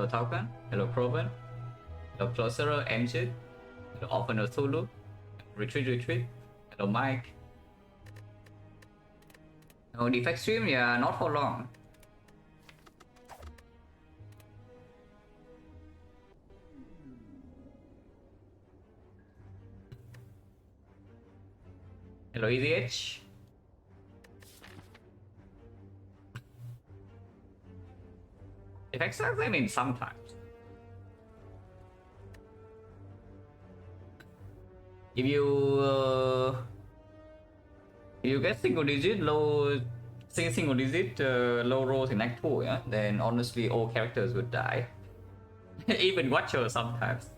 Hello Token, hello Proven, hello Closer Engine, hello Opener Zulu, Retreat, hello Mike. No Defect stream, yeah, not for long. Hello A20H. Defect, I mean sometimes. If you get single digit low rolls in Act 2, yeah, then honestly all characters would die. Even Watcher sometimes.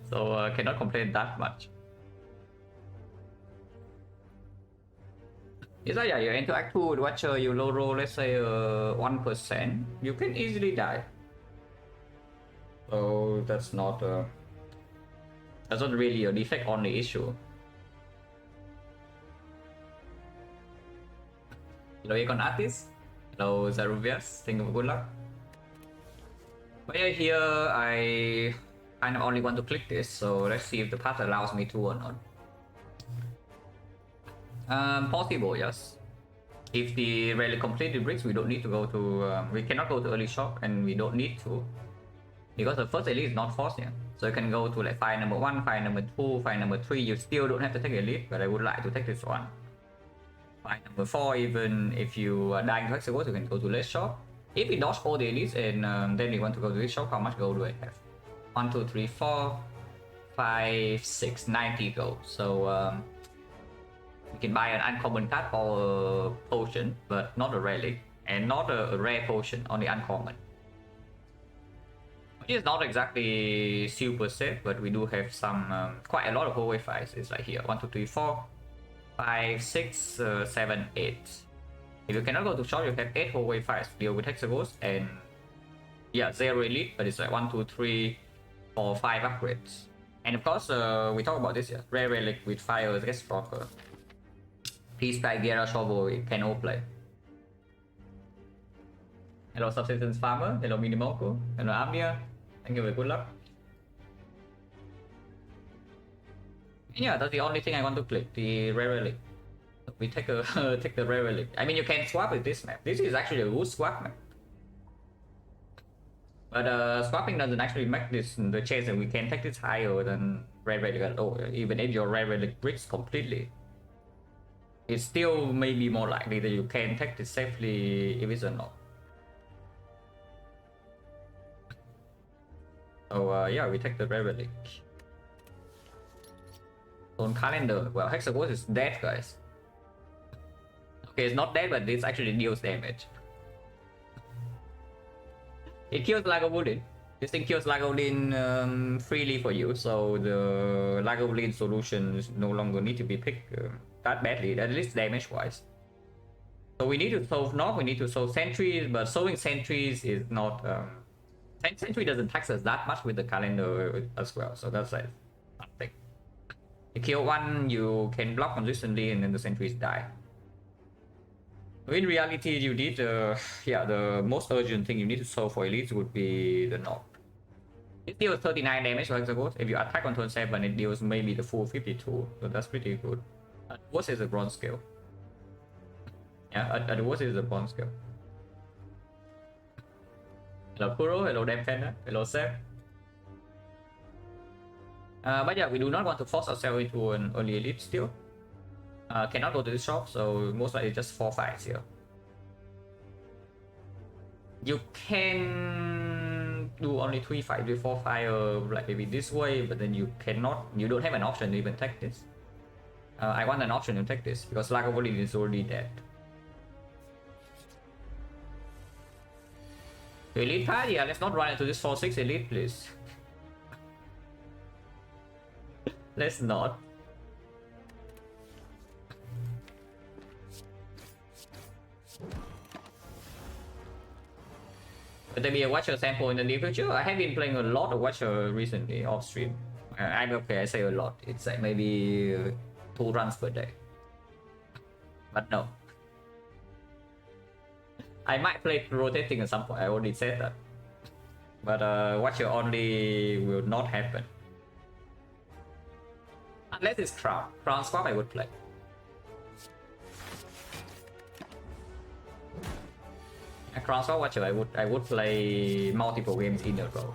So cannot complain that much. It's like, yeah, you enter Act 2 with Watcher, you low roll, let's say 1%, you can easily die. So that's not really a defect only issue. Hello Econ Artist, hello Zaruvias, thank you for good luck. But yeah, here I kind of only want to click this, so let's see if the path allows me to or not. Possible, yes. If the rally complete the bricks, we don't need to go to, we cannot go to early shop, and we don't need to, because the first elite is not forced yet. So you can go to like file number 1, file number 2, file number 3, you still don't have to take elite, but I would like to take this one. File number 4, even if you are dying to Hexagons, you can go to late shop. If we dodge all the elites and then we want to go to this shop, how much gold do I have? 1, 2, 3, 4, 5, 6, 90 gold. So you can buy an uncommon card for a potion, but not a relic, and not a rare potion, only uncommon. Which is not exactly super safe, but we do have some, quite a lot of hallway fights. It's like here, 1, 2, 3, 4, 5, 6, 7, 8. If you cannot go to shop, you have 8 hallway fights, deal with Hexagons, and yeah, 0 elite, but it's like 1, 2, 3, 4, 5 upgrades. And of course, we talk about this, yeah, rare relic with fire gets stronger. Peace by Gera Shovel, we can all play. Hello Subsistence Farmer, hello Minimoku, hello Amnia, thank you for good luck. And yeah, that's the only thing I want to click, the rare relic. We take a take the rare relic. I mean, you can swap with this map. This is actually a good swap map. But swapping doesn't actually make this the chance that we can take this higher than rare relic at all. Even if your rare relic breaks completely, it still may be more likely that you can take this safely if it's a knock. So yeah, we take the rare relic. On calendar, well, Hexagons is dead, guys. Okay, it's not dead, but this actually deals damage. It kills Lagavulin. This thing kills Lagavulin freely for you, so the Lagavulin solutions no longer need to be picked that badly, at least damage-wise. So we need to solve Knock, we need to solve Sentries, but solving Sentries is not... Sentry doesn't tax us that much with the calendar as well, so that's like something. You kill one, you can block consistently, and then the Sentries die. In reality, you need yeah, the most urgent thing you need to solve for elites would be the knock. It deals 39 damage for Hexagons. If you attack on turn 7, it deals maybe the full 52, so that's pretty good. At worst is a bronze scale. Yeah, at the worst is a bronze scale. Hello Kuro, hello Defender, hello Seth. But yeah, we do not want to force ourselves into an early elite still. Cannot go to the shop, so most likely just 4 fights here. You can do only 3 fights before fire, like maybe this way, but then you cannot, you don't have an option to even take this. I want an option to take this because Lagavulin is already dead. Elite path? Yeah, let's not run into this 4-6 elite, please. Let's not. Will there be a Watcher sample in the near future? I have been playing a lot of Watcher recently off stream. I'm okay, I say a lot. It's like maybe 2 runs per day. But no. I might play rotating at some point, I already said that. But Watcher only will not happen. Unless it's Crown. Crown swap I would play. A Crown swap Watcher I would play multiple games in a row.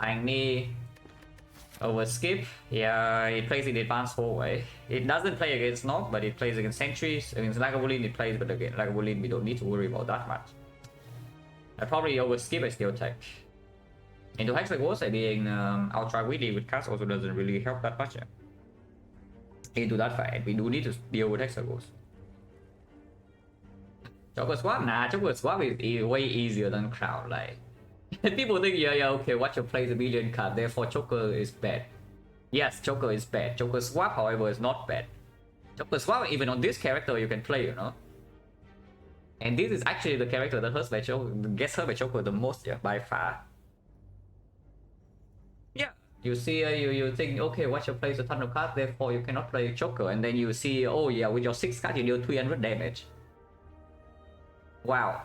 Tiny over skip. Yeah, it plays in advanced hallway. It doesn't play against Nog, but it plays against sentries. Against Lagavulin it plays, but against Lagavulin we don't need to worry about that much. I probably over skip I still take. Into Hexagons being ultra greedy with cast also doesn't really help that much. Into that fight, we do need to deal with Hexagons. Joker swap? Nah, Joker swap is way easier than Crown. Like, people think, yeah, okay, Watcher plays a million card, therefore Joker is bad. Yes, Joker is bad. Joker swap, however, is not bad. Joker swap, even on this character, you can play, you know. And this is actually the character that hurts by Joker, gets hurt by Joker the most, yeah, by far. Yeah, you see, you think, okay, Watcher plays a ton of cards, therefore you cannot play Joker, and then you see, oh yeah, with your 6 cards, you deal 300 damage. Wow.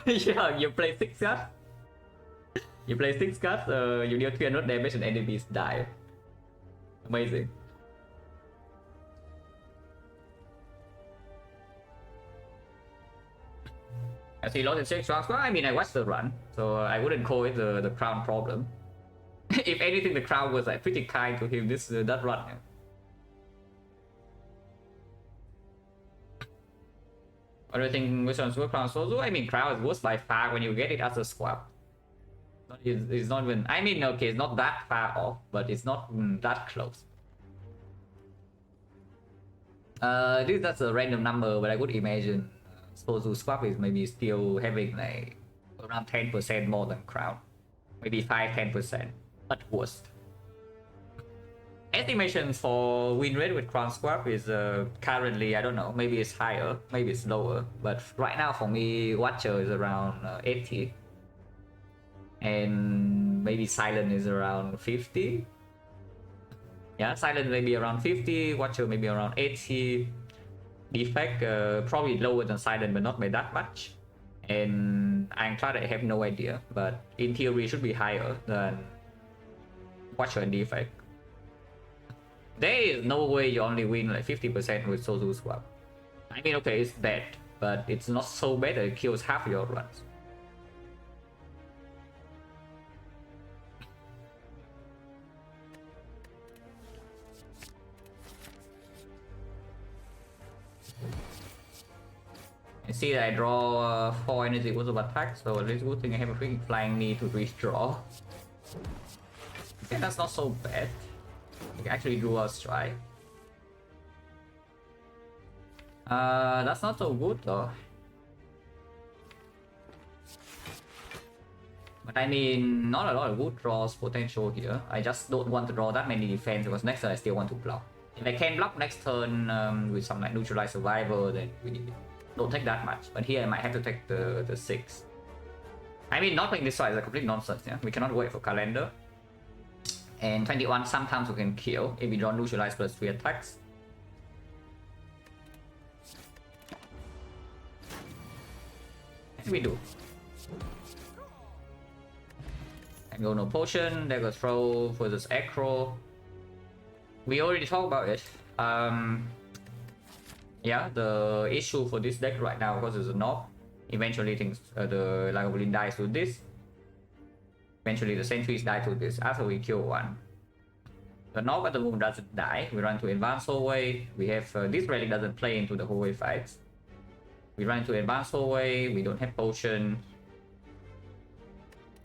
Yeah, you play 6 cards. You play 6 cards, you deal 300 damage and enemies die. Amazing. As he lost his 6 rounds, well, I mean, I watched the run, so I wouldn't call it the Crown problem. If anything, the Crown was like pretty kind to him that run. Yeah. What do you think which one's good, Crown Sozu? I mean, Crown is worse by far when you get it as a swap. It's not even, I mean, okay, it's not that far off, but it's not that close. That's a random number, but I would imagine Sozu swap is maybe still having like around 10% more than Crown. Maybe 5-10%, at worst. Estimations for win rate with Crown swap is currently, I don't know, maybe it's higher, maybe it's lower, but right now for me, Watcher is around 80. And maybe Silent is around 50. Yeah, Silent maybe around 50, Watcher maybe around 80. Defect probably lower than Silent, but not by that much. And Ironclad I have no idea, but in theory it should be higher than Watcher and Defect. There is no way you only win like 50% with Sozu swap. I mean, okay, it's bad, but it's not so bad that it kills half your runs. I see that I draw 4 energy worth of attack, so at least good thing I have a freaking flying knee to redraw. Okay, that's not so bad. I can actually do a strike. That's not so good though. But I mean, not a lot of good draws potential here. I just don't want to draw that many defense because next turn I still want to block. If I can block next turn with some like neutralize survivor, then we don't take that much. But here I might have to take the 6. I mean, not playing this side is a complete nonsense. Yeah, we cannot wait for calendar. And 21 sometimes we can kill if we draw neutralize plus 3 attacks. And we do. And go no potion, there goes throw versus acro. We already talked about it. Yeah, the issue for this deck right now, because it's a knob, eventually things the Lagavulin dies to this. Eventually the sentries die to this after we kill one. The knob at the moment doesn't die. We run to advanced hallway. We have this relic doesn't play into the hallway fights. We run to advanced hallway. We don't have potion.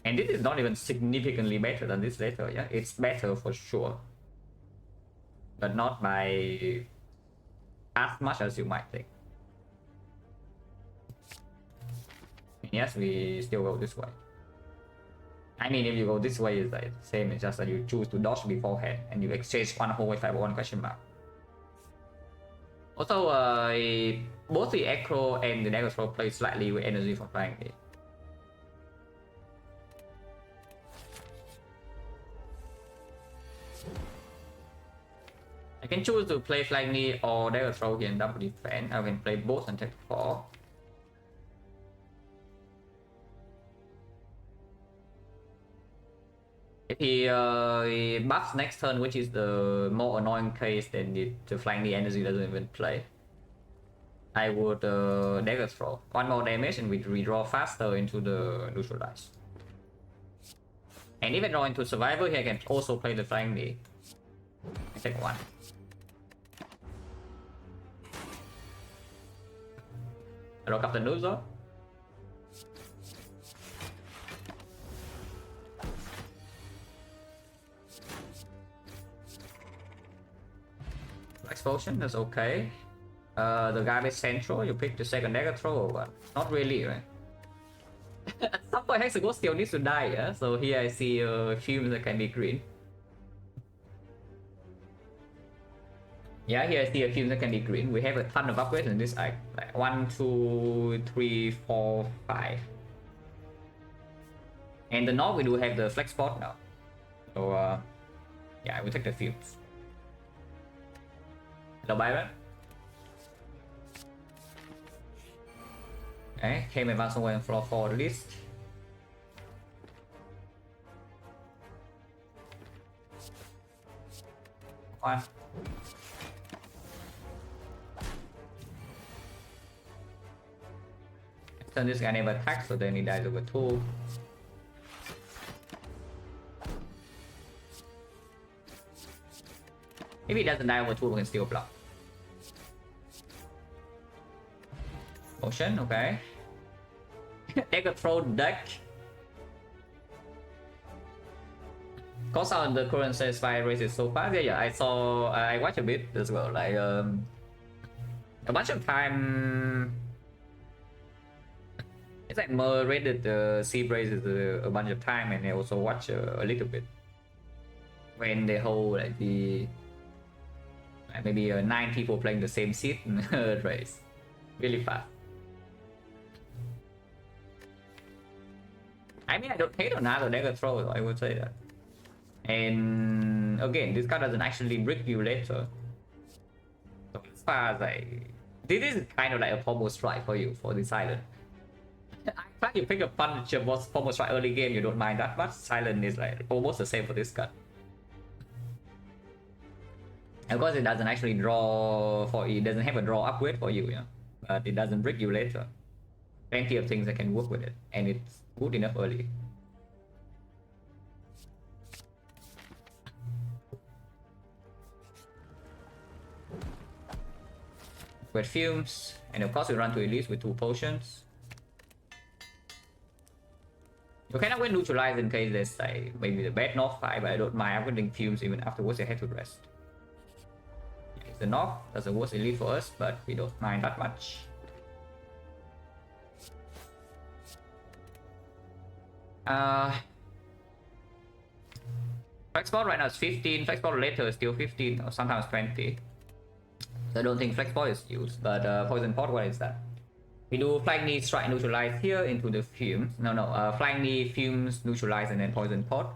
And this is not even significantly better than this later. Yeah, it's better for sure, but not by as much as you might think. Yes, we still go this way. I mean, if you go this way, it's like the same. It's just that you choose to dodge beforehand and you exchange one hallway fight for one question mark. Also, both the acro and the dagger throw play slightly with energy for flying it. I can choose to play Flying Knee or Dagger Throw here in double defense. I can play both and take 4. If he buffs next turn, which is the more annoying case, then the Flying Knee energy doesn't even play. I would Dagger Throw. 1 more damage and we redraw faster into the neutralize. And if I draw into Survivor here, I can also play the Flying Knee. I take 1. I lock up the Nuzo. Explosion, that's okay. The guy with Central, you pick the second Dagger Throw or what? Not really, right? At some point Hexaghost still needs to die, yeah? So here I see fumes that can be green. Yeah, here I see a fumes that can be green. We have a ton of upgrades in this act. Like 1, 2, 3, 4, 5. And the North we do have the flex spot now. So yeah, we take the fumes. Hello Byron. Okay, came advance away on floor 4 list. One. Turn this guy never attacks, so then he dies over 2. If he doesn't die over 2, we can still block. Potion, okay. Take a throw deck. Cost on the current satisfy race is so fast. Yeah, I saw, I watched a bit as well. Like a bunch of time. It's like Mer raided the sea braces a bunch of time, and I also watch a little bit when they hold like the maybe 9 people playing the same seat race really fast. I mean, I don't hate on other Dagger Throw, I would say that. And again, this card doesn't actually brick you later. So as far as this is kind of like a pommel strike for you for the Silent. I thought you pick a punch was pommel strike early game, you don't mind that much. Silent is like almost the same for this card. Of course, it doesn't actually draw for it doesn't have a draw upgrade for you, yeah. But it doesn't brick you later. Plenty of things that can work with it, and it's good enough early. With fumes, and of course we run to Elise with 2 potions. You cannot win neutralize in case there's like maybe the bad North fight, but I don't mind upgrading fumes even afterwards I had to rest. It's the North, that's the worst elite for us, but we don't mind that much. Flex spot right now is 15, flex spot later is still 15 or sometimes 20. So I don't think flex spot is used, but poison pot, what is that? We do flying knee, strike, neutralize here into the fumes. No, flying knee, fumes, neutralize, and then poison pot.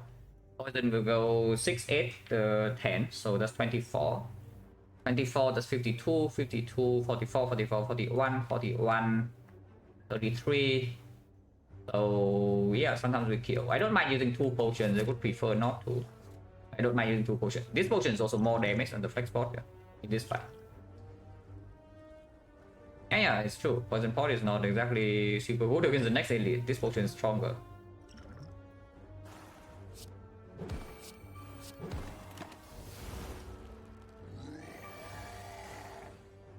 Poison will go 6, 8, 10, so that's 24. 24, that's 52, 52, 44, 44, 41, 41, 33. So yeah, sometimes we kill. I don't mind using 2 potions, I would prefer not to. I don't mind using 2 potions. This potion is also more damage on the flex spot, yeah, in this fight. Yeah, it's true. Poison pot is not exactly super good against the next elite. This potion is stronger.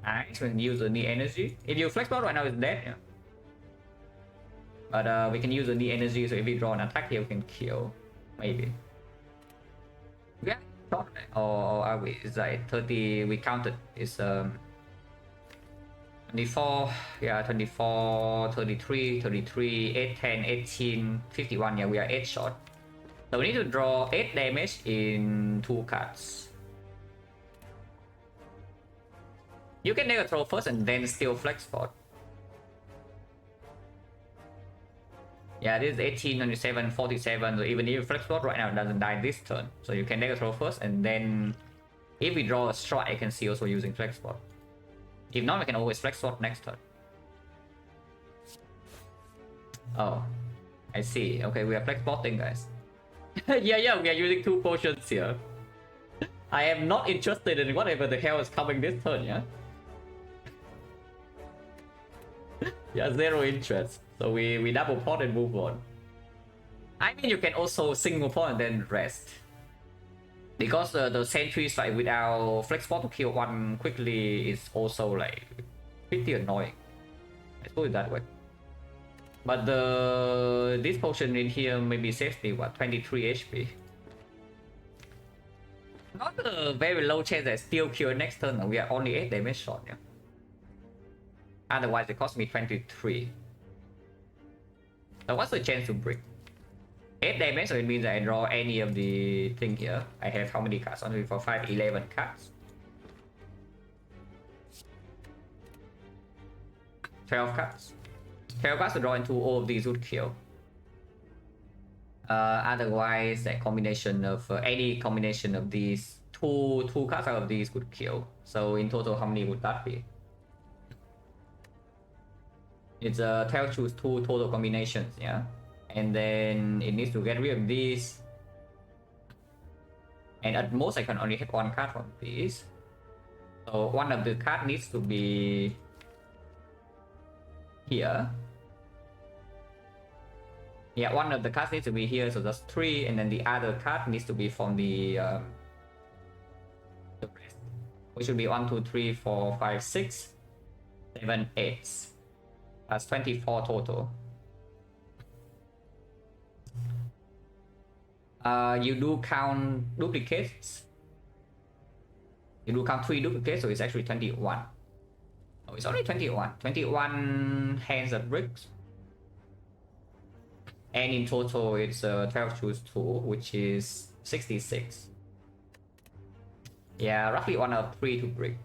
Nice, we can use the knee energy. If you flex pot right now, it's dead, yeah. But we can use the knee energy, so if we draw an attack here, we can kill. Maybe. Yeah, shot, or are we? It's like 30. We counted. It's 24, yeah, 24, 33, 33, 8, 10, 18, 51. Yeah, we are 8 shot. So we need to draw 8 damage in 2 cards. You can Dagger Throw first and then still flex spot. Yeah, this is 18, 27, 47. So even if you flex spot right now, it doesn't die this turn. So you can Dagger Throw first and then If we draw a strike, I can see also using flex spot. If not, we can always flex spot next turn. Oh, I see. Okay, we are flex spotting, guys. Yeah, we are using 2 potions here. I am not interested in whatever the hell is coming this turn, yeah? Yeah, 0 interest. So we double pot and move on. I mean, you can also single pot and then rest. Because the sentry strike without flex spot to kill one quickly is also like pretty annoying. Let's put it that way. But this potion in here maybe safety, what, 23 HP? Not a very low chance that still kill next turn. We are only 8 damage short, yeah. Otherwise it cost me 23. So what's the chance to break? 8 damage, so it means that I draw any of the thing here. I have how many cards? Only for 5, 11 cards. 12 cards. 12 cards to draw into all of these would kill. Otherwise, that combination of any combination of these two cards out of these could kill. So in total, how many would that be? It's 12 choose 2 total combinations, yeah. And then it needs to get rid of these. And at most, I can only hit 1 card from these. So one of the card needs to be here. Yeah, one of the cards needs to be here, so that's 3, and then the other card needs to be from the rest, which should be 1, 2, 3, 4, 5, 6, 7, 8. That's 24 total. You do count duplicates. You do count 3 duplicates, so it's actually 21. Oh, it's only 21. 21 hands of bricks. And in total, it's 12 choose 2, which is 66. Yeah, roughly 1 out of 3 to break.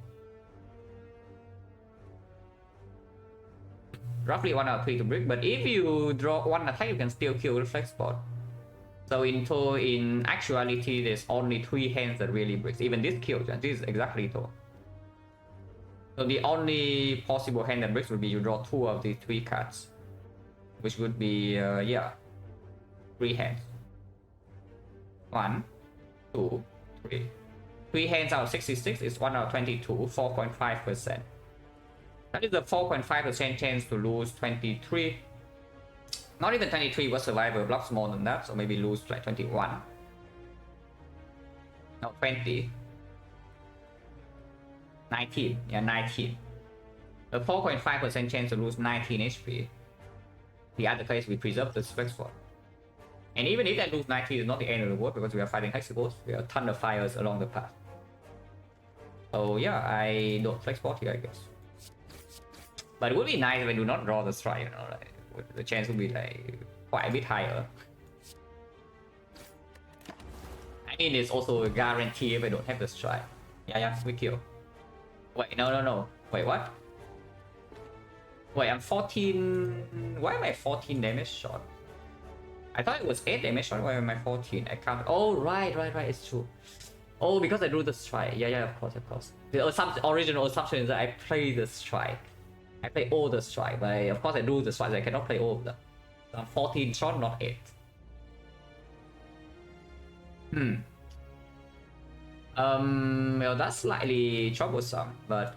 Roughly 1 out of 3 to break, but if you draw 1 attack, you can still kill with flex spot. So in actuality, there's only 3 hands that really breaks. Even this kills, and this is exactly it. So the only possible hand that breaks would be you draw 2 of these 3 cards, which would be yeah, 3 hands. 1, 2, 3. 3 hands out of 66 is 1 out of 22, 4.5%. That is a 4.5% chance to lose 23. Not even 23 was survivor blocks more than that, so maybe lose like 21. No, 20. 19. Yeah, 19. A 4.5% chance to lose 19 HP. The other case, we preserve the flex spot. And even if I lose 19, it's not the end of the world because we are fighting hexagons. We have a ton of fires along the path. So yeah, I don't flex spot here, I guess. But it would be nice if I do not draw the strike, you know, like the chance would be like quite a bit higher. I mean, it's also a guarantee if I don't have the strike. Yeah, we kill. Wait, no. Wait, what? Wait, I'm 14. Why am I 14 damage short? I thought it was 8 damage short. Why am I 14? I can't. Oh, right. It's true. Oh, because I drew the strike. Yeah, of course. The original assumption is that I play the strike. I play all the strike, but of course I do the strike. I cannot play all of them. So I'm 14 short, not 8. Well, that's slightly troublesome, but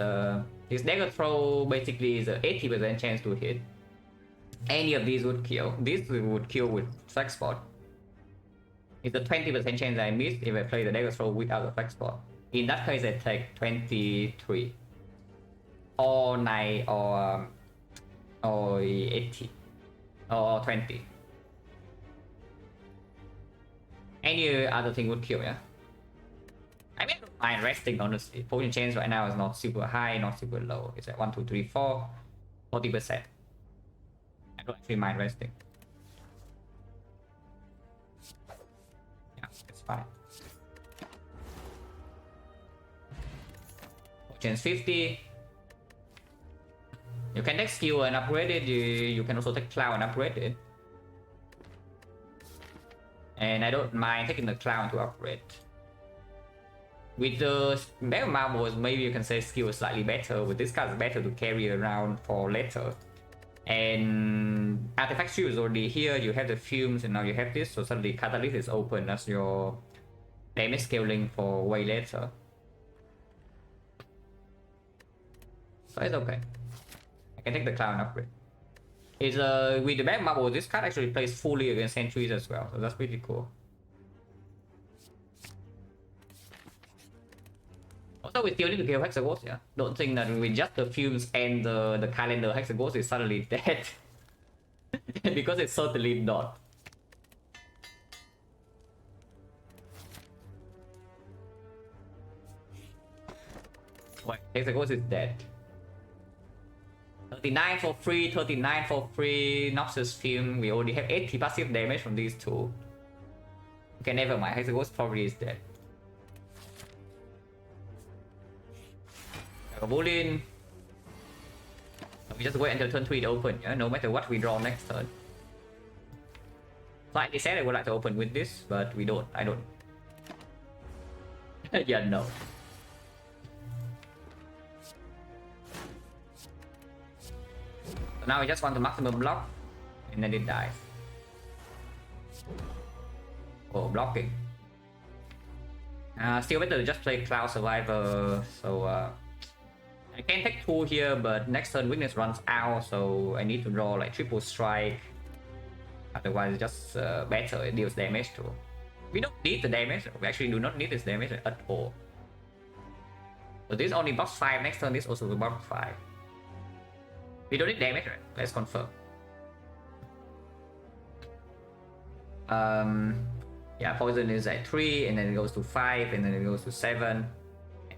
his dagger throw basically is a 80% chance to hit. Any of these would kill. This would kill with flex spot. It's a 20% chance I miss if I play the dagger throw without the flex spot. In that case, I take 23. Or 9 or 80 or 20. Any other thing would kill, yeah. I mean, I don't mind resting, honestly. Potion chance right now is not super high, not super low. It's at 1, 2, 3, 4, 40%. I don't actually mind resting. Yeah, it's fine. Potion 50. You can take skill and upgrade it. You can also take cloud and upgrade it. And I don't mind taking the cloud to upgrade. With the better marbles, maybe you can say skill is slightly better. With this card, it's better to carry around for later. And artifact shield is already here. You have the fumes, and now you have this. So suddenly catalyst is open as your damage scaling for way later. So it's okay. I can take the clown upgrade. It's with the back marble, this card actually plays fully against sentries as well. So that's pretty cool. Also, we still need to kill Hexaghost, yeah. Don't think that with just the fumes and the calendar, Hexaghost is suddenly dead. Because it's certainly not. Wait, Hexaghost is dead. 39 for free, 39 for free, Noxus Fume. We already have 80 passive damage from these two. Okay, never mind. Hexaghost probably is dead. Bullion. We just wait until turn 3 to open, yeah? No matter what we draw next turn. Slightly said I would like to open with this, but we don't. I don't. Yeah, no. So now we just want to maximum block, and then it dies. Oh, blocking. Still better to just play Cloud Survivor, so I can take 2 here, but next turn weakness runs out, so I need to draw like triple strike. Otherwise, it's just better, it deals damage too. We don't need the damage, we actually do not need this damage at all. So this only box 5, next turn this also will box 5. We don't need damage, right? Let's confirm. Yeah, poison is at 3, and then it goes to 5, and then it goes to 7.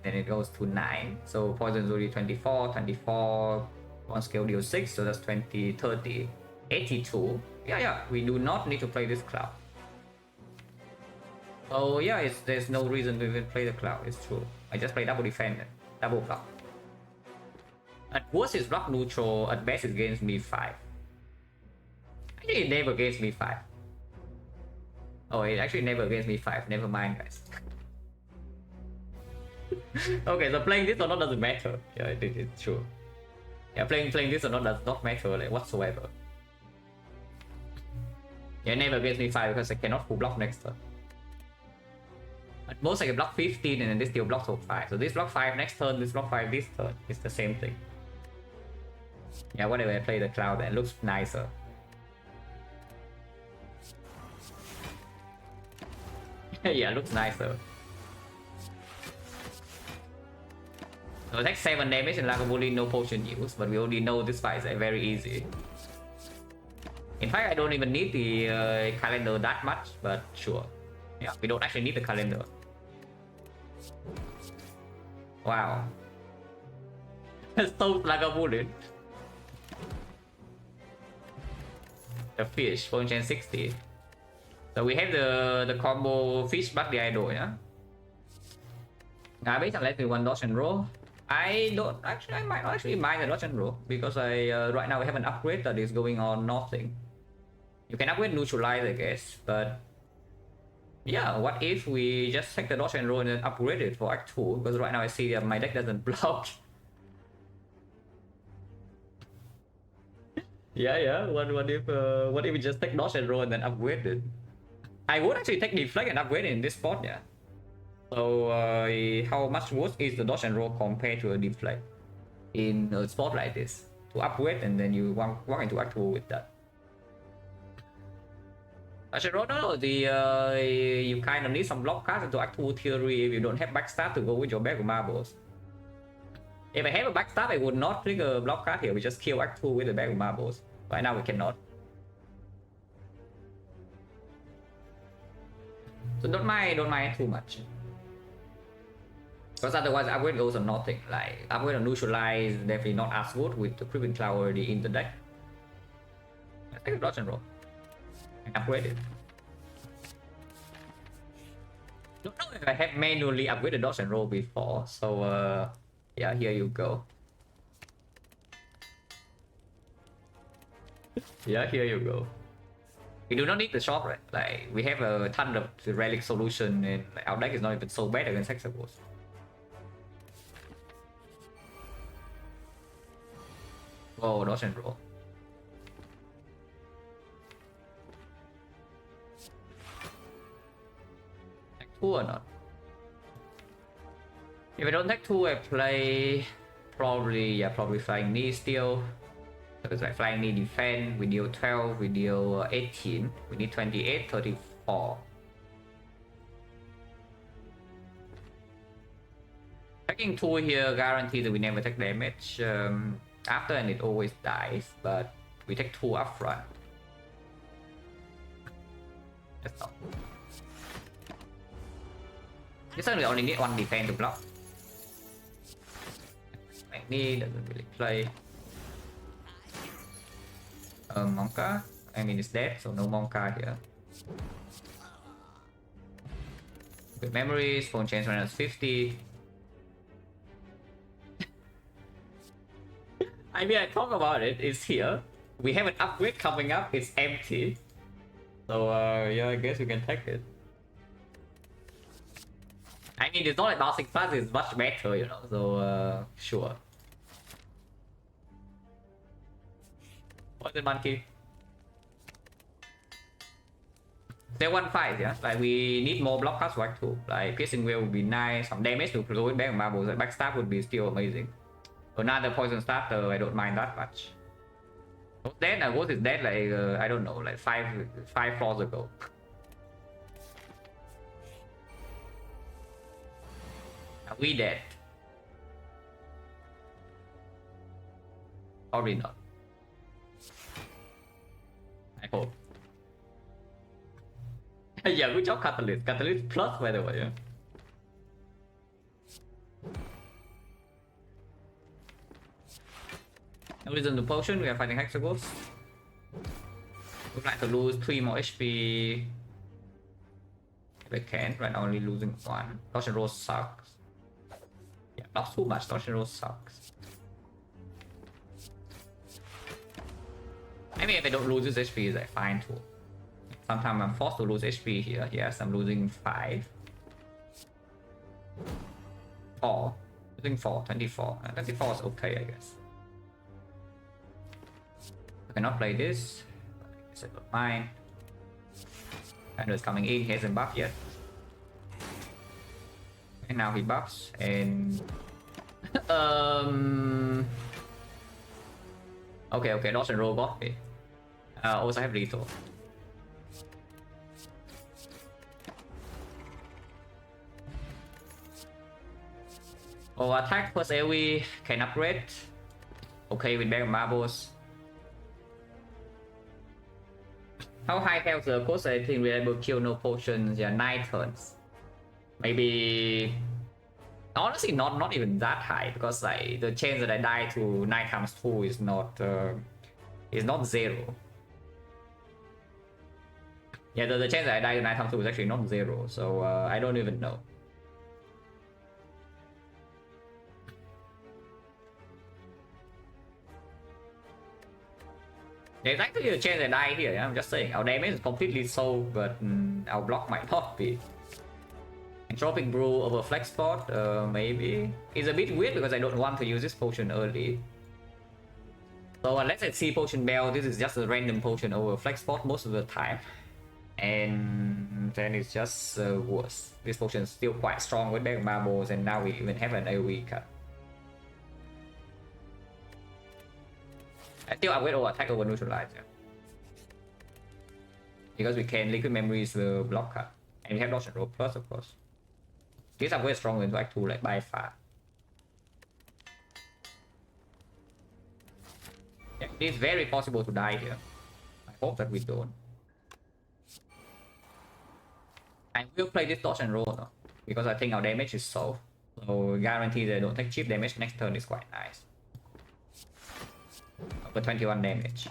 Then it goes to 9. So poison is already 24, 24, one skill deal 6, so that's 20, 30, 82. Yeah, we do not need to play this cloud. So yeah, there's no reason to even play the cloud, it's true. I just play double defend, double block. At worst it's block neutral, at best it gains me 5. Actually it never gains me 5. Oh, it actually never gains me 5, never mind guys. Okay, so playing this or not doesn't matter. Yeah, it's true. Yeah, playing this or not does not matter like whatsoever. Yeah, never gets me 5 because I cannot full block next turn. At most I can block 15 and then this still blocks for 5. So this block 5 next turn, this block 5 this turn. It's the same thing. Yeah, whatever, I play the cloud that looks nicer. Yeah, looks nicer. So attack 7 damage and Lagavulin no potion use, but we already know this fight is very easy. In fact, I don't even need the calendar that much, but sure. Yeah, we don't actually need the calendar. Wow. So Lagavulin. The fish, potion 60. So we have the combo fish back the idol, yeah? Based on let's do one dodge and roll. I don't actually, I might not actually mind the dodge and roll because I right now we have an upgrade that is going on nothing. You can upgrade neutralize, I guess, but yeah, what if we just take the dodge and roll and then upgrade it for Act 2? Because right now I see that my deck doesn't block. Yeah. What if we just take dodge and roll and then upgrade it? I would actually take deflect and upgrade it in this spot, yeah. So how much worse is the dodge and roll compared to a deflect in a spot like this? To upgrade and then you walk into Act 2 with that. Dodge and roll, no, you kind of need some block cards into Act 2 theory if you don't have backstab to go with your bag of marbles. If I have a backstab, I would not trigger a block card here. We just kill Act 2 with the bag of marbles. Right now we cannot. So don't mind too much. Because otherwise upgrade goes on nothing. Like upgrade on neutralize definitely not as good with the Creeping Cloud already in the deck. Let's take a dodge and roll. And upgrade it. Don't know if I have manually upgraded dodge and roll before. So yeah, here you go. Yeah, here you go. We do not need the shop, right? Like, we have a ton of the relic solution, and our deck is not even so bad against Hexagons. Oh, dodge and roll. Tech 2 or not? If I don't Tech 2, I play probably Flying Knee still. So it's like Flying Knee defend, we deal 12, we deal 18, we need 28, 34. Taking 2 here guarantees that we never take damage after, and it always dies, but we take 2 up front. That's not good. This time we only need 1 defense to block. Flying Knee doesn't really play. Monka, I mean it's dead, so no Monka here. Good memories, phone change minus 50. I mean, I talk about it, it's here. We have an upgrade coming up, it's empty. So yeah, I guess we can take it. I mean, it's not like bouncing fast, it's much better, you know, so sure. What's the monkey? They 1-5, yeah? Like, we need more block cards right too. Like, piercing wheel would be nice, some damage to close back marbles, like backstab would be still amazing. Another poison starter, I don't mind that much. Then Ghost is dead like, I don't know, like 5 floors ago. Are we dead? Probably not. I hope. Yeah, good job, Catalyst. Catalyst plus, by the way. Yeah. No reason to potion. We are fighting Hexagons. Would like to lose 3 more HP. If I can, right now only losing 1. Dodge and roll sucks. Yeah, not too much. Dodge and roll sucks. I mean, if I don't lose this HP, it's like fine too. Sometimes I'm forced to lose HP here. Yes, I'm losing 5. 4. Losing 4, 24. 24 is okay, I guess. I cannot play this. I guess I don't mind. Kind is coming in, he hasn't buffed yet. And now he buffs, and... Okay, dodge and roll got me. Also have lethal. Oh, attack plus AoE can upgrade. Okay, with bag of marbles. How high health the cost? I think reliable kill, no potions. Yeah, 9 turns. Maybe honestly not even that high, because like the chance that I die to 9 times 2 is not 0. Yeah, the chance that I die to 9 times 2 is actually not 0, so I don't even know. There's actually a chance I die here, yeah? I'm just saying. Our damage is completely sold, but our block might not be. Entropic Brew over Flex Spot, maybe. It's a bit weird because I don't want to use this potion early. So unless I see Potion Bell, this is just a random potion over Flex Spot most of the time. And then it's just worse. This potion is still quite strong with Bag Marbles, and now we even have an AoE cut. I still upgrade over attack over neutralize, yeah. Because we can liquid memories the block cut. And we have dodge and roll plus, of course. This upgrade is stronger than like 2, like by far. Yeah, it is very possible to die here. I hope that we don't. I will play this dodge and roll though, because I think our damage is solved. So guarantee that I don't take cheap damage next turn is quite nice. Over 21 damage.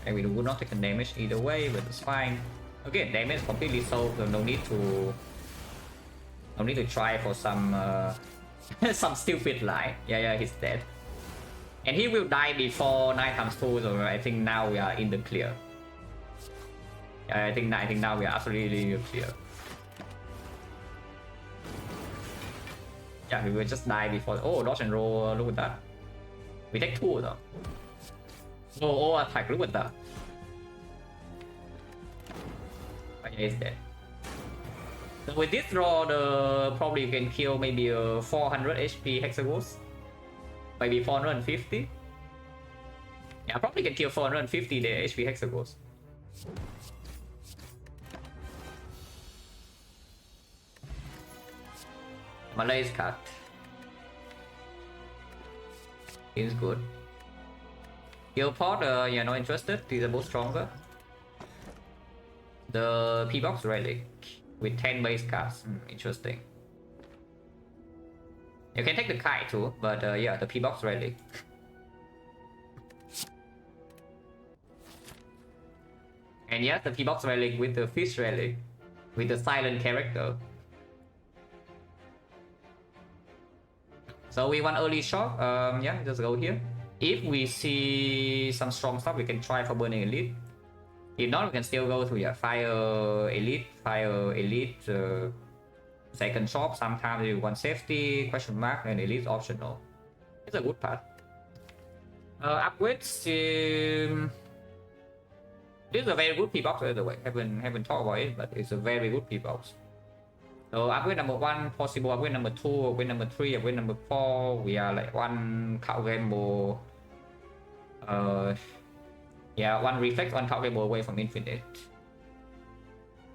And we do not take the damage either way, but it's fine. Again, damage is completely solved, so no need to try for some some stupid lie. Yeah, he's dead. And he will die before 9 times 2, so I think now we are in the clear. I think now we are absolutely clear. Yeah, we will just die before. Oh, dodge and roll, look at that. We take 2 though. Oh, attack, look at that. Oh, yeah, it's dead. So with this draw, probably you can kill maybe 400 HP Hexagons. Maybe 450. Yeah, probably can kill 450 the HP Hexagons. Malay's cut. Seems good. Kill pod, yeah, not interested. These are both stronger. The P-Box Relic with 10 base cards. Interesting. You can take the kite too, but yeah, the P-Box Relic. And yes, the P-Box Relic with the Fish Relic with the silent character. So we want early shock. Yeah, just go here. If we see some strong stuff, we can try for Burning Elite. If not, we can still go to, yeah, Fire Elite, second shop. Sometimes you want safety, question mark, and Elite optional. It's a good path. Upgrades. This is a very good P-Box, by the way. Haven't talked about it, but it's a very good P-Box. So upgrade number 1, possible upgrade number 2, upgrade number 3, upgrade number 4. We are like 1 Count Rainbow. Yeah, 1 Reflex, 1 Count Rainbow away from infinite.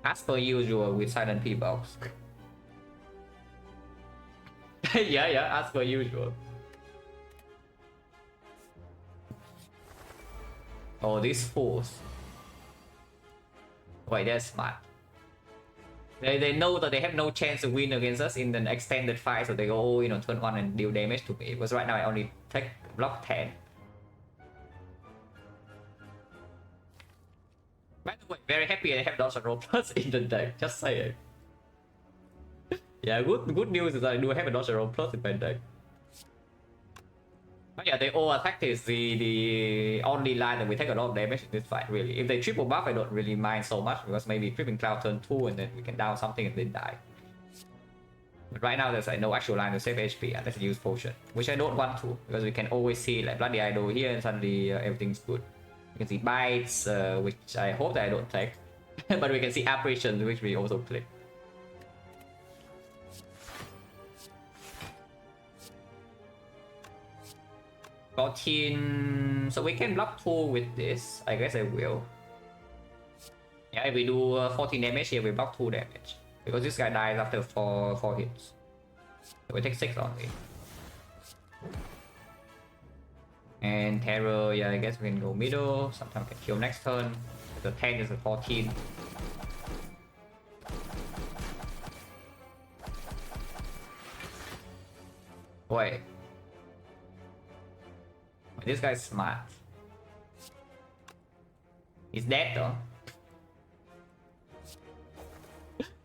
As per usual with silent P-Box. yeah, as per usual. Oh, these fools. Wait, they're smart. They know that they have no chance to win against us in the extended fight, so they go, oh, you know, turn 1 and deal damage to me. Because right now I only take block 10. By the way, very happy I have Dodge and Roll Plus in the deck, just saying. Yeah, good news is that I do have a Dodge and Roll Plus in my deck. But yeah, the all attack is the only line that we take a lot of damage in this fight, really. If they triple buff, I don't really mind so much, because maybe Creeping Cloud turn 2 and then we can down something and then die. But right now there's like no actual line to save HP unless you use potion, which I don't want to, because we can always see like Bloody Idol here and suddenly everything's good. You can see Bites, which I hope that I don't take, but we can see Apparition, which we also click. So we can block 2 with this. I guess I will. Yeah, if we do 14 damage here, we block 2 damage. Because this guy dies after 4 hits. So we take 6 only. And Terror, yeah, I guess we can go middle. Sometimes can kill next turn. The 10 is a 14. Wait. This guy's smart. He's dead though.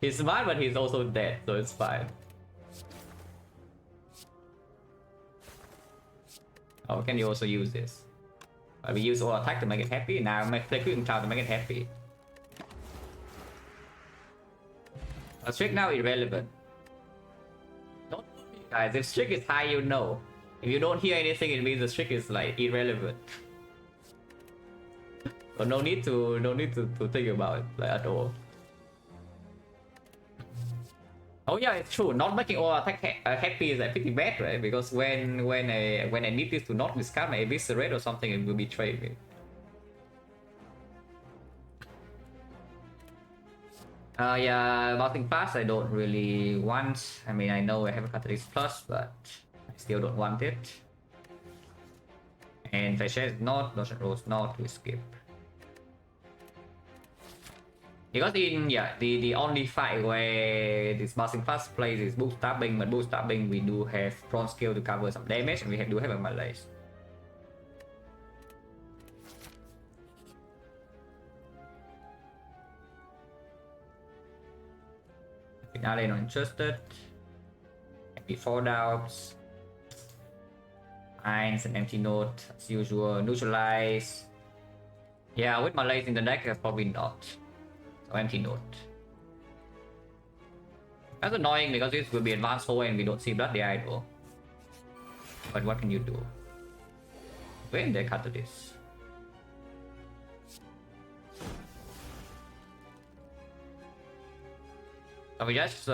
He's smart, but he's also dead, so it's fine. Oh, can you also use this? We use all attack to make it happy. Now make play Creeping Cloud to make it happy. A trick now irrelevant. Don't worry, guys. If trick is high, you know. If you don't hear anything, it means the trick is like irrelevant. So no need to think about it like at all. Oh yeah, it's true. Not making all attack happy is like pretty bad, right? Because when I need this to not discard my Eviscerate or something, it will betray me. Yeah, Bouncing Pass I don't really want. I mean, I know I have a Catalyst Plus, but I still don't want it. And Fascia is not, Dodge and Rolls not, we skip. Because in the only fight where this Bouncing Plus plays is Bootstrapping, but Bootstrapping we do have Prawn Skill to cover some damage, and we do have a Malaise. Finale not interested. Maybe 4 doubts. Mines and empty note as usual. Neutralize. Yeah, with Malays in the deck, probably not. So empty note. That's annoying because this will be advanced hole and we don't see Blood the Idol. But what can you do? When they cut this. So we just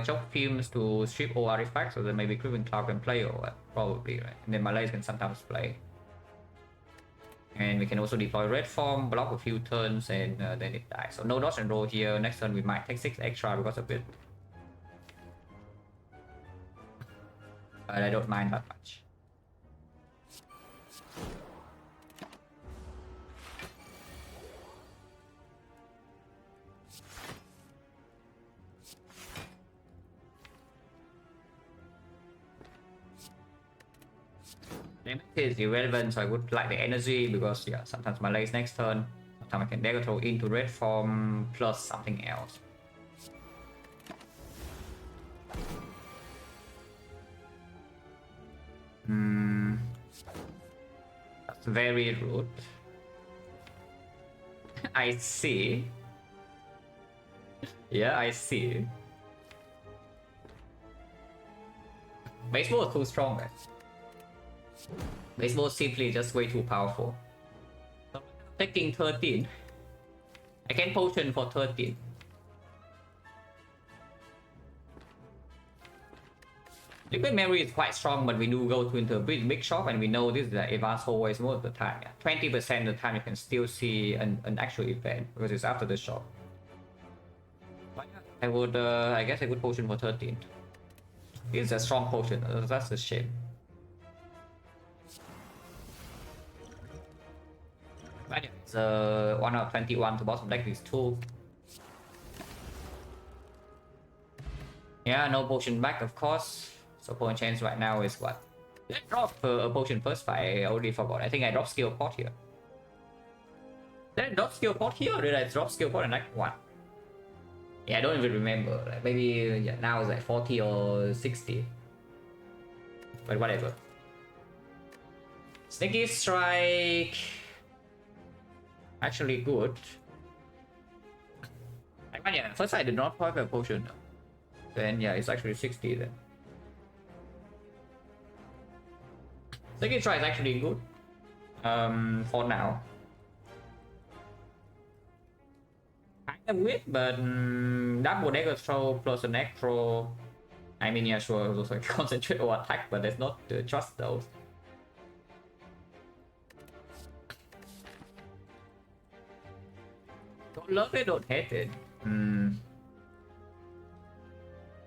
choke fumes to strip all artifacts, so then maybe Crimson Cloud can play or what? Probably, right? And then Malays can sometimes play. And we can also deploy Red Form, block a few turns, and then it dies. So no dodge and roll here. Next turn we might take 6 extra because of it. But I don't mind that much. Damage is irrelevant, so I would like the energy because yeah, sometimes my legs next turn. Sometimes I can dagger throw into red form plus something else. That's very rude. I see. Yeah, I see. Baseball is too strong, guys. Baseball is simply just way too powerful. So taking 13. I can potion for 13. Liquid memory is quite strong, but we do go into a big shop and we know this is the advanced always most of the time. 20% of the time you can still see an actual event because it's after the shop. But yeah, I would, I guess I would potion for 13. It's a strong potion, that's a shame. But yeah, it's 1 out of 21 to bottom deck is 2. Yeah, no potion back, of course. So point chance right now is what? Let's drop a potion first fight. I already forgot. I think I dropped skill pot here. Did I drop skill pot here or did I drop skill pot in Act 1? Yeah, I don't even remember. Like maybe yeah, now it's like 40 or 60. But whatever. Sneaky Strike. Actually good. Like, yeah, first I did not have a potion. Then yeah, it's actually 60 then. Second try is actually good. For now. Kind of weird, but double dagger throw plus an throw. I mean, yeah, sure, also concentrate or attack, but there's not trust those. Don't love it, don't hate it.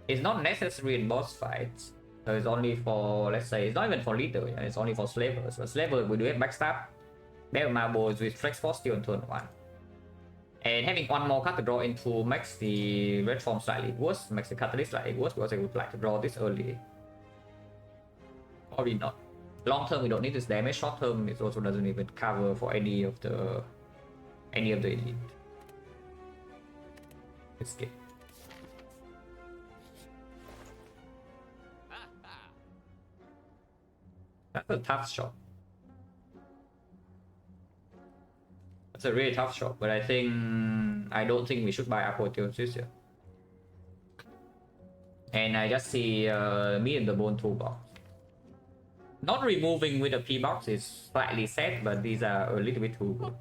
It's not necessary in boss fights. So it's only for, let's say, it's not even for leader, yeah? It's only for slavers. So slaver we do have backstab, battle marbles with flex force still on turn 1. And having one more card to draw into makes the red form slightly worse, makes the catalyst slightly worse because I would like to draw this early. Probably not. Long term we don't need this damage, short term it also doesn't even cover for any of the elite. Let's skip. That's a tough shot. That's a really tough shot, but I don't think we should buy apotheosis here. And I just see me in the bone toolbox. Not removing with a P box is slightly sad, but these are a little bit too good.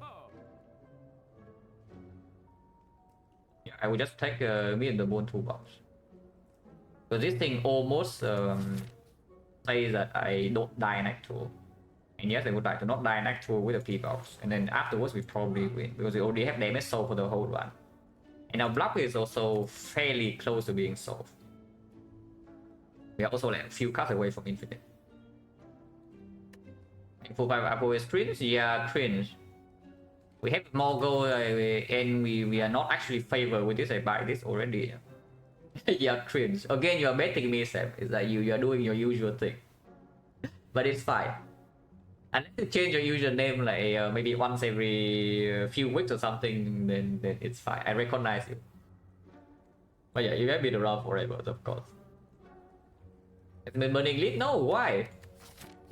Yeah, I will just take me in the bone toolbox. So this thing almost say that I don't die in Act 2. And yes, I would like to not die in Act 2 with a P-box. And then afterwards we probably win, because we already have damage solved for the whole run. And our block is also fairly close to being solved. We are also like a few cards away from infinite. And for 5 Apple is cringe? Yeah, cringe. We have more gold and we are not actually favored with this. I buy this already. Yeah, cringe. Again, you are betting me, Sam. It's like you are doing your usual thing. But it's fine. Unless you change your username like maybe once every few weeks or something, then it's fine. I recognize you. But yeah, you have been around forever, of course. It's been burning lead? No, why?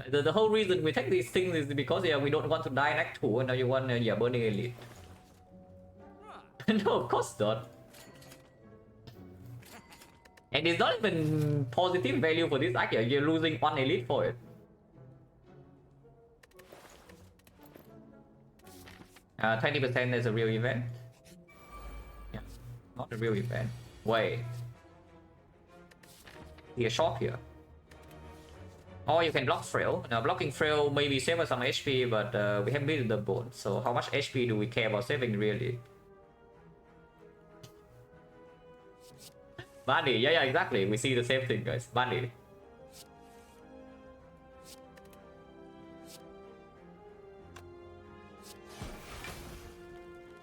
The whole reason we take these things is because yeah, we don't want to die in Act 2 and now you want yeah, Burning Elite. No, of course not. And it's not even positive value for this act, you're losing 1 elite for it. 20% is a real event. Yeah, not a real event. Wait. He a shop here. Or you can block Frail. Now blocking Frail maybe save us some HP, but we have built the bone. So how much HP do we care about saving really? Money, yeah, exactly. We see the same thing, guys. Money.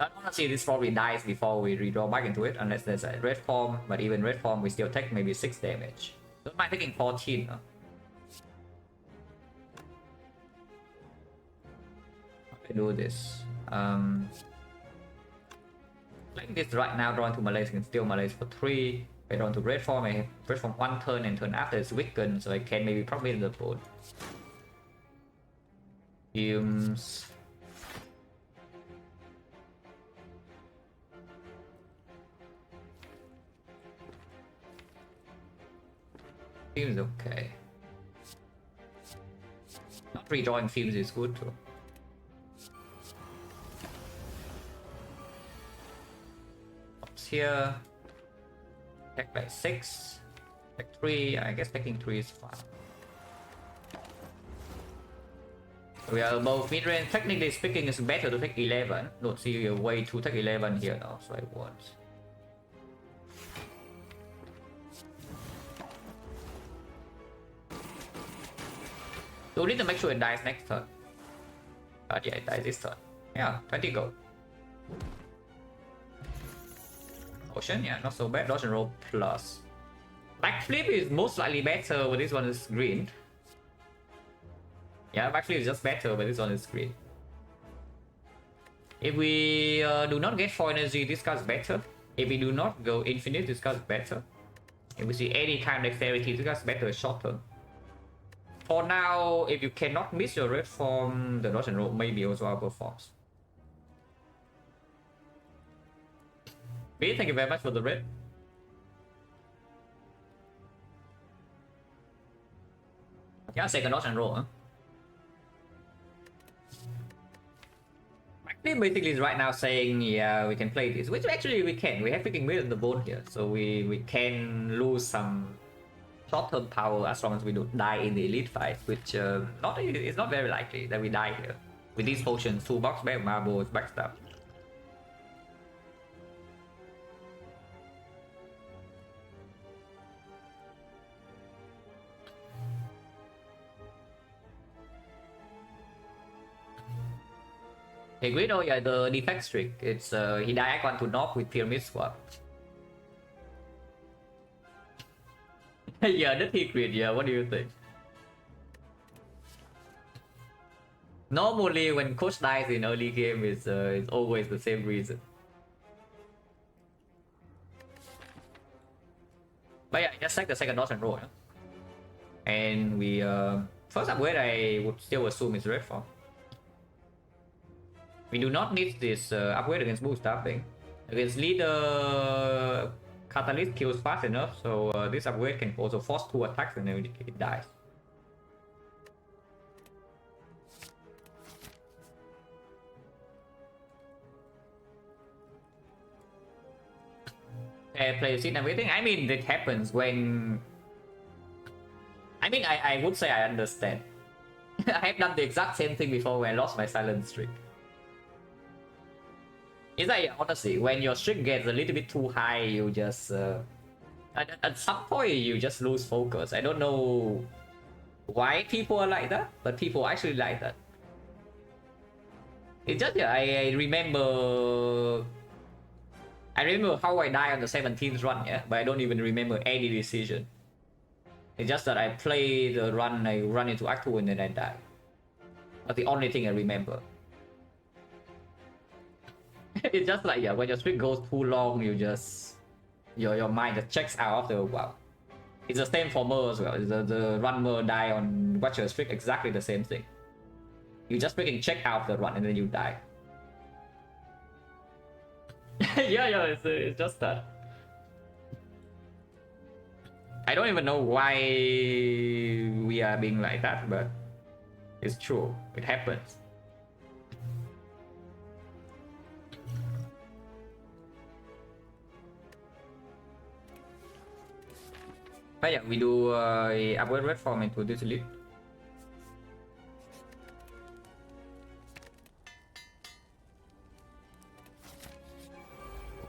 I wanna see this probably dies before we redraw back into it, unless there's a red form. But even red form, we still take maybe 6 damage. Don't mind taking 14. Huh? Do this. Like this right now, drawn to Malays can steal Malays for 3. I drawn to red form, I have red form 1 turn and turn after it's weakened, so I can maybe probably the board. Fumes. Fumes okay. Not redrawing fumes is good too. Here, attack by 6, attack 3. I guess taking 3 is fine. We are above mid range. Technically speaking, it's better to take 11. Don't see a way to take 11 here now, so I won't. So we need to make sure it dies next turn. But yeah, it dies this turn. Yeah, 20 go. Ocean, yeah, not so bad. Dodge and roll plus. Backflip is most likely better, but this one is green. Yeah, backflip is just better, but this one is green. If we do not get 4 energy, this card's better. If we do not go infinite, this card's better. If we see any kind of dexterity, this card's better short term. For now, if you cannot miss your red form, the dodge and roll maybe also outperforms. B, thank you very much for the red. Yeah, second dodge and roll, huh? Basically is right now saying, yeah, we can play this, which actually we can. We have freaking Will in the bone here, so we can lose some short-term power as long as we don't die in the elite fight, which it's not very likely that we die here. With these potions, 2 box back marbles, backstab. Hey, Guido, yeah, the defect streak. It's he died icon to knock with pyramid swap. Yeah, that he crit. Yeah, what do you think? Normally, when coach dies in early game, it's always the same reason. But yeah, just take the second dodge and roll. Yeah? And we first upgrade I would still assume is red form. We do not need this upgrade against boost staffing. Against leader, catalyst kills fast enough, so this upgrade can also force 2 attacks and then it dies. Play seat and everything. I mean, it happens when. I mean, I would say I understand. I have done the exact same thing before when I lost my silent streak. It's like, honestly, when your streak gets a little bit too high, you just at some point you just lose focus. I don't know why people are like that, but people actually like that. It's just, yeah, I remember how I died on the 17th run, yeah, but I don't even remember any decision. It's just that I play the run, I run into Act 2 and then I die. That's the only thing I remember. It's just like, yeah, when your streak goes too long, you just your mind just checks out after a while. It's the same for Mer as well. The run Mer die on Watcher's trick, exactly the same thing. You just freaking check out the run and then you die. Yeah, it's just that. I don't even know why we are being like that, but it's true. It happens. But yeah, we do upgrade red form into this elite.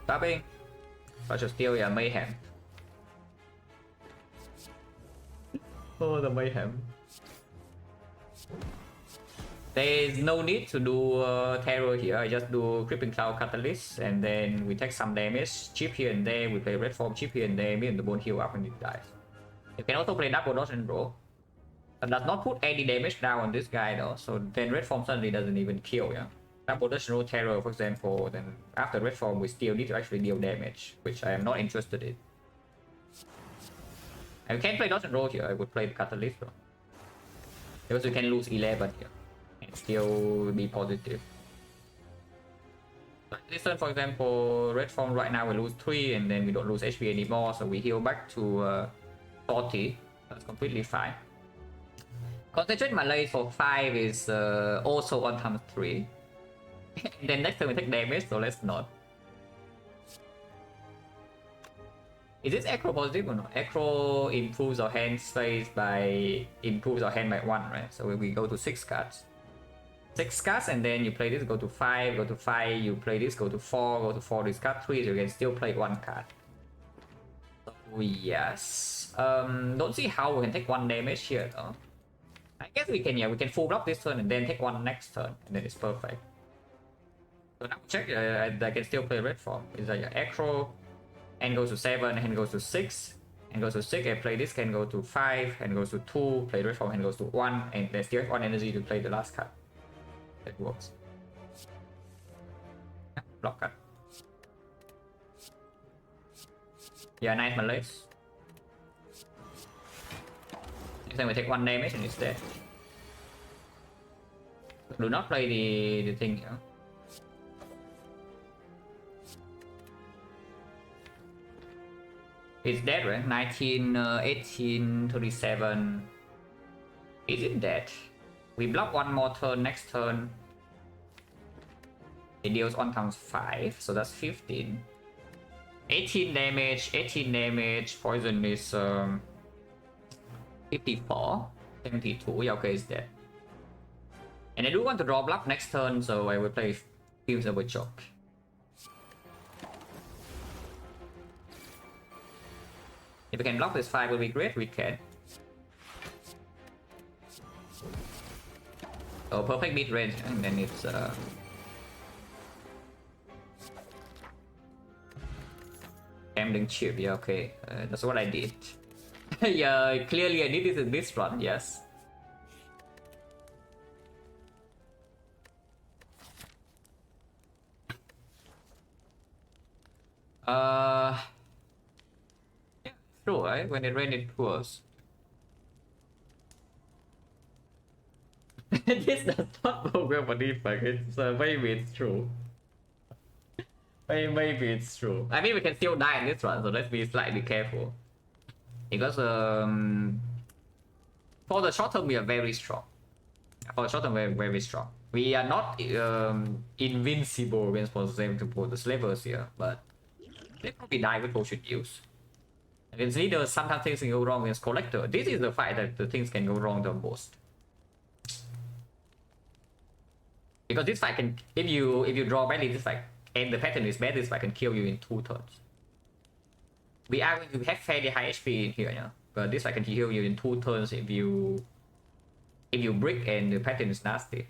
Tapping. Such a steal, yeah, mayhem. Oh, the mayhem. There's no need to do terror here. I just do Creeping Cloud Catalyst and then we take some damage. Chip here and there, we play red form, chip here and there, me and the bone heal up and it dies. You can also play double dodge and roll. That does not put any damage down on this guy though, so then red form suddenly doesn't even kill, yeah. Double dodge and roll terror, for example, then after red form we still need to actually deal damage, which I am not interested in. I can play dodge and roll here, I would play the catalyst though. Because we can lose 11 here and still be positive. Like this turn, for example, red form right now we lose 3 and then we don't lose HP anymore, so we heal back to 40. That's completely fine. Concentrate Malay for 5 is also 1 times 3. Then next turn we take damage, so let's not. Is this acro positive or not? Acro improves our hand space by improves our hand by 1, right? So we go to 6 cards. 6 cards and then you play this, go to 5, go to 5, you play this, go to 4, go to 4, discard 3, so you can still play 1 card. So yes. Don't see how we can take 1 damage here though. I guess we can, yeah, we can full block this turn and then take 1 next turn, and then it's perfect. So now check, I can still play red form. It's like acro, and goes to 7, and goes to 6, and goes to 6, and play this, can go to 5, and goes to 2, play red form, and goes to 1, and there's still 1 energy to play the last card. That works. Block card. Yeah, nice Malays. Next time we take 1 damage and it's dead. Do not play the thing here. It's dead, right? 19, 18, 37. Is it dead? We block 1 more turn next turn. It deals 1 times 5, so that's 15. 18 damage, 18 damage. Poison is 54, 72. Yeah, okay, it's dead. And I do want to draw block next turn, so I will play Fumes Overchoke. If we can block this 5 will be great, we can. So perfect mid range, and then it's gambling chip, yeah, okay. That's what I did. Yeah, clearly I did this in this run, yes. Yeah, true, right? When it rained, it pours. This does not bode well for Defect. It's maybe it's true. Maybe it's true. I mean, we can still die in this one, so let's be slightly careful. Because for the short term, we are very strong. For the short term, we're very strong. We are not invincible against the slavers here, but they probably die with potion use. Against leaders, sometimes things can go wrong against collector. This is the fight that the things can go wrong the most. Because this fight can, if you draw badly this fight, and the pattern is bad, this fight can kill you in 2 turns. We are going to have fairly high HP in here, yeah. But this fight can kill you in 2 turns if you brick and the pattern is nasty.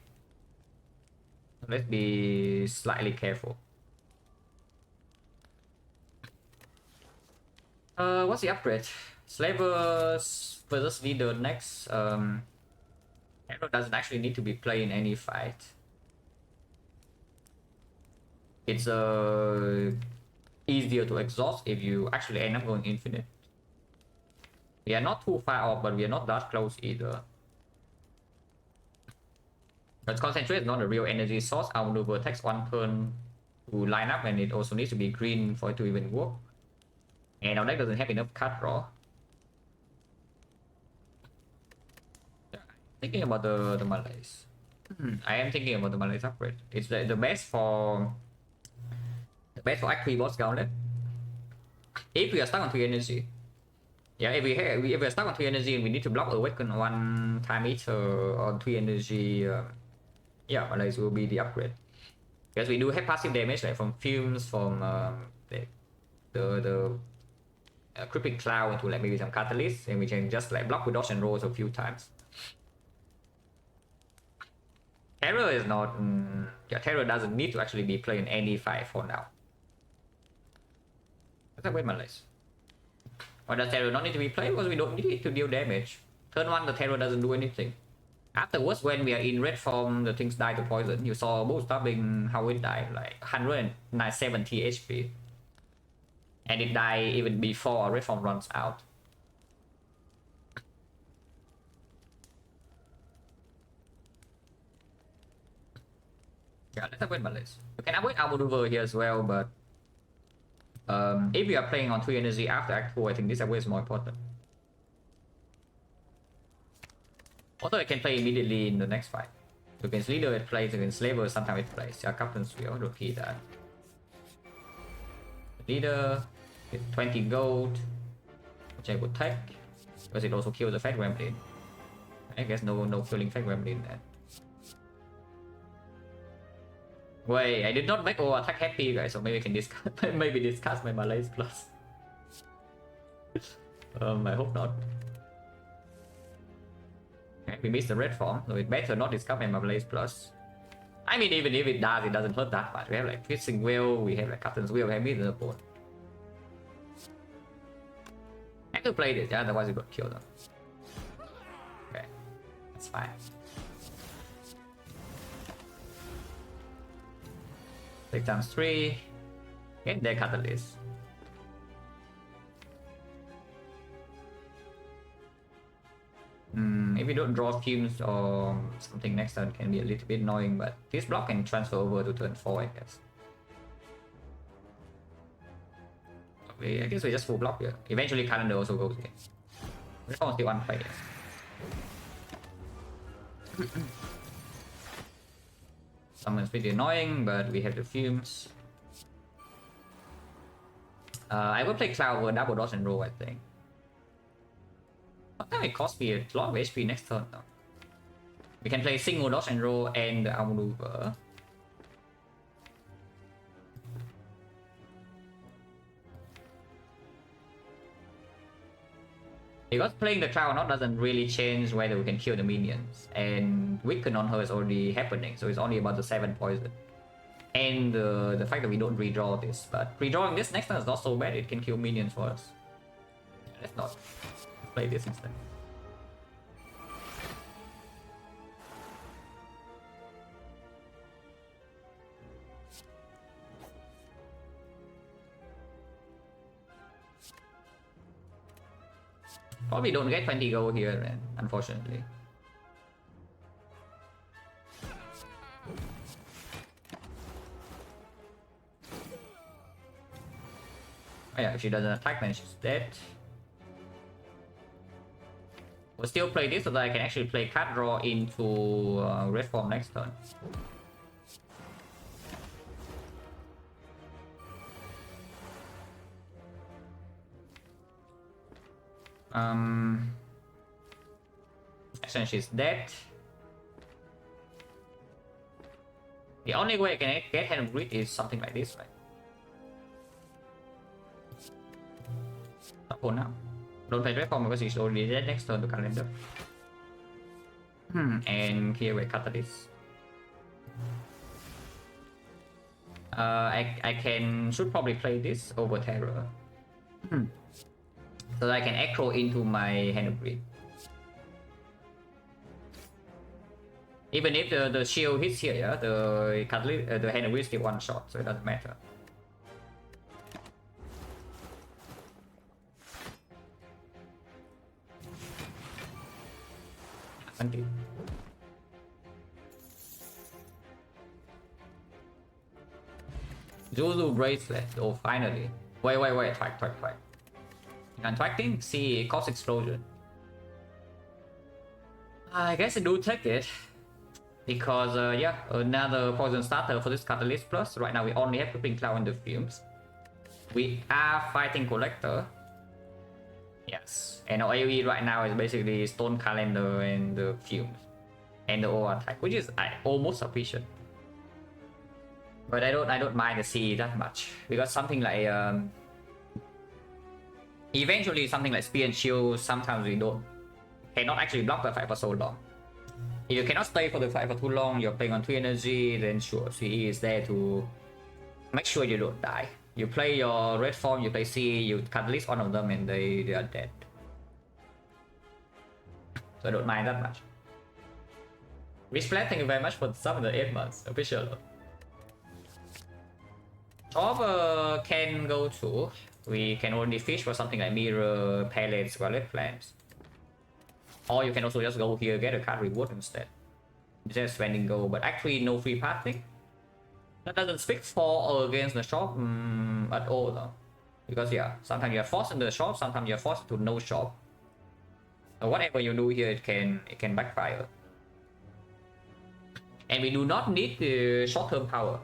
Let's be slightly careful. What's the upgrade? Slavers versus leader next. Hero doesn't actually need to be played in any fight. It's easier to exhaust if you actually end up going infinite. We are not too far off, but we are not that close either. But concentrate is not a real energy source. Our maneuver takes 1 turn to line up, and it also needs to be green for it to even work. And our deck doesn't have enough card draw. Thinking about the Malays. I am thinking about the Malays upgrade. It's the best for Active boss gauntlet. If we are stuck on 3 energy. Yeah, if we are stuck on 3 energy and we need to block Awaken 1 time each on 3 energy, yeah, Malays will be the upgrade. Because we do have passive damage like from fumes, from the Crippling Cloud into like maybe some catalyst, and we can just like block with dodge and rolls a few times. Terror is not... yeah, Terror doesn't need to actually be played in any fight for now. Let's upgrade Malays. Why does Terror not need to be played? Because we don't need it to deal damage. Turn 1, the Terror doesn't do anything. Afterwards, when we are in red form, the things die to poison. You saw Bull stopping how it died, like 170 HP. And it died even before red form runs out. Yeah, let's upgrade Malays. You can upgrade our maneuver here as well, but if you are playing on 3 energy after Act 4, I think this upgrade is more important. Also, I can play immediately in the next fight. Against Leader it plays, against Slaver sometimes it plays. Yeah, Captain's Wheel, don't key that. Leader, get 20 gold, which I would take, because it also kills the Fat Gremlin. I guess no killing Fat Gremlin then. Wait, I did not make all attack happy, guys, so maybe I can discuss maybe discuss my Malays plus. I hope not. Okay, we missed the red form, so it better not discuss my Malays plus. I mean, even if it does, it doesn't hurt that much. We have like Piercing Wheel, we have like Captain's Wheel, we have Middle Board. I have to play this, yeah, otherwise it got killed. Okay, that's fine. Take times 3. Get their catalyst. If we don't draw fumes or something next turn, can be a little bit annoying, but this block can transfer over to turn 4, I guess. Okay, I guess we just full block here. Eventually Calendar also goes in. This one's still unplayed. Someone's pretty annoying, but we have the fumes. I will play Cloud with double dodge and roll, I think. What time it cost me a lot of HP next turn though. We can play single dodge and roll and the maneuver. Because playing the Cloud or not doesn't really change whether we can kill the minions. And Weaken on her is already happening, so it's only about the 7 poison. And the fact that we don't redraw this. But redrawing this next turn is not so bad, it can kill minions for us. Let's not play this instead. Probably don't get 20 gold here, man, unfortunately. Oh yeah, if she doesn't attack, then she's dead. We'll still play this so that I can actually play card draw into red form next turn. Actually, she's dead. The only way I can get Hand of Greed is something like this, right? Not for now. Don't play red form because she's already dead next turn to calendar. And here we cut this. I should probably play this over Terror. So that I can echo into my Hand of Greed. Even if the shield hits here, yeah, the Hand of Greed is still one shot, so it doesn't matter. 20. Zulu bracelet. Oh, finally. Wait. Track. Contracting. See, cost explosion. I guess I do take it. Because, yeah, another poison starter for this catalyst plus. Right now, we only have Crippling Cloud in the fumes. We are fighting Collector. Yes. And our AoE right now is basically Stone Calendar and the fumes. And the O attack, which is almost sufficient. But I don't mind the CE that much. Because something like eventually something like Spear and Shield, sometimes we cannot actually block the fight for so long. If you cannot stay for the fight for too long, you're playing on 3 energy, then sure, CE is there to make sure you don't die. You play your red form, you play CE, you cut at least one of them and they are dead. So I don't mind that much. Resplat, thank you very much for some of the 8 months. Appreciate it. Top can go to. We can only fish for something like Mirror, Pellets, Scarlet Flames. Or you can also just go here, get a card reward instead. Just spending gold, but actually no free passing. That doesn't speak for or against the shop at all though. Because yeah, sometimes you're forced into the shop, sometimes you're forced to no shop. So whatever you do here, it can backfire. And we do not need the short-term power.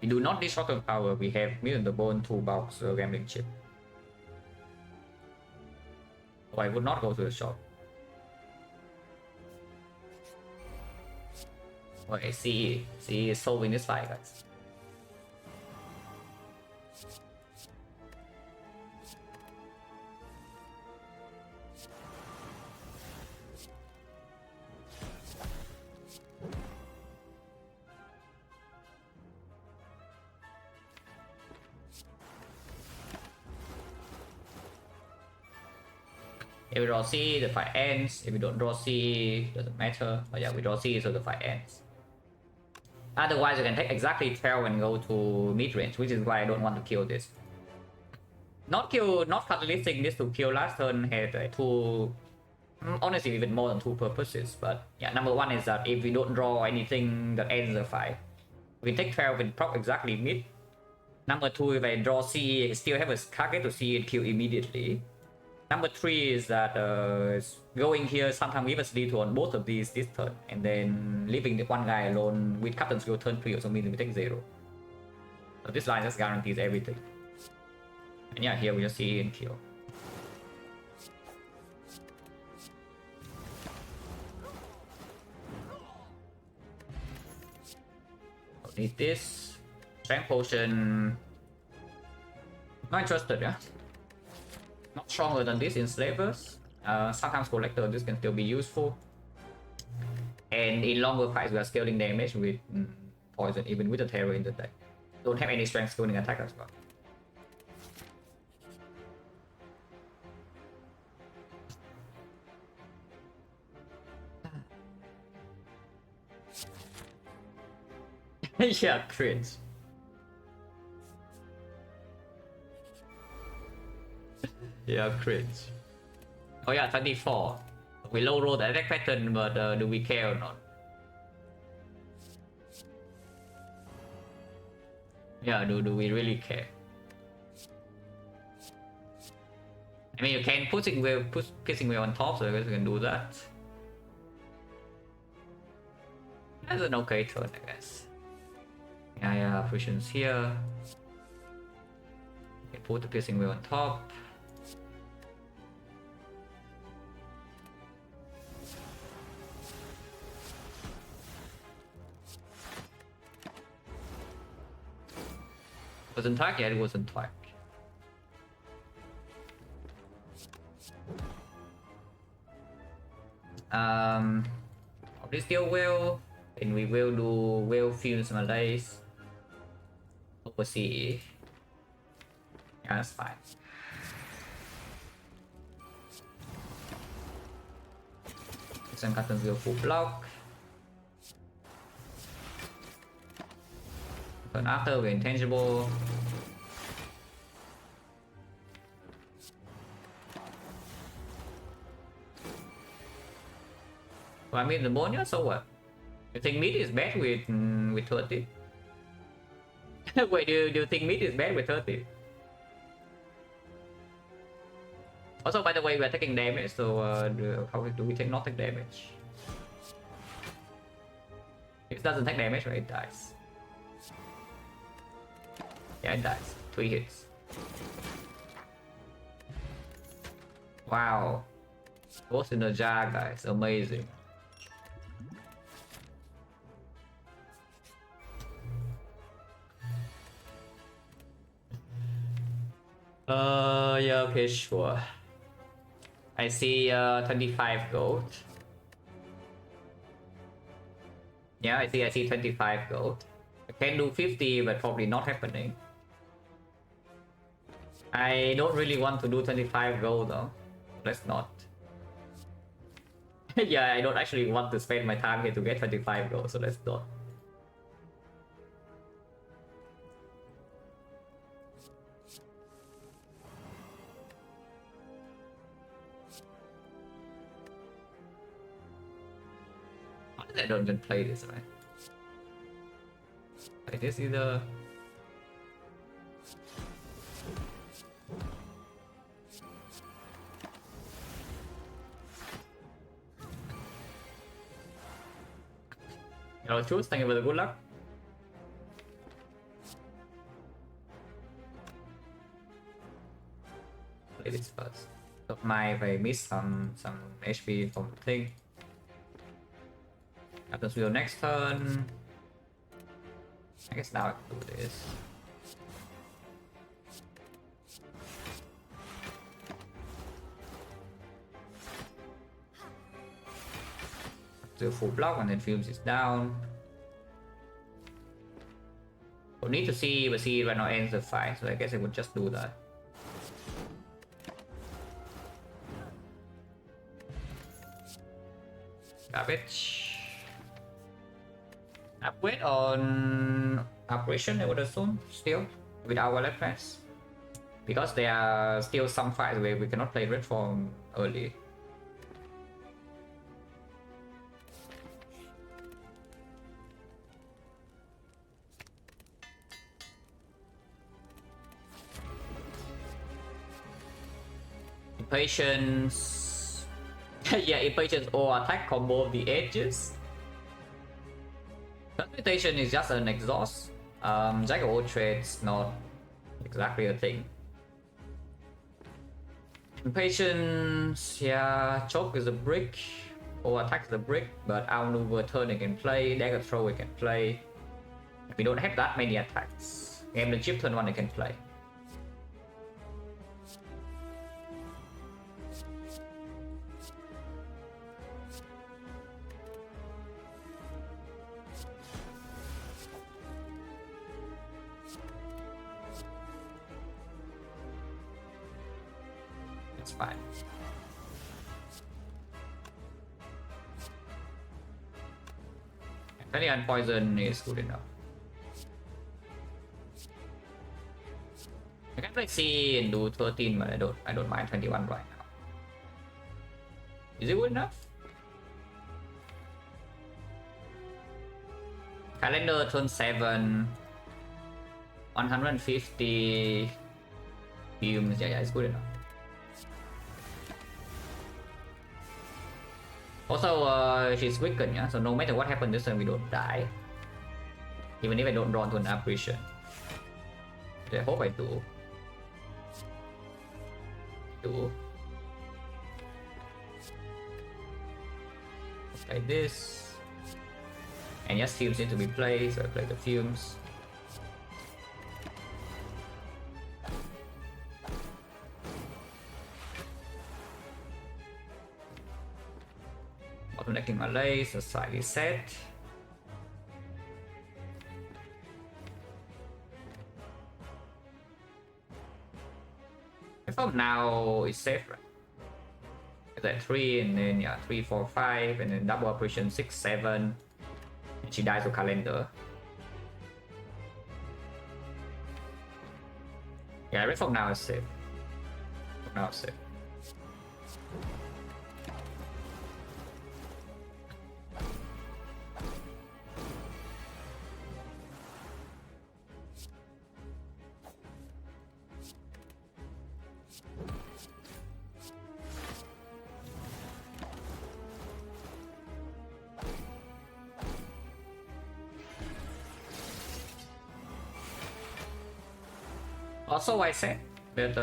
We do not need short-term power. We have Million the Bone, 2 box gambling chip. So I would not go to the shop. Okay, CE is solving this fight, guys. If we draw C, the fight ends. If we don't draw C, doesn't matter. But yeah, we draw C, so the fight ends. Otherwise, you can take exactly 12 and go to mid-range, which is why I don't want to kill this. Not catalyzing this to kill last turn had two, honestly even more than 2 purposes. But yeah, number 1 is that if we don't draw anything that ends the fight, we take 12 and proc exactly mid. Number 2, if I draw C, I still have a target to C and kill immediately. Number 3 is that going here sometimes give us D2 on both of these this turn, and then leaving the one guy alone with Captain Skill turn 3 also means we take 0. So this line just guarantees everything. And yeah, here we just see and kill. Need this. Strength potion. Not interested, yeah? Not stronger than this in Slavers. Sometimes Collector, this can still be useful. And in longer fights, we are scaling damage with poison, even with the terror in the deck. Don't have any strength scaling attack as well. Yeah, cringe. Yeah, cringe. Oh yeah, 24. We low roll the attack pattern, but do we care or not? Yeah, do we really care? I mean, you can put Kissing Wheel on top, so I guess you can do that. That's an okay turn, I guess. Yeah, fusions here. Okay, put the Piercing Wheel on top. Wasn't tag? Yeah, it wasn't tag. This still will, and we will do well fumes Malays. Oversee. Yeah, that's fine. Some cartons will full block. Turn after we're intangible. I mean pneumonia, so what? You think meat is bad with 30? Wait, do you think meat is bad with 30? Also, by the way, we're taking damage, so how do we take not take damage? It doesn't take damage, right? It dies. Yeah, it dies. 3 hits. Wow. Ghost in the jar, guys. Amazing. Yeah, okay, sure. I see 25 gold. Yeah, I see 25 gold. I can do 50, but probably not happening. I don't really want to do 25 gold though. Let's not. Yeah, I don't actually want to spend my time here to get 25 gold, so let's not. I don't even play this, right? Play this either. Hello, choose. Thank you for the good luck. Play this first. Top my if I miss some HP from the thing. Happens will next turn. I guess now I can do this. Do full block and then Fumes is down. We'll need to see when I ends the fight, so I guess I would just do that. Garbage. Upgrade on operation, I would assume, still, with our left pass. Because there are still some fights where we cannot play red form early. Impatience. Yeah, impatience or attack combo the edges. Transmutation is just an exhaust. Jack of all trades not exactly a thing. Impatience, yeah, choke is a brick, or attack is a brick, but outmaneuver turn it can play, dagger throw it can play. We don't have that many attacks. Game the chip turn 1 it can play. Fine. Any poison is good enough. I can like see and do 13, but I don't mind 21 right now. Is it good enough? Calendar turn 7, 150 fumes. Yeah, it's good enough. Also, she's weakened, yeah? So no matter what happens this turn, we don't die. Even if I don't draw to an apparition. I hope I do. Like this. And yes, fumes need to be played, so I play the fumes. Connecting my lace, so slightly set. I thought now it's safe, right? It's at 3 and then yeah, 3, 4, 5 and then double operation 6, 7. And she dies to calendar. Yeah, red for now is safe. For now it's safe. Also, I said that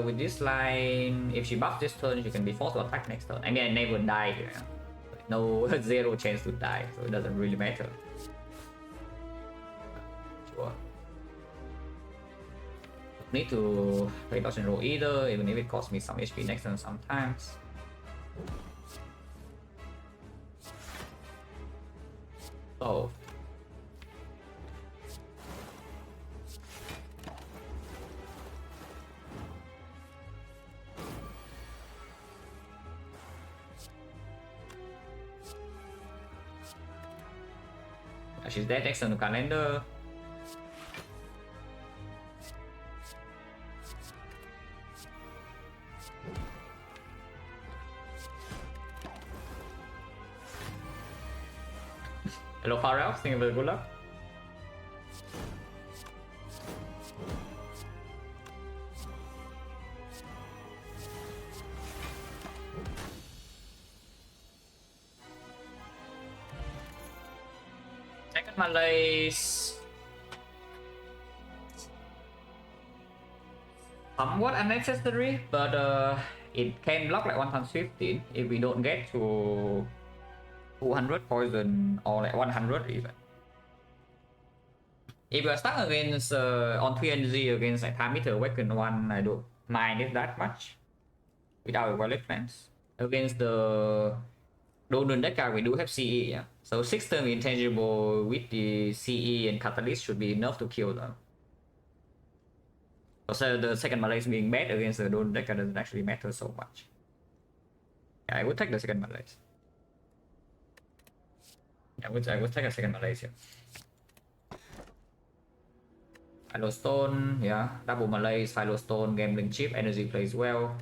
with this line, if she buffs this turn, she can be forced to attack next turn. I mean, I never die here. No zero chance to die, so it doesn't really matter. Sure. Need to play dodge and roll either, even if it costs me some HP next turn sometimes. So she's dead next turn to calendar. Hello Pharrell, think about good luck. Second Malays. Somewhat unnecessary, but it can block like 1 times 15 if we don't get to 200 poison or like 100 even. If you are stuck against on 3NG against like time meter awaken 1, I don't mind it that much without a valid plans. Against the Golden Deca we do have CE, yeah. So 6 turn intangible with the CE and Catalyst should be enough to kill them. So the second Malays being bad against the Golden Deca doesn't actually matter so much. Yeah, I would take the second Malays. I would take a second Malaysia. Philo Stone, yeah, double Malays, Philo Stone, gambling chip, energy plays well.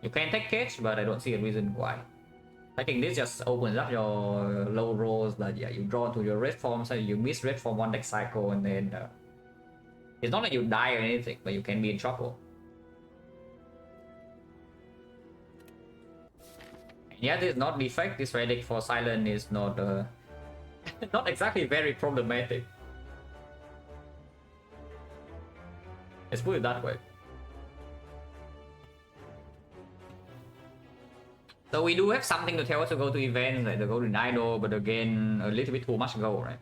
You can take Cage, but I don't see a reason why. I think this just opens up your low rolls that yeah, you draw to your red form, so you miss red form 1 deck cycle, and then it's not like you die or anything, but you can be in trouble. Yeah, this is not Defect. This relic for Silent is not not exactly very problematic. Let's put it that way. So we do have something to tell us to go to events like the Golden Idol, but again, a little bit too much go, right?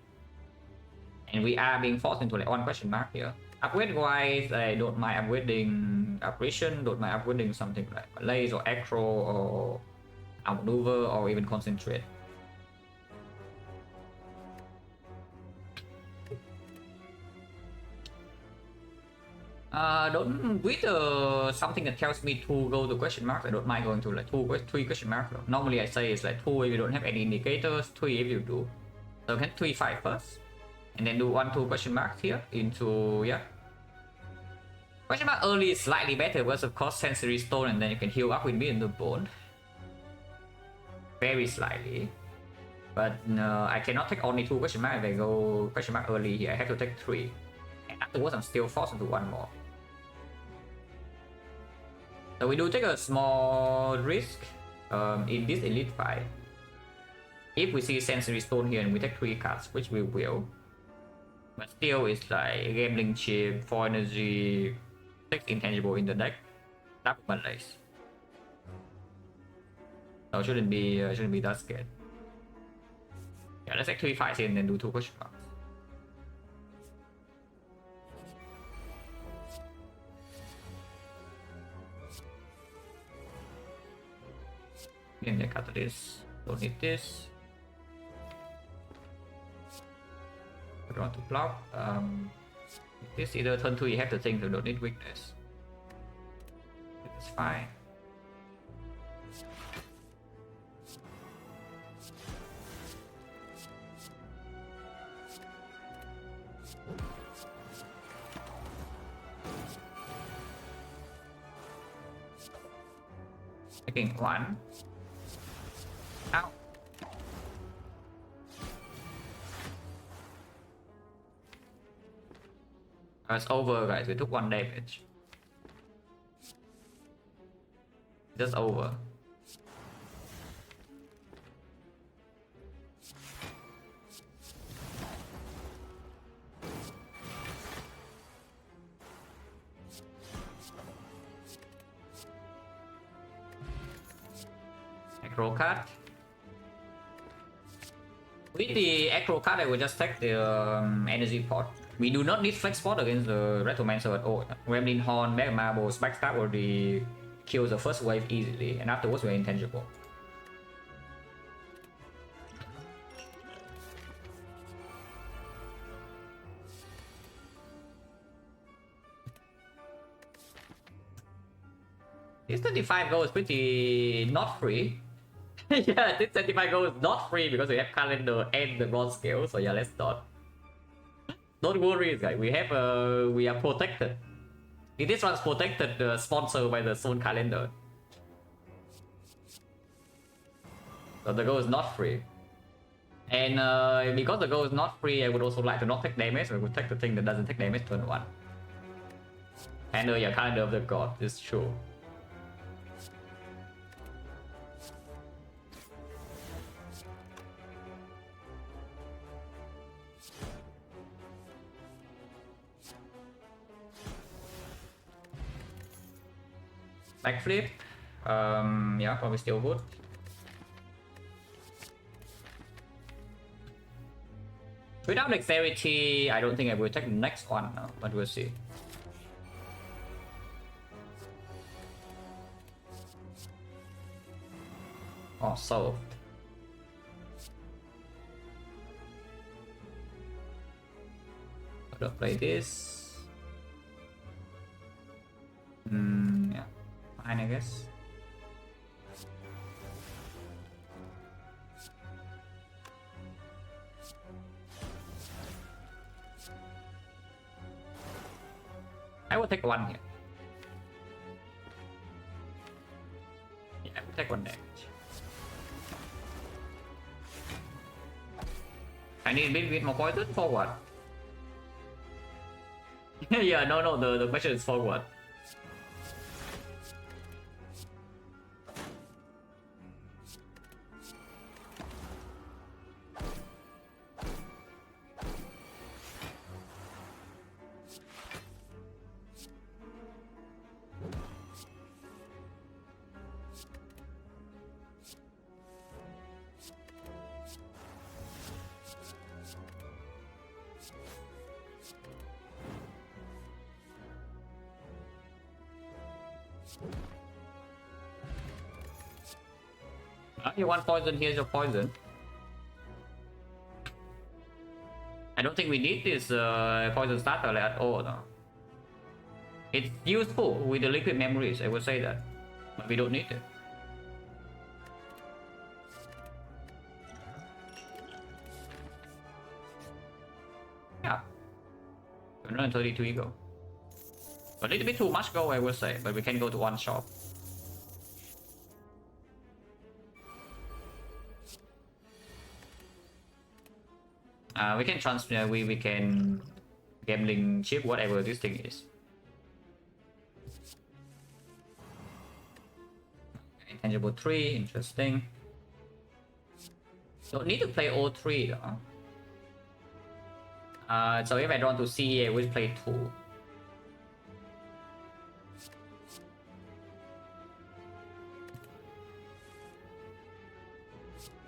And we are being forced into like 1 question mark here. Upgrade wise, I don't mind upgrading Apparition, don't mind upgrading something like Malays or Acro or Outmaneuver or even Concentrate. Don't with something that tells me to go to question marks. I don't mind going to like 3 question marks. Normally I say it's like 2 if you don't have any indicators, 3 if you do. So can 3 5 first, and then do 1 2 question marks here into yeah. Question mark early is slightly better because of course sensory stone, and then you can heal up with me in the bone. Very slightly, but I cannot take only 2 question mark if I go question mark early here. I have to take 3, and afterwards I'm still forced into 1 more. So we do take a small risk in this elite fight. If we see sensory stone here and we take 3 cards, which we will, but still it's like gambling chip, 4 energy, 6 intangible in the deck. Double Malays. So shouldn't be that scared. Yeah, let's take 3 fights in and then do 2 question marks. And the Catalyst. Don't need this. I want to block. This either turn 2 you have to think you don't need weakness. It's fine. Taking 1. Ow. It's over, guys. We took 1 damage. Just over. acro card. With the acro card, I will just take the energy pot. We do not need flex pot against the Retromancer at all. Gremlin Horn, Mega Marbles, Backstab already kills the first wave easily, and afterwards we're intangible. This 35 gold is pretty not free. Yeah, this 35 gold is not free because we have calendar and the bronze scale, so yeah, let's not. Don't worry, guys. We are protected. This one's protected, sponsored by the Zone Calendar. So the goal is not free. And because the goal is not free, I would also like to not take damage. I would take the thing that doesn't take damage turn 1. And yeah, Calendar of the God is true. Backflip, yeah, probably still good. Without dexterity, I don't think I will take the next one, but we'll see. Oh, solved. I'll play this. Yeah. Fine, I guess. I will take one here. Yeah, I will take one damage. I need a bit more poison for what? Yeah, no, the question is for what? You want poison, here's your poison. I don't think we need this poison starter at all, no. It's useful with the liquid memories, I would say that. But we don't need it. Yeah. 132 ego. A little bit too much go, I would say, but we can go to one shop. We can transfer, we can gambling chip, whatever this thing is. Intangible 3, interesting. Don't need to play all 3 though. So if I draw to C, I will play 2.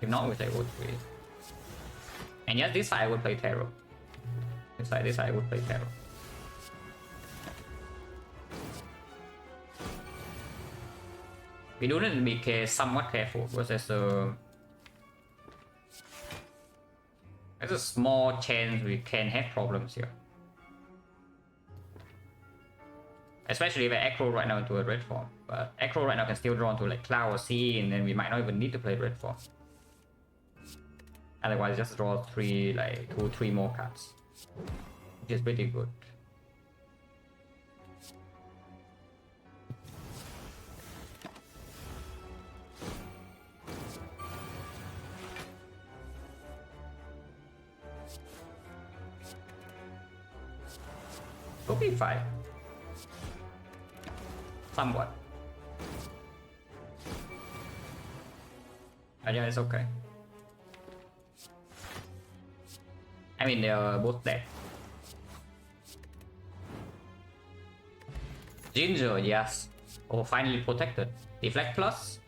If not, we play all 3. And yes, this side I would play Tarot. This side I would play Tarot. We do need to be somewhat careful because there's a small chance we can have problems here. Especially if I aggro right now into a red form. But aggro right now can still draw into like Cloud or Sea, and then we might not even need to play red form. Otherwise, just draw 3, like 2-3 more cards, which is pretty good. Could be 5. Somewhat. But yeah, it's okay. I mean, they are both dead. Ginger, yes. Oh, finally protected. Deflect plus.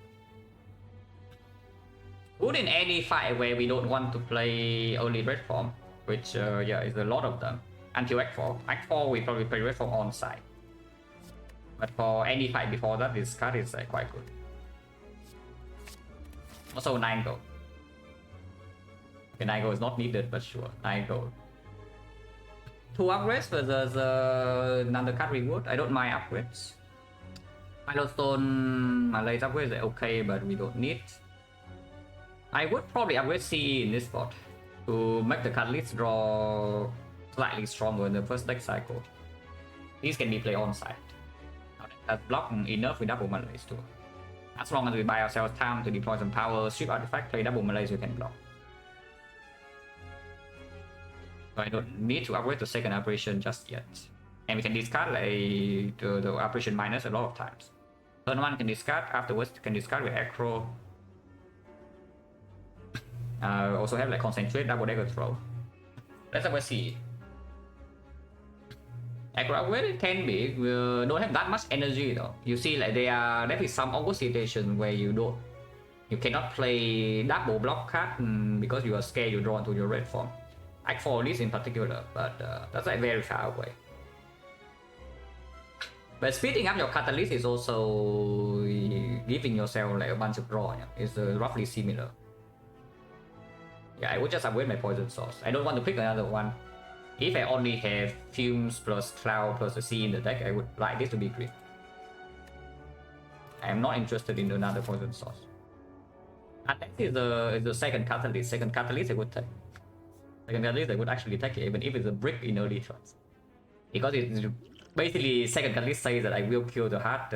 Good in any fight where we don't want to play only red form, which yeah, is a lot of them. Until Act 4. Act 4 we probably play red form on side. But for any fight before that, this card is quite good. Also 9 gold. Okay, 9 gold is not needed, but sure, 9 gold. 2 upgrades versus another card reward. I don't mind upgrades. Milestone, Malay's upgrades are okay, but we don't need. I would probably upgrade CE in this spot to make the catalyst draw slightly stronger in the first deck cycle. These can be played on side. That's block enough with double Malays too. As long as we buy ourselves time to deploy some power, strip artifact, play double Malays, we can block. So I don't need to upgrade to second operation just yet. And we can discard like the operation minus a lot of times. Turn 1 can discard, afterwards can discard with Acro. Also have like concentrate, double dagger throw. Let's have a see. Acro upgrade can be, don't have that much energy though. You see like there is some awkward situation where you cannot play double block card because you are scared you draw into your red form. Act 4 this in particular, but that's like very far away. But speeding up your catalyst is also giving yourself like a bunch of draw. Yeah? It's roughly similar. Yeah, I would just upgrade my poison source. I don't want to pick another one. If I only have fumes plus cloud plus a sea in the deck, I would like this to be green. I am not interested in another poison source. And that is the second catalyst. Second catalyst I would take. Second catalyst I would actually take it, even if it's a brick in early turns. Because it's basically second catalyst says that I will kill the heart.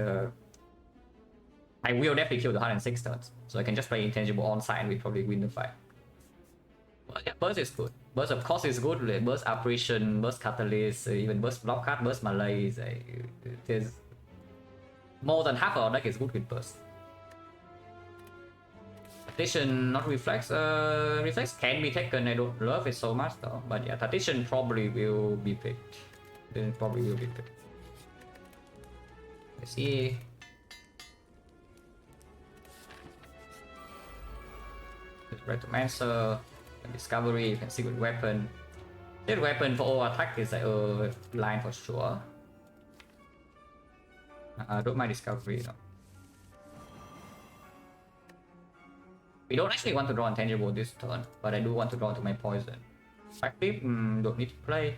I will definitely kill the heart in 6 turns. So I can just play intangible on side and we probably win the fight. But yeah, burst is good. Burst of course is good. Like burst operation, burst catalyst, even burst block card, burst malays. There's more than half of our deck is good with burst. Tactician, not reflex. Reflex can be taken. I don't love it so much though. But yeah, Tactician probably will be picked. Then probably will be picked. Let's see. Retomancer. Discovery, you can secret weapon. Secret weapon for all attack is like a line for sure. Don't mind discovery though. We don't actually want to draw intangible this turn, but I do want to draw to my poison. Active, don't need to play.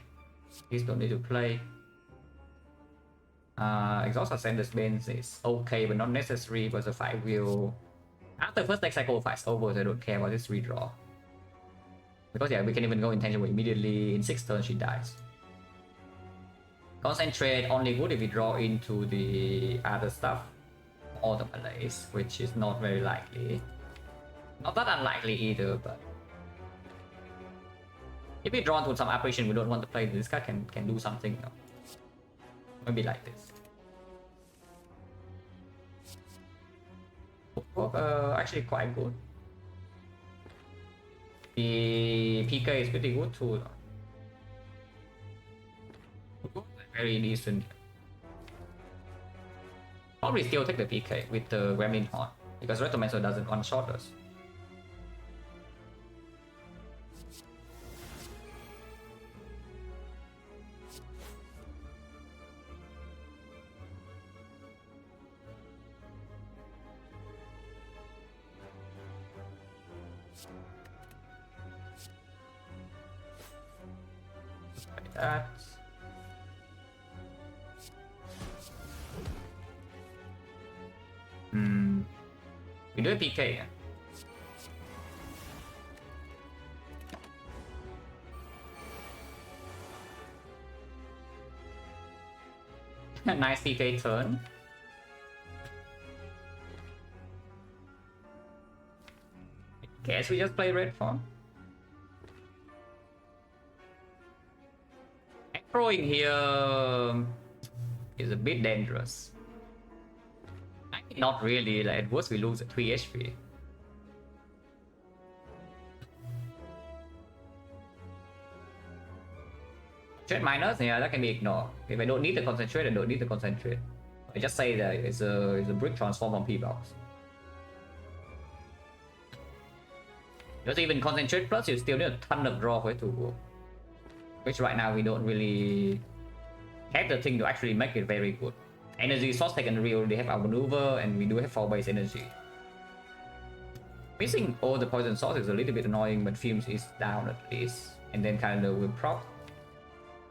These don't need to play. Exhaust Ascender's Bane is okay, but not necessary because the fight will. After first deck cycle fights over, so I don't care about this redraw. Because yeah, we can even go intangible immediately. In 6 turns she dies. Concentrate only good if we draw into the other stuff. All the malays, which is not very likely. Not that unlikely either, but if we draw into some operation we don't want to play, this card can do something. No? Maybe like this. Actually quite good. The PK is pretty good too. Very decent. Probably still take the PK with the Gremlin Horn because Retomancer doesn't one-shot us. That. We do a PK. Nice PK turn. Guess we just play red form. Throwing here is a bit dangerous. Not really, like at worst we lose at 3 HP. Trade minus, yeah, that can be ignored. If I don't need the concentrate, I don't need the concentrate. I just say that it's a brick transform from P-box. Because even Concentrate Plus, you still need a ton of draw for it to work. Which right now we don't really have the thing to actually make it very good. Energy source secondary already have our maneuver, and we do have 4 base energy. Missing all the poison source is a little bit annoying, but Fumes is down at least. And then Calendar will prop.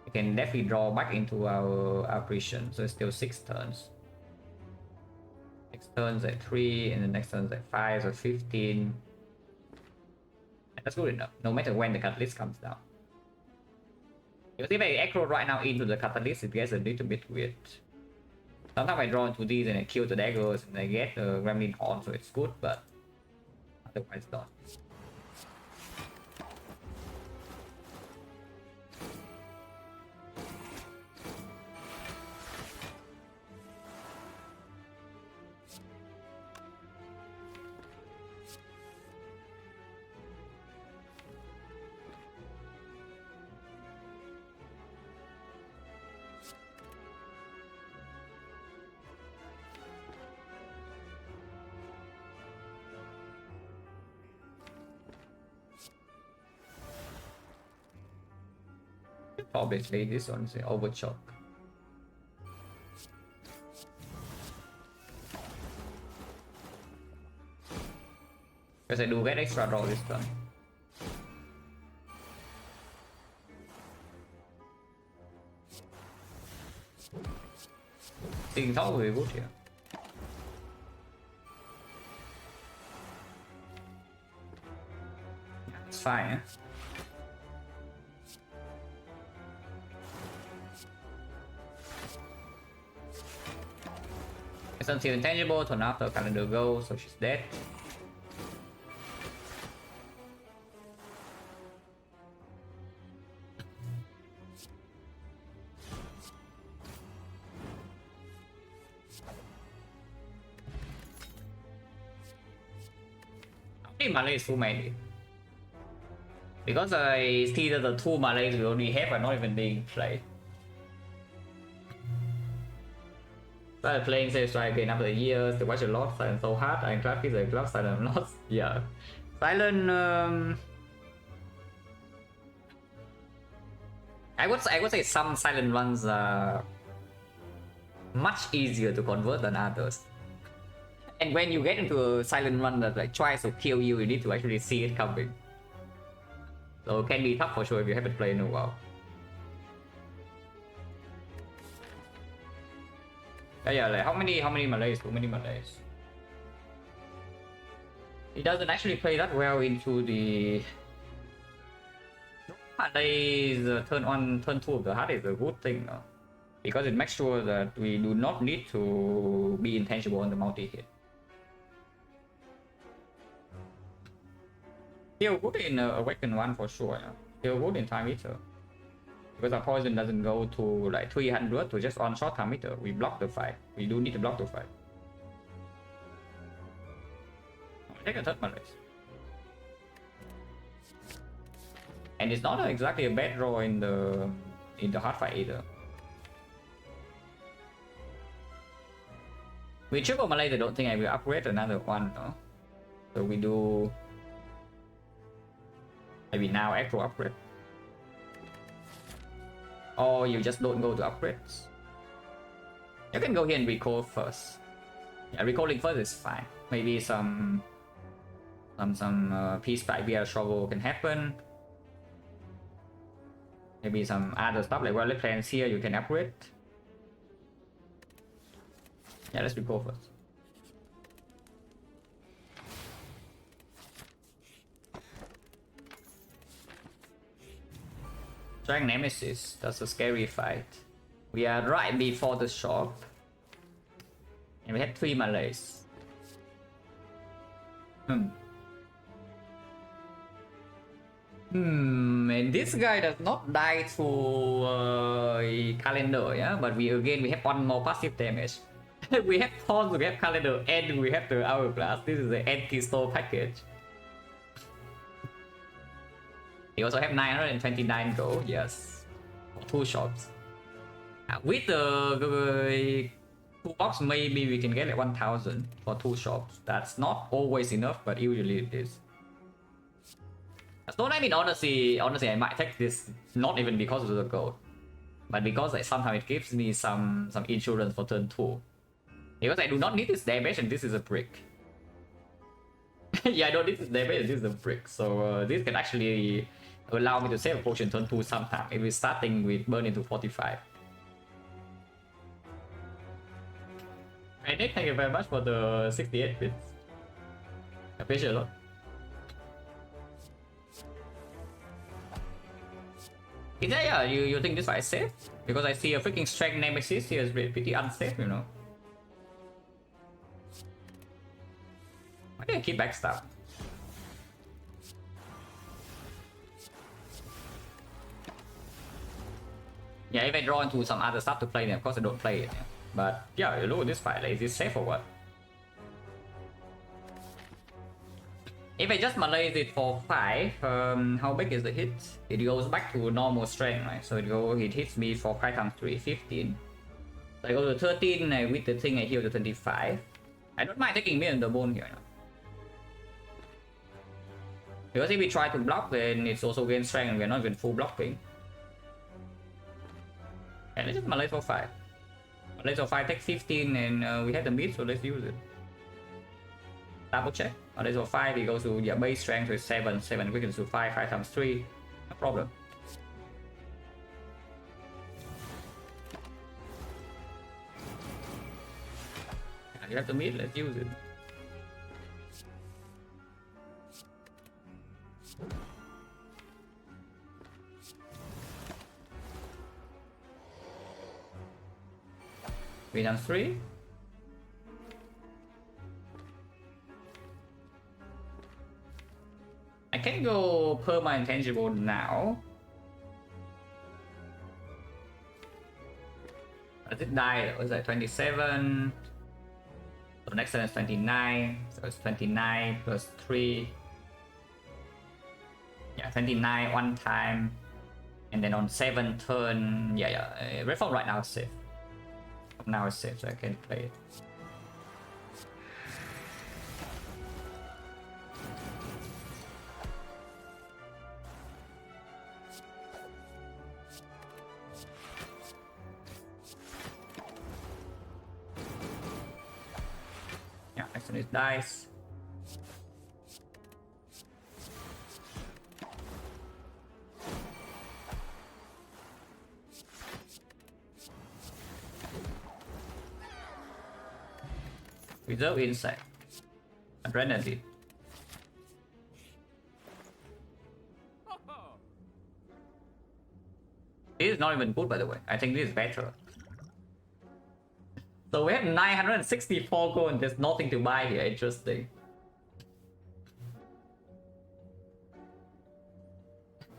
We can definitely draw back into our prison, so it's still 6 turns. 6 turns at 3, and the next turns at 5, so 15. That's good enough, no matter when the catalyst comes down. Because if I aggro right now into the catalyst, it gets a little bit weird. Sometimes I draw into these and I kill the daggers and I get the Gremlin Horn, so it's good, but otherwise not. Obviously, this one's an overchoke. Because I do get extra draw this turn. Seeing Thor will be good here. It's fine, eh? It's until intangible, turn after Calendar goes, so she's dead. How many Malay is too many? Because I see that the 2 Malays we only have are not even being played. Started playing Save Strike again after years. To watch a lot. Silent so hard. I'm glad he's a glove Silent lost. Yeah. Silent. I would say some Silent runs are much easier to convert than others. And when you get into a Silent run that like tries to kill you, you need to actually see it coming. So it can be tough for sure if you haven't played in a while. Yeah, like how many Malays? Too many Malays. He doesn't actually play that well into the Malays turn 1, turn 2 of the heart is a good thing, because it makes sure that we do not need to be intangible on the multi-hit. Still good in Awaken 1 for sure, yeah. Still good in Time Eater. Because our poison doesn't go to like 300 to just on short Time Eater. We block the fight. We do need to block the fight. I'll take a third Malays. And it's not exactly a bad draw in the hard fight either. With triple Malays, I don't think I will upgrade another one, no? So we do maybe now actual upgrade. Or you just don't go to upgrades. You can go here and recall first. Yeah, recalling first is fine. Maybe some piece by via trouble can happen. Maybe some other stuff like wallet plans here you can upgrade. Yeah, let's recall first. Dragon Nemesis, that's a scary fight. We are right before the shop. And we have 3 Malays. And this guy does not die to Calendar, yeah? But we have 1 more passive damage. We have Thorns, we have Calendar, and we have the Hourglass. This is the anti-store package. We also have 929 gold, yes, for 2 shops. With the 2 box, maybe we can get like 1000 for 2 shops. That's not always enough, but usually it is. So I mean, honestly, I might take this not even because of the gold, but because like somehow it gives me some insurance for turn 2. Because I do not need this damage and this is a brick. Yeah, I don't need this damage and this is a brick. So this can actually allow me to save a potion turn 2 sometime if we're starting with burn into 45. Hey Nick, thank you very much for the 68 bits. Appreciate a lot. Is that, yeah, you think this fight is safe? Because I see a freaking strength nemesis here is pretty unsafe, you know. Why do I keep backstab? Yeah, if I draw into some other stuff to play, then of course I don't play it. Yeah. But yeah, look at this fight, like, is this safe or what? If I just malaise it for 5, how big is the hit? It goes back to normal strength, right? So it hits me for 5 times 3, 15. So I go to 13, with the thing I heal to 25. I don't mind taking me on the bone here. No? Because if we try to block, then it's also gain strength and we're not even full blocking. And let's just malaise for 5. Malaise for 5 take 15 and we have the mid, so let's use it. Double check. Malaise for 5, it goes to base strength to 7, 7 weakness to 5, 5 times 3. No problem. You have the mid, let's use it. We done 3. I can go perma intangible now. Does it die? Was that 27? So the next turn is 29. So it's 29 plus 3. Yeah, 29 one time. And then on 7 turn, Reform right now is safe. Now it's safe, so I can play it. Yeah, next one is dice. Reserve insight. Adrenaline. This is not even good, by the way. I think this is better. So we have 964 gold and there's nothing to buy here. Interesting.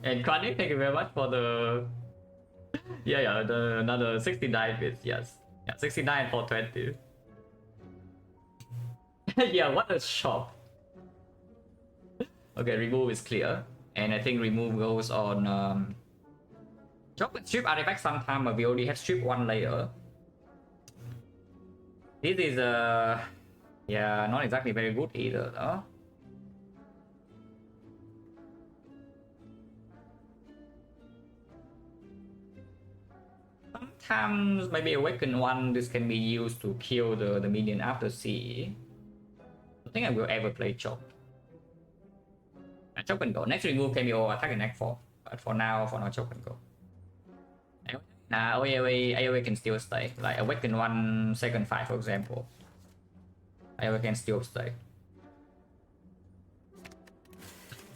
And Kranich, thank you very much for the... another 69 bits, yes. Yeah, 69 for 20. Yeah, what a shop. Okay, remove is clear. And I think remove goes on... Chop with strip artifact sometime, but we already have strip 1 layer. This is not exactly very good either, though. Sometimes maybe awaken 1, this can be used to kill the minion after C. I think I will ever play Chop. Chop can go. Next remove can be attack and act 4. But for now Chop can go. AoE can still stay. Like awaken 1, second 5 for example. AoE can still stay.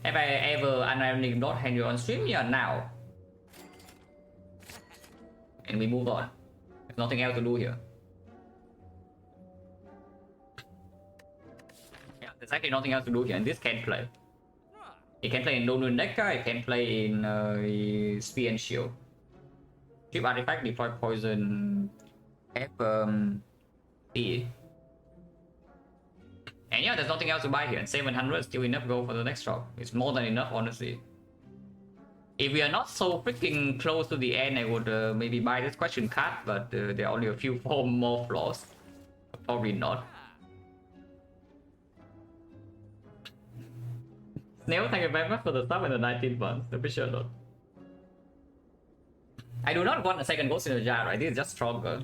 Have I ever unrandomly not hand you on stream? Yeah, now. And we move on. There's nothing else to do here. Yeah, there's actually nothing else to do here, and this can play. It can play in Donut Necker, it can play in Spear and Shield. Strip artifact, deploy poison, have E. And yeah, there's nothing else to buy here, and 700 still enough gold for the next drop. It's more than enough, honestly. If we are not so freaking close to the end, I would maybe buy this question card, but there are only a few more flaws. Probably not. Snail, thank you very much for the sub and the 19 months. Appreciate a lot. I do not want a second ghost in the jar, right? This is just stronger.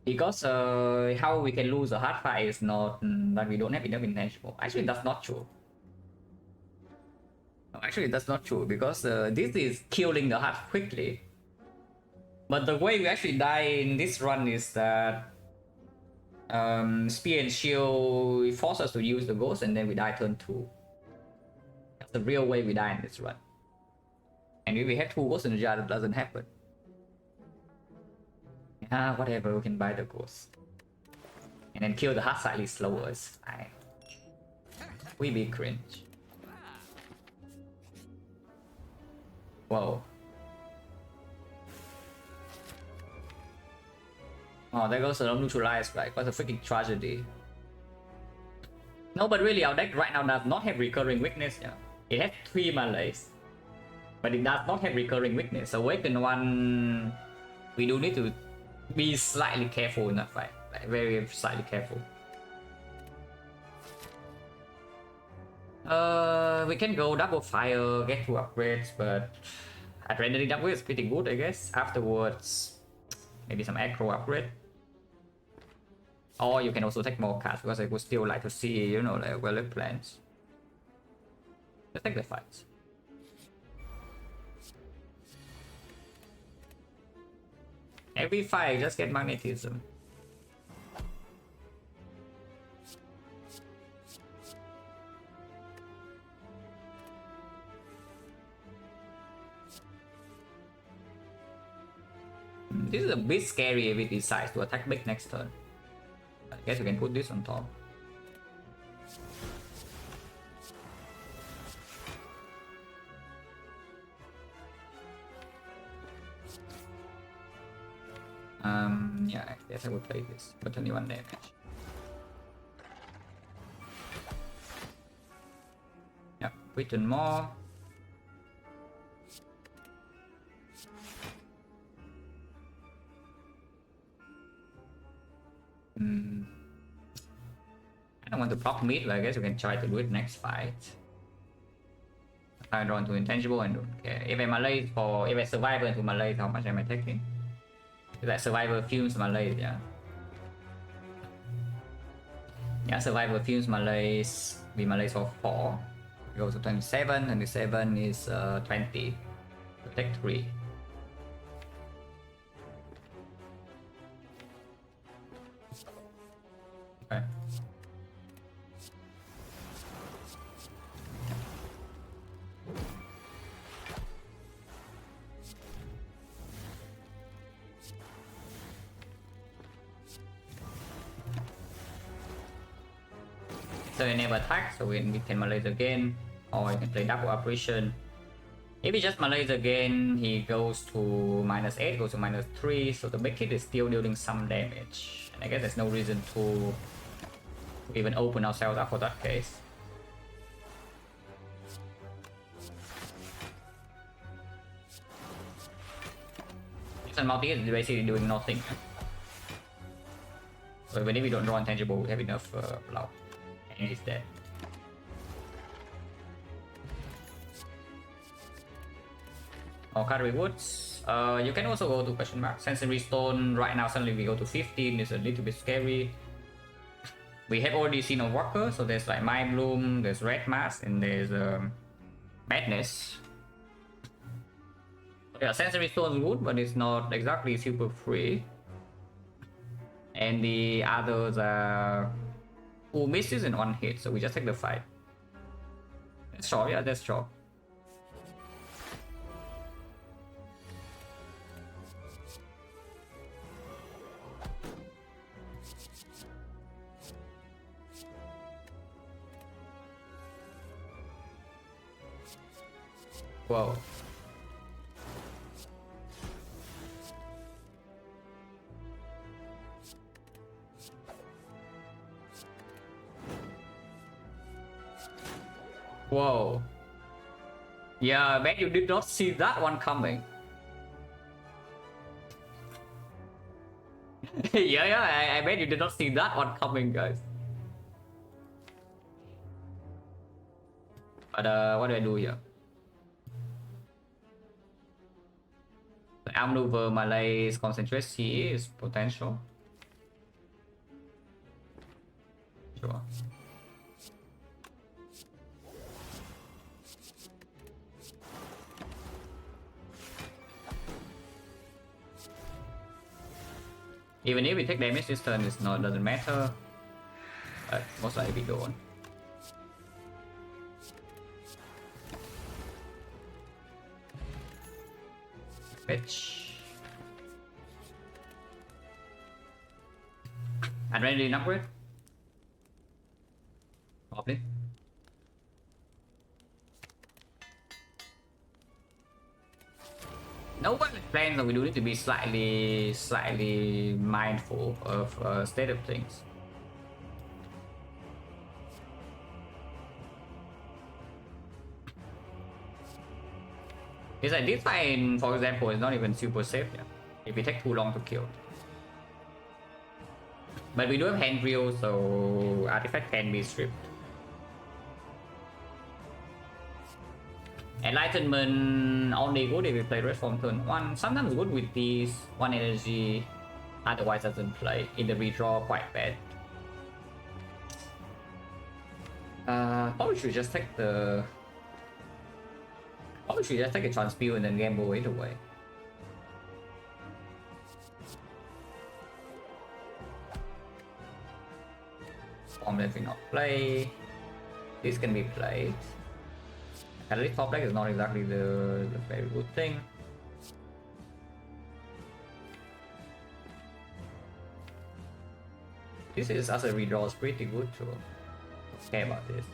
Because how we can lose a hard fight is not that we don't have enough intangible. Actually, that's not true. No, actually, that's not true because this is killing the hard quickly. But the way we actually die in this run is that Spear and Shield force us to use the ghost and then we die turn 2. That's the real way we die in this run. And if we have 2 ghosts in the jar, that doesn't happen. Ah, whatever, we can buy the ghost. And then kill the hard slightly slower, it's fine. We be cringe. Whoa. Oh, there goes the neutralized, right? What a freaking tragedy. No, but really, our deck right now does not have recurring weakness. Yeah. It has 3 melees. But it does not have recurring weakness. Awaken one, we do need to be slightly careful in that fight. Like, very slightly careful. We can go double fire, get 2 upgrades, but adrenaline upgrade is pretty good, I guess. Afterwards, maybe some aggro upgrade. Or you can also take more cards because I would still like to see, you know, like well-laid plans. Let's take the fights. Every fight, just get magnetism. This is a bit scary if it decides to attack big next turn. I guess we can put this on top. Yeah, I guess I would play this for 21 damage. Yeah, written more. I don't want to block mid, but I guess we can try to do it next fight. I draw into intangible and don't care. If I melee for if I survivor into melee, how much am I taking? If that survivor fumes melee, yeah. Yeah, survivor fumes melees, we melees for 4. We go to 27, 27 is 20. So take 3. Okay. So we never attack, so we can melee again, or you can play double operation. If he just melees again, he goes to -8, goes to -3, so the big hit is still dealing some damage. And I guess there's no reason to even open ourselves up for that case. And multi is basically doing nothing. So even if we don't draw intangible, we have enough block. And he's dead. Or card rewards. You can also go to question mark. Sensory stone. Right now suddenly we go to 15. It's a little bit scary. We have already seen a walker, so there's like Mind Bloom, there's Red Mask, and there's Madness. Yeah, sensory stone is good, but it's not exactly super free. And the others are 2 misses and 1 hit, so we just take the fight. That's short, yeah, that's short. Whoa. Whoa. Yeah, I bet you did not see that one coming. yeah, I bet you did not see that one coming, guys. But what do I do here? The outmaneuver Malay's concentrate C is potential. Sure. Even if we take damage this turn, it's not doesn't matter. But most likely we don't. Fetch. Adrenaline upgrade. Probably. No one plans that we do need to be slightly mindful of state of things. It's like this fight, for example, is not even super safe yet. If we take too long to kill. But we do have hand drill, so artifact can be stripped. Enlightenment only good if we play red form turn 1. Sometimes good with these 1 energy, otherwise doesn't play. In the redraw, quite bad. Probably should just take the. Probably should just take a transpute and then gamble it away. Form that we not play. This can be played. At least top deck is not exactly the very good thing. This is as a redraw is pretty good too. Don't care about this.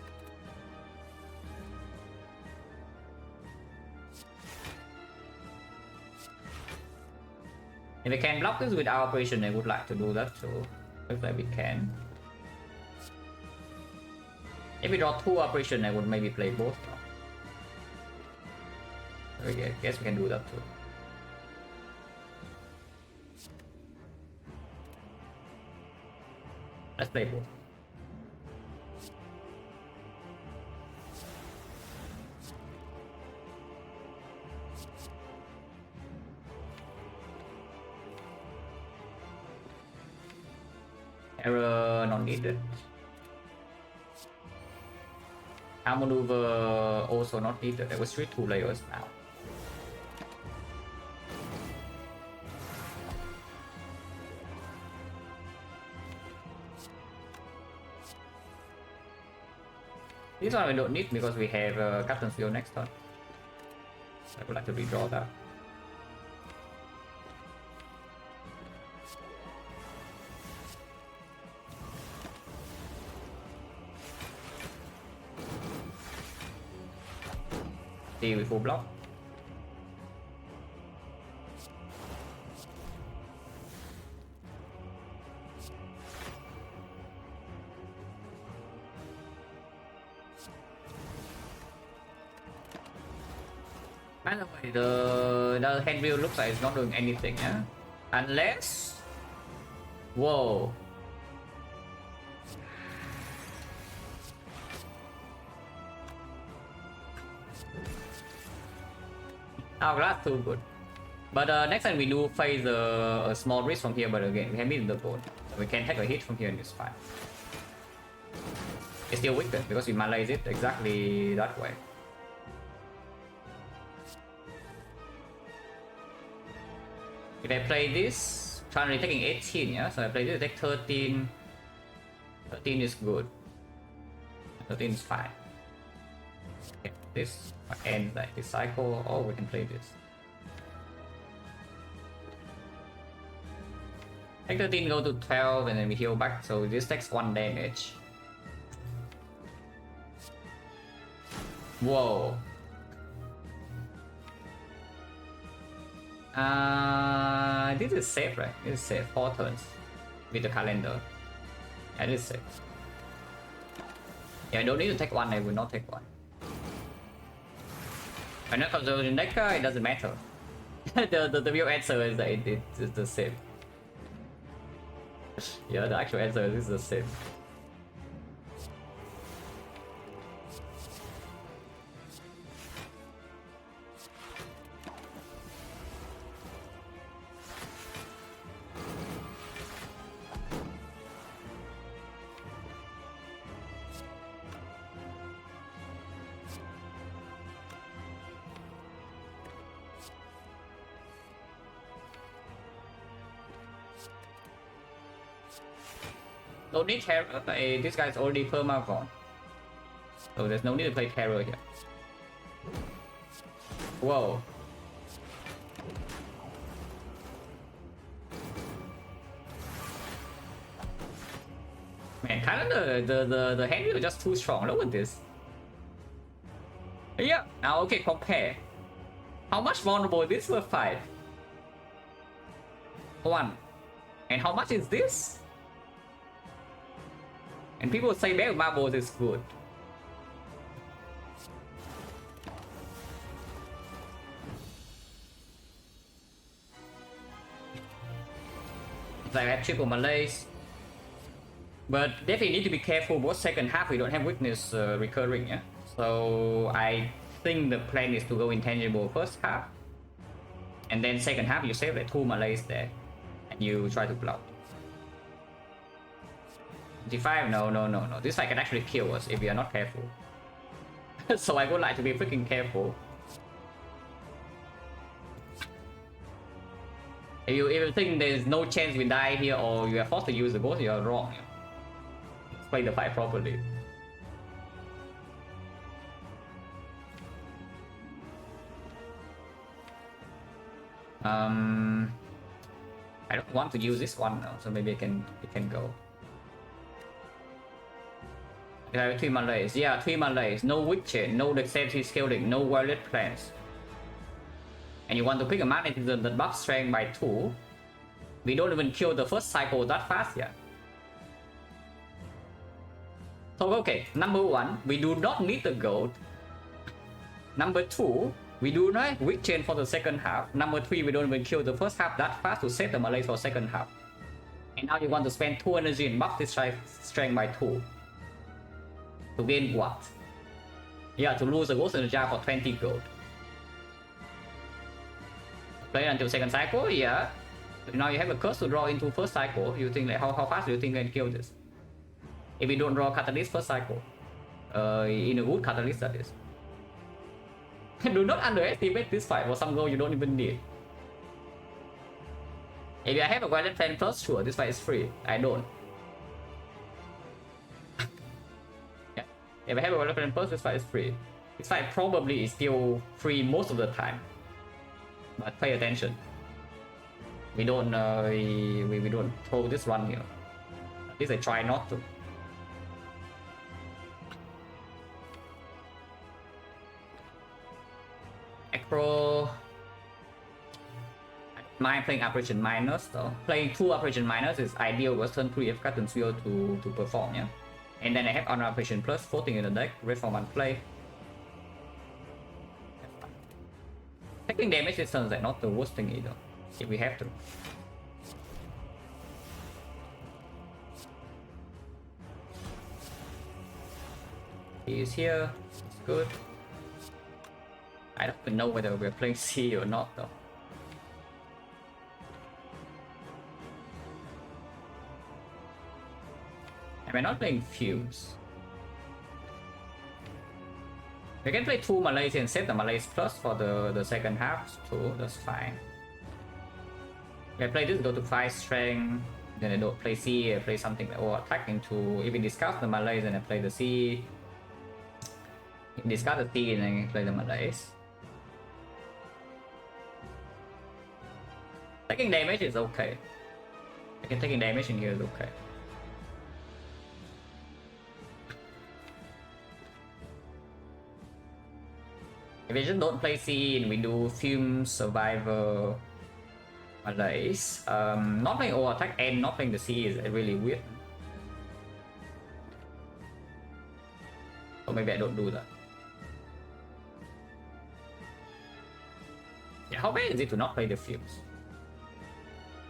If we can block this with our operation, I would like to do that too. Looks like we can. If we draw 2 operation, I would maybe play both. I guess we can do that too. Let's play both. Error not needed. Outmaneuver also not needed. There was 2 layers now. This one we don't need because we have Captain's Field next turn. I would like to redraw that. See with full block. By the way, the hand wheel looks like it's not doing anything, yeah? Unless... Whoa. Oh, that's too good. But next time we do face a small risk from here, but again, we have made the board. So we can take a hit from here and it's fine. It's still wicked because we malaise it exactly that way. If I play this, currently taking 18, yeah? So I play this, take 13. 13 is good. 13 is fine. Okay, this ends like this cycle, or we can play this. Take 13, go to 12, and then we heal back, so this takes 1 damage. Whoa. This is safe, right? This is safe. 4 turns with the calendar. Yeah, this is safe. Yeah, I don't need to take 1, I will not take 1. I'm not conserving deck, it doesn't matter. the real answer is that it's the same. Yeah, the actual answer is the same. Don't need terror. This guy's already perma gone. So there's no need to play terror here. Whoa. Man, kind of the hand is just too strong. Look at this. Yeah. Now okay, compare. How much vulnerable is this for 5? 1. And how much is this? And people say Bell Marbles is good. Like I have triple Malays. But definitely need to be careful because second half we don't have weakness recurring, yeah? So I think the plan is to go intangible first half. And then second half you save like 2 Malays there. And you try to block. G5, no. This fight can actually kill us if we are not careful. So I would like to be freaking careful. If you think there's no chance we die here or you are forced to use the ghost, you are wrong. Let's play the fight properly. I don't want to use this one now, so maybe it can go. Yeah, 3 Malays. Yeah, 3 Malays. No weak chain, no dexterity scaling, no violet plans. And you want to pick a magnetism that buffs strength by 2. We don't even kill the first cycle that fast yet. So okay, number 1, we do not need the gold. Number 2, we do not have weak chain for the second half. Number 3, we don't even kill the first half that fast to save the Malays for second half. And now you want to spend 2 energy and buff this strength by 2. To gain what? Yeah, to lose a ghost in the jar for 20 gold. Play until second cycle, yeah. So now you have a curse to draw into first cycle. You think like how fast do you think you can kill this? If you don't draw catalyst first cycle. In a good catalyst that is. Do not underestimate this fight for some goal you don't even need. If I have a violent plan plus, sure, this fight is free. I don't. Yeah. If I have a violent plan plus, this fight is free. This fight probably is still free most of the time. But pay attention. We don't we don't throw this one here. At least I try not to. Acro. Mind playing Operation Minus though. Playing 2 Operation Minus is ideal because turn 3 I've gotten Sphere to perform, yeah. And then I have Honor Operation Plus floating in the deck, red for 1 play. Taking damage is like not the worst thing either, if we have to. He is here, it's good. I don't even know whether we're playing C or not though. And we're not playing Fumes. We can play 2 Malays and set the Malays plus for the second half too, that's fine. If I play this, go to 5 strength, then I don't play C, I play something like or attack into, if we discard the Malays and I play the C. Discard the C and then play the Malays. Taking damage is okay. I can taking damage in here is okay. If we just don't play C and we do Fume, Survivor, Malays, not playing all attack and not playing the C is really weird. So maybe I don't do that. Yeah, how bad is it to not play the Fumes?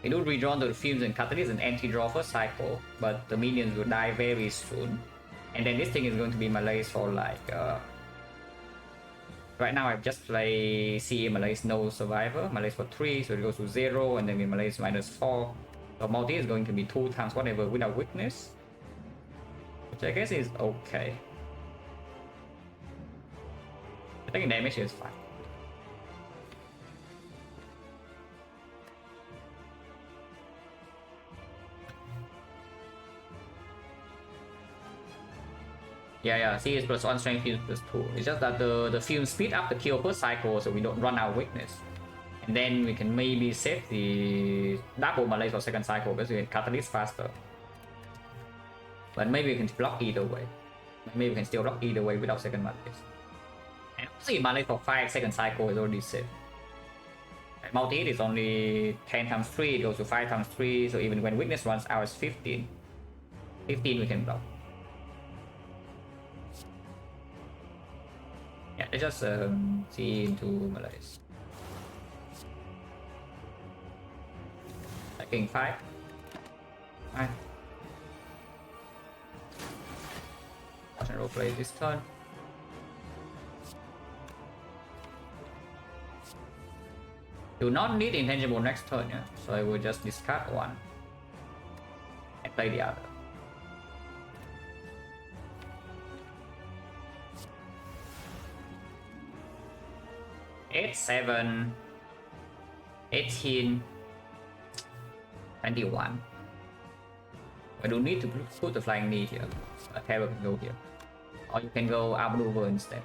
We do redraw to the Fumes and Catalyst and anti-draw for cycle, but the minions will die very soon. And then this thing is going to be Malays for like... right now I've just play CE Malays no survivor, Malays for 3, so it goes to 0, and then with Malays minus 4. So multi is going to be 2 times whatever without weakness. Which I guess is okay. I think damage is fine. Yeah, C is +1 strength, Fume +2. It's just that the Fume speed up the kill per cycle so we don't run out of weakness. And then we can maybe save the double melee for second cycle because we can catalyst faster. But maybe we can block either way. Maybe we can still block either way without second melee. And obviously melee for 5 second cycle is already safe. Multi-hit is only 10 times 3, it goes to 5 times 3, so even when weakness runs out it's 15. 15 we can block. Yeah, let's just see into melees. Attacking 5. Fine. Watch and roleplay this turn. Do not need intangible next turn, yeah? So I will just discard one and play the other. Eight, 7, 18, 21. I don't need to put the flying knee here. A terror can go here. Or you can go outmaneuver instead.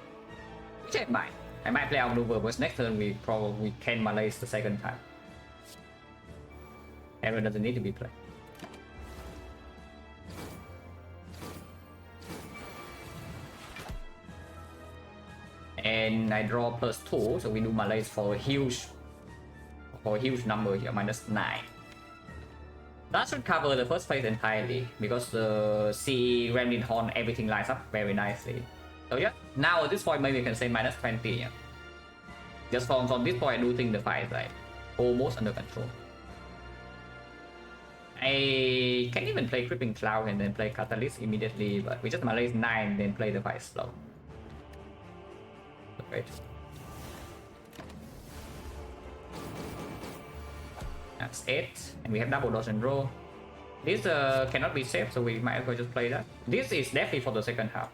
Which I might. I might play outmaneuver because next turn we probably can melee the second time. Terror doesn't need to be played. And I draw +2, so we do melee for a huge number here, -9. That should cover the first phase entirely because the CE, Remnant Horn, everything lines up very nicely. So yeah, now at this point maybe we can say -20. Yeah. Just from this point I do think the fight is like almost under control. I can even play Crippling Cloud and then play Catalyst immediately, but we just melee 9 then play the fight slow. Great. That's 8, and we have double dodge and roll. This cannot be saved, so we might as well just play that. This is definitely for the second half.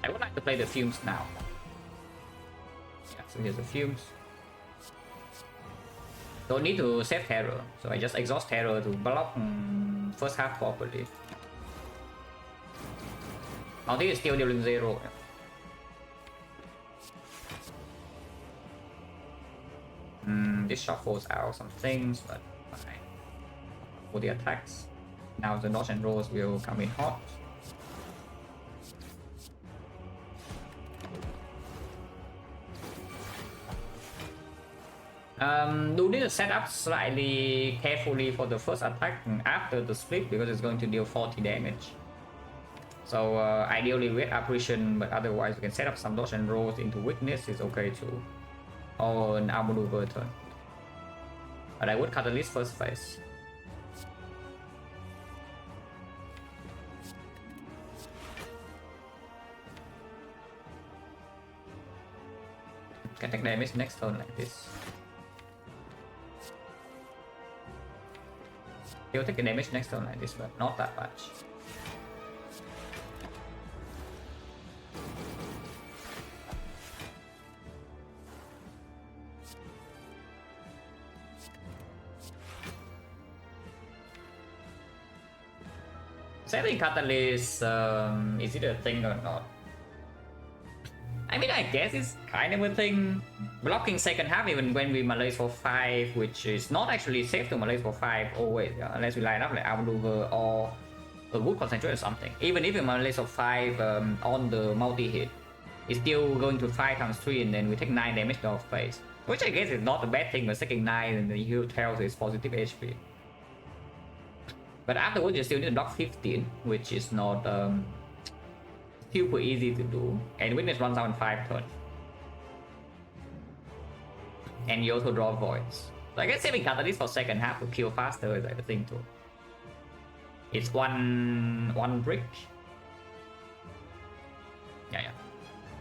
I would like to play the fumes now. Yeah, so here's the fumes. Don't need to save terror, so I just exhaust terror to block first half properly. Multi is still dealing 0. This shuffles out some things, but fine. For the attacks. Now the dodge and rolls will come in hot. Do need to set up slightly carefully for the first attack after the split because it's going to deal 40 damage. So ideally with apparition, but otherwise we can set up some dodge and rolls into weakness is okay too. Or an outmaneuver turn. But I would catalyst first phase. Can take damage next turn like this. He'll take a damage next turn like this, but not that much. Setting Catalyst, is it a thing or not? I mean, I guess it's kind of a thing. Blocking second half even when we melee for 5, which is not actually safe to melee for 5 always, unless we line up like outmaneuver or a wood concentrate or something. Even if we melee for 5 on the multi-hit, it's still going to 5 times 3 and then we take 9 damage to our face. Which I guess is not a bad thing, but taking 9 and the heal tells is positive HP. But afterwards you still need to block 15, which is not super easy to do, and witness runs out in 5 turns. And you also draw voids. So I guess saving catalyst for second half to kill faster is like the thing too. It's one brick. Yeah.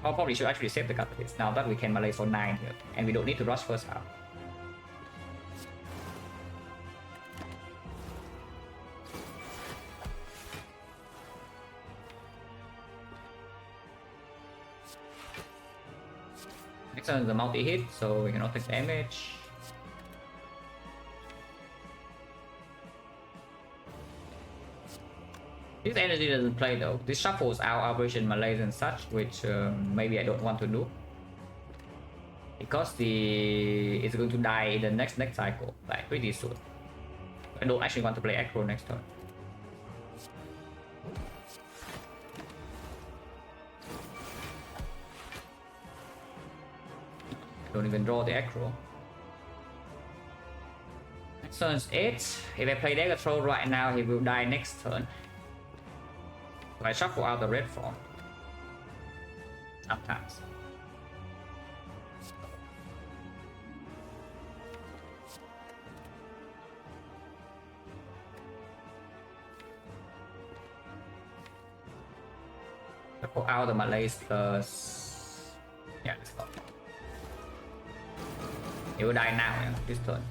I probably should actually save the catalyst now that we can melee for 9 here, and we don't need to rush first half. Next turn is a multi-hit, so we cannot take damage. This energy doesn't play though. This shuffles our operation malaise and such, which maybe I don't want to do. Because it's going to die in the next cycle, like pretty soon. I don't actually want to play aggro next turn. Don't even draw the aggro. Next turn is 8. If I play Dagger Throw right now, he will die next turn. So I shuffle out the red form. Sometimes. Shuffle out the malaise plus... Yeah, let's go. He will die now, yeah, this turn.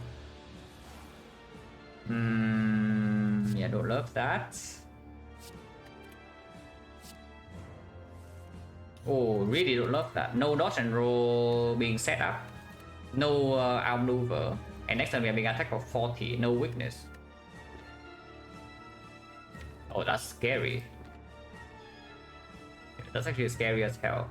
Yeah, don't love that. Oh, really don't love that. No dodge and roll being set up. No outmaneuver. And next time we are being attacked for 40. No weakness. Oh, that's scary. That's actually scary as hell.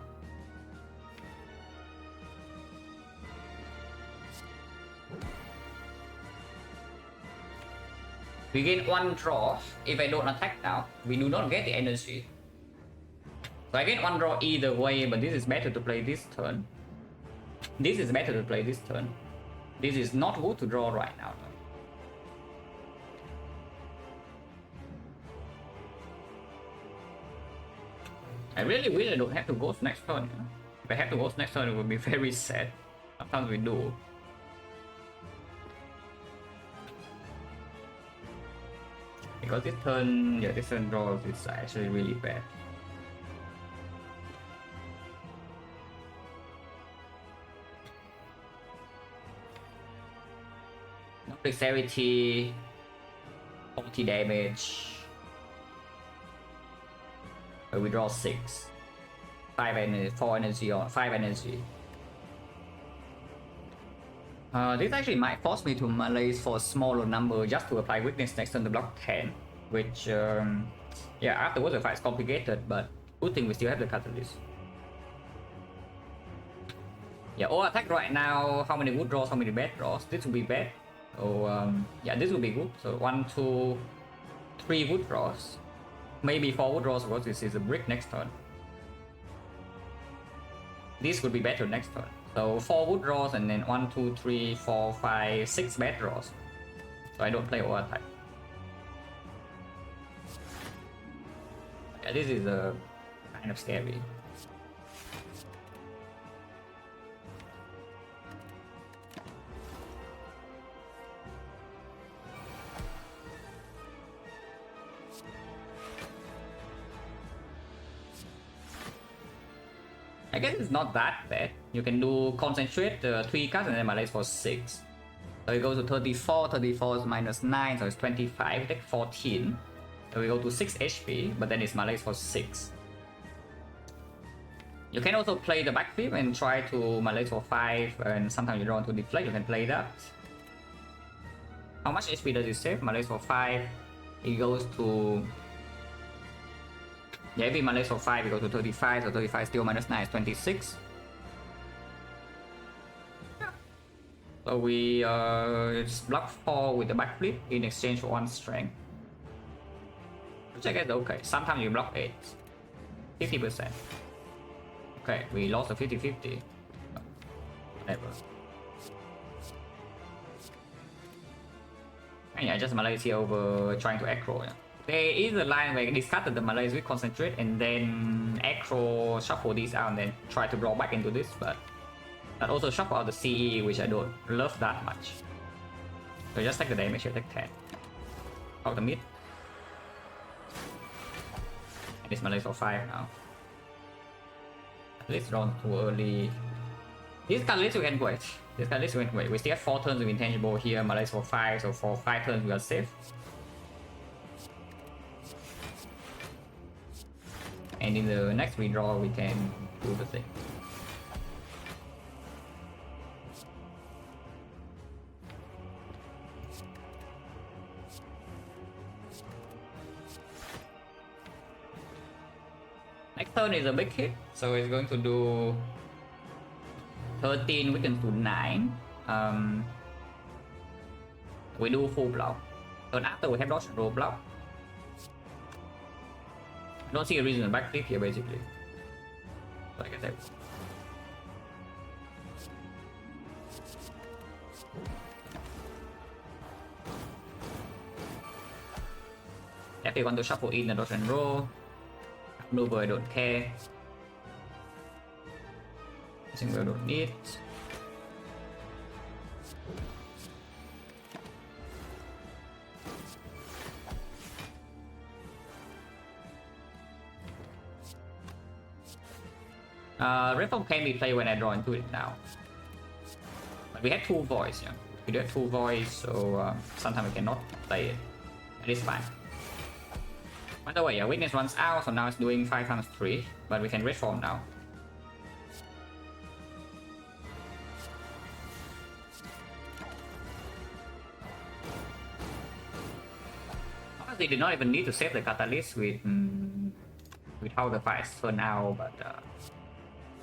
We gain 1 draw if I don't attack now. We do not get the energy. So I get 1 draw either way, but this is better to play this turn. This is better to play this turn. This is not good to draw right now though. I really wish I don't have to ghost next turn. You know? If I have to ghost next turn, it would be very sad. Sometimes we do. Because this turn, yeah, this turn draws is actually really bad. No dexterity, 40 damage. We draw 6. 5 energy, 4 energy, or 5 energy. This actually might force me to malaise for a smaller number just to apply weakness next turn to block 10. Which, yeah, afterwards the fight's complicated, but good thing we still have the catalyst. Yeah, all attack right now, how many good draws, how many bad draws? This will be bad. So, yeah, this will be good. So, 1, 2, 3 good draws. Maybe 4 wood draws because this is a brick next turn. This could be better next turn. So 4 wood draws and then 1, 2, 3, 4, 5, 6 bad draws. So I don't play over attack. Yeah, this is kind of scary. I guess it's not that bad. You can do concentrate 3 cards and then malaise for 6. So we go to 34, 34 is minus 9, so it's 25, take 14. So we go to 6 HP, but then it's malaise for 6. You can also play the backflip and try to malaise for 5, and sometimes you draw into deflect, you can play that. How much HP does it save? Malaise for 5, it goes to... Yeah, if we malaise for 5, we go to 35, so 35 still minus 9 is 26. So we just block 4 with the backflip in exchange for 1 strength. Which I guess okay. Sometimes you block 8. 50%. Okay, we lost a 50-50. No, whatever. And yeah, just malaise here over trying to aggro. Yeah. There is a line where I discarded the malaise with concentrate and then aggro, shuffle these out and then try to draw back into this, but that also shuffle out the CE, which I don't love that much. So just take the damage here, take 10. Out the mid. And it's malaise for 5 now. At least drawn too early. This catalyst we can wait. This catalyst we can wait. We still have 4 turns with intangible here, malaise for 5, so for 5 turns we are safe. And in the next redraw we can do the thing. Next turn is a big hit, so it's going to do 13 weakens to 9. We do full block. Turn after we have dodge and roll block. I don't see a reason to backflip here basically. Like I said. If you want to shuffle in the dodge and roll, maneuver I don't care. Single I don't need. Red Form can be played when I draw into it now. But we have 2 voids, yeah. We do have 2 voids, so sometimes we cannot play it. It is fine. By the way, yeah, weakness runs out, so now it's doing 5 times 3, but we can Red Form now. Honestly, did not even need to save the Catalyst with how the fights turn out, but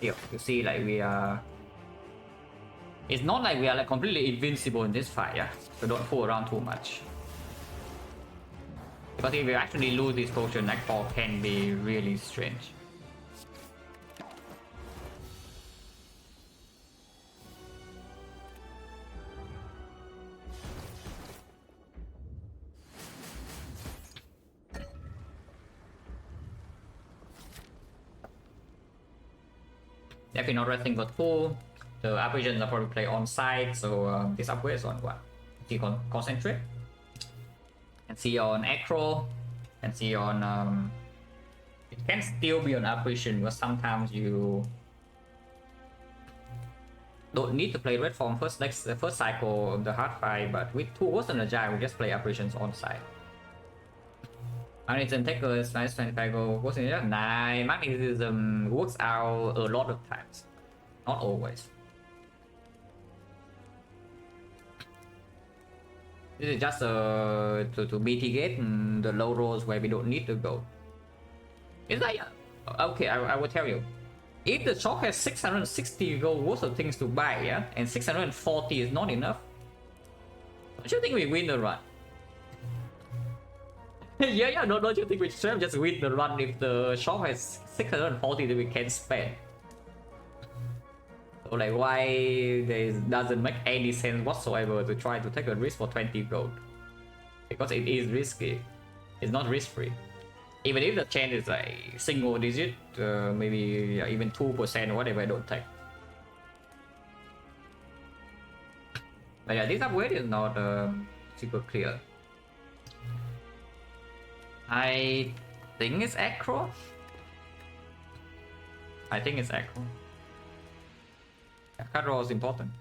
yeah, you see, like we are. It's not like we are like completely invincible in this fight, yeah. So don't fool around too much. Because if we actually lose this potion, Nightfall can be really strange. Definitely not resting got full. The apparitions are probably play on site, so this upgrade is on what? See on concentrate. And see on acro. And see on it can still be on apparition, but sometimes you don't need to play red form first the first cycle of the hard fight, but with 2 Ghost and Agile we just play apparitions on site. Magnetism takers, nice 25 go, Ghost and Agile, nice. Magnetism works out a lot of times. Not always. This is just to mitigate the low rolls where we don't need to go. It's like, okay, I will tell you. If the shop has 660 gold worth of things to buy, yeah, and 640 is not enough, don't you think we win the run? yeah, don't you think we should just win the run if the shop has 640 that we can spend? So like, why this doesn't make any sense whatsoever to try to take a risk for 20 gold? Because it is risky. It's not risk free. Even if the chance is like single digit, maybe even 2% or whatever, I don't take. But yeah, this upgrade is not super clear. I think it's acro. I think it's acro. Card draw is important.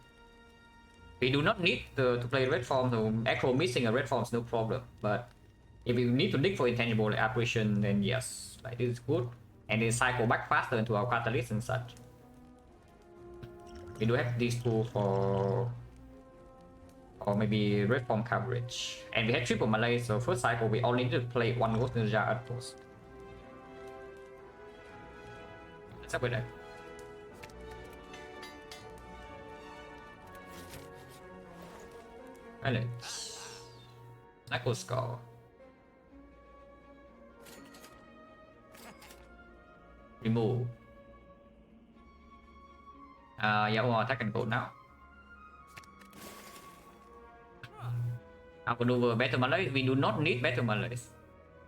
We do not need to play red form, so acro missing a red form is no problem. But if you need to dig for intangible like apparition, then yes, like this is good. And then cycle back faster into our catalyst and such. We do have these 2 for, or maybe red form coverage. And we have triple Malay, so first cycle we only need to play 1 Ghost Ninja at most. Let's up with that. Silence. Knuckle Skull. Remove. Yeah, we'll attack and go now. Outmaneuver Battle Malaise. We do not need Battle Malaise.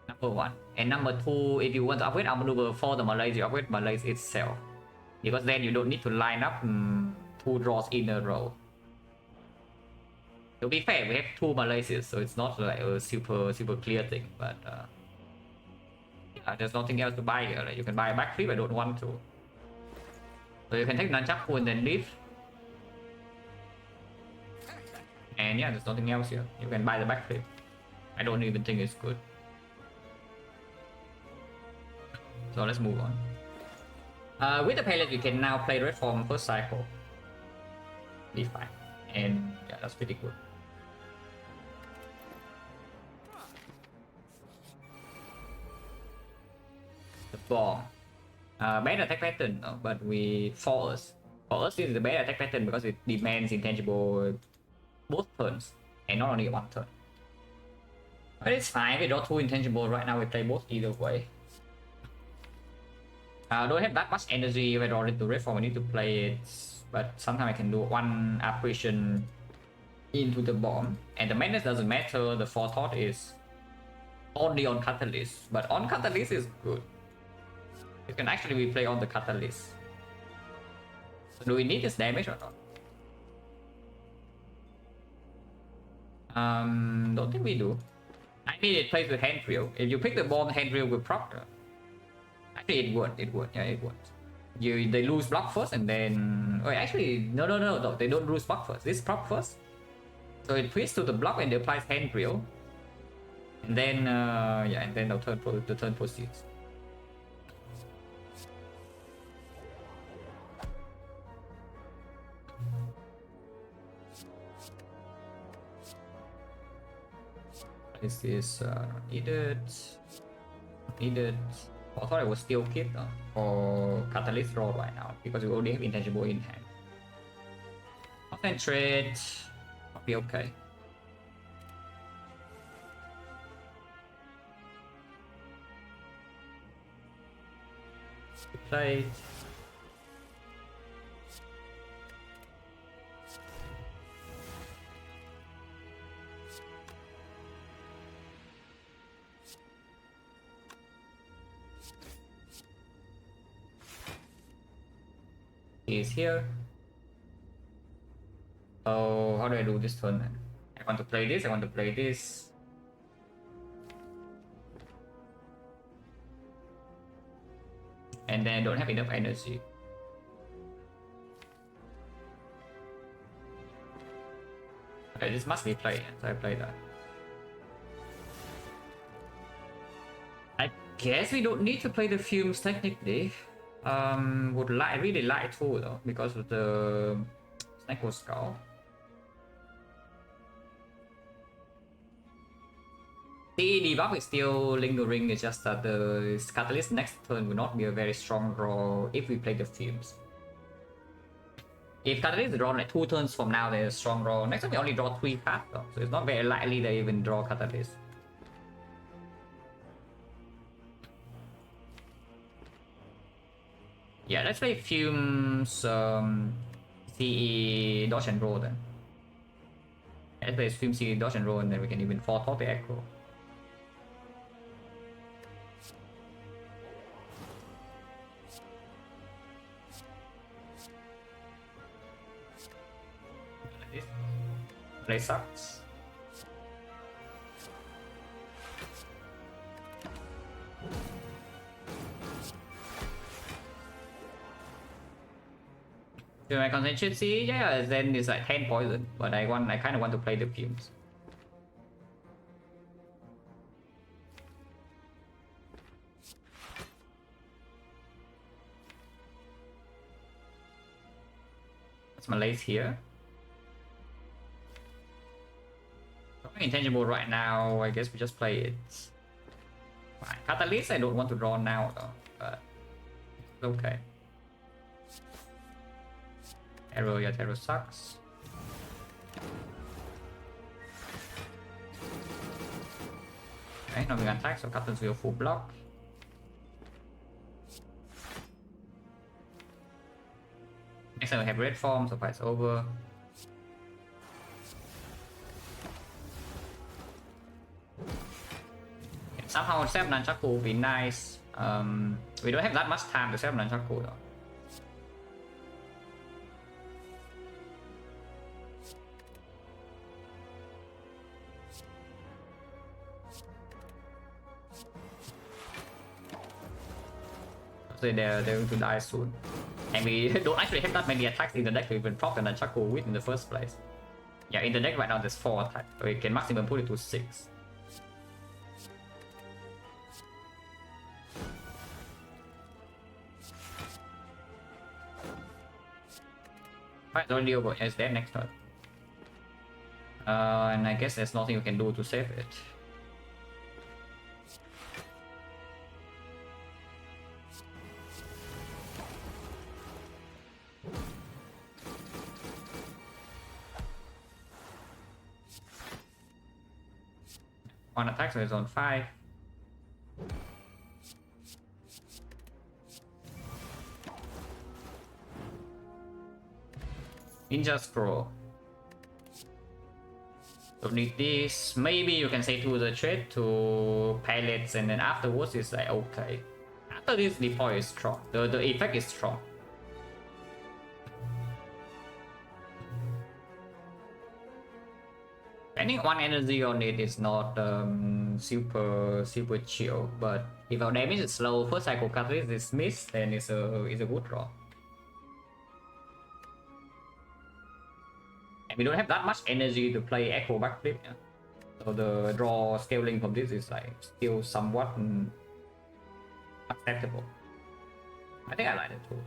Number 1. And number 2, if you want to upgrade Outmaneuver for the Malaise, you upgrade Malaise itself. Because then you don't need to line up 2 draws in a row. To be fair, we have 2 Malaises, so it's not like a super clear thing, but yeah, there's nothing else to buy here. Like, you can buy a backflip, I don't want to. So you can take Nunchaku and then leave. And yeah, there's nothing else here. You can buy the backflip. I don't even think it's good. So let's move on. With the palette, we can now play red form first cycle. Be fine. And yeah, that's pretty good. The bomb. Bad attack pattern, but for us this is the bad attack pattern because it demands intangible both turns and not only one turn. But it's fine, we draw 2 intangible right now, we play both either way. Don't have that much energy if I draw into red form, I need to play it, but sometimes I can do 1 apparition into the bomb, and the madness doesn't matter, the forethought is only on catalyst, but on catalyst is good. It can actually be played on the catalyst. So do we need this damage or not? Don't think we do. I need it played with hand drill. If you pick the bomb, hand drill will proc. Actually, it would. Yeah, it would. They lose block first and then. Oh, actually, no. They don't lose block first. This proc first. So it pushes to the block and it applies hand drill. And then, yeah, and then the turn proceeds. This is needed. I thought I was still keep or catalyst draw right now because we already have intangible in hand. Concentrate. I'll be okay. Play. Is here. Oh, how do I do this turn then? I want to play this, I want to play this. And then I don't have enough energy. Okay, this must be played, so I play that. I guess we don't need to play the fumes technically. Really like to though because of the Snecko Skull. The debuff is still lingering, it's just that the catalyst next turn will not be a very strong draw if we play the fumes. If catalyst is drawn like 2 turns from now, there's a strong draw. Next time we only draw 3 cards though, so it's not very likely they even draw catalyst. Yeah, let's play fumes, CE, dodge and roll then. Let's play fume, CE, dodge and roll, and then we can even forethought the echo. Play sucks. Do I concentrate? See, yeah, then it's like 10 poison, but I kind of want to play the fumes. That's my lace here. Intangible right now, I guess we just play it. Fine. Catalyst, I don't want to draw now though, but it's okay. Arrow, yeah, Arrow sucks. Okay, now we can attack, so Captain's Wheel full block. Next time we have red form, so fight's over. Somehow set Nunchaku would be nice. We don't have that much time to set Nunchaku though. So they're going to die soon. And we don't actually have that many attacks in the deck to even proc the Nunchaku with in the first place. Yeah, in the deck right now there's 4 attacks, so we can maximum put it to 6. Alright, only over is there next turn. And I guess there's nothing you can do to save it. One attack, so it's on 5. Ninja Scroll. Don't need this. Maybe you can say to the trade to pallets, and then afterwards it's like okay. After this, deploy is strong. The effect is strong. Spending 1 energy on it is not super chill, but if our damage is low, first cycle catalyst is missed, then it's a good draw. And we don't have that much energy to play Echo Backflip, yeah? So the draw scaling from this is like still somewhat acceptable. I think I like it too.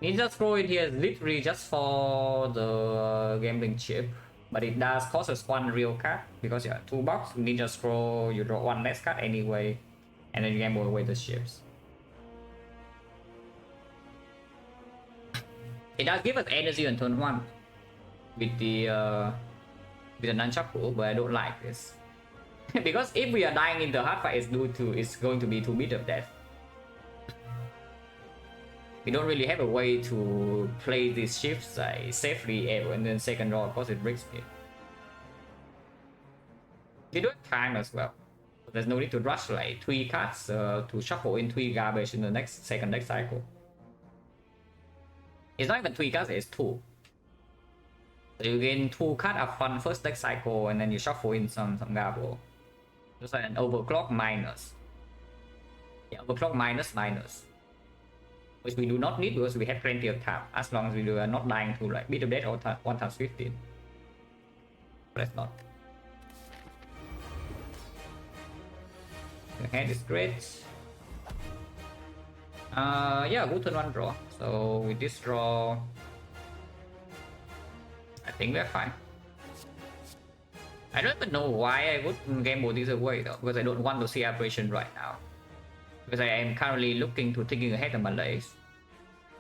Ninja Scroll in here is literally just for the gambling chip, but it does cost us 1 real card because you have 2 bucks. Ninja Scroll, you draw 1 less card anyway, and then you gamble away the chips. It does give us energy on turn 1 with the nunchaku, but I don't like this. Because if we are dying in the hard fight, it's going to be 2 bit of death. We don't really have a way to play these shifts safely ever, and then second draw, of course, it breaks me. We do have time as well. There's no need to rush like 3 cards to shuffle in 3 garbage in the next second deck cycle. It's not even 3 cards, it's 2. So you gain 2 cards up front first deck cycle, and then you shuffle in some garbage. Just like an overclock minus. Yeah, overclock minus. Which we do not need because we have plenty of time, as long as we are not dying to like bit of death or 1 times 15. Let's not. The hand is great. Yeah, good turn 1 draw. So with this draw, I think we're fine. I don't even know why I would gamble this away though, because I don't want to see operation right now. Because I am currently looking to thinking ahead of Malays.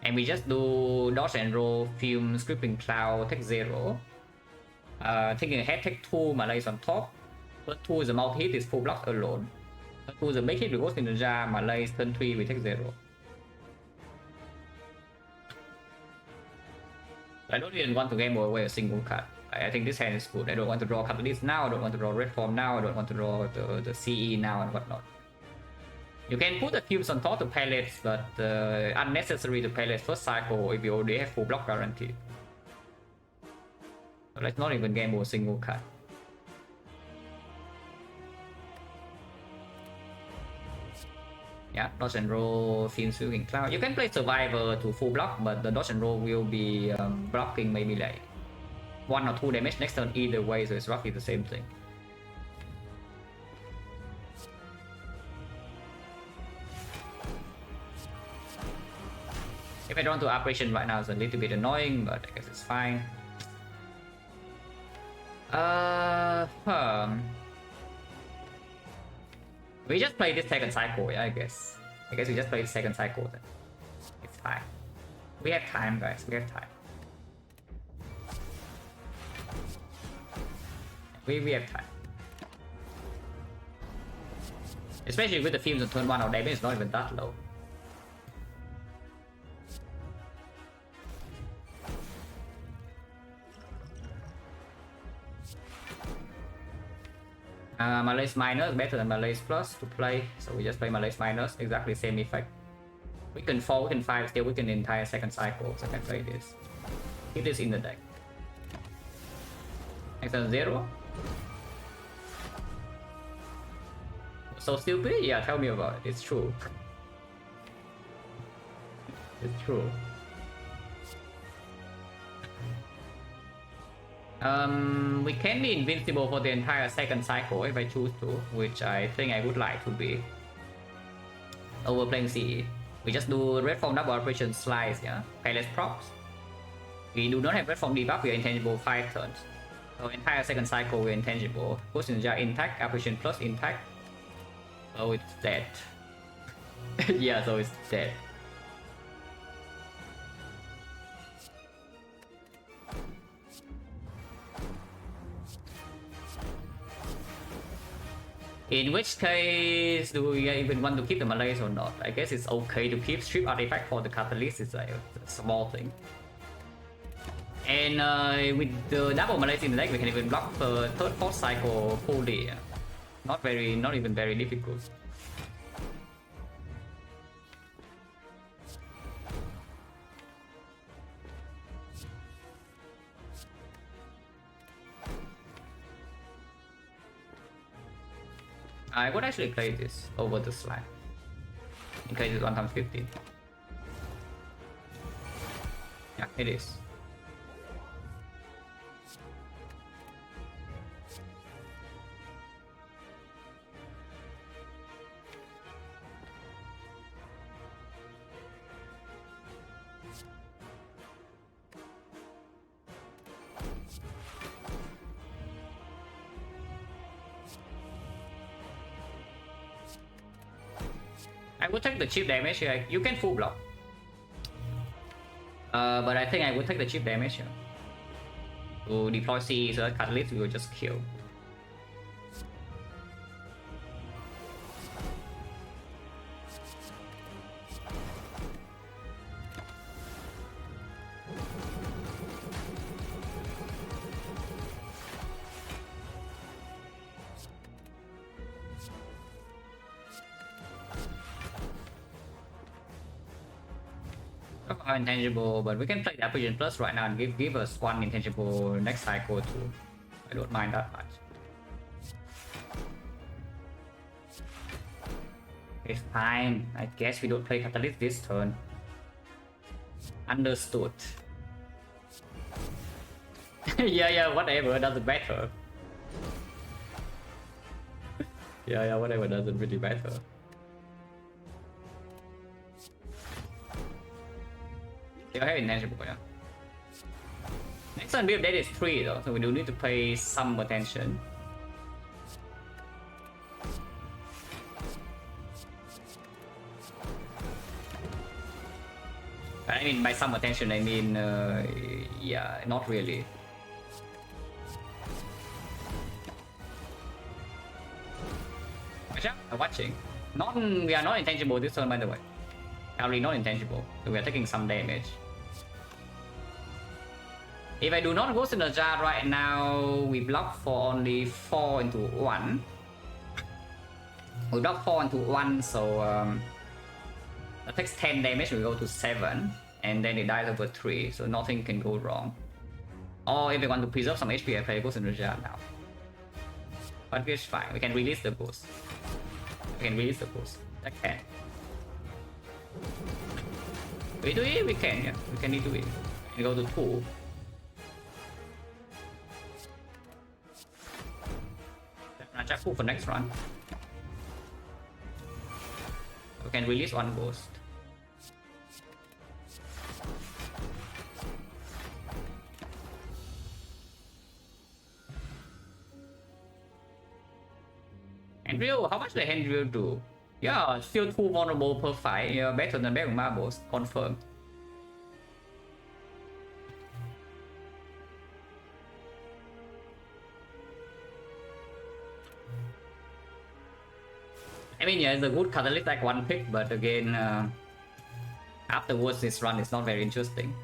And we just do dodge and roll, film, scripting cloud, take 0. Thinking ahead, take 2 Malays on top. Turn 2 is a multi-hit, is full block alone. Turn 2 is a make hit with Ghost Ninja, Malays, turn 3 we take 0. I don't even want to gamble away a single card. I think this hand is good. I don't want to draw Catalyst now, I don't want to draw Red Form now, I don't want to draw the CE now and whatnot. You can put the cubes on top to pallets, but unnecessary to pallets first cycle if you already have full block guarantee. So let's not even gamble a single card. Yeah, dodge and roll, film sweeping cloud. You can play survivor to full block, but the dodge and roll will be blocking maybe like 1 or 2 damage next turn either way, so it's roughly the same thing. If I don't do operation right now, it's a little bit annoying, but I guess it's fine. We just play this second cycle, yeah, I guess. I guess we just play the second cycle then. It's fine. We have time, guys. We have time. We have time. Especially with the films on turn 1, our damage is not even that low. Malays minus better than Malays plus to play, so we just play Malays minus, exactly same effect. We can 4, we can 5, still we can entire second cycle, so I can play this. Keep this in the deck. Next turn 0. So stupid? Yeah, tell me about it. It's true. It's true. We can be invincible for the entire second cycle if I choose to, which I think I would like to be. Overplaying CE. We just do red form double operation slice, yeah. Payless props. We do not have red form debuff, we are intangible 5 turns. So entire second cycle we're intangible. Ghost Ninja intact, operation plus intact. So it's dead. Yeah, so it's dead. In which case, do we even want to keep the Malays or not? I guess it's okay to keep strip artifact for the catalyst. It's like a small thing. And with the double Malays in the deck, we can even block the third, fourth cycle fully. Not even very difficult. I would actually play this over the slide in case it's 1 times 15. Yeah, it is. I would take the chip damage here. You can full block. But I think I would take the chip damage here. To deploy C, so catalyst will just kill. Intangible, but we can play the Aperture Plus right now and give us 1 intangible next cycle too. I don't mind that much. It's fine. I guess we don't play Catalyst this turn. Understood. yeah, whatever, doesn't matter. yeah, whatever, doesn't really matter. You have intangible, yeah. Next turn build that is 3 though, so we do need to pay some attention. I mean, by some attention, I mean, yeah, not really. Watching. We are not intangible this turn, by the way. Currently not intangible, so we are taking some damage. If I do not Ghost in the Jar right now, we block for only 4 into 1. We block 4 into 1, so it takes 10 damage, we go to 7, and then it dies over 3, so nothing can go wrong. Or if we want to preserve some HP, I play Ghost in the Jar now. But it's fine, we can release the Ghost. We can release the Ghost. That can. We do it, we can, yeah. We can do it. We go to 2. Check for next run. We can release 1 ghost. And real, how much the hand drill do? Yeah, still 2 vulnerable per fight. Yeah, better than Back Marbles, confirmed. I mean, yeah, it's a good catalyst like 1 pick, but again, afterwards this run is not very interesting.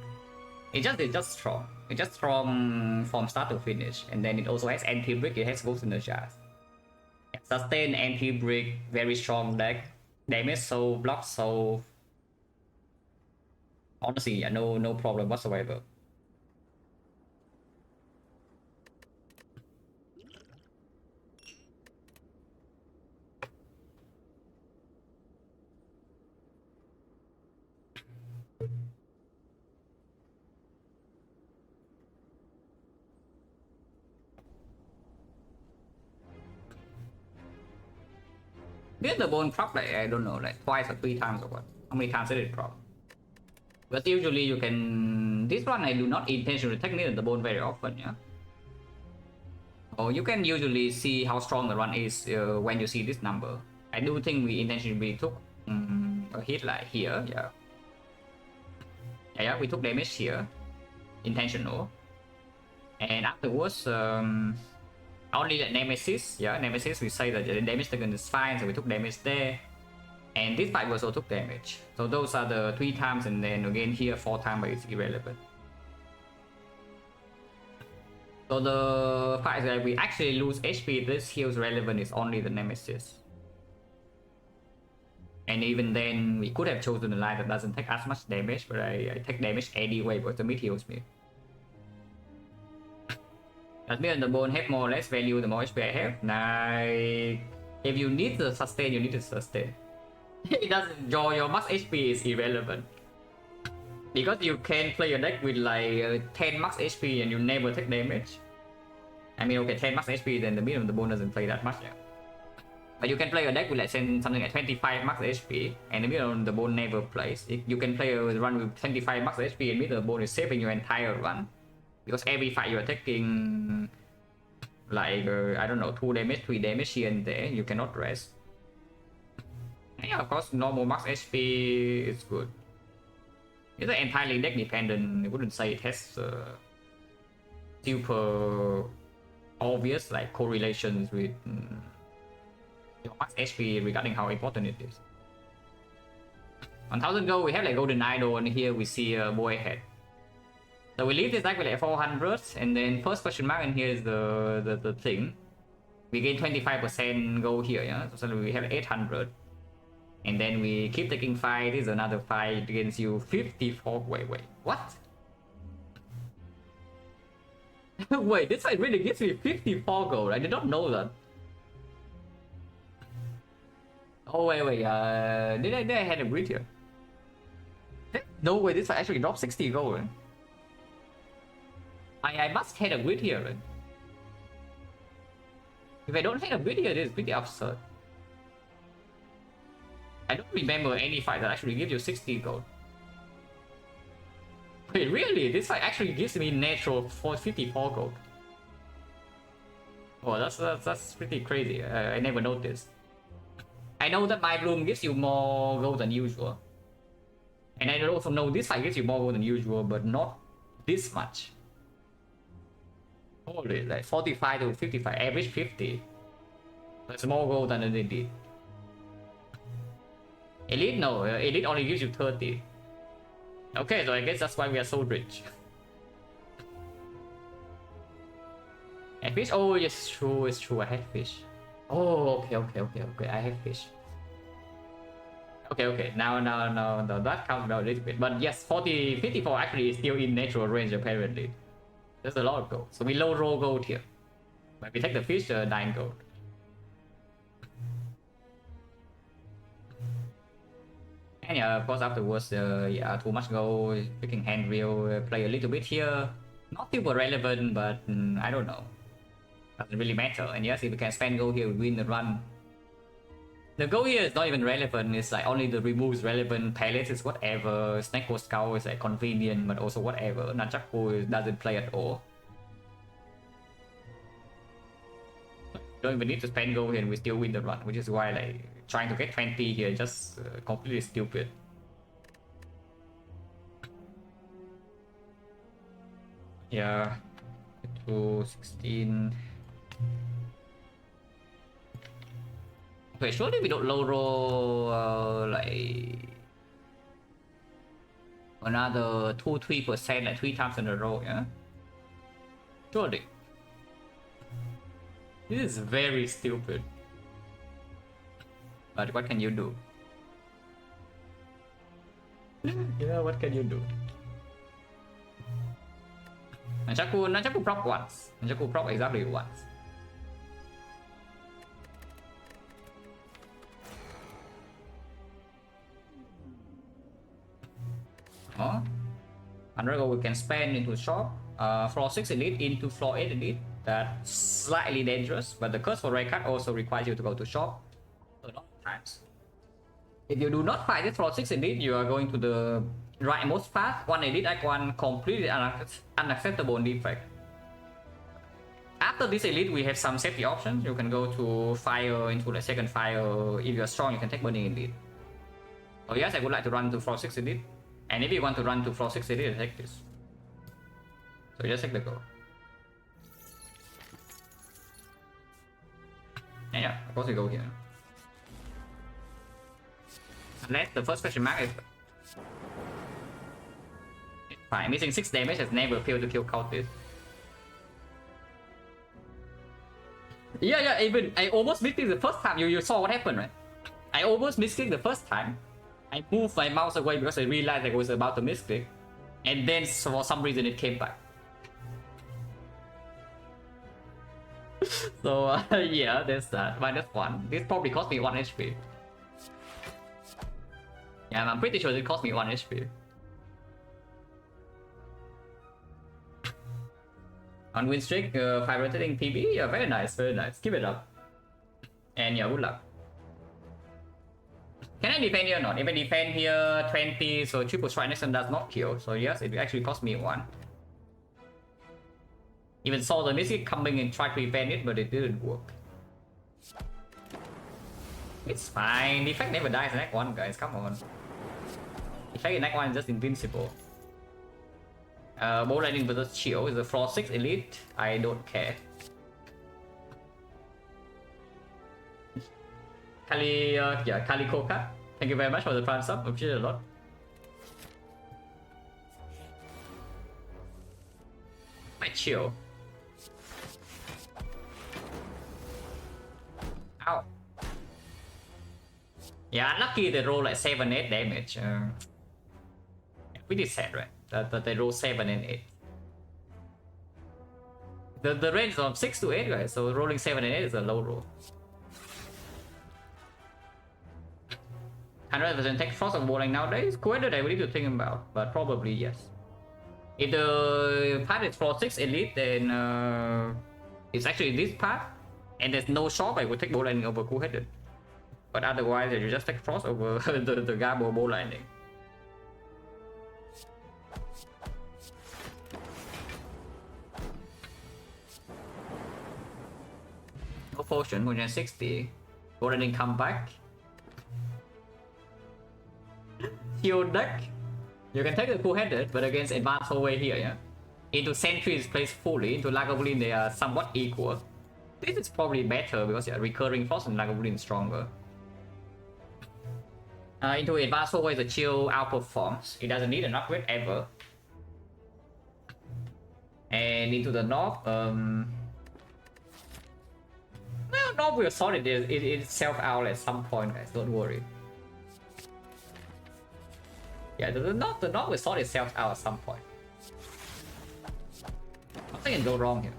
It's just strong. It's just strong from start to finish, and then it also has anti-brick. It has Ghost in the Jar. Sustain, anti-brick, very strong deck. Damage so block so. Honestly, yeah, no problem whatsoever. Did the bone prop like, I don't know, like twice or 3 times or what? How many times did it prop? But usually you can... This one I do not intentionally take near the bone very often, yeah? Oh, you can usually see how strong the run is when you see this number. I do think we intentionally took a hit like here, yeah. Yeah, we took damage here. Intentional. And afterwards, Only the Nemesis, yeah, Nemesis, we say that the damage taken is fine, so we took damage there. And this fight also took damage. So those are the 3 times, and then again here 4 times, but it's irrelevant. So the fact that we actually lose HP, this heals relevant is only the Nemesis. And even then, we could have chosen a line that doesn't take as much damage, but I take damage anyway because the mid heals me. That means the bone have more or less value the more HP I have. Like, if you need the sustain, you need to sustain. It doesn't, your max HP is irrelevant. Because you can play your deck with like 10 max HP and you never take damage. I mean, okay, 10 max HP, then the middle of the bone doesn't play that much, yeah. But you can play a deck with like something like 25 max HP and the middle of the bone never plays. You can play a run with 25 max HP and middle of the bone is saving your entire run. Because every fight you are taking like, I don't know, 2 damage, 3 damage here and there, you cannot rest. And yeah, of course, normal max HP is good. It's entirely deck dependent. I wouldn't say it has super obvious like correlations with your max HP regarding how important it is. 1000 gold, we have like Golden Idol, and here we see a boy head. So we leave this deck with like 400, and then first question mark, and here is the thing. We gain 25% gold here, yeah. So suddenly we have 800. And then we keep taking fight. This is another fight against you. 54. Wait, what? Wait, this fight really gives me 54 gold. I did not know that. Oh wait. Did I have a grid here? No way, this fight actually dropped 60 gold. I must have a grid here. Right? If I don't have a grid here, this is pretty absurd. I don't remember any fight that actually gives you 60 gold. Wait, really? This fight actually gives me natural 54 gold. Oh, that's pretty crazy. I never noticed. I know that my bloom gives you more gold than usual. And I also know this fight gives you more gold than usual, but not this much. Holy, like 45 to 55, average 50. That's more gold than they did. Elite? No, Elite only gives you 30. Okay, so I guess that's why we are so rich. And fish? Oh, yes, true, it's true, I have fish. Oh, okay, I have fish. Okay, now, that counts down a little bit. But yes, 54 actually is still in natural range apparently. There's a lot of gold. So we low roll gold here. When we take the fish, 9 gold. And yeah, of course afterwards, yeah, too much gold, picking hand wheel, play a little bit here. Not super relevant, but I don't know. Doesn't really matter. And yes, if we can spend gold here, we win the run. The gold here is not even relevant, it's like only the removes relevant. Pellets is whatever, Snake Skull is like convenient, but also whatever. Nunchaku doesn't play at all. Don't even need to spend gold here and we still win the run, which is why like trying to get 20 here is just completely stupid. Yeah, 216. Okay, surely we don't low roll like another 2-3% like 3 times in a row, yeah? Surely. This is very stupid. But what can you do? Yeah, what can you do? Nunchaku proc once. Nunchaku proc exactly once. Oh, 100 gold we can spend into shop. Floor 6 elite into floor 8 elite. That's slightly dangerous, but the curse for rare card also requires you to go to shop a lot of times. If you do not fight this floor 6 elite, you are going to the rightmost path. 1 elite act 1 completely unacceptable defect. After this elite, we have some safety options. You can go to fire into the second fire. If you're strong, you can take burning elite. So yes, I would like to run to floor 6 elite. And if you want to run to floor 6 elite, take this. So just take the go. Yeah, of course we go here. Unless the first question mark is... It's fine, missing 6 damage has never failed to kill cultists. Yeah, even I almost missed it the first time. You saw what happened, right? I almost missed it the first time. I moved my mouse away because I realized I was about to miss it. And then for some reason it came back. So yeah, there's that. -1. This probably cost me 1 HP. Yeah, I'm pretty sure it cost me 1 HP. On win streak, 5 rotating PB. Yeah, very nice, very nice. Keep it up. And yeah, good luck. Can I defend here or not? If I defend here 20, so triple strike next time does not kill. So yes, it actually cost me 1. Even saw the Mystic coming and tried to defend it, but it didn't work. It's fine. Defect never dies in Act 1, guys. Come on. Defect in Act 1 is just invincible. Bolt Lightning versus Chill is a floor 6 elite. I don't care. Kali Koka. Thank you very much for the prime sub. Appreciate it a lot. My Chill. Ow. Yeah, unlucky they roll like 7-8 damage. Pretty sad, right? That they roll 7 and 8. The range is from 6 to 8, guys, so rolling 7 and 8 is a low roll. 100% tech frost on bowling nowadays? Quite I would need to think about, but probably yes. If the part is floor 6 elite, then it's actually this part, and there's no shop, I would take bow lightning over cool headed. But otherwise, you just take frost over the Garbo bow lightning. No potion, 160. Bow lightning come back. Shield deck. You can take the cool headed, but against advanced hallway here, yeah. Into sentry is placed fully, into Lagavulin they are somewhat equal. This is probably better because yeah, recurring frost and Lagavulin is stronger. Into advanced hallway the chill outperforms. It doesn't need an upgrade ever. And into the north, well, north will sort it itself out at some point, guys. Don't worry. Yeah, the north will sort itself out at some point. Nothing can go wrong here.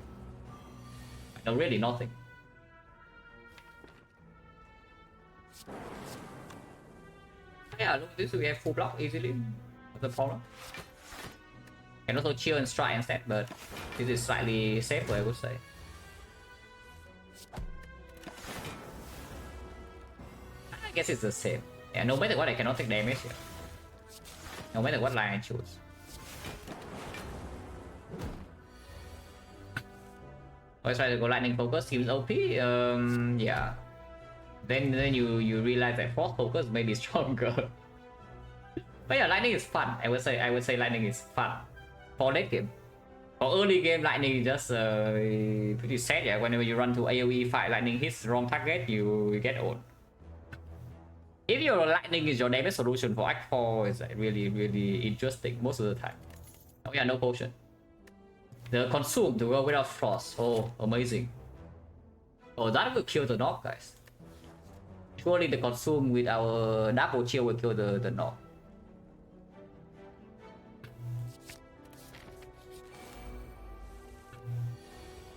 No, really nothing. Yeah, look, this we have full block easily. What's the problem? Can also chill and strike instead, but this is slightly safer, I would say. I guess it's the same. Yeah, no matter what, I cannot take damage here. No matter what line I choose. Always try to go lightning focus, seems OP. Yeah. Then you realize that force focus may be stronger. But yeah, lightning is fun. I would say lightning is fun for late game. For early game, lightning is just pretty sad. Yeah, whenever you run to AOE fight, lightning hits wrong target, you get old. If your lightning is your damage solution for Act 4, it's like really interesting most of the time. Oh yeah, no potion. The consume to go without frost. Oh, amazing. Oh, that will kill the knob, guys. Surely the consume with our double chill will kill the knob.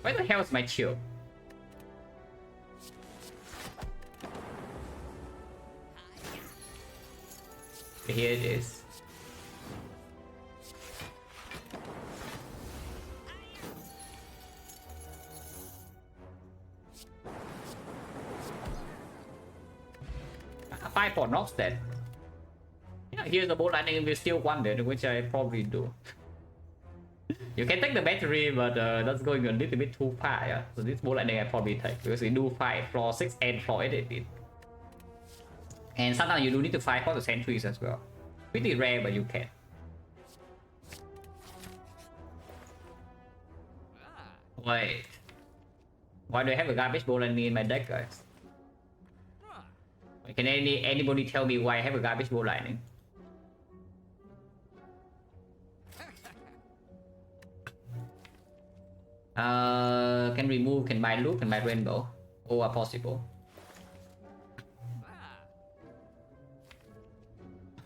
Where the hell is my chill? Here it is. Five for knocks dead. Yeah, here's the bow lightning with still 1 dead, which I probably do. You can take the battery, but that's going a little bit too far. Yeah? So this bow lightning I probably take because we do fight floor 6 and floor 8. And sometimes you do need to fight for the sentries as well. Pretty rare, but you can. Wait. Why do I have a garbage bowl lightning in my deck, guys? Can anybody tell me why I have a garbage ball lightning? Can remove, can buy loop, can buy rainbow. All are possible.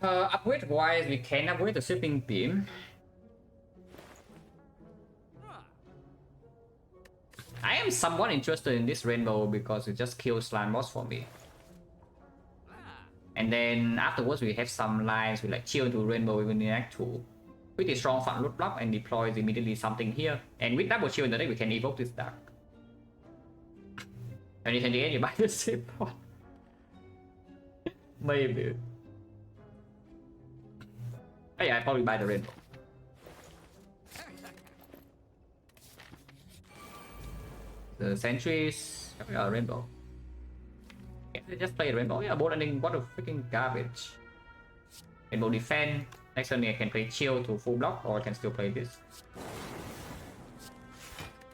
Upgrade wise, we can upgrade the shipping beam. I am somewhat interested in this rainbow because it just kills slime boss for me. And then afterwards we have some lines with like chill to rainbow even in Act 2. Pretty strong front loot block and deploys immediately something here. And with double chill in the deck we can evoke this dark. 2028 you buy the ship pot. Maybe. Oh yeah, I probably buy the rainbow. The sentries, rainbow. Yeah, just play rainbow. Yeah, bolt ending. What a freaking garbage. Rainbow defend. Next turn I can play chill to full block, or I can still play this.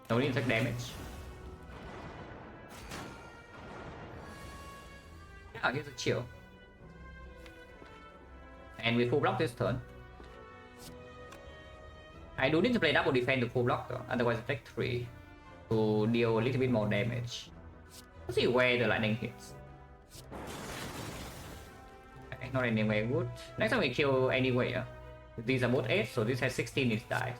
No need to take damage. Yeah, here's a chill. And we full block this turn. I do need to play double defend to full block though, otherwise I take 3 to deal a little bit more damage. Let's see where the lightning hits. Okay, not anywhere good. Next time we kill anywhere. These are both 8, so this has 16 is die.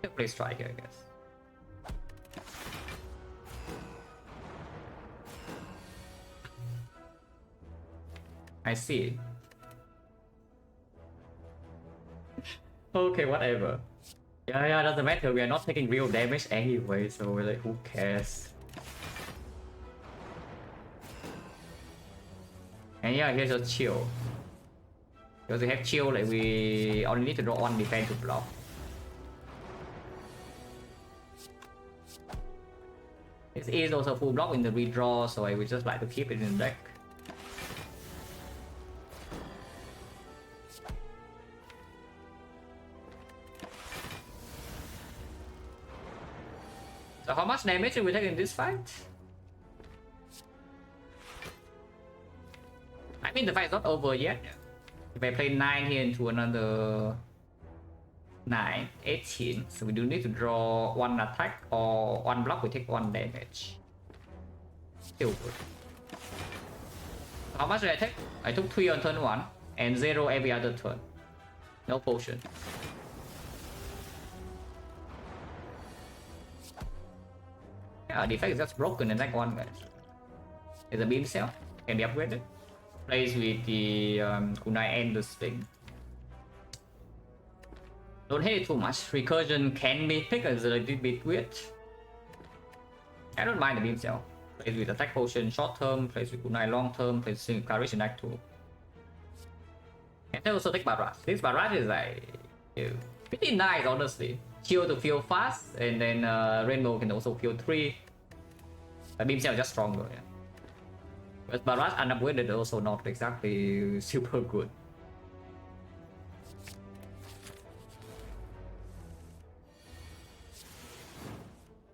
I'll play strike here, I guess. I see. Okay, whatever. Yeah, doesn't matter. We are not taking real damage anyway, so we're like, who cares? And yeah, here's a chill. Because we have chill, like we only need to draw 1 defense to block. This is also full block in the redraw, so I would just like to keep it in the deck. So how much damage will we take in this fight? I mean the fight is not over yet. If I play 9 here into another 9, 18. So we do need to draw 1 attack or 1 block, we take 1 damage. Still good. How much did I take? I took 3 on turn 1 and 0 every other turn. No potion. Yeah, Defect is just broken in that 1 guys. There's a beam cell, can be upgraded. Plays with the kunai and the sling. Don't hate it too much. Recursion can be picked as a little bit weird. I don't mind the beam cell. Plays with attack potion short term, plays with kunai long term, plays with courage in act 2. And then also take barrage. This barrage is like pretty nice honestly. Chill to feel fast, and then rainbow can also feel 3. But beam cell is just stronger, yeah. But barrage unupgraded also not exactly super good.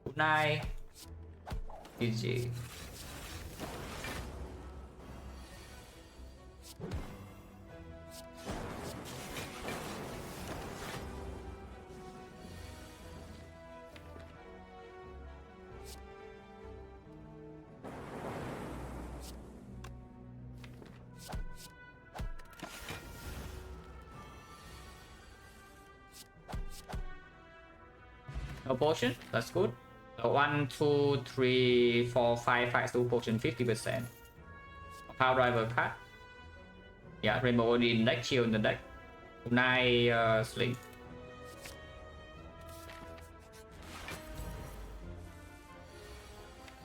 Good night. GG. No potion, that's good. So 1, 2, 3, 4, 5, 5 2 potion, 50%. Power driver card. Yeah, rainbow already in deck, chill in the deck. Kunai sling.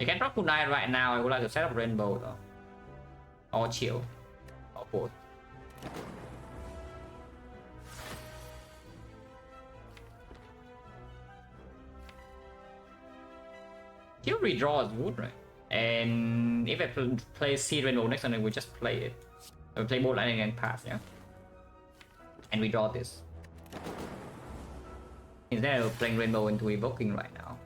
You can drop kunai right now. I would like to set up rainbow though. Or chill. Or both. Chill redraw is good, right? And if I play Seed Rainbow next time, we just play it. We play both lightning and pass, yeah? And we draw this. Instead of playing Rainbow into evoking right now.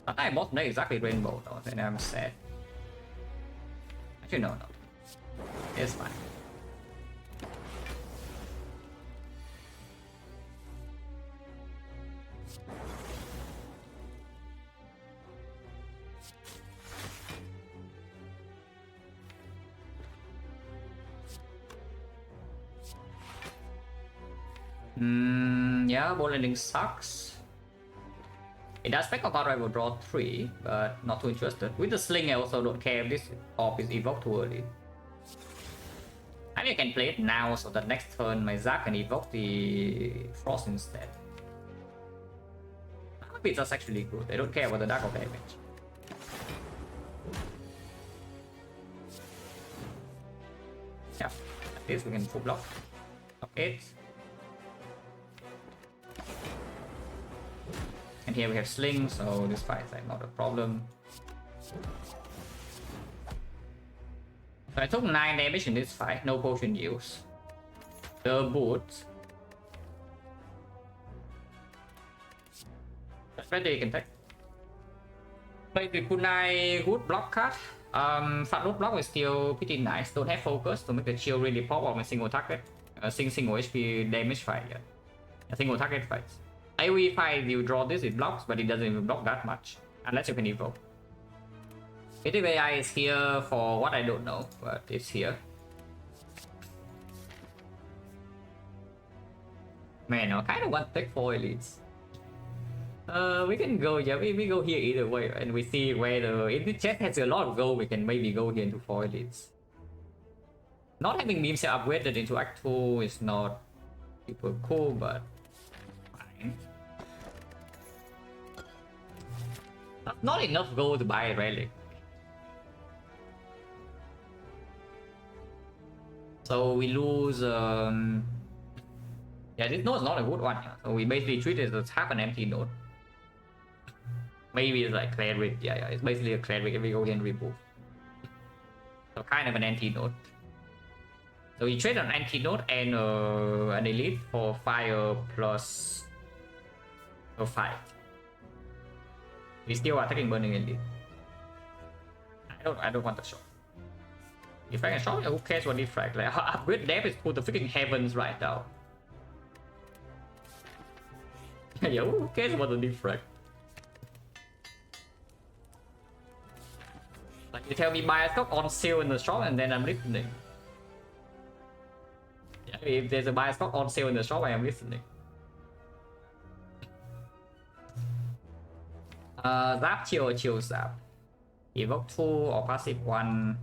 I both not exactly rainbow though, then I'm sad. Actually no. It's fine. Yeah, ball ending sucks. It does spec I will draw 3, but not too interested. With the sling, I also don't care if this orb is evoked too early. I mean, I can play it now so that next turn my Zac can evoke the Frost instead. Maybe that's actually good. I don't care about the Dark Oak damage. Yeah, at least we can full block. Block 8. And here we have Sling, so this fight is like not a problem. So I took 9 damage in this fight, no potion use. The boot. That's better you can take. But the Kunai good block card. Fat root block is still pretty nice. Don't have focus to make the shield really pop on a single target. Single HP damage fight, yeah. A single target fights. AoE fight, you draw this, it blocks, but it doesn't even block that much. Unless you can evoke. Creative AI is here for what I don't know, but it's here. Man, I kind of want to take 4 elites. We can go, yeah, we go here either way, and we see where the... If the chest has a lot of gold, we can maybe go here into 4 elites. Not having beam set upgraded into Act 2 is not super cool, but fine. Not enough gold to buy a relic. So we lose... Yeah, this node is not a good one. Yeah. So we basically treat it as half an empty node. Maybe it's like cleric. Yeah, it's basically a cleric if we go here and remove. So kind of an anti node. So we trade an anti node and an elite for fire plus a fight. We still are taking burning elite. I don't want the shot. If I can shot, who cares what defect? Like upgrade depth is for the freaking heavens right now. Yeah, who cares about the defect? Like you tell me buy a stock on sale in the shop and then I'm listening. Yeah, if there's a buy stock on sale in the shop, I am listening. Zap chill zap. Evoke 2 or passive 1.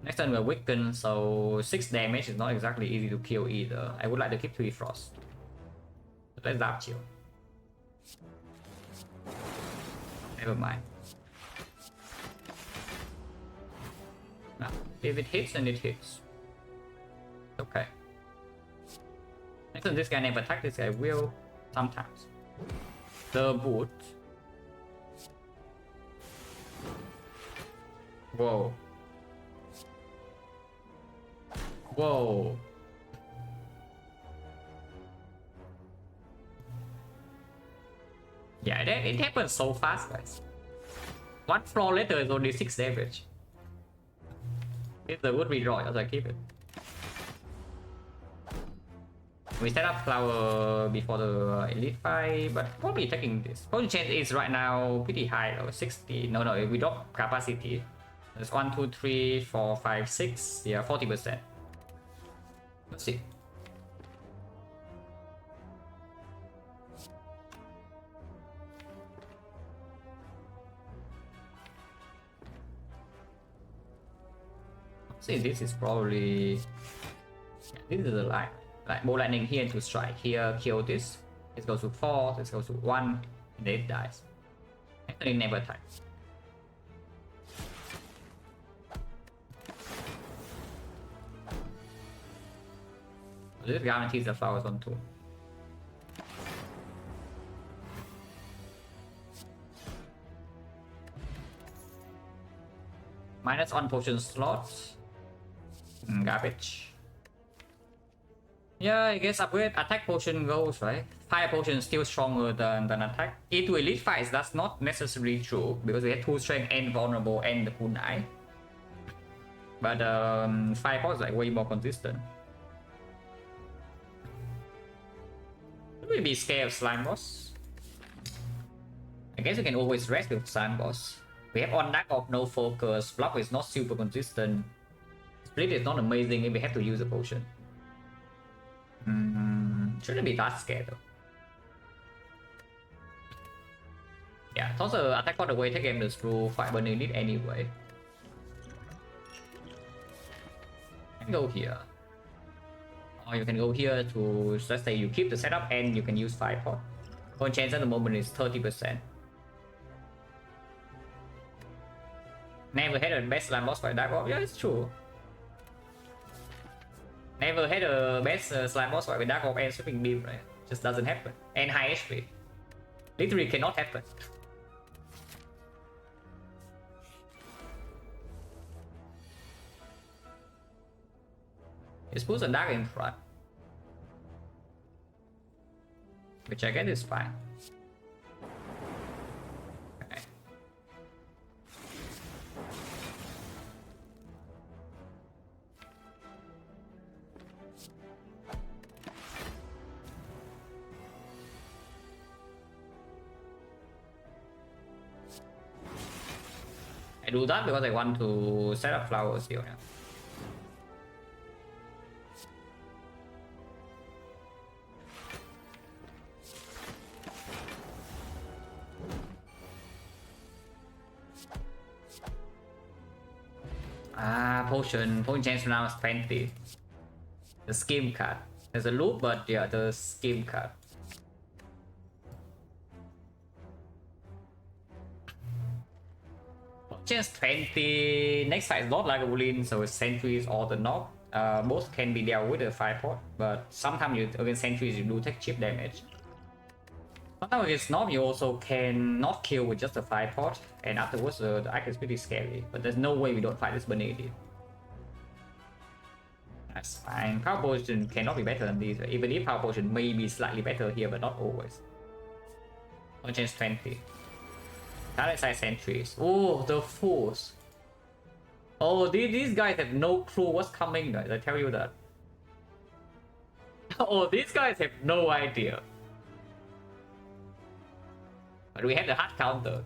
Next turn we're weakened, so 6 damage is not exactly easy to kill either. I would like to keep 3 frost. But let's zap chill. Never mind. Now, if it hits, then it hits. Okay. Next time this guy never attack, this guy will sometimes. The boot. Whoa. Whoa. Yeah, it happens so fast, guys. One floor later is only 6 damage. It's a good redraw, so I keep it. We set up flower before the elite fight, but probably taking this. Potion chance is right now pretty high though, 60. No, we drop capacity. There's 1, 2, 3, 4, 5, 6. Yeah, 40%. Let's see. See, this is probably... Yeah, this is a line. Like more lightning here into strike. Here, kill this. This goes to 4, this goes to 1, and then it dies. Actually never attacks. This guarantees the flowers on 2. Minus on potion slots. Garbage. Yeah, I guess upgrade attack potion goes, right? Fire potion is still stronger than attack. Into elite fights, that's not necessarily true because we have 2 strength and vulnerable and the kunai. But fire power is like way more consistent. Should we be scared of slime boss? I guess we can always rest with slime boss. We have on dark of no focus, block is not super consistent. Split is not amazing if we have to use a potion. Shouldn't be that scared though. Yeah, toss a attack all the way, take aim the screw, fight burning elite anyway. Can go here. Or you can go here to, let's say you keep the setup and you can use 5 pot. One chance at the moment is 30%. Never had a best slime boss fight dark orb. Yeah, it's true. Never had a best slime boss fight with dark orb and sweeping beam, right? Just doesn't happen. And high HP. Literally cannot happen. It puts a dark in front, which I guess is fine. Okay. I do that because I want to set up flowers here. Yeah. Potion chance now is 20. The scheme card. There's a loop, but yeah, the scheme card. Chance 20. Next fight is not like a Lagavulin, so it's sentries or the knock. Both can be dealt with a 5 pot, but sometimes you against sentries you do take chip damage. Sometimes against Knob you also can not kill with just a 5 pot, and afterwards the act is pretty scary. But there's no way we don't fight this Bernadette. That's fine. Power Potion cannot be better than these. Even if Power Potion may be slightly better here, but not always. On chance 20. Direct side sentries. Oh, the fools. Oh, these guys have no clue what's coming, guys. I tell you that. Oh, these guys have no idea. But we have the hard counter.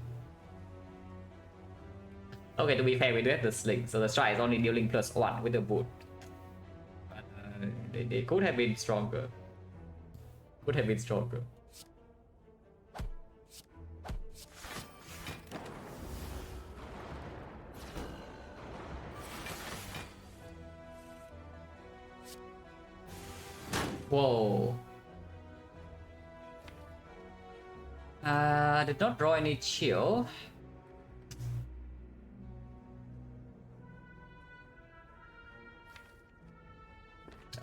Okay, to be fair, we do have the sling, so the strike is only dealing +1 with the boot. But they could have been stronger. Could have been stronger. Whoa. Did not draw any chill.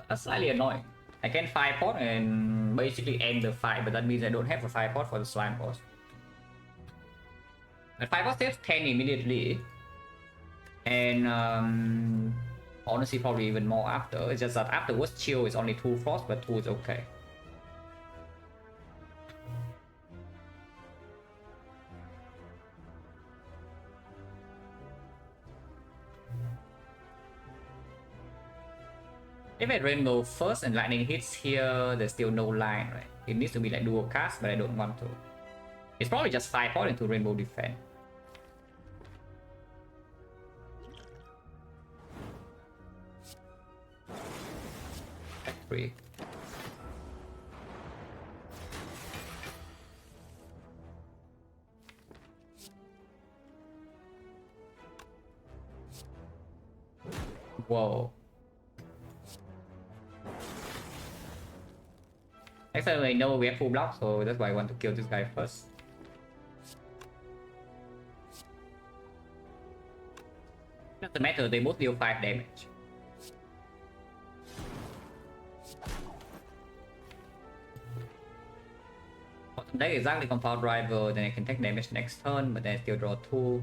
That's slightly annoying. I can 5 pot and basically end the fight, but that means I don't have a 5 pot for the slime boss. But 5 pot saves 10 immediately. And honestly probably even more after. It's just that afterwards chill is only 2 frost, but 2 is okay. If I rainbow first and lightning hits here, there's still no line, right? It needs to be like dual cast, but I don't want to. It's probably just 5 pot into rainbow defense. Free. Whoa. Next time I know we have full block, so that's why I want to kill this guy first. Doesn't matter, they both deal 5 damage. Deck exactly compound driver, then I can take damage next turn, but then I still draw 2.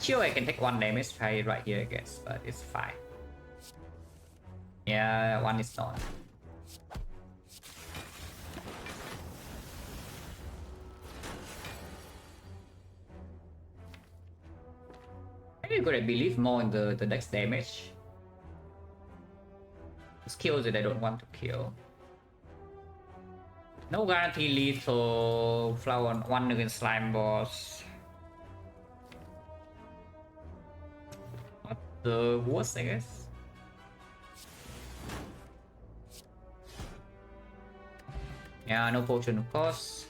Chill, I can take 1 damage right here, I guess, but it's fine. Yeah, 1 is not. Maybe I'm gonna believe more in the next damage. Skills that I don't want to kill. No guarantee lethal. Flower 1 against slime boss. Not the worst, I guess. Yeah, no potion of course.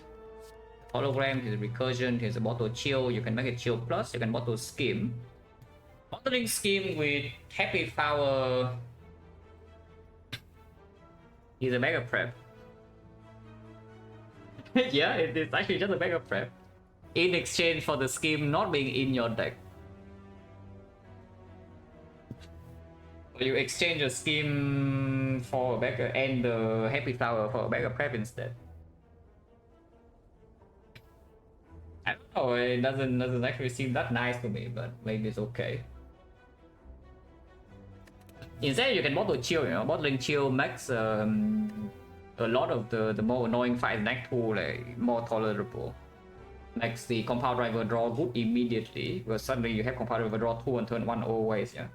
Hologram, here's a recursion, here's a bottle chill. You can make it chill plus, you can bottle scheme. Bottling scheme with happy flower is a mega prep. Yeah, it's actually just a mega prep. In exchange for the scheme not being in your deck. You exchange a scheme for a beggar and the happy flower for a beggar prep instead. I don't know, it doesn't actually seem that nice to me, but maybe it's okay. Instead, you can bottle chill, you know, bottling chill makes a lot of the more annoying fight neck tool like more tolerable. Makes the compound driver draw good immediately, but suddenly you have compound driver draw 2 on turn 1 always, yeah.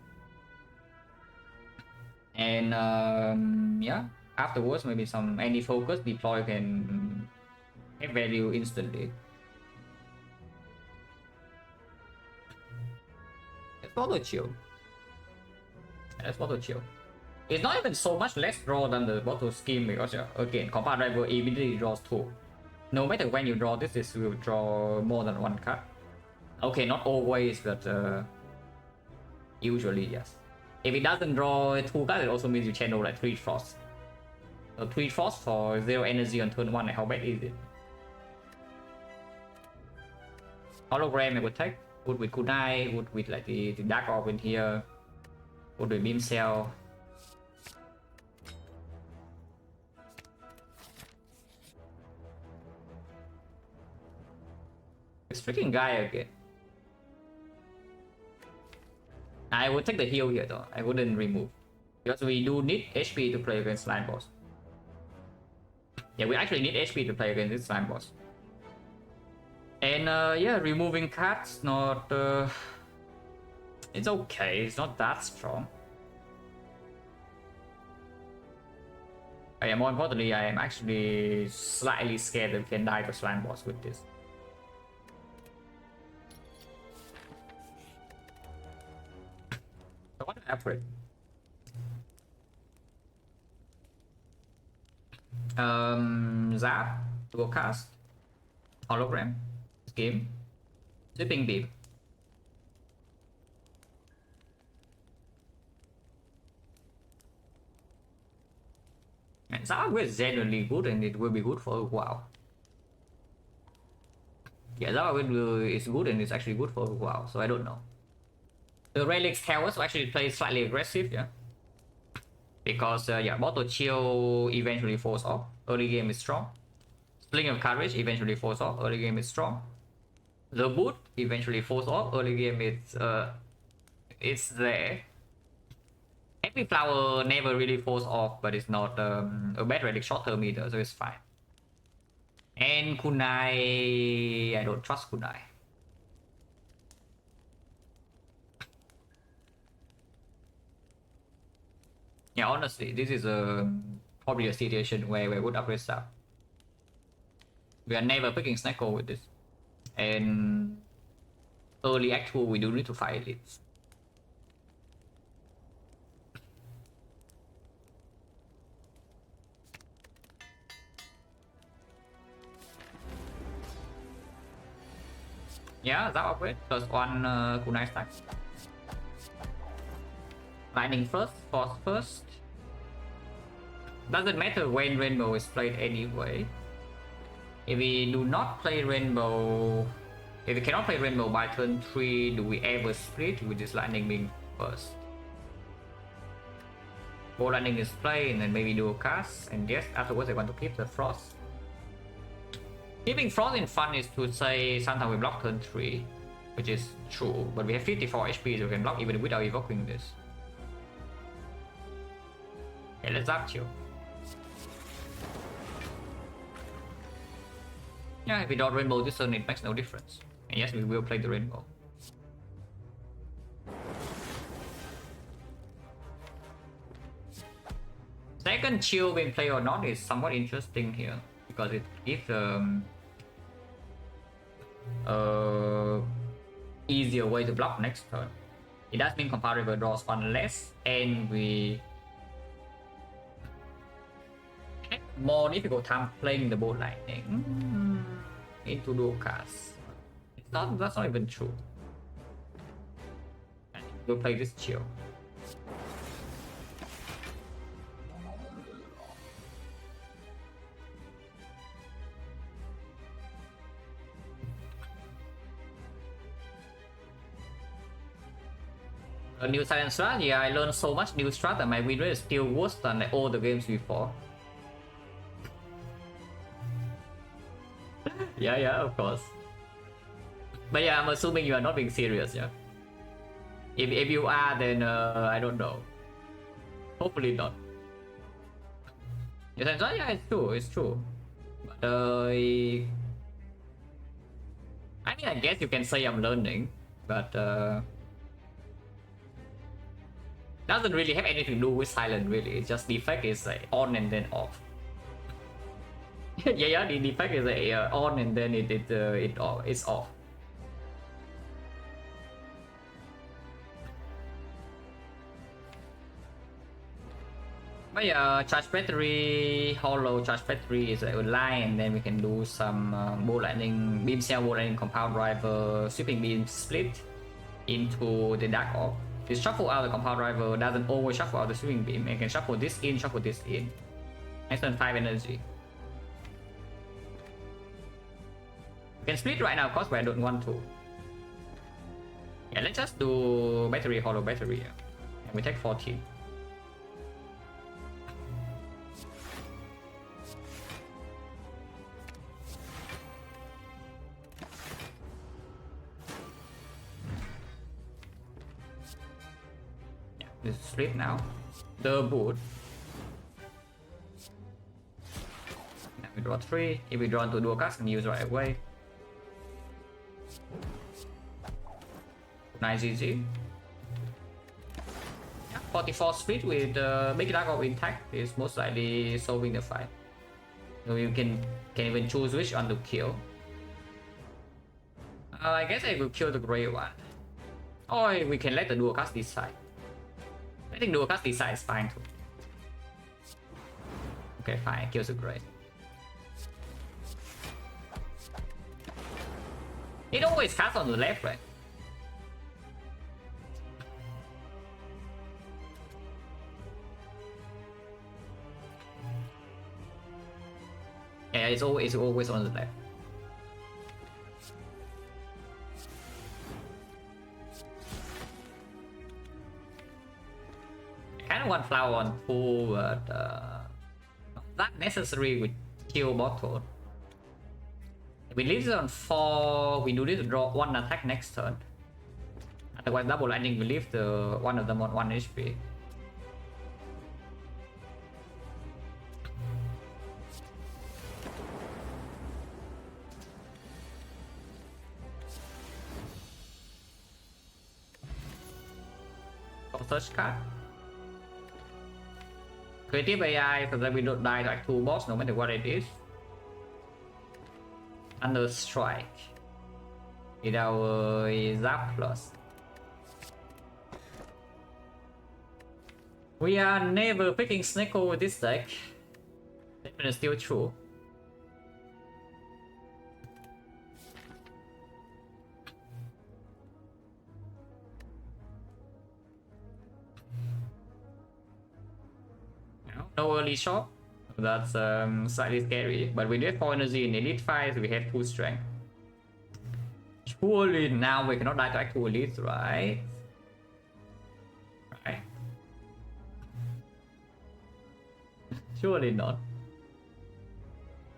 And yeah, afterwards maybe some any focus deploy can have value instantly. Let's bottle chill. Let's bottle chill. It's not even so much less draw than the bottle scheme because again, compound driver immediately draws 2. No matter when you draw this, this will draw more than 1 card. Okay, not always, but usually yes. If it doesn't draw 2 cards, it also means you channel like 3 Frost. So 3 Frost for 0 energy on turn 1, how bad is it? Hologram I would take. Wood with Kunai, wood with like the Dark Orb in here. Wood with Beam Cell. This freaking guy again. I would take the heal here though, I wouldn't remove. Because we do need HP to play against slime boss. Yeah, we actually need HP to play against this slime boss. And yeah, removing cards not... it's okay, it's not that strong. Yeah, more importantly, I am actually slightly scared that we can die to slime boss with this. So what do I upgrade? Zap, Dual Cast, Hologram, Scheme, Sweeping Beam. And Zap upgrade is generally good and it will be good for a while. Yeah, Zap upgrade is good and it's actually good for a while, so I don't know. The relics tell us to actually play slightly aggressive, yeah. Because yeah, bottle chill eventually falls off. Early game is strong. Sling of courage eventually falls off. Early game is strong. The boot eventually falls off. Early game it's there. Happy flower never really falls off, but it's not a bad relic short term either, so it's fine. And Kunai, I don't trust Kunai. Yeah, honestly, this is probably a situation where we would upgrade stuff. We are never picking Snacko with this. And early act 2, we do need to fight it. Yeah, that upgrade. Plus 1 Kunai stack. Lightning first, Force first. Doesn't matter when Rainbow is played anyway. If we do not play Rainbow... If we cannot play Rainbow by turn 3, do we ever split with this Lightning being first? Go Lightning is played and then maybe do a cast. And yes, afterwards I want to keep the Frost. Keeping Frost in fun is to say sometimes we block turn 3. which is true, but we have 54 HP, so we can block even without evoking this. Okay, let's up chill. Yeah, if we don't rainbow this turn, it makes no difference. And yes, we will play the rainbow. Second chill being played or not is somewhat interesting here, because it gives easier way to block next turn. It does mean Compound River draws one less, and we have more difficult time playing the Bolt Lightning into dual cast. That's not even true. We'll play this chill. A new silent strat, yeah, I learned so much new strat that my win rate is still worse than like, all the games before. yeah, of course. But yeah, I'm assuming you are not being serious, yeah. If you are, then I don't know. Hopefully not. Your silent strat, yeah, it's true. But I mean, I guess you can say I'm learning, but doesn't really have anything to do with silent really. It's just defect is like on and then off. yeah, the defect is on and then it's off. But yeah, charge battery, hollow charge battery is online, and then we can do some Bolt Lightning, beam cell, Bolt Lightning, compound driver, sweeping beam split into the dark orb. You shuffle out the compound driver, doesn't always shuffle out the sweeping beam, and can shuffle this in, shuffle this in. Next turn 5 energy. We can split right now, of course, but I don't want to. Yeah, let's just do battery, hollow battery. And we take 14. This is split now. The boot. Now we draw 3. If we draw into dual cast, can use right away. Nice easy. Yeah, 44 speed with Big Dark of intact is most likely solving the fight. So you can even choose which one to kill. I guess I will kill the grey one. Or we can let the dual cast decide. I think dual cast decide is fine too. Okay, fine, kills the grey. It always casts on the left, right? Yeah, it's always on the left. I kind of want flower on 2, but not necessary with kill bottle. If we leave it on 4, we do this to draw 1 attack next turn. Otherwise, double lightning will leave one of them on 1 HP. Search card. Creative AI, so that we don't die to act 2 boss no matter what it is. Under strike. With our Zap Plus. We are never picking Sneeko with this deck. That is still true. No early shot. That's slightly scary. But we have 4 energy in Elite 5, so we have 2 strength. Surely now we cannot die to act 2 elites, right? Right. Surely not.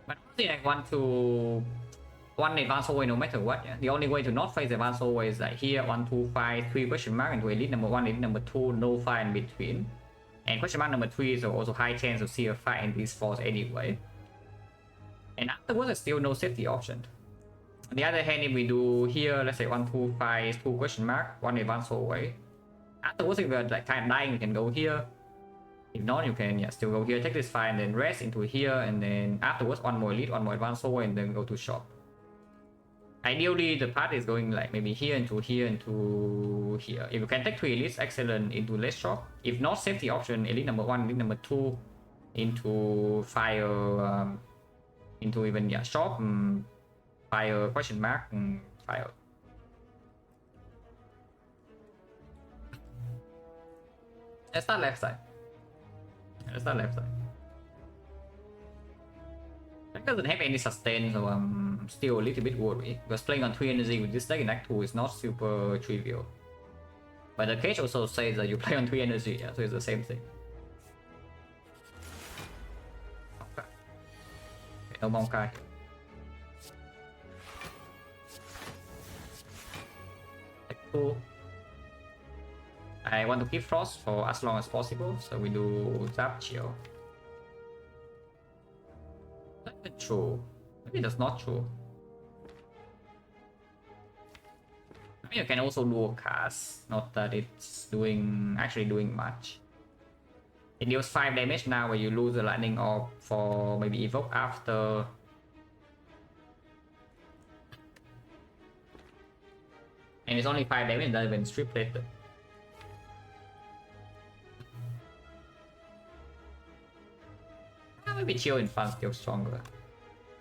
But honestly, I want one advanced hallway no matter what. Yeah? The only way to not face advanced hallway is like here 1, 2, 5, 3 question mark into elite number 1, elite number 2, no fight in between. And question mark number 3 is also high chance of see a fight in these fours anyway. And afterwards, there's still no safety option. On the other hand, if we do here, let's say 1, 2, 5, 2 question mark, 1 advanced hallway. Afterwards, if we're like kind of dying, we can go here. If not, you can still go here, take this fight, and then rest into here, and then afterwards, 1 more elite, 1 more advanced hallway, and then go to shop. Ideally, the path is going like maybe here into here into here. If you can take 3 elites, excellent, into less shop. If not, safety option, elite number 1, elite number 2, into fire, into even shop, fire question mark, fire. Let's start left side. Let's start left side. That doesn't have any sustain, so I'm still a little bit worried. Because playing on 3 energy with this deck in Act 2 is not super trivial. But the cage also says that you play on 3 energy, yeah, so it's the same thing. Okay. No Monkai. Deck 2. I want to keep Frost for as long as possible, so we do Zap Chill. Not even true. Maybe that's not true. I mean, you can also dual cast, not that it's actually doing much. It deals 5 damage now where you lose the lightning orb for maybe evoke after. And it's only 5 damage, not even strip plated. Maybe chill in fun still stronger.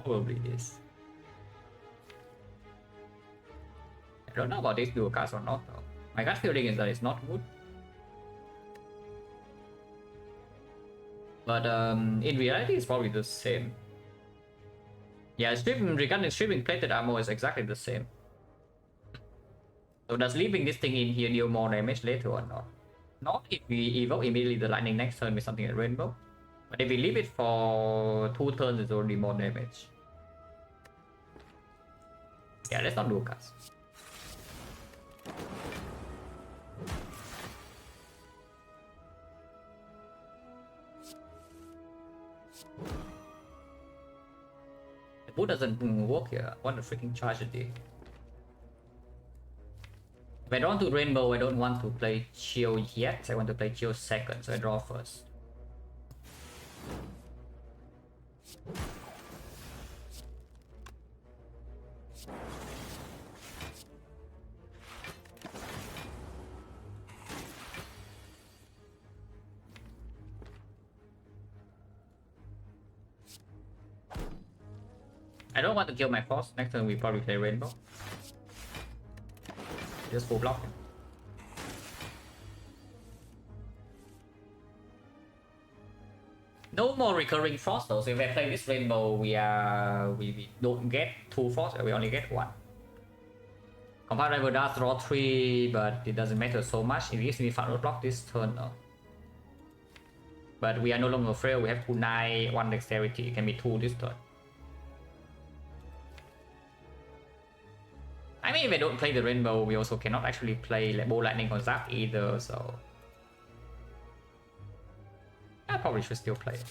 Probably is. I don't know about this dual cast or not though. My gut feeling is that it's not good. But in reality it's probably the same. Yeah, regarding stripping plated armor is exactly the same. So does leaving this thing in here deal more damage later or not? Not if we evoke immediately the lightning next turn with something like rainbow. But if we leave it for 2 turns, it's already more damage. Yeah, let's not do cast. The boot doesn't work here. What a freaking tragedy. If I don't want to rainbow, I don't want to play chill yet. I want to play chill second, so I draw first. I don't want to kill my Frost. Next turn we probably play Rainbow. Just full block him. No more recurring Frost though, so if I play this Rainbow, we don't get 2 Frost, we only get 1. Compound Rival does draw 3, but it doesn't matter so much. It gives me fun block this turn though. But we are no longer frail, we have 2 9, 1 dexterity, it can be 2 this turn. I mean, if I don't play the Rainbow, we also cannot actually play like Bow Lightning or Zap either, so I probably should still play it.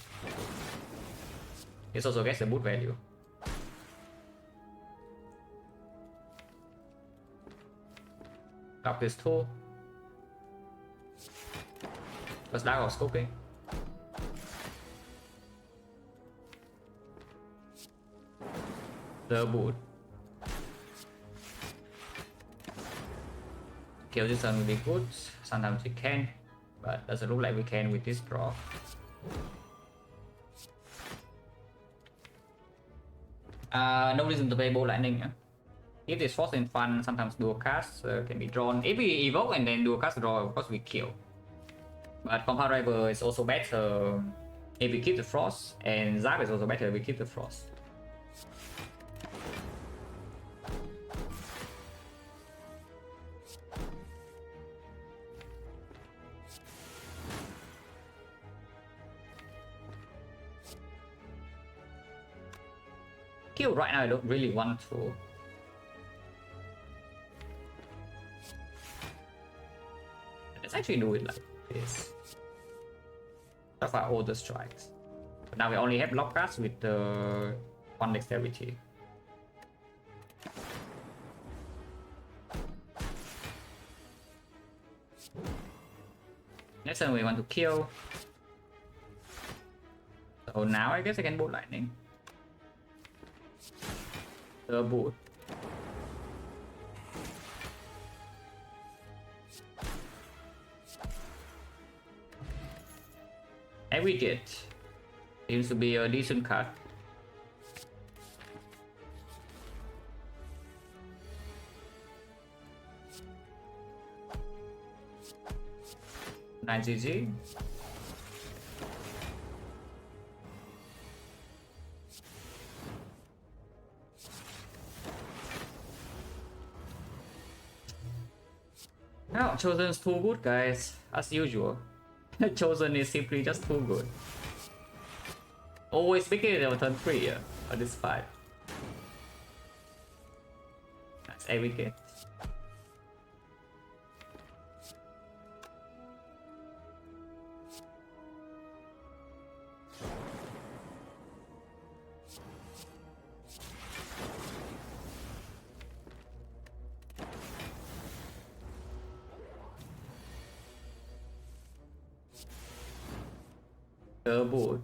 This also gets the boot value. Drop this tool. First Dark or Scoping. The boot. Kill this one will be good. Sometimes we can, but doesn't look like we can with this draw. No reason to play Bow Lightning. Yeah? If this Frost in fun, sometimes dual cast can be drawn. If we evoke and then dual cast draw, of course we kill. But Compound Rival is also better if we keep the Frost, and Zap is also better if we keep the Frost. kill right now, I don't really want to. Let's actually do it like this. That's our all the strikes. But now we only have lock cards with the 1 dexterity. Next time we want to kill. So now I guess I can bolt lightning. The boot. And we get. Seems to be a decent card. Nine GG. Now, Chosen's too good, guys, as usual. Chosen is simply just too good. Always making it on turn 3 here, on this 5. That's every game. Board.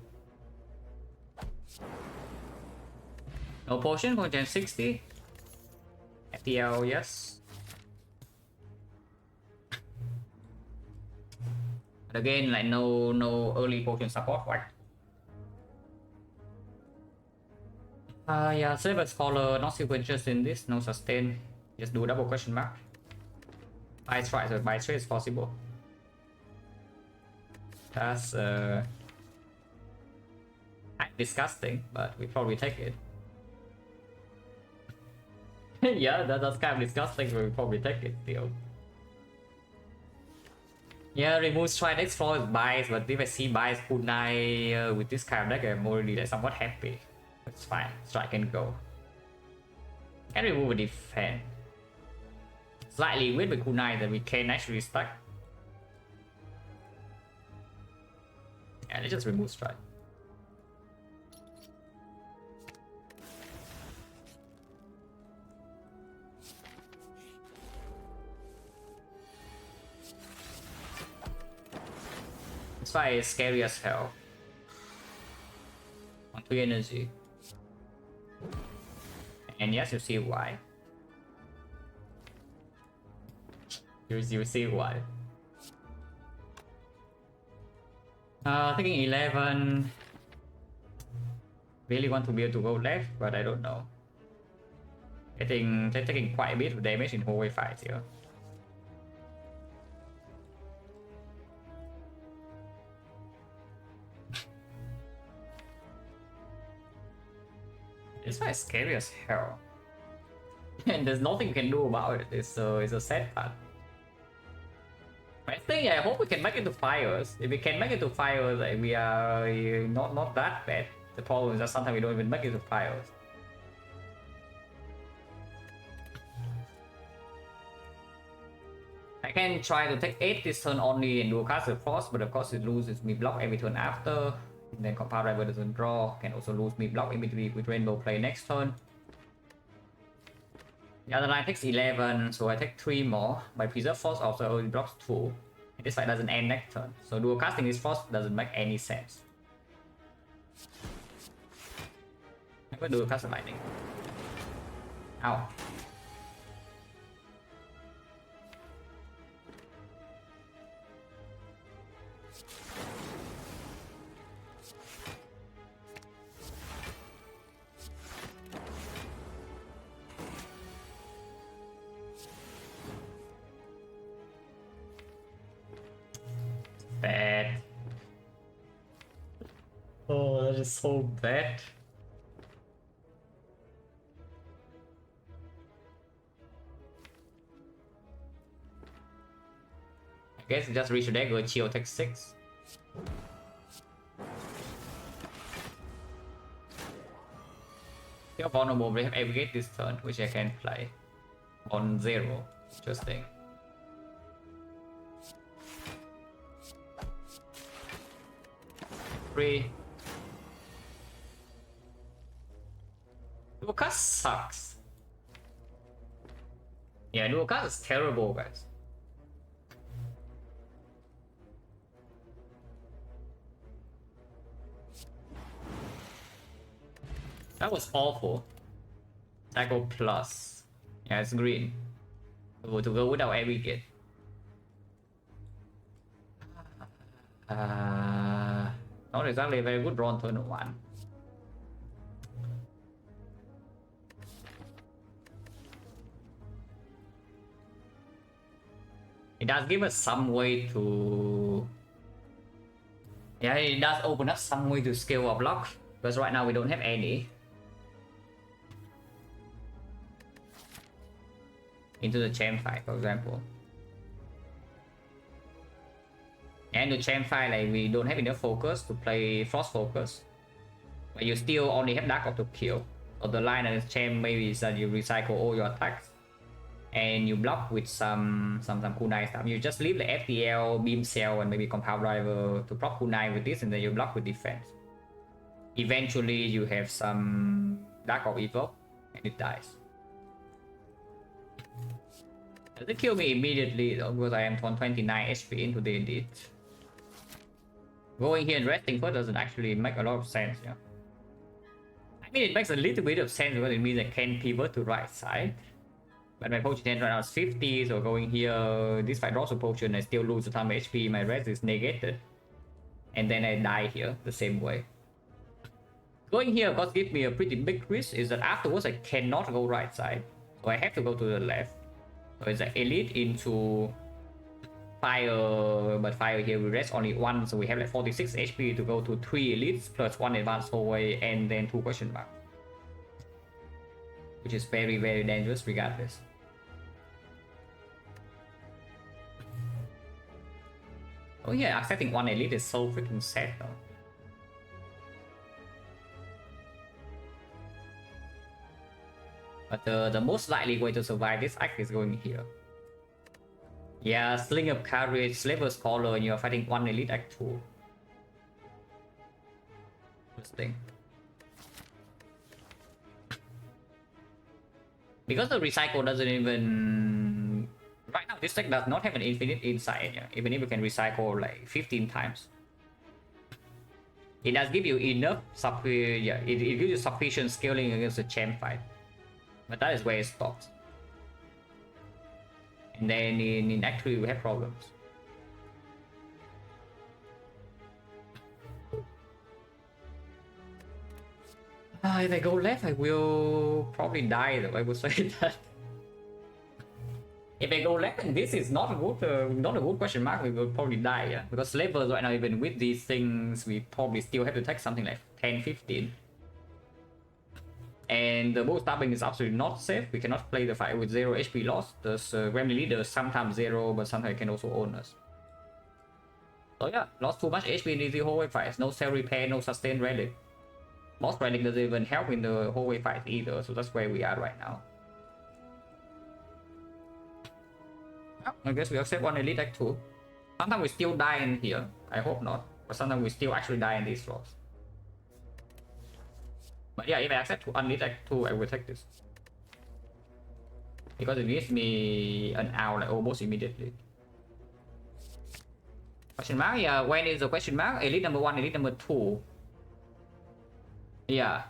No potion for Gen 60. FTL, yes. But again, like no early potion support, right? Yeah, Saber Scholar, not super interested in this, no sustain. Just do double question mark. Buy strike, so buy straight is possible. That's disgusting, but we probably take it. Yeah, that's kind of disgusting, but we probably take it still. Yeah, remove strike next floor is bias, but if I see bias kunai with this kind of deck, I'm already like, somewhat happy. It's fine, strike can go. Can remove a defend. Slightly weird with kunai that we can actually stack. Yeah, let's just remove strike. This fight is scary as hell. On 3 energy. And yes, you see why. You see why. Thinking 11. Really want to be able to go left, but I don't know. I think they're taking quite a bit of damage in hallway fights here. This fight is scary as hell. And there's nothing you can do about it. It's a sad part. I think I hope we can make it to fires. If we can make it to fires, like, we are not that bad. The problem is that sometimes we don't even make it to fires. I can try to take 8 this turn only and do a Castle Frost, but of course it loses me block every turn after. And then Compound Driver doesn't draw, can also lose me block immediately with Rainbow Play next turn. The other line takes 11, so I take 3 more. My Preserve Force also only blocks 2. And this fight doesn't end next turn, so dual casting this Frost doesn't make any sense. I'm gonna dual cast Lightning. Ow. Bad. Oh, that is so bad. I guess just reach the deck, go chill, take 6. You're vulnerable, we have Aggregate this turn, which I can play. On 0. Interesting. Three. Lucas sucks. Yeah, Lucas is terrible, guys. That was awful. Tackle plus. Yeah, it's green. To go without Aggregate. Not exactly a very good draw on turn 1. It does give us some way to... Yeah, it does open up some way to scale our block. Because right now we don't have any. Into the champ fight, for example. And the champ fight, like, we don't have enough focus to play frost focus. But you still only have dark auto kill. So the line of the champ maybe is that you recycle all your attacks. And you block with some kunai stuff. You just leave the FTL, beam cell, and maybe compound driver to proc kunai with this, and then you block with defense. Eventually you have some dark or evil, and it dies. Does it kill me immediately though, because I am on 29 HP into the elite. Going here and resting first doesn't actually make a lot of sense, yeah. I mean, it makes a little bit of sense because it means I can pivot to right side. But my potion right now is 50, so going here, this fight draws a potion, I still lose a ton of HP, my rest is negated. And then I die here, the same way. Going here, of course, gives me a pretty big risk, is that afterwards I cannot go right side. So I have to go to the left. So it's an elite into fire, but fire here we rest only 1, so we have like 46 HP to go to 3 elites plus 1 advanced hallway and then 2 question mark. Which is very, very dangerous regardless. Oh yeah, accepting 1 elite is so freaking sad though. But the most likely way to survive this act is going here. Yeah, Sling of Courage, Slaver Scholar, and you're fighting 1 elite act 2. Interesting. Because the recycle doesn't even... Right now, this deck does not have an infinite insight, yeah? Even if you can recycle like 15 times. It does give you enough, yeah, it gives you sufficient scaling against the champ fight. But that is where it stops. And then in Act 3 we have problems. If I go left, I will probably die though, I would say that. If I go left and this is not a good question mark, we will probably die, yeah? Because slavers right now, even with these things, we probably still have to take something like 10-15. And the bull stabbing is absolutely not safe. We cannot play the fight with 0 HP loss. The Gremlin Leader is sometimes 0, but sometimes it can also own us. So yeah, lost too much HP in these hallway fights. No cell repair, no sustained relic. Boss relic doesn't even help in the hallway fight either, so that's where we are right now. Well, I guess we accept 1 elite act 2. Sometimes we still die in here. I hope not. But sometimes we still actually die in these floors. But yeah, if I accept 1 elite act 2, I will take this. Because it gives me an hour like almost immediately. Question mark? Yeah, when is the question mark? Elite number 1, elite number 2. Yeah.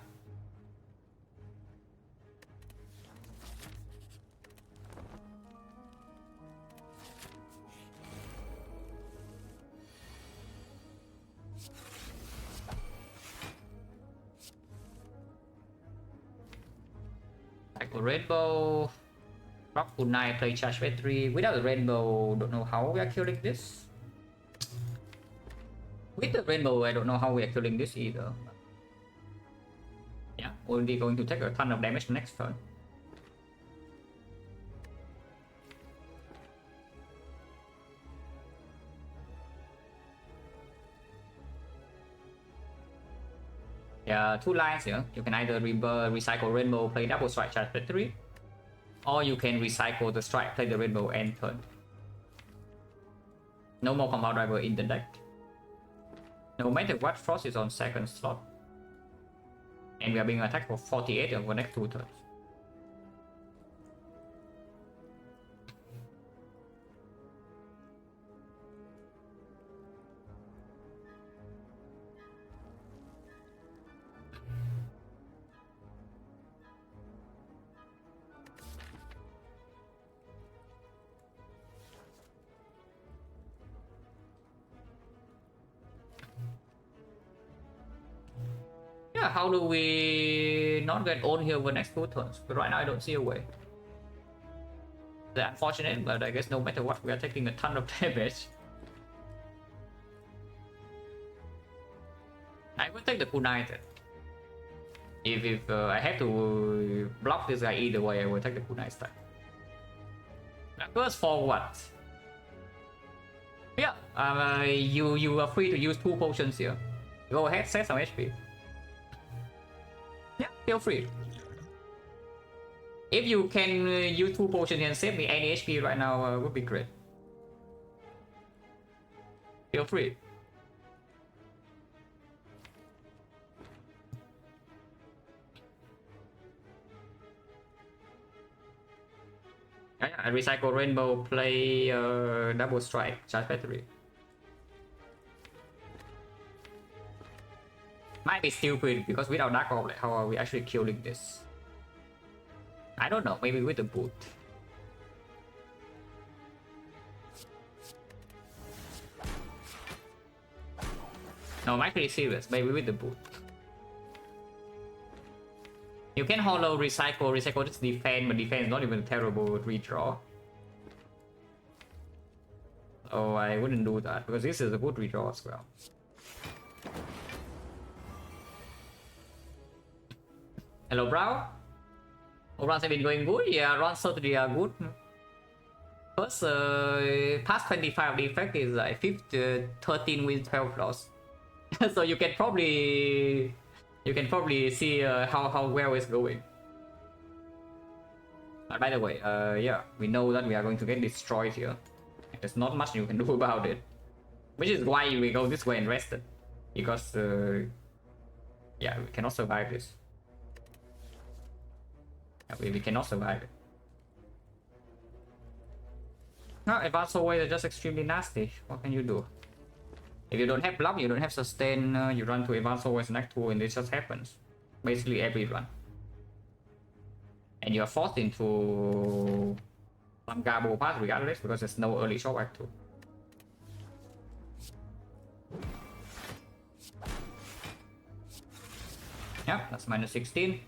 Like a rainbow. Rock good night, play charge by 3. Without the rainbow, don't know how we are killing this. With the rainbow, I don't know how we are killing this either. Yeah, only going to take a ton of damage next turn. Yeah, two lines here. You can either recycle rainbow, play double strike, charge victory, or you can recycle the strike, play the rainbow, and turn. No more compound driver in the deck. No matter what, Frost is on second slot. And we are being attacked for 48 over the next 2 turns. Yeah, how do we not get on here over the next 2 turns? But right now I don't see a way. That's unfortunate, but I guess no matter what, we are taking a ton of damage. I will take the kunai then. If I have to block this guy either way, I will take the kunai stack. First for what? Yeah, you are free to use 2 potions here. Go ahead, set some HP. Yeah, feel free. If you can use 2 potions and save me any HP right now, would be great. Feel free. I recycle rainbow, play double strike, charge battery. Might be stupid because without Dark Orb, like, how are we actually killing this? I don't know, maybe with the boot. No, I'm actually serious, maybe with the boot. You can hollow, recycle just defend, but defend is not even a terrible redraw. Oh, I wouldn't do that because this is a good redraw as well. Hello, bro. Oh, runs have been going good. Yeah, runs certainly are good. First, past 25 defect is like 13 wins, 12 loss. So you can probably see how well it's going. But by the way, yeah, we know that we are going to get destroyed here. There's not much you can do about it, which is why we go this way and rest it, because yeah, we cannot survive this. We cannot survive it. No, advanced always are just extremely nasty. What can you do? If you don't have block, you don't have sustain, you run to advanced always next 2 and this just happens. Basically every run. And you're forced into some garble path regardless because there's no early shot act 2. Yeah, that's minus 16.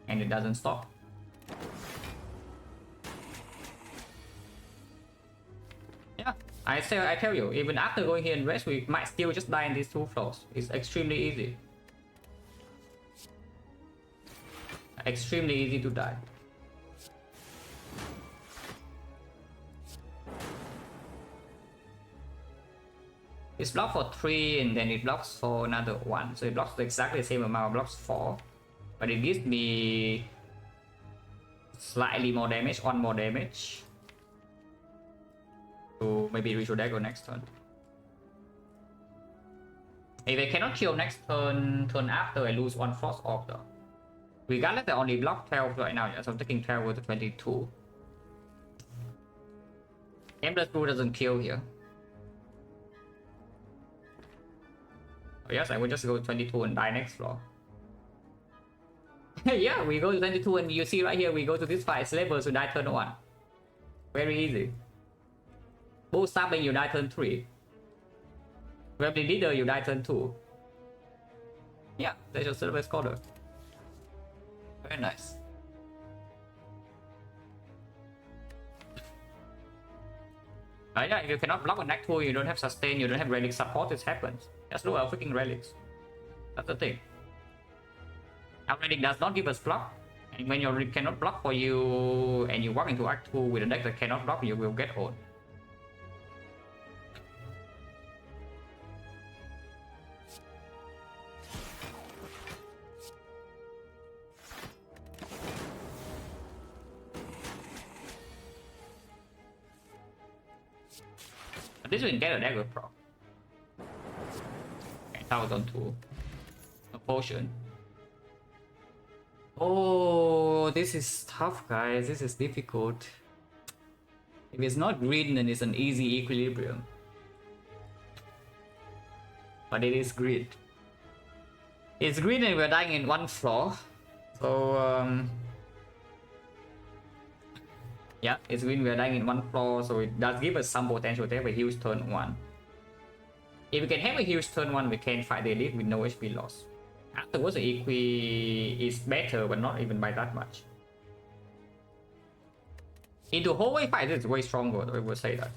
And it doesn't stop. Yeah, I tell you, even after going here and rest, we might still just die in these 2 floors. It's extremely easy. Extremely easy to die. It's blocked for 3 and then it blocks for another 1. So it blocks exactly the same amount, blocks 4. But it gives me slightly more damage, 1 more damage. So maybe ritual deck or next turn. If I cannot kill next turn after, I lose 1 frost off though. Regardless, I only block 12 right now, yeah, so I'm taking 12 over to 22. Endless Brew doesn't kill here. Oh, yes, I will just go 22 and die next floor. Yeah, we go to 22 and you see right here, we go to this fight, Slavers who die turn 1. Very easy. Bull Stabbing, you die turn 3. Rebel Leader, you die turn 2. Yeah, there's your silver scholar. Very nice. Yeah, if you cannot block on next 2, you don't have sustain, you don't have relic support, it happens. Just look at freaking relics. That's the thing. Our relic does not give us block. And when your relic cannot block for you and you walk into Act 2 with a deck that cannot block, you will get owned. At least we can get a dagger proc. Okay, 1002. A potion. Oh, this is tough, guys. This is difficult. If it's not green, then it's an easy equilibrium. But it is green. It's green and we're dying in one floor. So, yeah, it's green, we're dying in one floor. So it does give us some potential to have a huge turn 1. If we can have a huge turn 1, we can fight the elite with no HP loss. Afterwards, the equi is better, but not even by that much. Into hallway fight, it's way stronger, I would say that.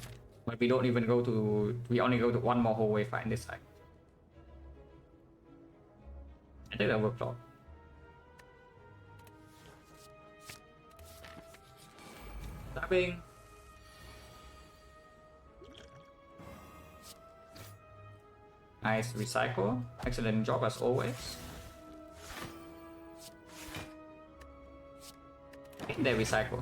But we don't even go to... We only go to one more hallway fight in this side. I think that worked out. Stabbing. Nice recycle. Excellent job as always. In the recycle.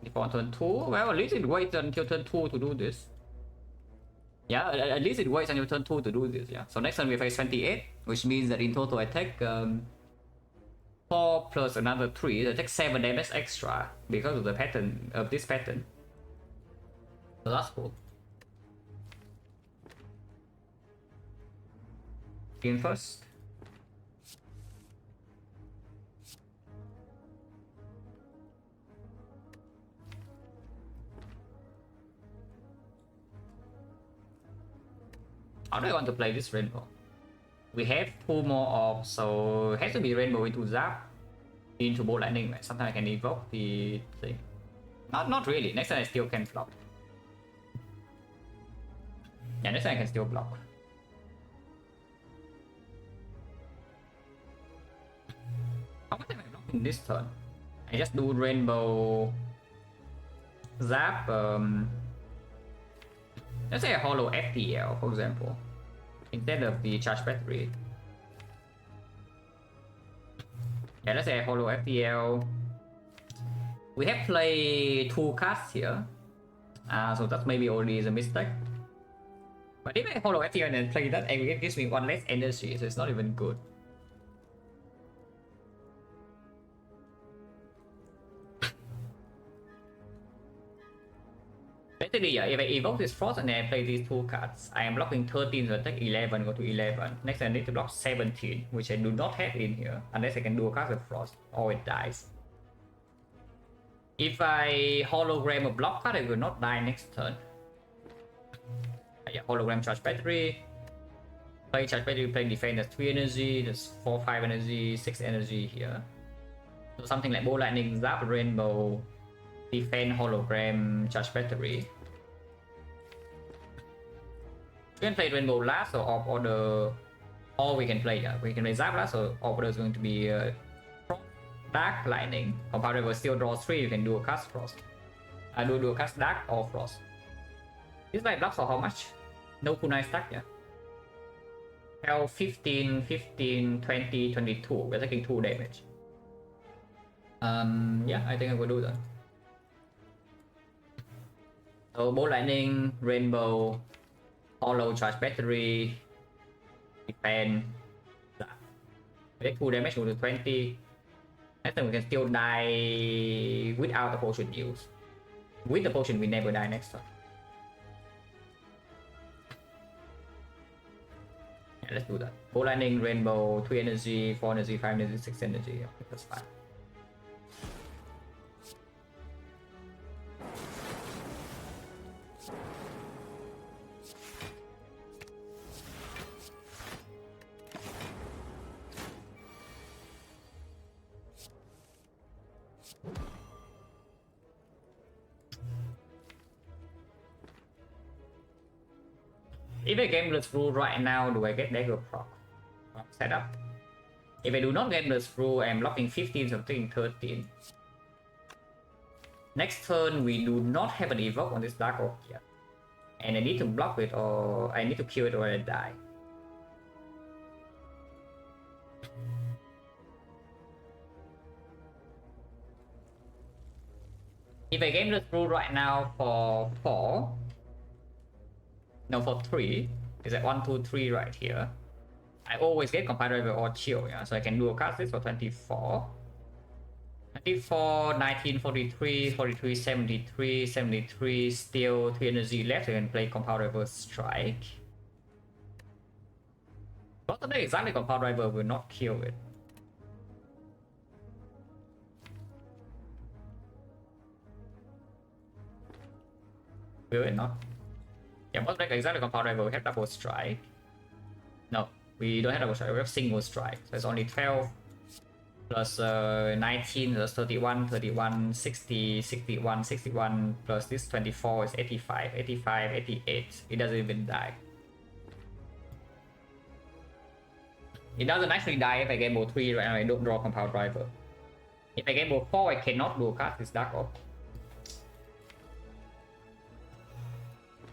Before turn 2, well, at least it waits until turn 2 to do this. Yeah, at least it waits until turn 2 to do this, yeah. So next turn we face 28, which means that in total attack, 4 plus another 3, that takes 7 damage extra because of the pattern, of this pattern. So that's cool. In first. How do I want to play this rainbow? We have 2 more off, so it has to be rainbow into zap, into bolt lightning. Sometimes I can evoke the thing. Not really. Next time I still can block. Yeah, next time I can still block. How much am I blocking this turn? I just do rainbow zap. Let's say a hollow FPL, for example, instead of the charge battery. Yeah, let's say a hollow FPL. We have played 2 cards here, so that maybe only is a mistake. But if I hollow FPL and then play that, it gives me 1 less energy, so it's not even good. Basically, yeah, if I evoke this Frost and then I play these 2 cards, I am blocking 13, so I take 11, go to 11. Next I need to block 17, which I do not have in here, unless I can do a card with Frost, or it dies. If I hologram a block card, I will not die next turn. Yeah, hologram charge battery. Play charge battery, play defense, that's 3 energy, that's 4, 5 energy, 6 energy here. So something like bolt lightning, zap, rainbow, defend, hologram, charge battery. We can play rainbow last or off order, or we can play we can play zap last, so off order is going to be dark lightning. Or however, still draw 3, you can do a cast frost. Do a cast dark or frost. This light blocks for how much? No kunai stack, yeah. Health 15, 15, 20, 22. We're taking 2 damage. Yeah, I think I will do that. So bolt lightning, rainbow, hollow charge battery, defend. We take 2 damage, go to 20. Next time we can still die without the potion use. With the potion we never die next time. Yeah, let's do that. Bolt lightning, rainbow, 3 energy, 4 energy, 5 energy, 6 energy. Yeah, that's fine. If I game the through right now, do I get dagger proc setup? If I do not get the through, I'm blocking 15, something 13. Next turn, we do not have an evoke on this dark orc yet. And I need to block it, or I need to kill it or I die. If I game this through right now for 4, no, for 3, is at 1, 2, 3 right here. I always get compatible or chill, yeah. So I can do a cast this for 24. 24, 19, 43, 43, 73, 73, still 3 energy left. So I can play Compound Reverse Strike. Not today, exactly Compound Rival will not kill it. Will it not? Yeah, most like exactly Compound Rival, we have double strike. No, we don't have double strike, we have single strike. So it's only 12 plus 19 plus 31, 31, 60, 61, 61 plus this 24 is 85, 85, 88. It doesn't even die. It doesn't actually die if I get ball 3 right now, I don't draw Compound Driver. If I get ball 4, I cannot do cast this Dark Orb.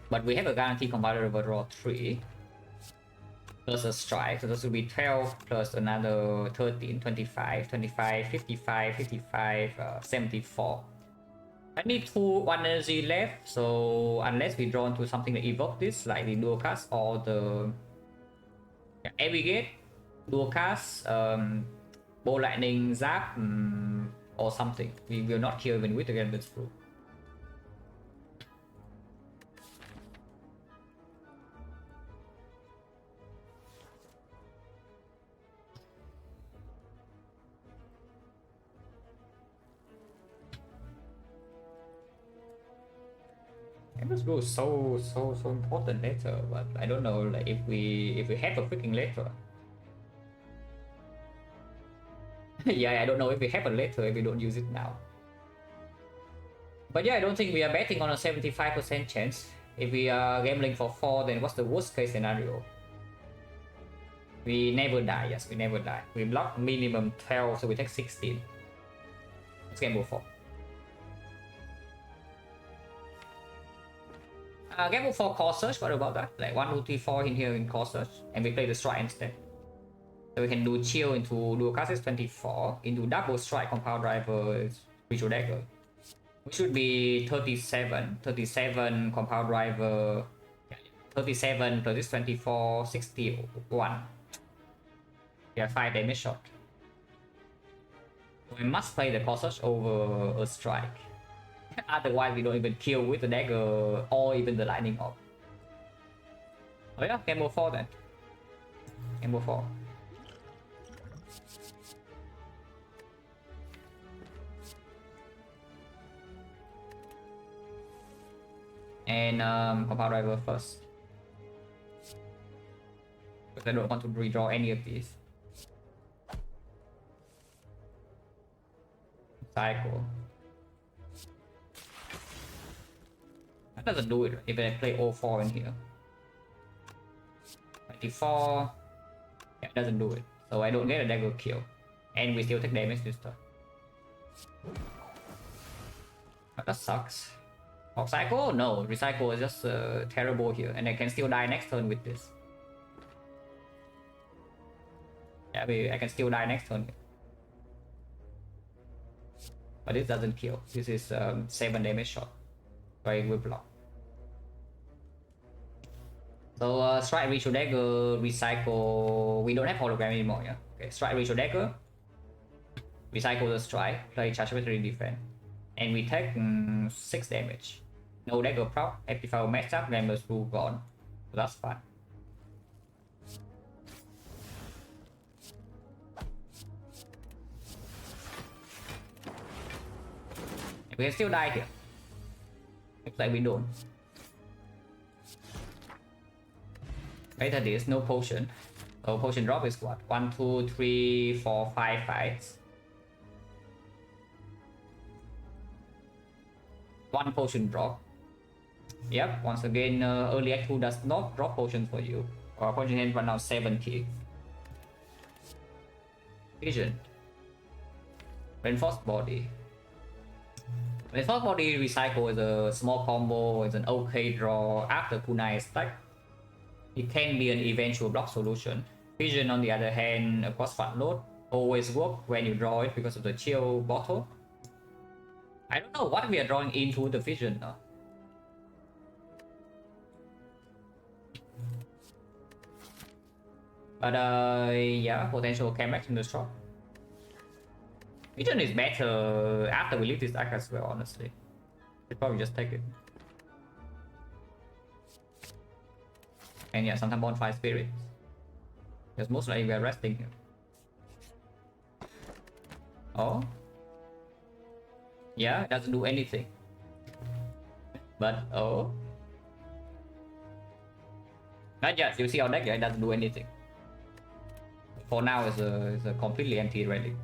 But we have a guaranteed Compound Driver draw 3. Plus a strike, so this will be 12 plus another 13, 25, 25, 55, 55, 74. I need 1 energy left, so unless we draw into something that evoke this, like the dual cast or the Abrogate, dual cast, Bow Lightning Zap, or something. We will not kill even with the Gambit's Fruit. Gambit's Fruit is so important later, but I don't know like if we have a freaking later. Yeah, I don't know if we have a later if we don't use it now. But yeah, I don't think we are betting on a 75% chance. If we are gambling for 4, then what's the worst case scenario? We never die, yes, we never die. We block minimum 12, so we take 16. Let's gamble 4. Gamble 4 core search, what about that? Like 1, 2, 3, 4 in here in core search, and we play the strike instead. So we can do chill into dual cast is 24, into double strike Compound Driver Ritual Dagger. We should be 37, 37 Compound Driver, 37 plus this 24, 61. We have 5 damage shot. We must play the core search over a strike. Otherwise we don't even kill with the dagger or even the lightning orb. Oh yeah, gamble 4 then. Gamble 4. And Compound Driver first. Because I don't want to redraw any of these. Cycle. That doesn't do it if I play all 4 in here. 24. Yeah, it doesn't do it. So I don't get a dagger kill. And we still take damage this turn. Oh, that sucks. Cycle? No, recycle is just terrible here, and I can still die next turn with this. Yeah, I can still die next turn. But this doesn't kill. This is 7 damage shot. So I will block. So strike Ritual Dagger, recycle. We don't have hologram anymore, yeah. Okay, strike Ritual Dagger. Recycle the strike, play charge battery defense. And we take 6 damage. No dagger proc, amplify match up, Gambler's Rule gone. So that's fine. We can still die here. Looks like we don't. Later this, no potion. So potion drop is what? 1, 2, 3, 4, 5 fights. 1 potion drop. Yep, once again, early act 2 does not drop potions for you. Our potion hand right now 70. Vision. Reinforced body. Reinforced body recycle is a small combo, it's an okay draw after kunai stack. It can be an eventual block solution. Vision on the other hand, across front load, always work when you draw it because of the chill bottle. I don't know what we are drawing into the vision now. But yeah, potential came back in the shop. Vision is better after we leave this deck as well, honestly. We'll probably just take it. And yeah, sometimes bonfire spirits. Because most likely we are resting here. Oh. Yeah, it doesn't do anything. But oh. Not yet, you see our deck, yeah, it doesn't do anything. For now, it's a completely empty relic.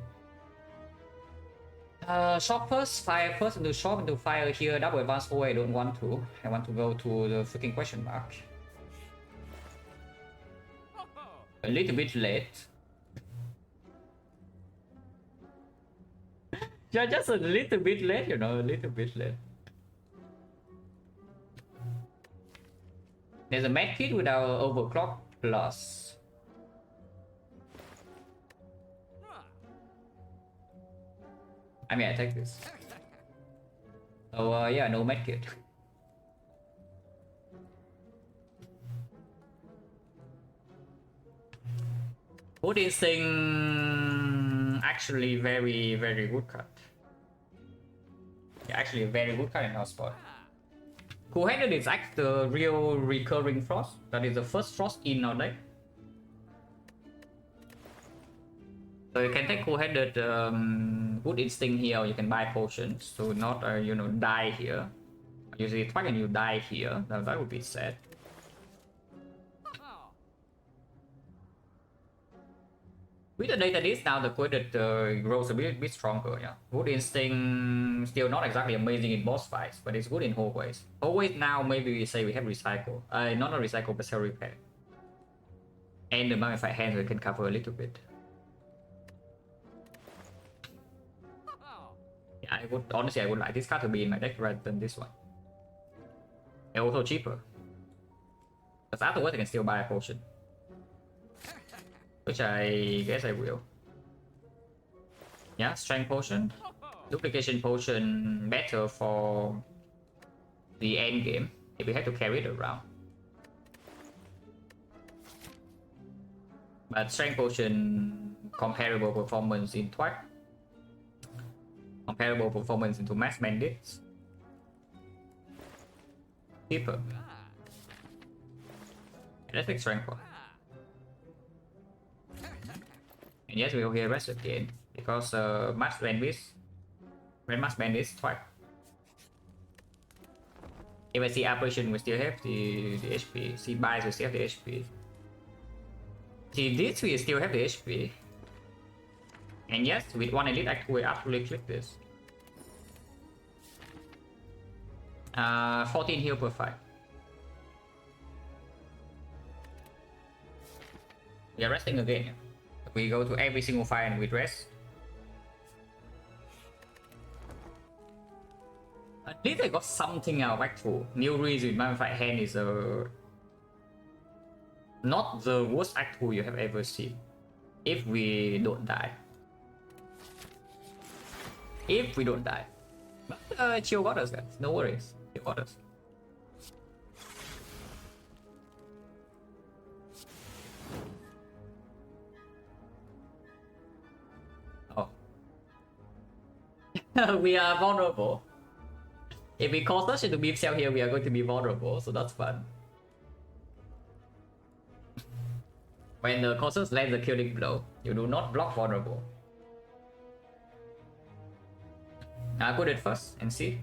Shop first, fire first into shop into fire here, double advance forward, I don't want to. I want to go to the freaking question mark. A little bit late. Yeah, just a little bit late, you know, a little bit late. There's a med kit with our overclock plus. I mean, I take this. So yeah, no med kit. Good instinct, actually very good card. Yeah, actually a very good card in our spot. Cool-headed is actually the real recurring frost. That is the first frost in our deck. So you can take cool-headed good instinct here, or you can buy potions to not you know, die here. Usually twice and you die here, that would be sad. With the data this now, the cool-headed grows a bit stronger. Yeah, good instinct still not exactly amazing in boss fights, but it's good in hallways. Hallways now maybe we say we have recycle, not a recycle but cell repair, and the mummified hands we can cover a little bit. Yeah, I would honestly I would like this card to be in my deck rather than this one. And also cheaper, because afterwards I can still buy a potion, which I guess I will. Yeah, strength potion, duplication potion better for the end game if we have to carry it around. But strength potion comparable performance in Twat, comparable performance into mass bandits, cheaper. Let's take strength one. And yes, we will hear rest again because mass bandits, when mass bandits twice. If I see apparition, we still have the HP. See buys, we still have the HP. See this, we still have the HP. And yes, with one elite act, we absolutely click this. 14 heal per fight. We are resting again. We go to every single fight and we rest. At least I got something out of Act 2. New Reese with Mummified Hand is not the worst Act 2 you have ever seen. If we don't die. If we don't die. But chill got us, guys. No worries. Chill got us. Oh. We are vulnerable. If we cause such into beam cell here, we are going to be vulnerable, so that's fun. When the Colossus lands the killing blow, you do not block vulnerable. I'll put it first and see.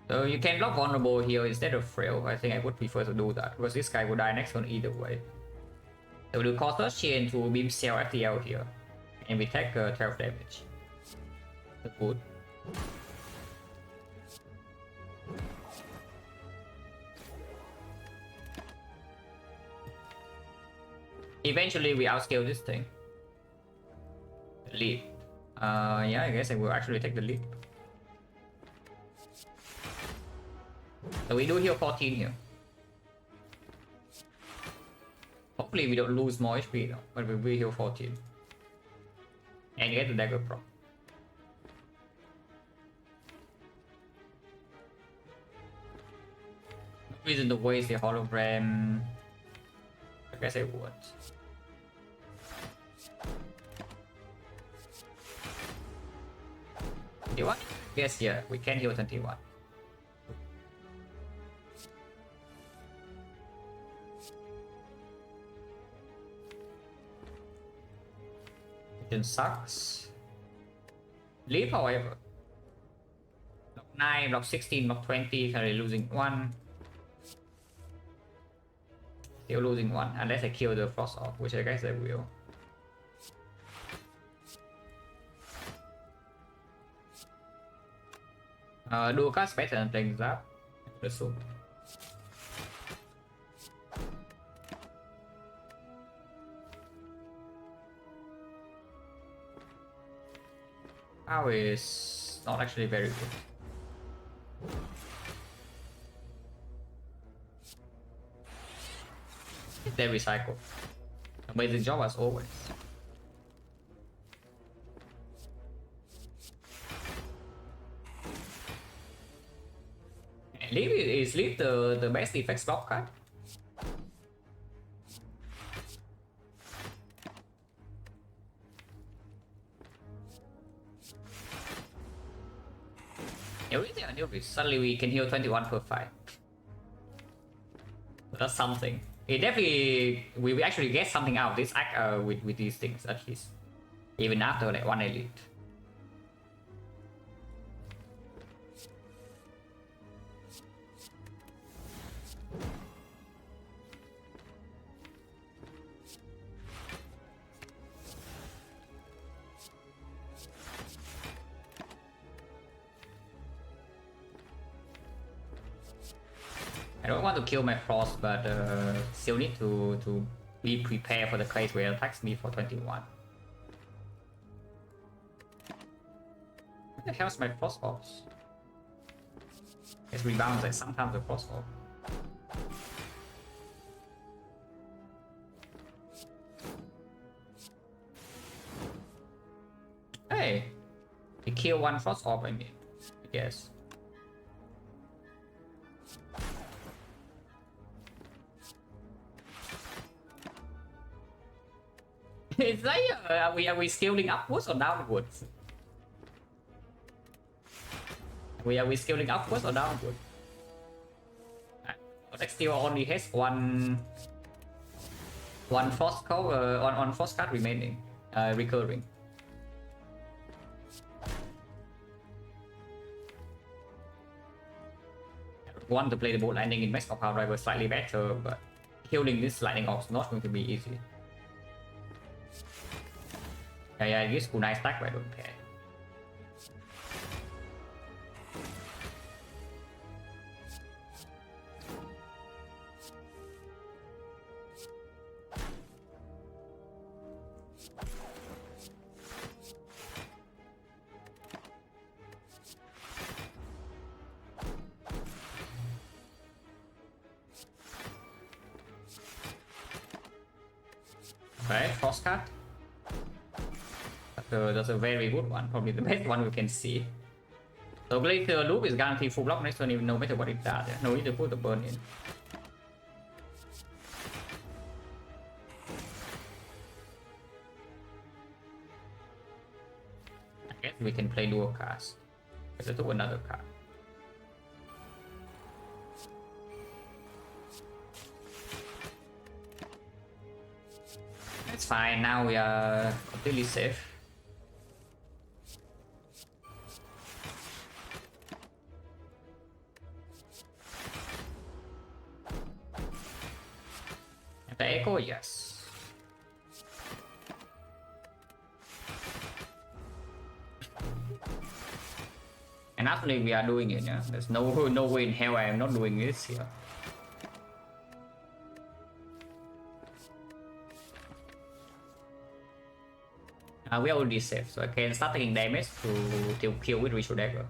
So you can block vulnerable here instead of frail. I think I would prefer to do that because this guy will die next turn either way. So we'll do Colossus chain to beam cell FTL here. And we take 12 damage. That's good. Eventually we outscale this thing. Lead. Yeah, I guess I will actually take the lead. So we do heal 14 here. Hopefully we don't lose more HP though, but we heal 14. And get the dagger prop. No reason to waste the hologram. I guess I would. What? Yes, yeah, we can heal 21. It sucks. Leave, however. Block 9, block 16, block 20, currently losing 1. Still losing 1, unless I kill the frost off, which I guess I will. Dual cast better than playing Zap. Assume. Power is not actually very good. They recycle. Amazing job as always. And leave the best defects block card. Suddenly we can heal 21 per fight. That's something. It definitely we actually get something out of this act with these things at least. Even after like 1 elite. I don't want to kill my frost, but still need to be prepared for the case where it attacks me for 21. What the hell's my frost ops? It rebounds like sometimes the frost op. Hey, he killed 1 frost orb, I mean, I guess. Is that are we scaling upwards or downwards? Are we scaling upwards or downwards? Deck still only has one frost card on frost card remaining, recurring. Want to play the boat landing in Max of Power Driver slightly better, but killing this lightning off is not going to be easy. Yeah, I use Kunai stack, but I don't care. Okay, frost card. That's a very good one, probably the best one we can see. So Glacier Loop is guaranteed full block next turn no matter what it does. No need to put the burn in. I guess we can play dual cast. Let's do another card. It's fine, now we are completely safe. The echo, yes. And actually we are doing it, yeah. There's no way in hell I am not doing this here. We are already safe, so I can start taking damage to kill with Ritual Dagger.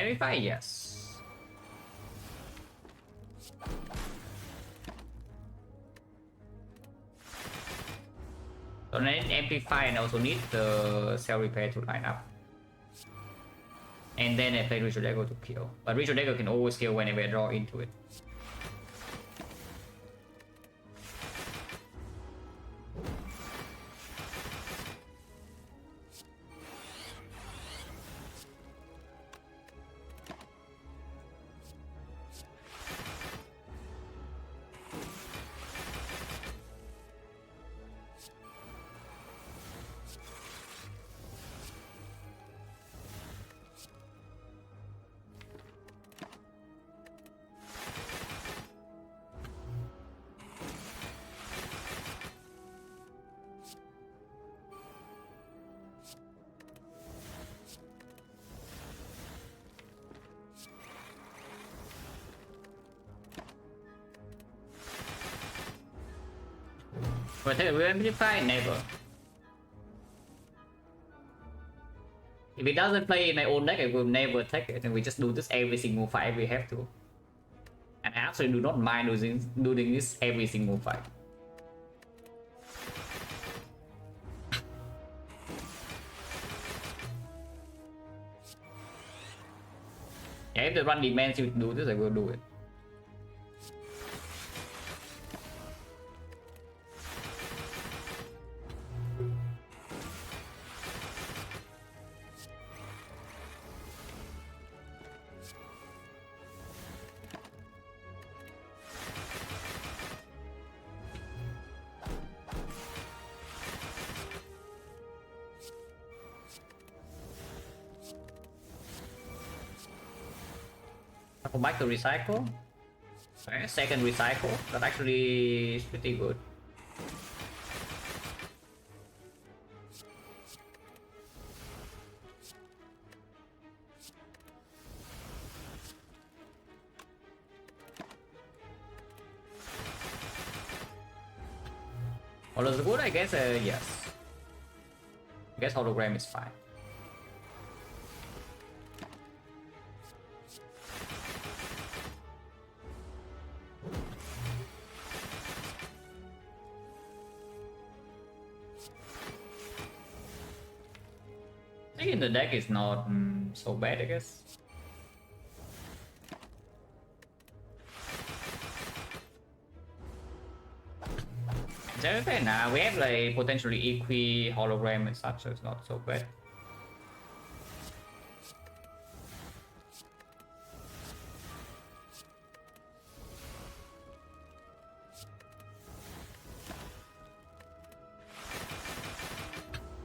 Amplify, yes. So I need Amplify and also need the Cell Repair to line up. And then I play Ritual Dagger to kill. But Ritual Dagger can always kill whenever I draw into it. But we Amplify, never. If it doesn't play in my own deck, I will never take it, and we just do this every single fight we have to. And I actually do not mind doing this every single fight. Yeah, if the run demands you to do this, I will do it. Go back to recycle. Okay, second recycle. That actually is pretty good. All is good, I guess. Yes. I guess hologram is fine. In the deck is not so bad, I guess. Nah, we have like potentially equi hologram and such, so it's not so bad.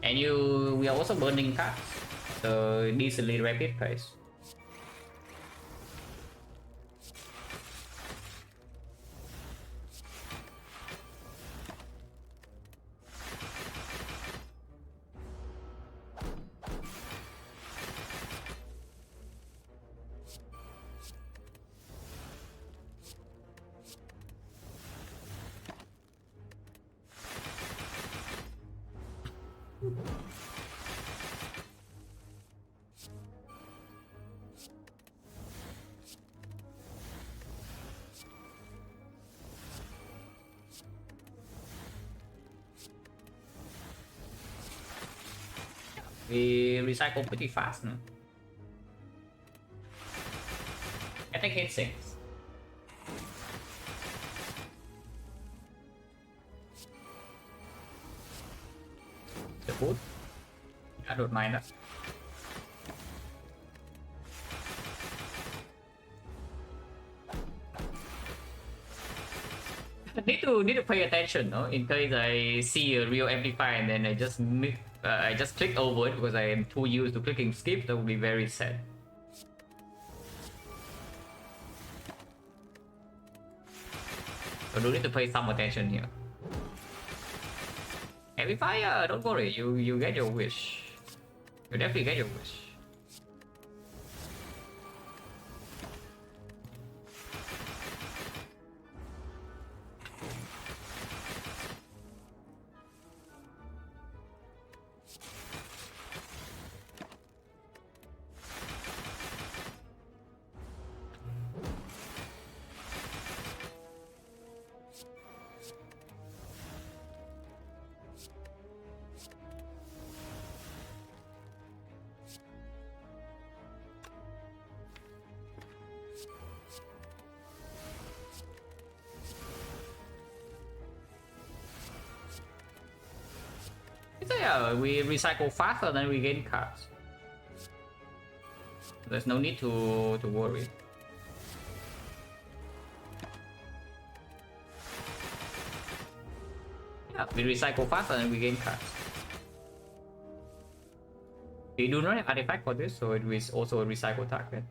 And we are also burning cards, so decently rapid pace. We recycle pretty fast now. I think hit 6. The food? I don't mind that. Need to pay attention, no? In case I see a real amplifier and then I just click over it because I am too used to clicking skip. That would be very sad. So do need to pay some attention here. Amplifier, don't worry, you get your wish. You definitely get your wish. So yeah, we recycle faster than we gain cards. There's no need to worry. Yeah, we recycle faster than we gain cards. We do not have artifact for this, so it is also a recycle target.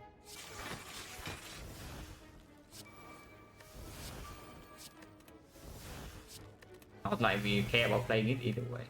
Not like we care about playing it either way.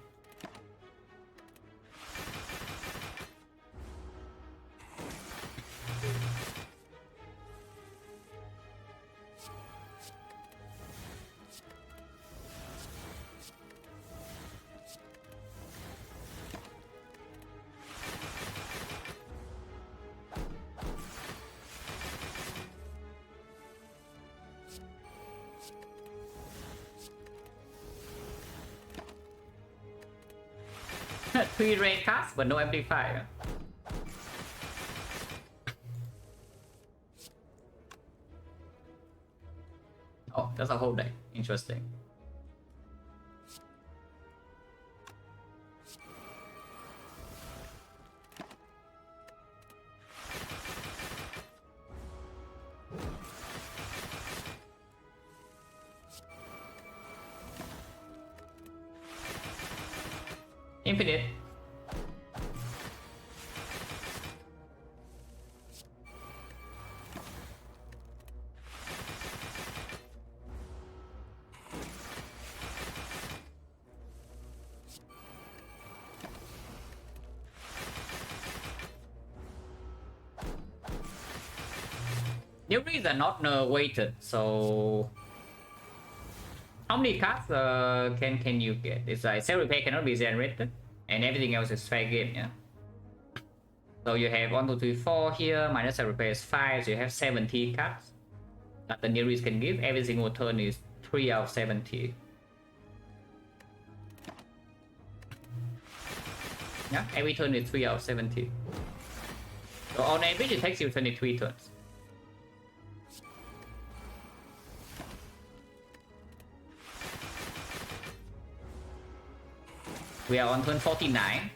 Three red cards, but no amplifier. Oh, that's a whole deck. Interesting. Infinite. Newbies are not weighted, so how many cards can you get? It's like self repair cannot be generated, and everything else is fair game. Yeah. So you have 1, 2, 3, 4 here. Minus self repair is 5. So you have 70 cards that the Newbies can give. Every single turn is 3 out of 70. Yeah, every turn is 3 out of 70. So on average, it takes you 23 turns. We are on turn 49.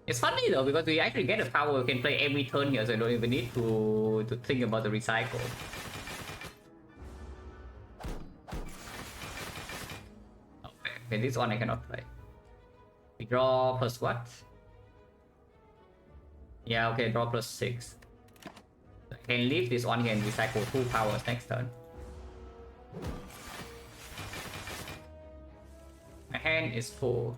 It's funny though, because we actually get a power we can play every turn here, so you don't even need to think about the recycle. Okay, this one I cannot play. We draw plus what? Yeah, okay, draw plus 6. I can leave this one here and recycle 2 powers next turn. My hand is full.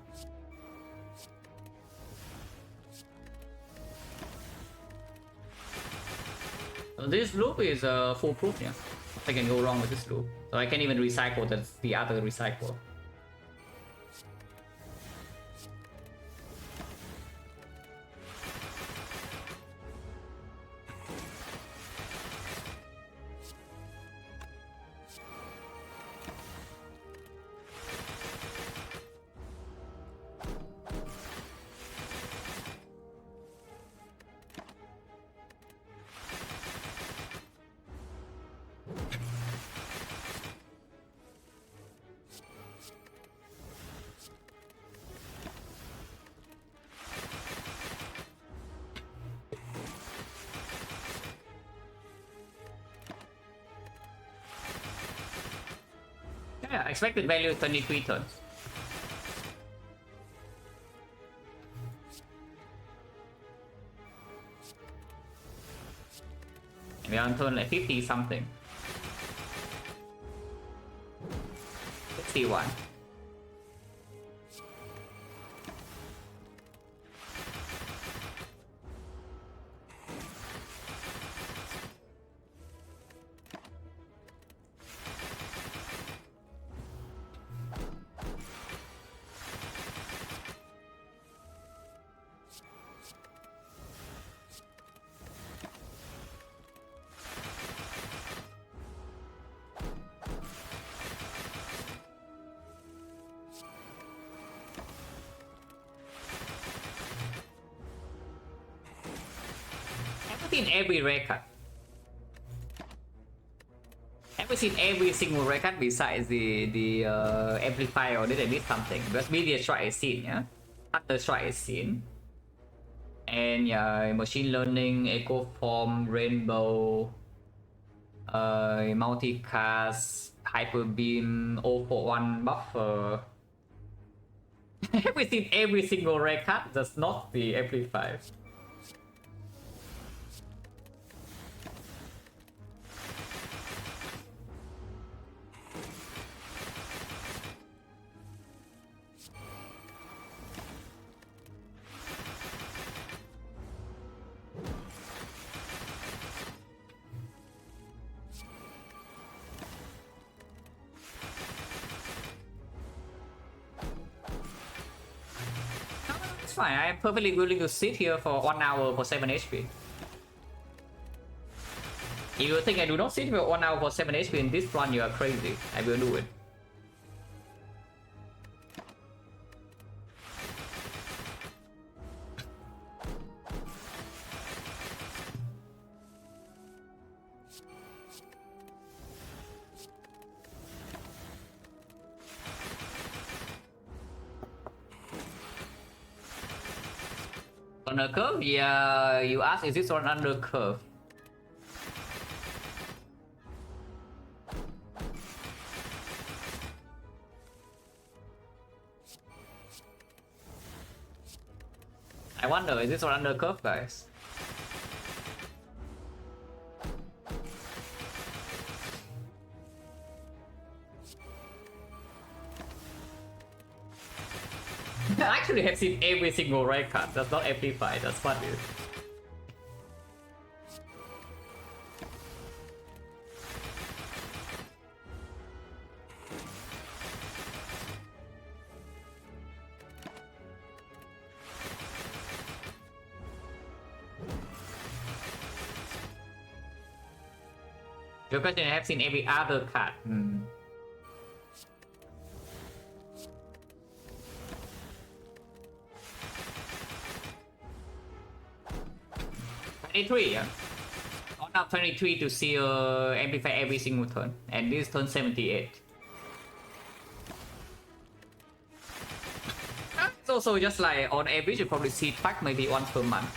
So this loop is foolproof, yeah. Nothing can go wrong with this loop. So I can even recycle the other recycle. Yeah, expected value is 23 turns. And we're on turn like 50 something. 61. seen every rare cut. Have we seen every single rare cut besides the amplifier, or did I miss something? Because media strike is seen, yeah? Thunder strike is seen. And yeah, machine learning, echo form, rainbow, multicast, hyper beam, 041 buffer. Have we seen every single rare cut? Just not the amplifier. Fine, I am perfectly willing to sit here for 1 hour for 7 HP. If you think I do not sit for 1 hour for 7 HP in this run, you are crazy. I will do it. On a curve? Yeah, you ask, is this on under curve? I wonder, is this on under curve, guys? I actually have seen every single rare card. That's not amplified. That's funny. Your question, I have seen every other card. 23, yeah. On up 23 to see amplify every single turn, and this turn 78. It's also just like on average you probably see track maybe once per month.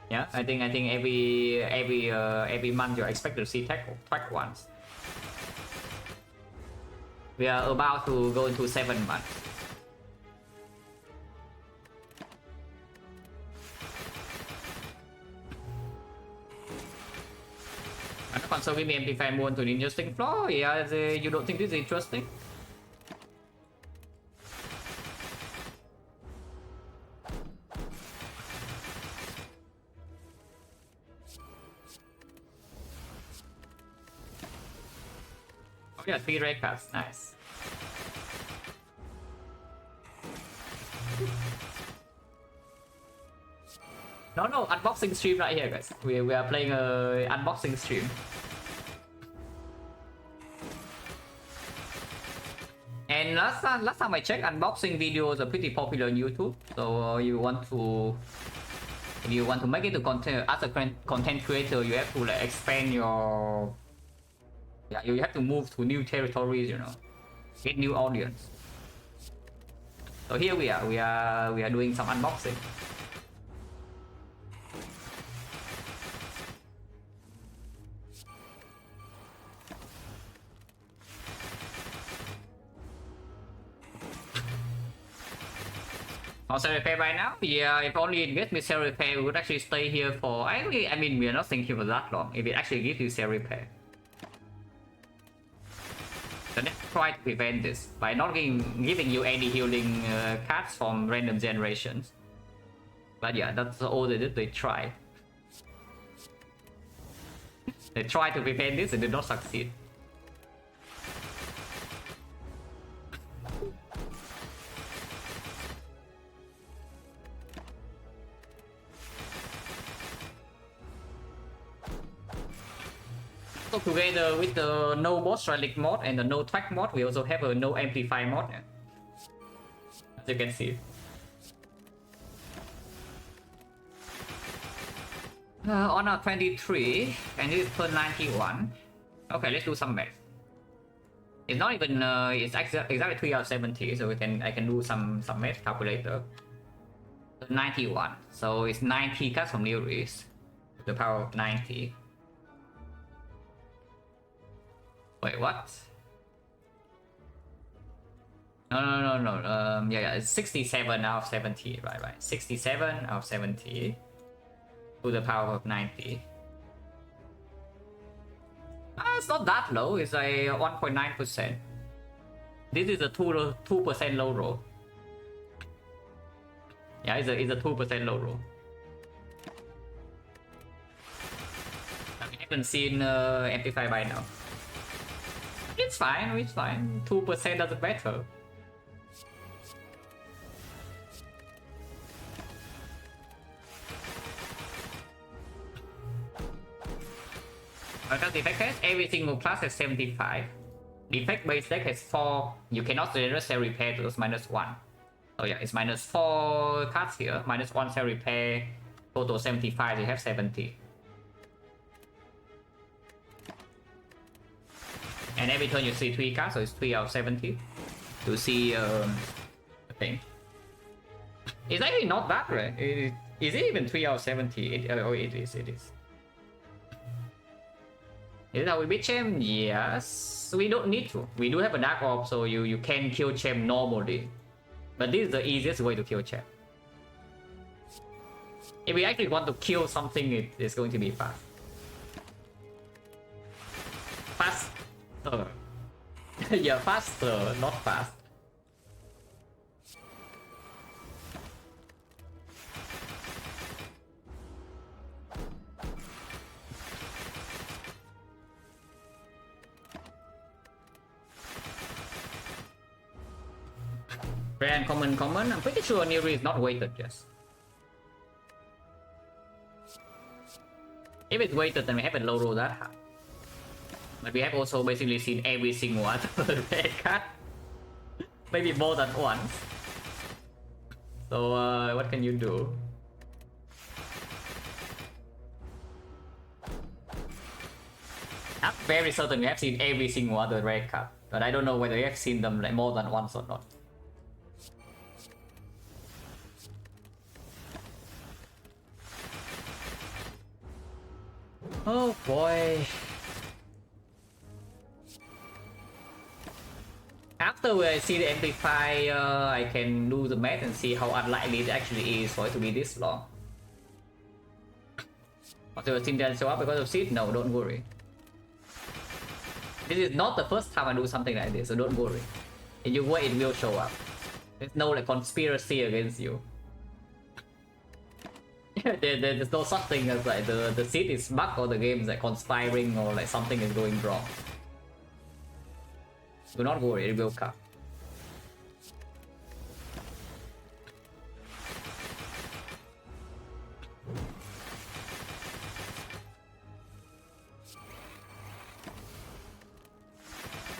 Yeah, I think every month you're expected to see track once. We are about to go into 7 months. Consoling the amplifier more into an interesting flaw. Yeah, you don't think this is interesting? Oh yeah, 3 rare cards, nice. No, unboxing stream right here, guys. We are playing a unboxing stream. And last time I checked, unboxing videos are pretty popular on YouTube. So if you want to make it to content as a content creator, you have to like expand your. Yeah, you have to move to new territories, you know, get new audience. So here we are doing some unboxing. Also repair right now? Yeah, if only it gets me cell repair, we would actually stay here for. I mean, we are not staying here for that long. If it actually gives you cell repair, so let's try to prevent this by not giving you any healing cards from random generations. But yeah, that's all they did. They tried. They tried to prevent this and did not succeed. So together with the no boss relic mod and the no track mod, we also have a no amplify mod. As you can see. On a 23, and this is turn 91. Okay, let's do some math. It's not even it's exactly 3 out of 70, so I can do some math calculator. 91, so it's 90 cut from Nereus to the power of 90. Wait, what? No. Yeah, it's 67 out of 70, right. 67 out of 70 to the power of 90. It's not that low. It's a 1.9%. This is a 2% low roll. Yeah, it's a 2% low roll. We haven't seen Amplify by now. It's fine. 2% doesn't matter. Because Defect has every single class has 75. Defect base deck has 4. You cannot generate cell repair to those -1. So yeah, it's -4 cards here, -1 cell repair, total 75, you have 70. And every turn you see 3 cards, so it's 3 out of 70 to see the thing. It's actually not that rare. Is it even 3 out of 70? Oh, it is. Is that how we beat Chem? Yes. We don't need to. We do have a Dark Orb, so you can kill Chem normally. But this is the easiest way to kill Chem. If we actually want to kill something, it's going to be fast. Faster. Yeah, faster, not fast. Rare and common. I'm pretty sure Neri is not weighted, yes. If it's weighted, then we haven't low roll that high. But we have also basically seen every single other red card. Maybe more than once. So what can you do? I'm very certain we have seen every single other red card. But I don't know whether we have seen them like more than once or not. Oh boy. After I see the Amplify, I can do the math and see how unlikely it actually is for it to be this long. Also, a team didn't show up because of seed? No, don't worry. This is not the first time I do something like this, so don't worry. In your way, it will show up. There's no like conspiracy against you. There's no such thing as like the seed is bugged or the game is like conspiring or like something is going wrong. Do not worry, it will come.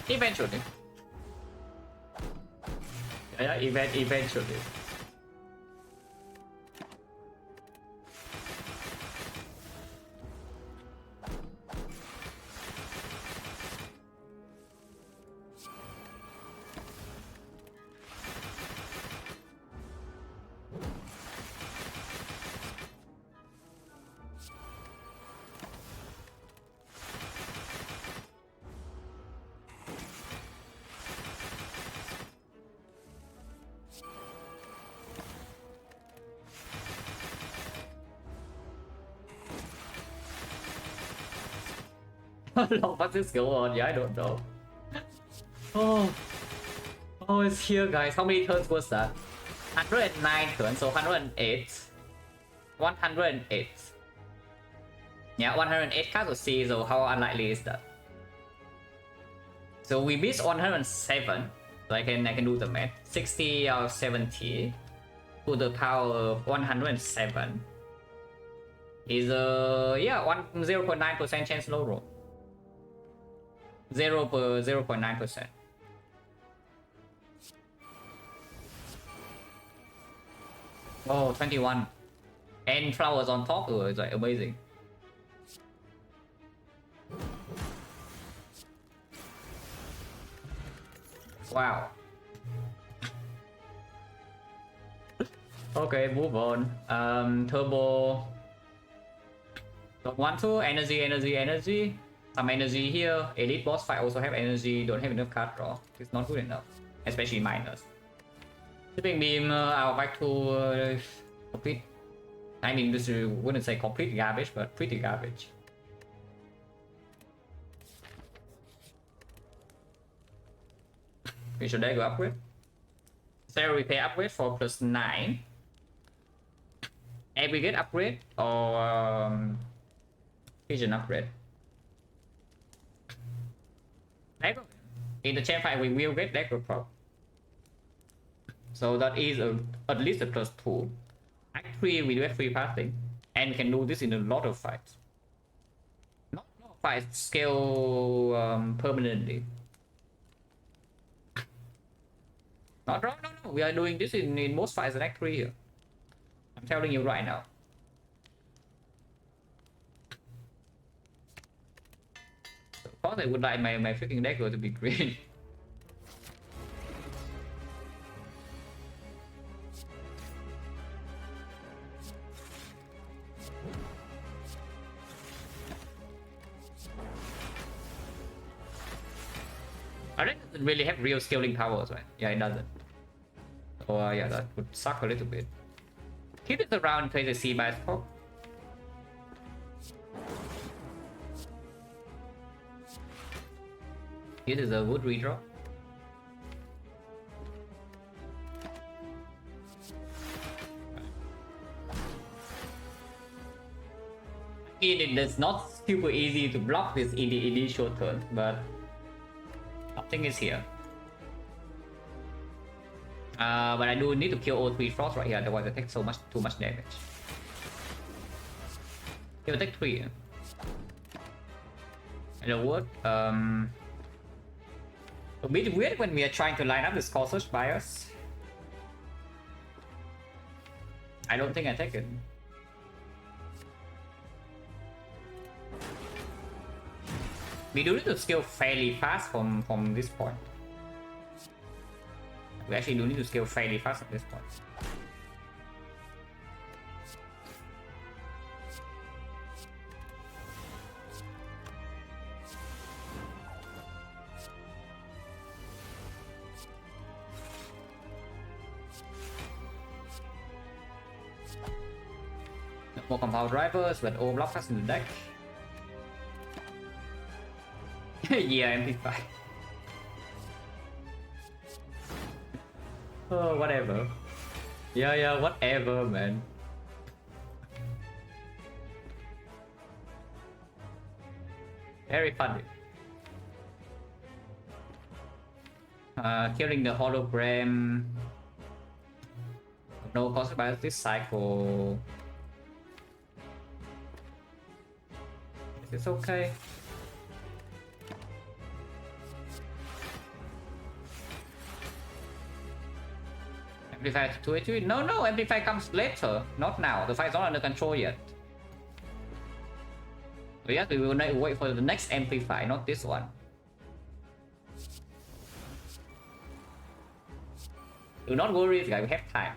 Eventually. Yeah, eventually. How long does this go on? Yeah, I don't know. Oh, it's here, guys. How many turns was that? 109 turns, so 108. 108. Yeah, 108 cards of C, so how unlikely is that? So we missed 107, so I can do the math. 60 out of 70 to the power of 107 is yeah, 0.9% chance low roll. 0.9%. Oh, 21. And flowers on top, it's like amazing. Wow. Okay, move on. Turbo. Don't want to. Energy, energy, energy. Some energy here. Elite boss fight also have energy. Don't have enough card draw. It's not good enough. Especially minus. Shipping beam, I'll back to complete. I mean, this wouldn't say complete garbage, but pretty garbage. We should go upgrade. Zero repair upgrade for +9. Aggregate upgrade or vision upgrade. Dagger. In the chain fight, we will get dagger prop. So that is at least a +2. Act 3 we do have free passing and can do this in a lot of fights. Not a lot of fights scale permanently. Not wrong, no. We are doing this in most fights in Act 3 here. I'm telling you right now. Of course I would like my freaking dagger to be green. I think it doesn't really have real scaling powers, right? Yeah, it doesn't. So yeah, that would suck a little bit. Keep it around, play the C by scope. This is a wood redraw. It's not super easy to block this in the initial turn, but something is here. But I do need to kill all 3 frosts right here, otherwise I take too much damage. He'll take 3. It'll work. A bit weird when we are trying to line up this call search bias. I don't think I take it. We do need to scale fairly fast from this point. We actually do need to scale fairly fast at this point. No more compound drivers, but all block us in the deck. Yeah, MP5. Oh, whatever. Yeah, whatever, man. Very funny. Killing the hologram. No cost by this cycle. Is this okay? Amplify to it. No, Amplify comes later, not now. The fight's not under control yet. So yes, we will wait for the next Amplify, not this one. Do not worry, guys, we have time.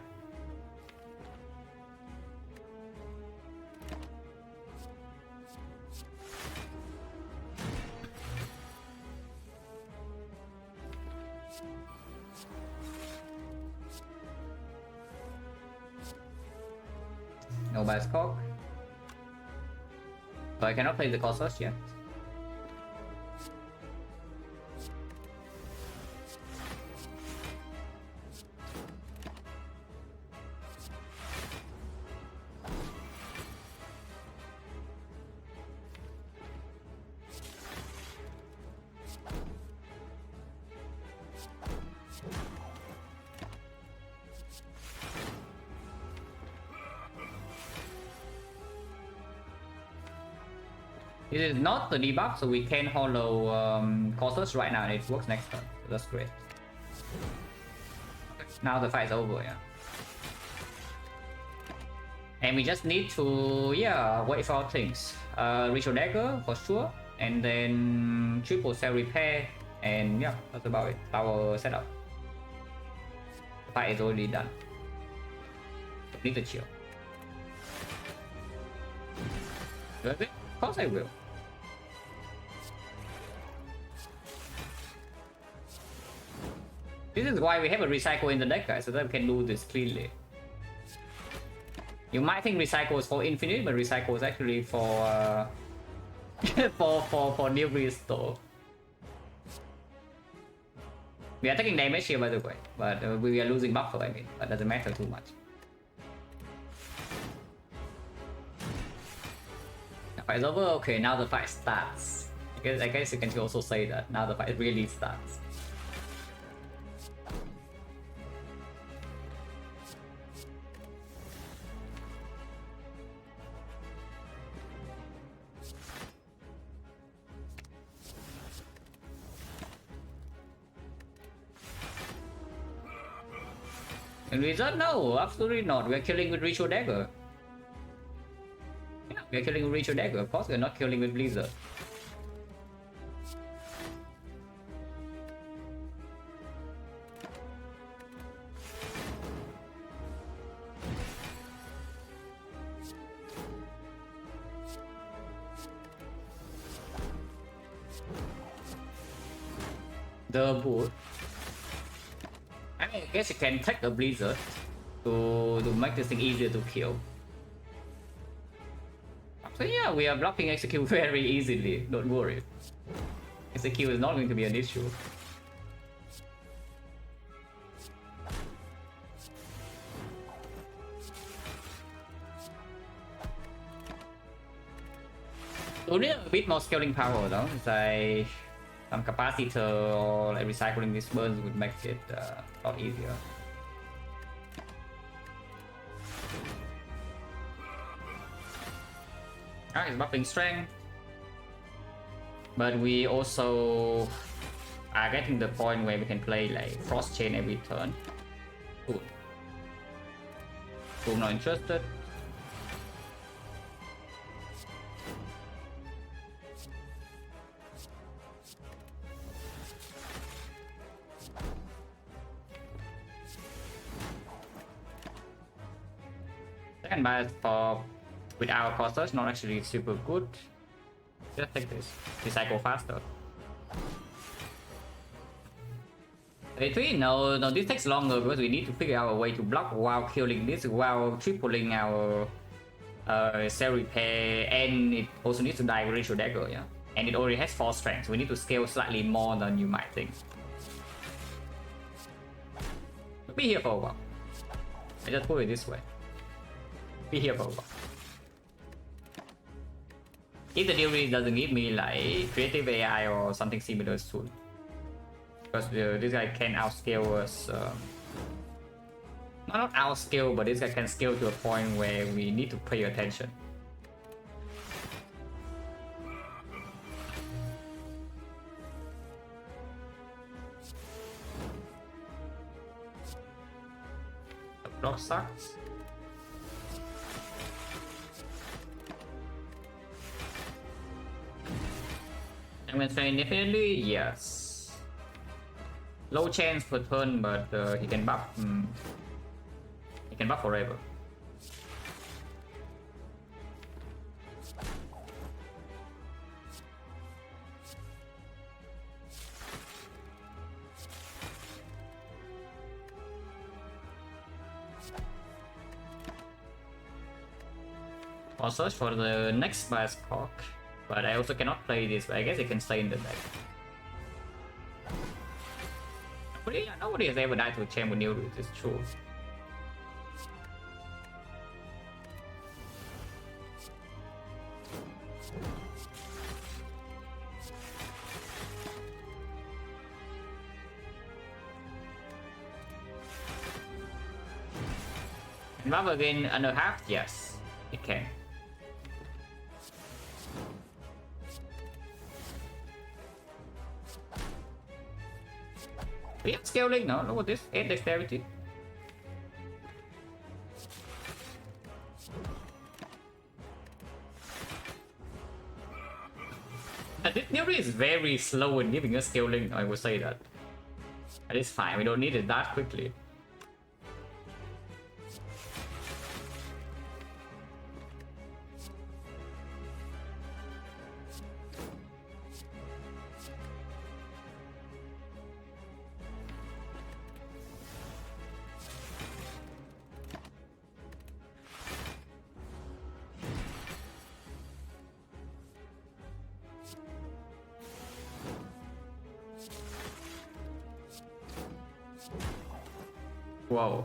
No bias cock. So I cannot play the call search yet. This is not the debuff, so we can hollow Colossus right now and it works next turn. So that's great. Now the fight's over, yeah. And we just need to, yeah, wait for our things. Ritual Dagger for sure, and then triple cell repair And yeah, that's about it. Tower setup. The fight is already done. Don't need to chill. Do I win? Of course I will. This is why we have a recycle in the deck, guys, so that we can do this cleanly. You might think recycle is for infinite, but recycle is actually for for new restore. We are taking damage here, by the way, but we are losing buffer. I mean, but doesn't matter too much. The fight is over. Okay, now the fight starts. I guess you can also say that now the fight really starts. And Wizard? No, absolutely not. We are killing with Ritual Dagger. Yeah, we are killing with Ritual Dagger. Of course, we are not killing with Blizzard. The boot. I mean, I guess you can take the Blizzard to make this thing easier to kill. So yeah, we are blocking Execute very easily, don't worry. Execute is not going to be an issue. We need a bit more scaling power though, it's like some capacitor or like recycling these burns would make it a lot easier. Alright, it's buffing strength. But we also are getting the point where we can play like Frost Chain every turn. Cool. Cool, not interested. Second bias for with our cost not actually super good. Just take this. Recycle faster. A3, no, this takes longer because we need to figure out a way to block while killing this, while tripling our cell repair, and it also needs to die with Ritual Dagger, yeah. And it already has 4 strength, so we need to scale slightly more than you might think. But be here for a while. I just put it this way. Be here for a while. If the deal really doesn't give me like creative AI or something similar soon, because this guy can outscale us. Not outscale, but this guy can scale to a point where we need to pay attention. The block sucks. I'm gonna say definitely yes. Low chance per turn, but he can buff. He can buff forever. I'll search for the next bias cock. But I also cannot play this, but I guess it can stay in the deck. Nobody has ever died to a chamber new route, it's true. Buff again under half? Yes, it can. Yeah, scaling, no, look at this, 8 dexterity. This new Fury is very slow in giving us scaling, I would say that. But it's fine, we don't need it that quickly. Whoa.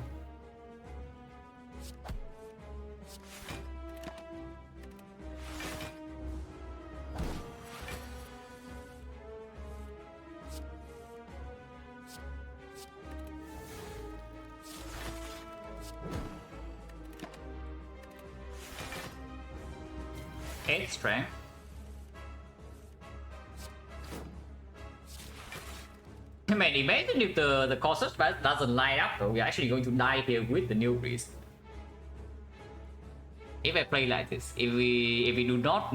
Eight strength. Man, imagine if the Colossus doesn't line up though, we're actually going to die here with the new priest. If I play like this, if we do not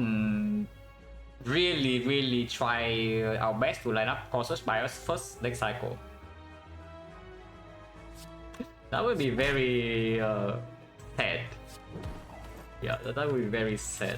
really try our best to line up Colossus by us first next cycle, that would be very sad. Yeah, that would be very sad.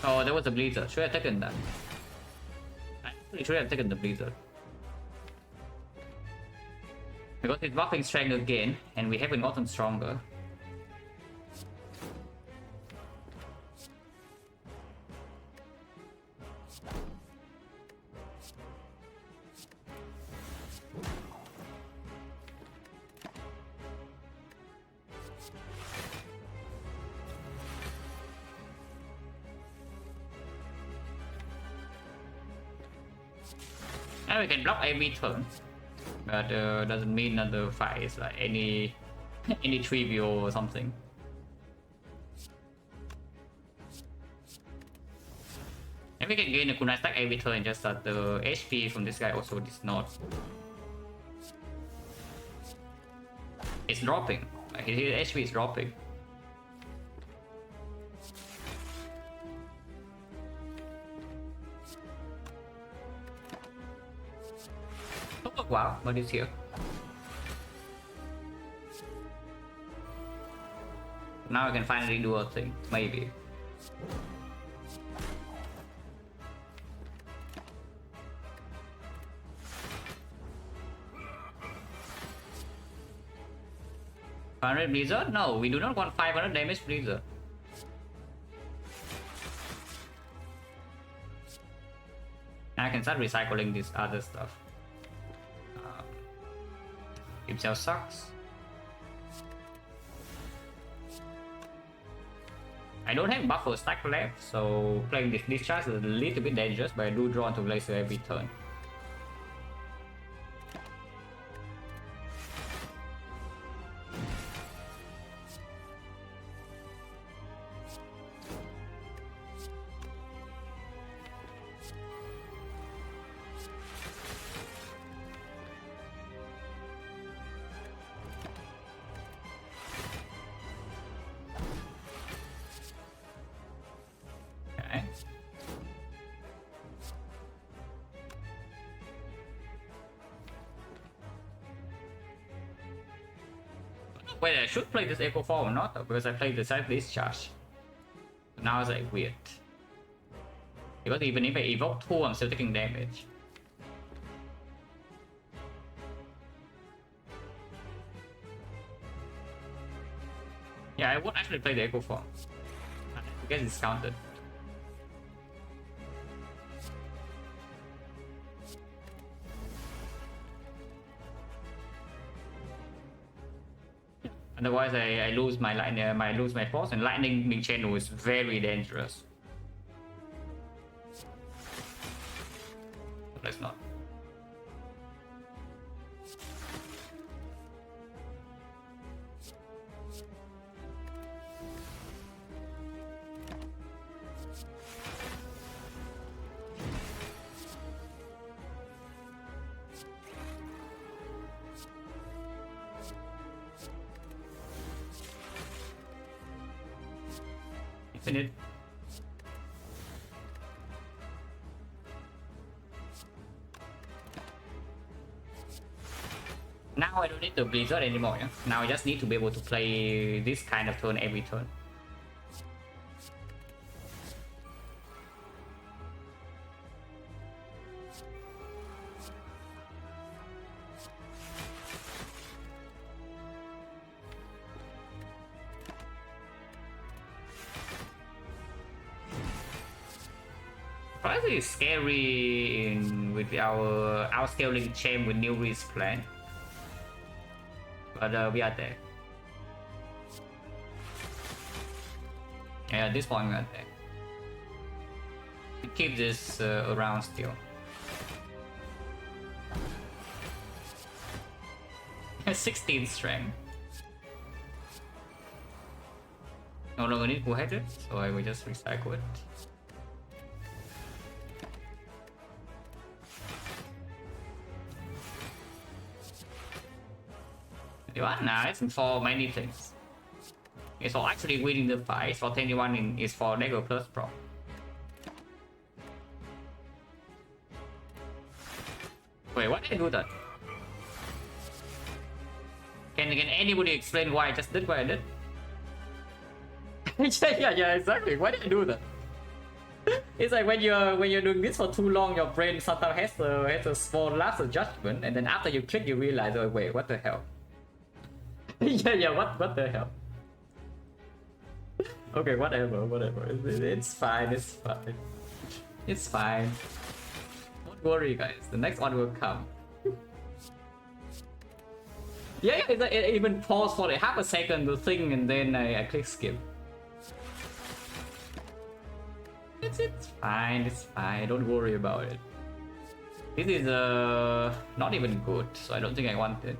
Oh, there was a blizzard. Should I have taken that? I should have taken the blizzard. Because it's buffing strength again, and we haven't gotten stronger. And we can block every turn, but doesn't mean that the fight is like any trivial or something. And we can gain a kunai stack every turn, just that the HP from this guy also is not. It's dropping. Like his HP is dropping. Oh, wow, what is here? Now I can finally do a thing, maybe. $500 Blizzard? No, we do not want 500 damage Blizzard. I can start recycling this other stuff. Himself sucks. I don't have buffer stack left, so playing this discharge is a little bit dangerous, but I do draw into Blazer every turn. Wait, I should play this Echo Fall or not, because I played the self discharge. Now it's like weird. Because even if I evoke 2, I'm still taking damage. Yeah, I would actually play the Echo Fall. I guess it's counted. Otherwise, I lose my lightning, I lose my force, and lightning being channel is very dangerous. Let's not. Infinite. Now I don't need to Blizzard anymore, yeah? Now I just need to be able to play this kind of turn every turn. Probably scary with our outscaling chain with new risk plan. But we are there. Yeah, at this point we are there. We keep this around still. 16 strength. No longer need to head it, so I will just recycle it. Nah, it's for many things. It's for actually winning the fight. It's for 21 is for Lego Plus Pro. Wait, why did I do that? Can anybody explain why I just did what I did? yeah, exactly. Why did I do that? It's like when you're doing this for too long, your brain sometimes has a small lapse of judgment, and then after you click, you realize, oh wait, what the hell? yeah, what the hell? Okay, whatever. It's fine. It's fine. Don't worry, guys. The next one will come. yeah, it even paused for like half a second to think, and then I click skip. It's fine. Don't worry about it. This is not even good, so I don't think I want it.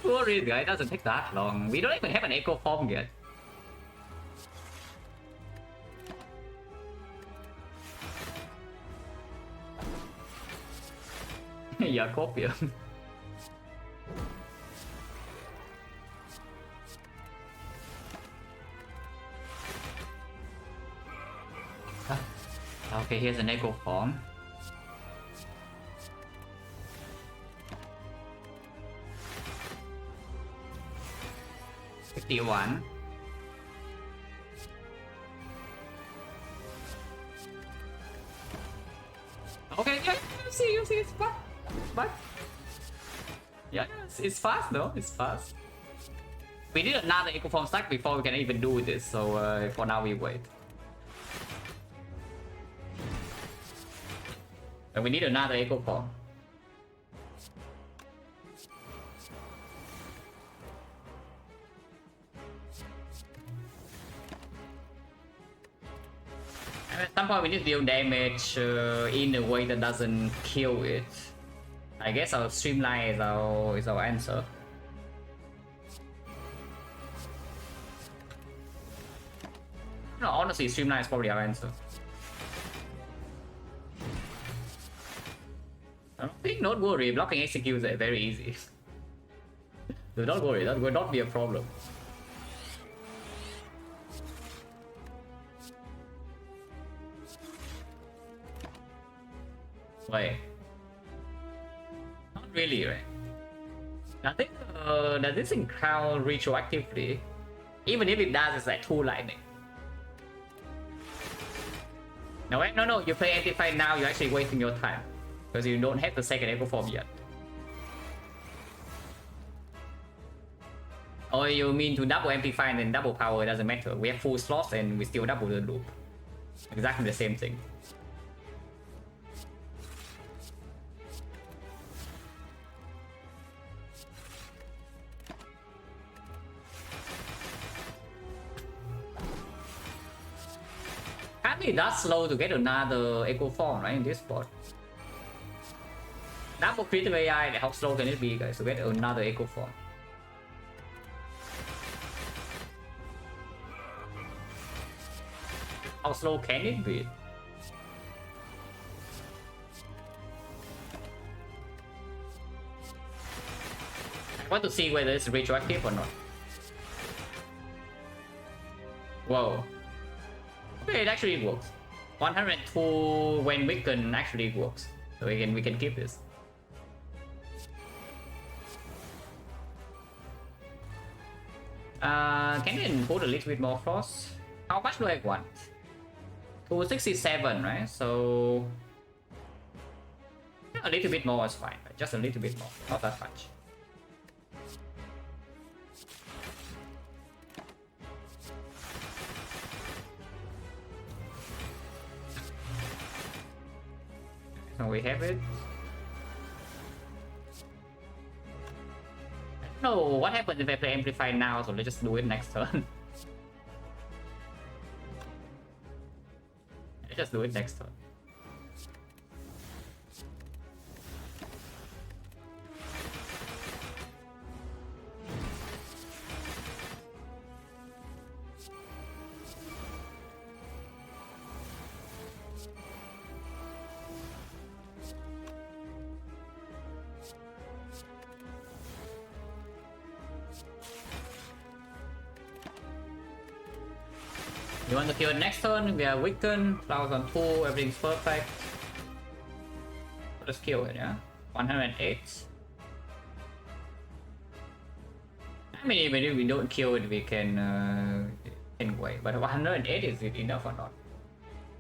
Don't worry, guys, it doesn't take that long. We don't even have an echo form yet. yeah, copy. Okay, here's an echo form. $51. Okay, yeah, you see, it's fast. But yeah, it's fast though. It's fast. We need another echo form stack before we can even do this. So for now we wait. And we need another echo form. And at some point we need to deal damage in a way that doesn't kill it. I guess our streamline is our answer. No, honestly, streamline is probably our answer. Don't worry, blocking executes are very easy. So don't worry, that will not be a problem. Wait. Not really, right? I think does this thing count retroactively? Even if it does, it's like 2 lightning. No, wait, no, you play anti-fight now, you're actually wasting your time. Because you don't have the second echo form yet. Or you mean to double amplify and then double power, it doesn't matter. We have full slots and we still double the loop. Exactly the same thing. Can't be that slow to get another echo form, right, in this spot. Double critical AI, how slow can it be, guys, to get another echo form? How slow can it be? I want to see whether it's retroactive or not. Whoa. Okay, it actually works. 102 when weakened actually works. So we can keep this. Can we put a little bit more frost? How much do I want? 267, right? So a little bit more is fine, right? Just a little bit more, not that much. So we have it. I don't know what happens if I play Amplify now, so let's just do it next turn. Let's just do it next turn. You want to kill it next turn? We are weakened, flowers on 2, everything's perfect. Let's kill it, yeah? 108. I mean, even if we don't kill it, we can wait. But 108, is it enough or not?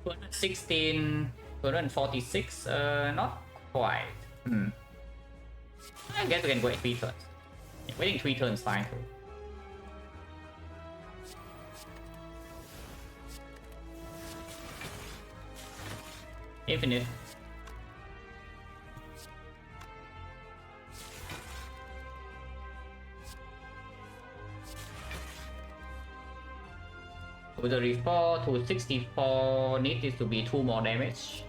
216, 246, not quite. I guess we can wait 3 turns. Yeah, waiting 3 turns is fine too. Infinite. With the 34 to 64, need this to be 2 more damage.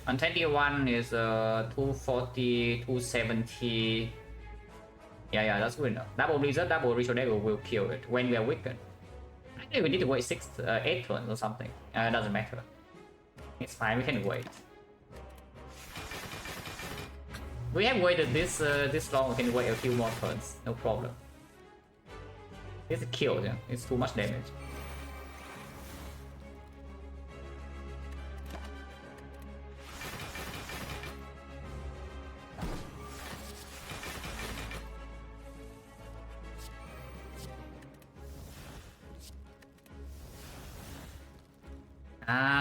On 21 is 240, 270. Yeah, that's good enough. Double Blizzard, double Ritual Dagger will kill it when we are weakened. I think we need to wait 8 turns or something. It doesn't matter. It's fine, we can wait. We have waited this long, we can wait a few more turns, no problem. It's a kill, yeah. It's too much damage.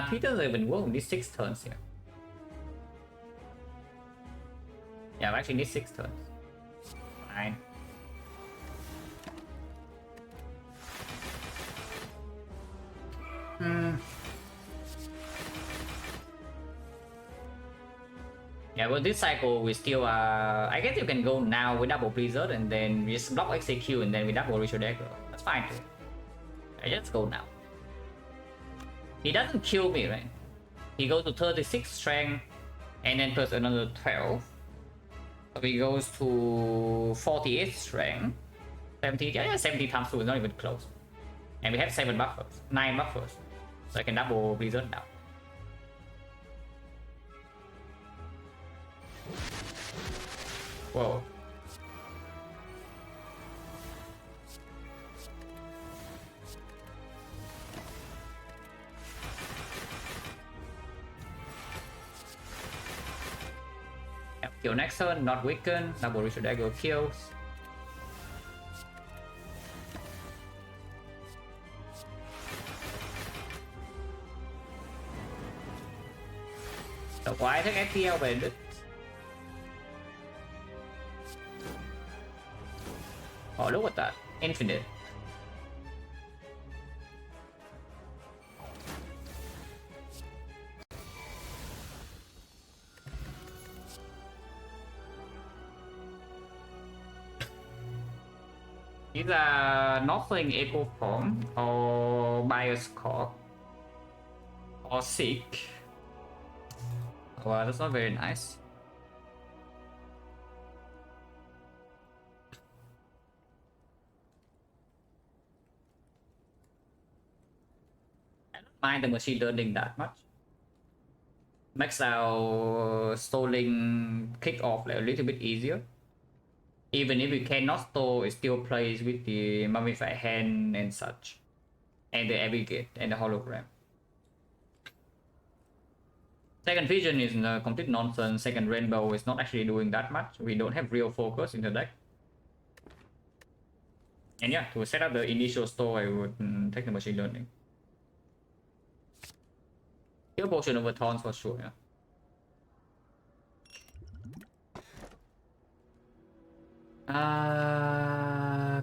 Peter's even work on these 6 turns here. Yeah, we actually need 6 turns. Fine. Yeah, well, this cycle we still I guess you can go now with double Blizzard and then we just block execute and then we double Ritual Dagger. That's fine too. I just go now. He doesn't kill me, right? He goes to 36 strength and then plus another 12. So he goes to 48 strength. 70, yeah, 70 times 2 is not even close. And we have 7 buffers, 9 buffers. So I can double Blizzard now. Whoa. Kill next turn, not weaken, double Ritual Dagger kills. So why take FPL về đứt? Oh, look at that. Infinite. These are not playing Echo Form or Bios Core. or seek. Well, that's not very nice. I don't mind the machine learning that much. Makes our stalling kick off like a little bit easier. Even if we cannot stall, it still plays with the mummified hand and such. And the aggregate and the hologram. Second vision is complete nonsense. Second rainbow is not actually doing that much. We don't have real focus in the deck. And yeah, to set up the initial stall, I would take the machine learning. Kill potion over taunts for sure, yeah.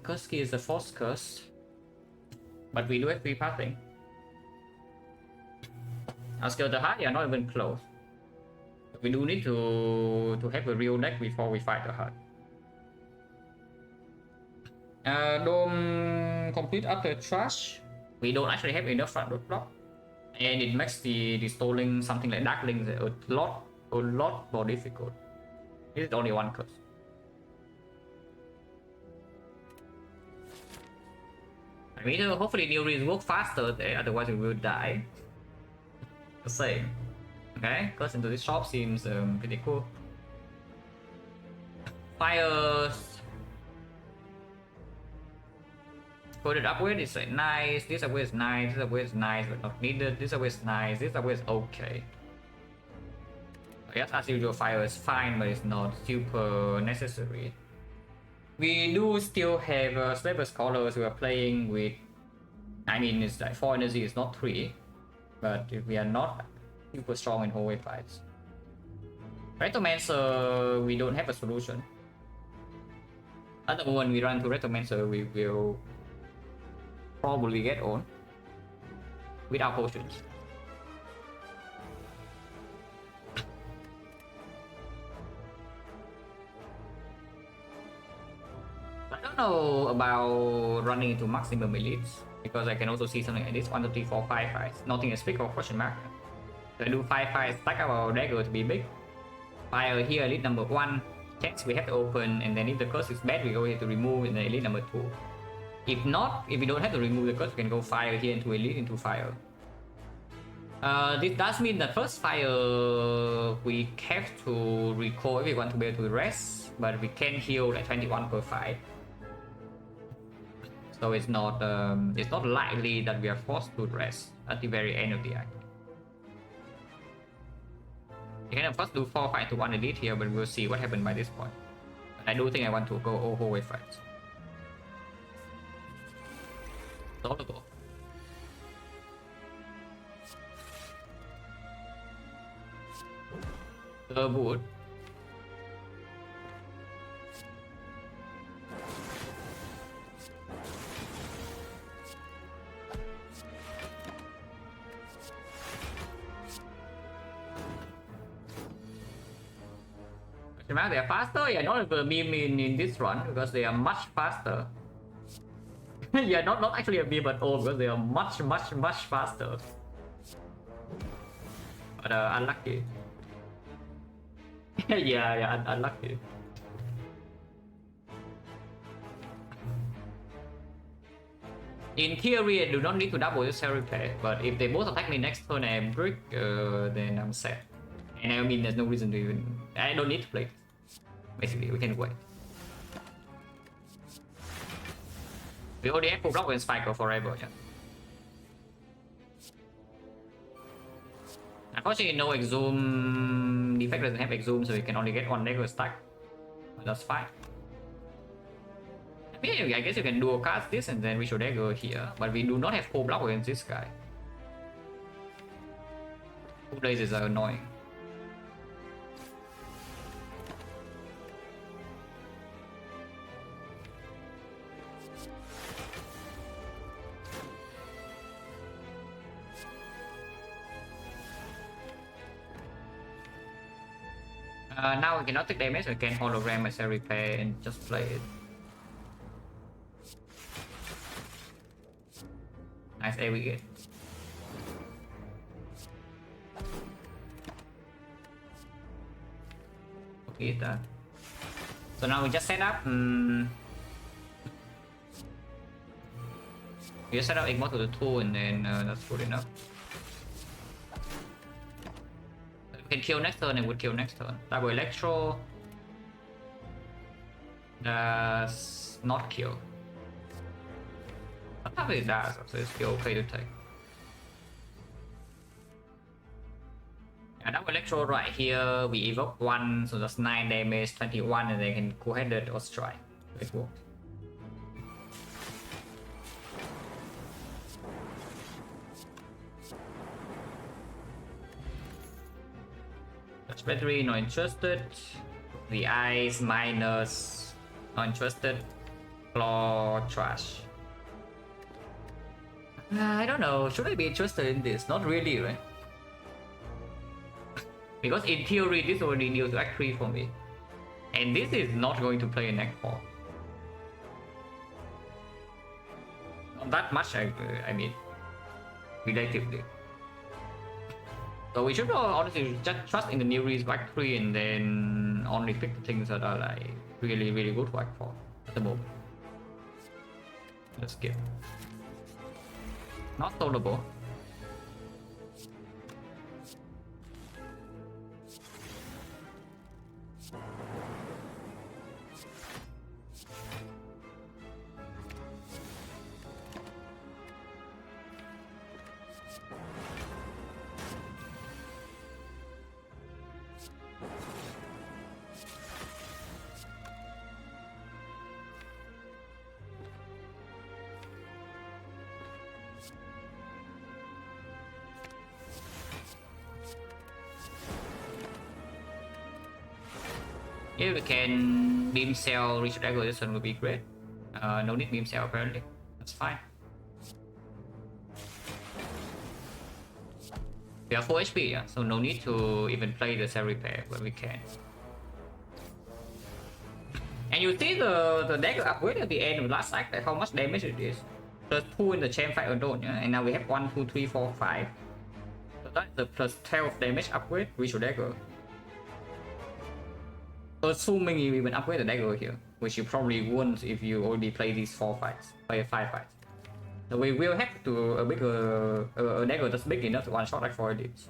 Kurski is a force curse. But we do have free pathing. I'll scale the heart, yeah, not even close. We do need to have a real deck before we fight the heart. Dome complete after trash. We don't actually have enough front road block. And it makes the stalling something like Darklings a lot more difficult. This is only one curse. I mean, hopefully new reads work faster there, otherwise we will die. The same. Okay, curse into this shop seems pretty cool. Fires. Put it upward, it's like nice. This upward is nice. This upward is nice, but not needed. This upward is nice. This upward is okay. Yes, as usual, fire is fine, but it's not super necessary. We do still have Slaver Scholars who are playing with. I mean, it's like 4 energy, it's not 3. But we are not super strong in hallway fights. Retomancer, we don't have a solution. At the moment we run to Retomancer, we will probably get on without potions. I don't know about running into maximum elites because I can also see something like this 1, 2, 3, 4, 5 fights. Nothing is big or question mark. So I do 5 fights, stack up our dagger to be big. Fire here, elite number 1. Checks we have to open, and then if the curse is bad, we go here to remove in the elite number 2. If not, if we don't have to remove the curse, we can go fire here into elite into fire. This does mean that first fire we have to recall if we want to be able to rest, but we can heal like 21 per fight. So it's not likely that we are forced to rest at the very end of the act. You can of course do 4 fights to 1 elite here, but we'll see what happens by this point. But I do think I want to go all hallway fights. Solvable. Wood. They are faster, yeah, not a meme in this run because they are much faster. Yeah, not actually a meme at all because they are much faster. But unlucky. yeah, unlucky. In theory, I do not need to double this cell repair, but if they both attack me next turn and I break, then I'm set. And I mean, there's no reason to even. I don't need to play. Basically, we can wait. We already have full block and Spike forever, yeah. Unfortunately, no exhume. Defect doesn't have exhume, so we can only get 1 dagger stack. But that's fine. I mean, I guess you can dual cast this and then we should dagger here. But we do not have full block against this guy. 2 blazes are annoying. Now we cannot take damage, we can hologram as a repair and just play it. Nice air we get. is that. So now we just set up. We just set up Ignore to the 2 and then that's good enough. We can kill next turn and would kill next turn. Double Electro. Does not kill. Probably it does, so it's still okay to take. And double Electro right here, we evoke 1, so that's 9 damage, 21, and they can cool-headed or strike. It works. Touch battery, not interested. The eyes, minus, not interested. Claw, trash. I don't know, should I be interested in this? Not really, right? Because in theory, this already deals Act 3 for me. And this is not going to play in Act 4. Not that much, I mean, relatively. So we should honestly just trust in the new release Act 3 and then only pick the things that are like really, really good for Act 4 at the moment. Let's skip. Not soloable. If we can beam cell reach dagger, this one would be great. No need beam cell apparently. That's fine. We are 4 HP, yeah, so no need to even play the cell repair when we can. And you see the dagger upgrade at the end of last act, like how much damage it is. Plus 2 in the chain fight alone, yeah? And now we have 1, 2, 3, 4, 5. So that's the plus 12 damage upgrade, reach dagger. Assuming you even upgrade the dagger here, which you probably won't if you already play these 5 fights. So we will have to a dagger that's big enough to one shot like 4 this.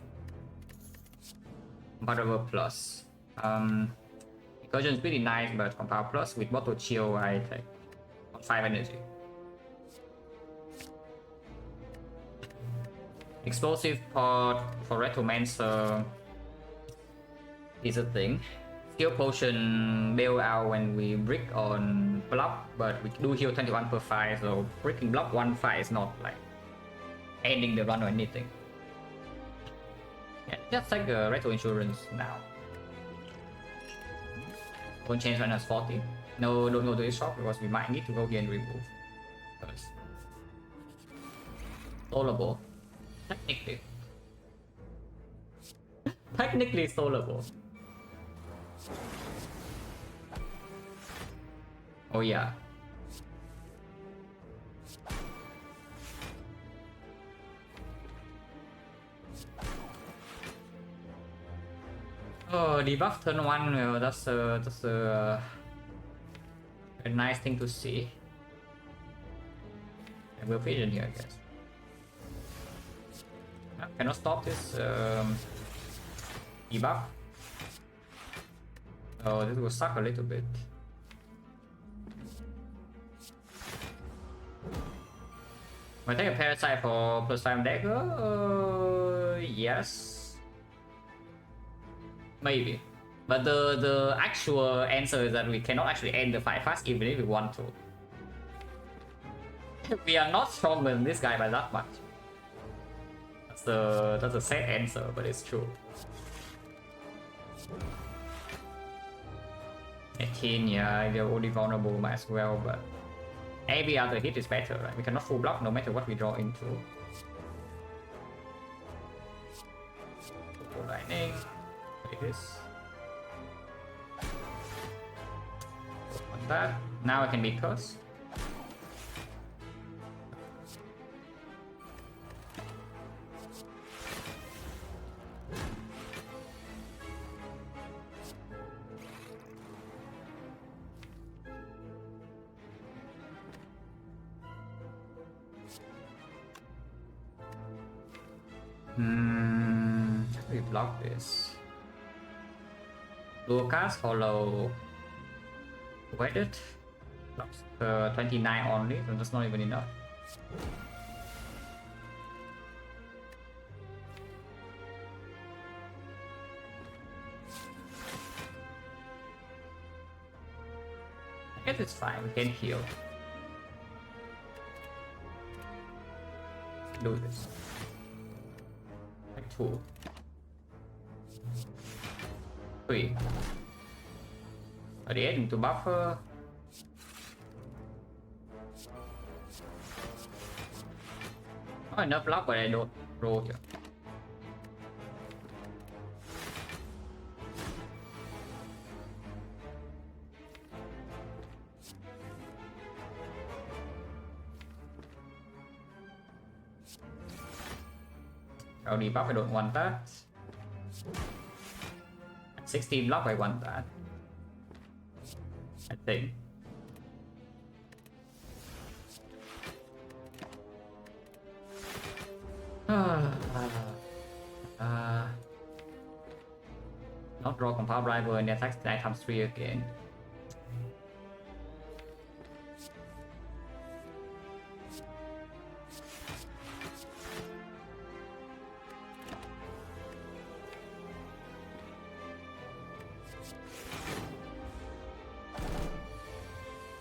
Whatever plus. Incursion is pretty nice, but on power plus with bottle chill I take on 5 energy. Explosive pod for Retromancer is a thing. Heal potion bail out when we brick on block, but we do heal 21 per fight, so bricking block 1 fight is not like ending the run or anything. Yeah, just take the retro insurance now. Won't change run as 40. No, don't go to this shop because we might need to go here and remove. First. Solable. Technically. Technically solable. Oh yeah. Oh, debuff turn 1, well, that's a nice thing to see. And we'll vision here, I guess. Cannot stop this debuff. Oh, this will suck a little bit. I take a parasite for plus 5 dagger. Yes, maybe. But the actual answer is that we cannot actually end the fight fast even if we want to. We are not stronger than this guy by that much. That's a sad answer, but it's true. 18, yeah, they're only vulnerable as well, but every other hit is better, right? We cannot full block no matter what we draw into. Lightning, like this. Like that. Now I can be cursed. We block this. Lucas Hollow. Wait it. Blocks 29 only, so that's not even enough. I guess it's fine, we can heal. Do this. Like 2. 3. 38 into buffer. Not enough block, but I don't roll here. I'll debuff, I don't want that. 16 block, I want that. I think. Not draw compound rival and attack 9 times 3 again.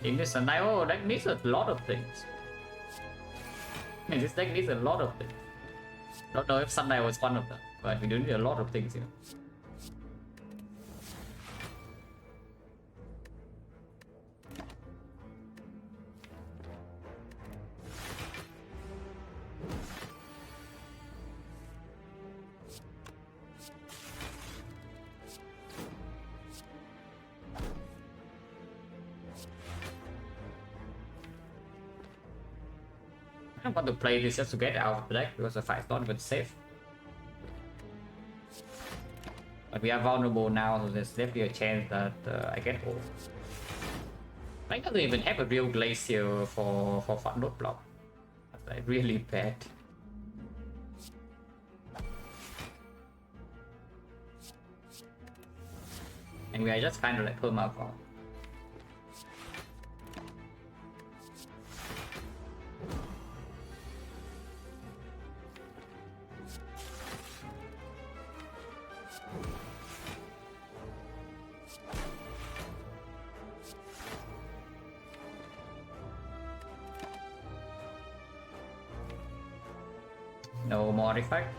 In this Sundial deck needs a lot of things. I mean, this deck needs a lot of things. Don't know if Sundial was one of them, but we do need a lot of things, you know. I don't want to play this just to get out of the deck because the fight's not even safe. But we are vulnerable now, so there's definitely a chance that I get old. I don't even have a real glacier for footnote block. That's like really bad. And we are just kind of like perma-farm. No more Defect.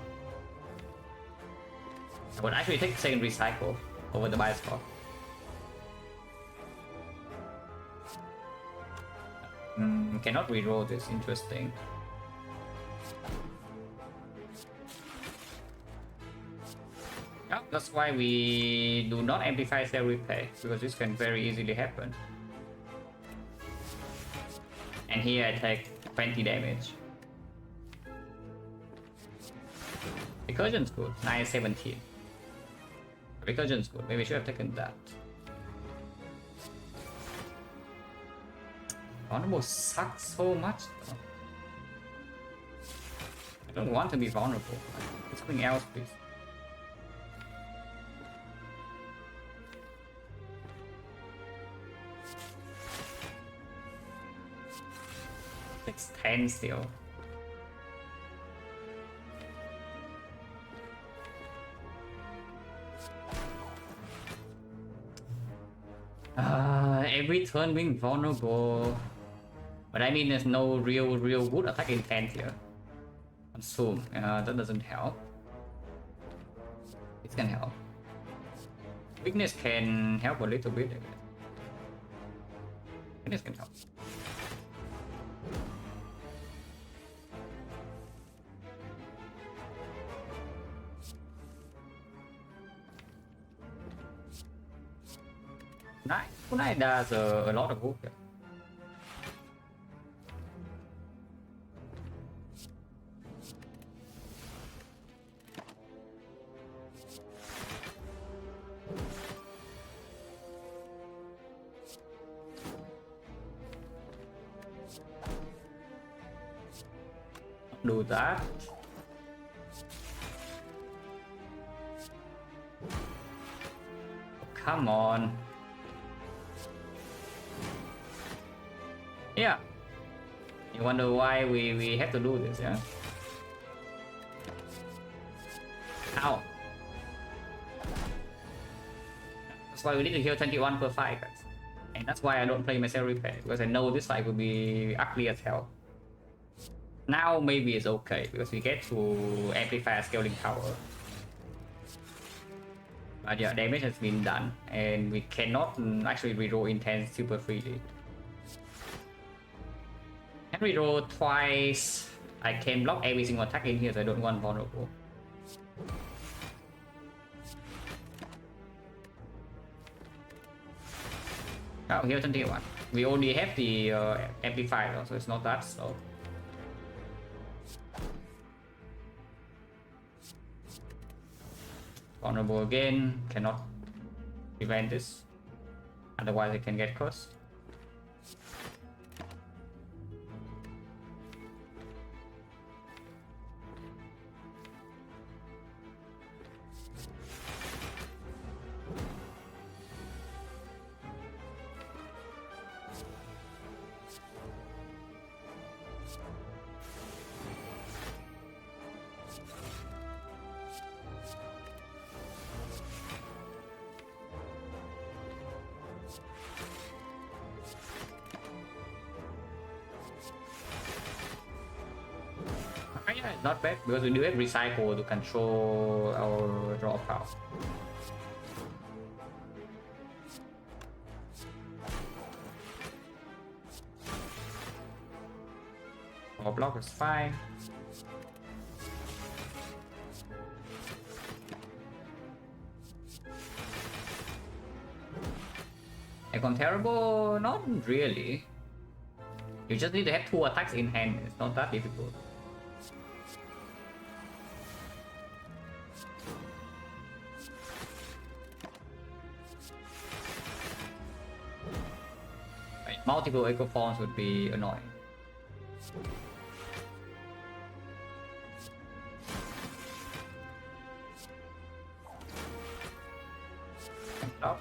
I would actually take second recycle over the bias score. Cannot reroll this, interesting. Yeah, that's why we do not amplify cell repair, because this can very easily happen. And here I take 20 damage. Recursion's good, 917. Recursion's good, maybe I should have taken that. Vulnerable sucks so much though. I don't want to be vulnerable. Like, something else, please. It's 10 still. Every turn being vulnerable, but I mean there's no real good attack intent here. Consume, that doesn't help. It can help. Weakness can help a little bit. Weakness can help. Kunai does a lot of work. Do that. Come on. Yeah. You wonder why we have to do this, yeah? Ow. That's why we need to heal 21 per fight, guys. And that's why I don't play myself repair, because I know this fight will be ugly as hell. Now maybe it's okay, because we get to amplify scaling power. But yeah, damage has been done, and we cannot actually reroll intense super freely. Can reroll twice. I can block every single attack in here, so I don't want vulnerable. Oh, here's 21. We only have the amplifier, so it's not that slow. Vulnerable again, cannot prevent this. Otherwise, I can get cursed. Yeah, it's not bad because we do have recycle to control our draw power. Our block is fine. Icon terrible? Not really. You just need to have 2 attacks in hand. It's not that difficult. Multiple echo forms would be annoying. Stop.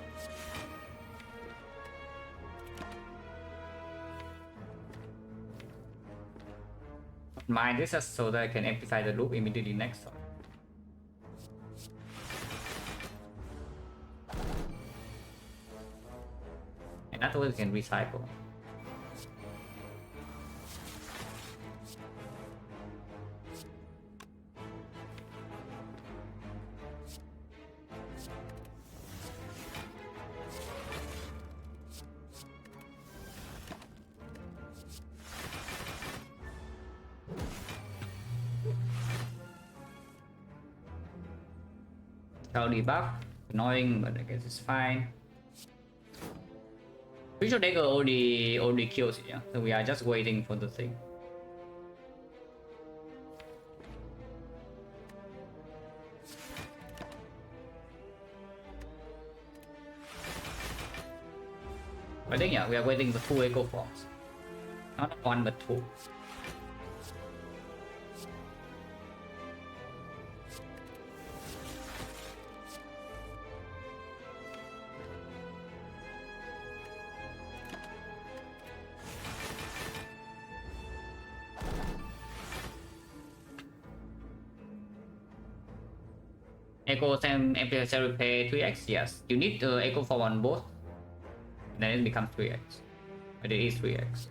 Mind this just so that I can amplify the loop immediately next time. And afterwards we can recycle. Shell debuff, annoying, but I guess it's fine. Visual Dagger only kills it, yeah. So we are just waiting for the thing. I think yeah, we are waiting for 2 echo forms. Not 1 but 2. Echo Sam Amplifier Repair 3x, yes. You need the Echo form on both. Then it becomes 3x. But it is 3x.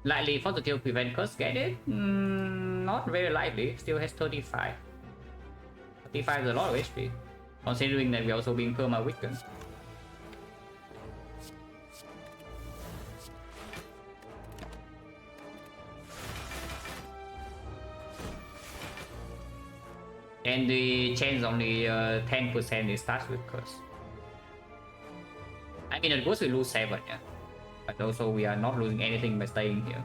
Likely for the kill prevent curse get it? Not very likely. Still has 35. 35 is a lot of HP. Considering that we're also being perma weakened. and the chance only 10% it starts with curse. I mean, at most we lose 7, yeah. But also we are not losing anything by staying here.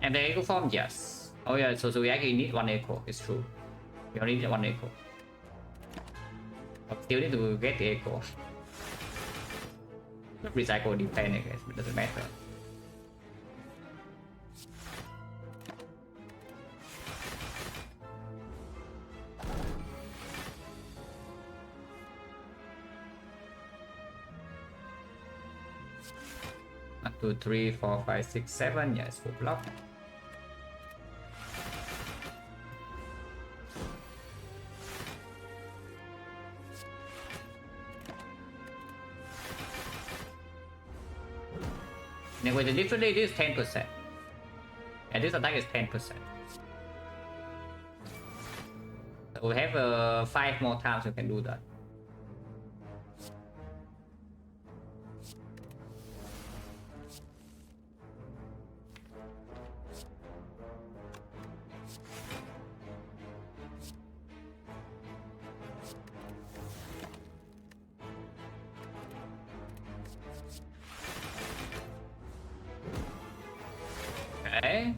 And the echo form, yes. Oh yeah, so we actually need 1 echo, it's true. We only need 1 echo. But still need to get the echo. Recycle defend, I guess, but doesn't matter. One, two, three, four, five, six, 7. Yes, full block. And with the different rate is 10%. And this attack is 10%. So we have 5 more times we can do that. Okay.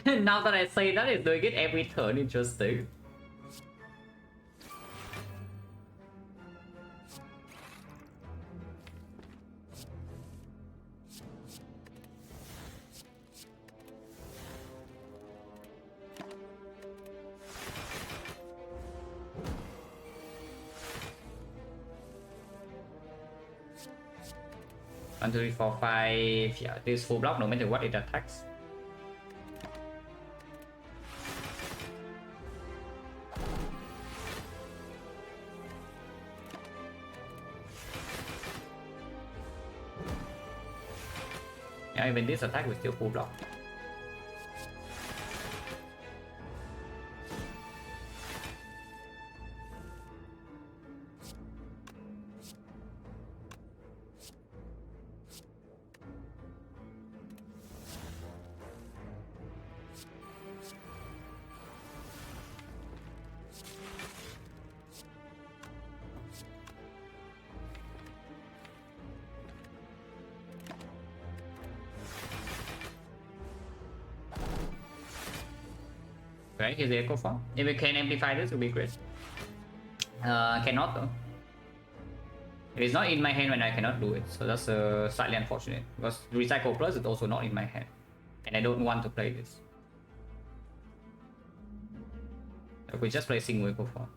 Now that I say that, it's doing it every turn, interesting. One, two, three, four, 5. Yeah, this full block no matter what it attacks. Yeah, even this attack will still full block. Okay, here's the echo form. If we can amplify this, it would be great. Cannot though. It is not in my hand when I cannot do it, so that's slightly unfortunate. Because Recycle Plus is also not in my hand, and I don't want to play this. So we just play single echo form.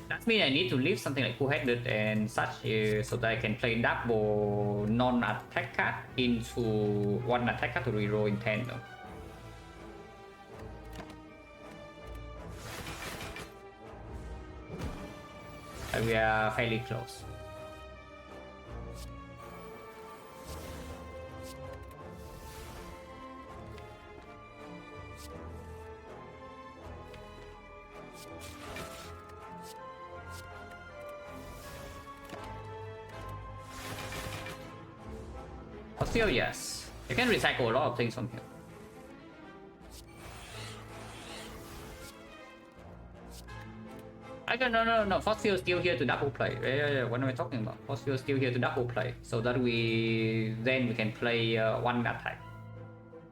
That means I need to leave something like Full-Headed and such so that I can play double non-attack card into one attack card to reroll in 10 though. But we are fairly close. Still, yes. You can recycle a lot of things from here. I don't no. Fossil still here to double play. Yeah. What am I talking about? Fossil still here to double play, so that we can play one attack.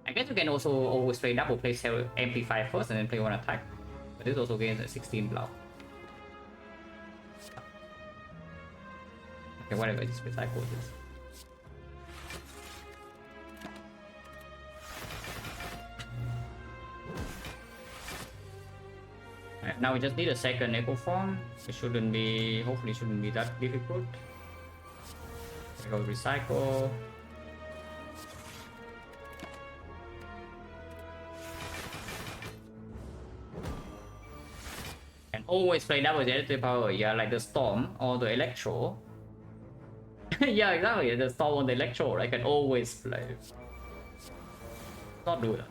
I guess you can also always play double play, amplify first and then play one attack. But this also gains a 16 block. Okay, whatever. Just recycle this. Right, now we just need a second echo form. It shouldn't be, hopefully shouldn't be that difficult. We go recycle. And always play double generative power, yeah, like the storm or the electro. Yeah, exactly, the storm or the electro, I can always play. Not do that.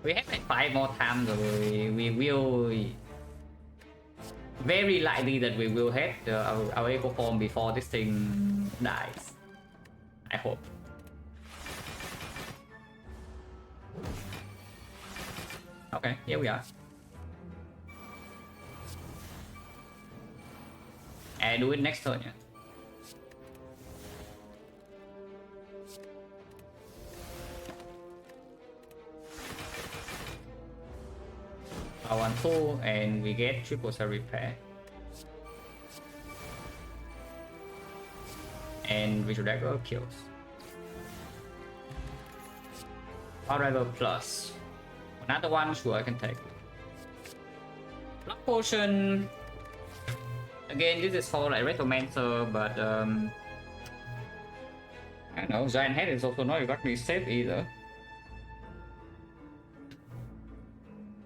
We have like 5 more times, so we will very likely that we will hit our eco form before this thing dies. I hope. Okay, here we are. I do it next turn, yeah. I want 2 and we get triple cell repair. And visual dagger kills. Power plus. Another one, sure I can take. Block potion. Again, this is for like Retromancer, but I don't know, Giant Head is also not exactly safe either.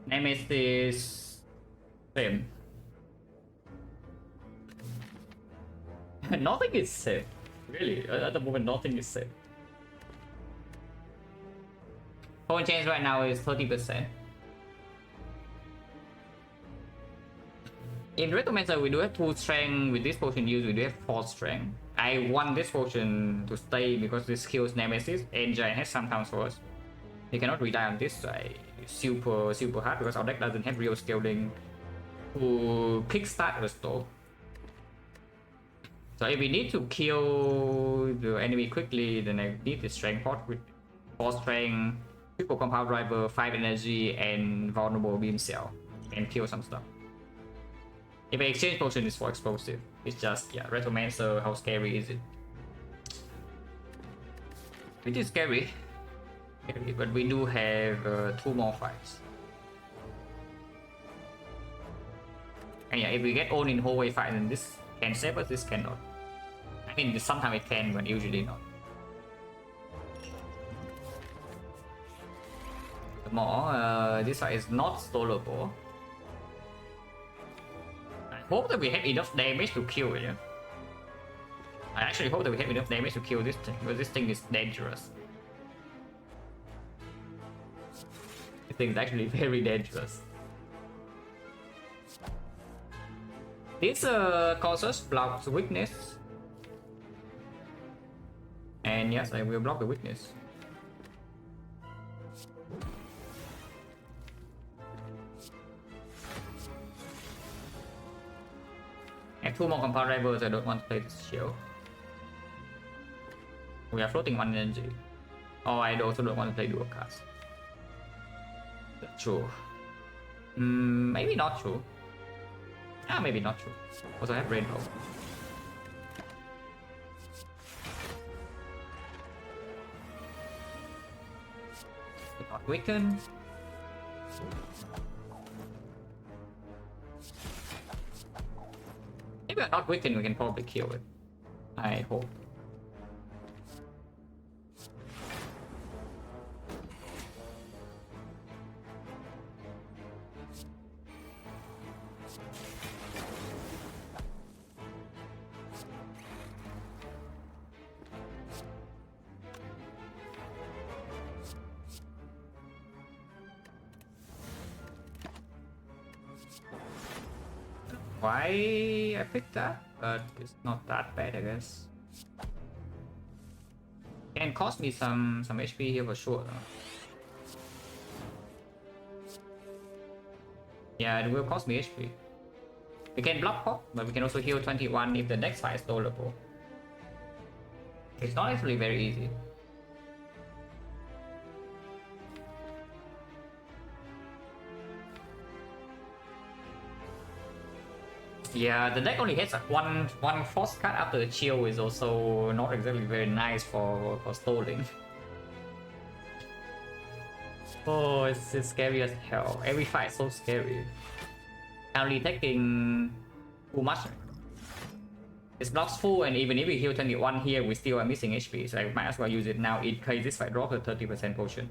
Nemesis same. Nothing is safe. Really, at the moment nothing is safe. Phone change right now is 30%. In Retromancer, we do have 2 strength. With this potion used, we do have 4 strength. I want this potion to stay because this kills Nemesis and Giant Head sometimes for us. You cannot rely on this super hard because our deck doesn't have real scaling to kickstart restore. So if we need to kill the enemy quickly, then I need the strength pot with 4 strength, triple compound driver, 5 energy, and vulnerable beam cell, and kill some stuff. If I exchange potion is for explosive, it's just, yeah, Retromancer, how scary is it? It is scary, but we do have 2 more fights. And yeah, if we get owned in hallway fight, then this can save us, this cannot. I mean, sometimes it can, but usually not. More, this fight is not stoleable. I hope that we have enough damage to kill it. Yeah? I actually hope that we have enough damage to kill this thing, because this thing is dangerous. This thing is actually very dangerous. This causes blocks weakness. And yes, I will block the weakness. I have 2 more compound rivals, I don't want to play this shield. We are floating 1 energy. Oh, I also don't want to play dual cast. That's true. Maybe not true. Ah, maybe not true. Also I have rainbow. Not weaken. If we're not weakened, we can probably kill it. I hope. Why I picked that, but it's not that bad, I guess. Can cost me some HP here for sure. Yeah, it will cost me HP. We can block pop, but we can also heal 21 if the next fight is stoleable. It's not actually very easy. Yeah, the deck only hits like one frost card after the chill is also not exactly very nice for stalling. Oh, it's scary as hell. Every fight is so scary. Only taking too much. It's blocks full, and even if we heal 21 here, we still are missing HP, so I might as well use it now in case this fight drops a 30% potion.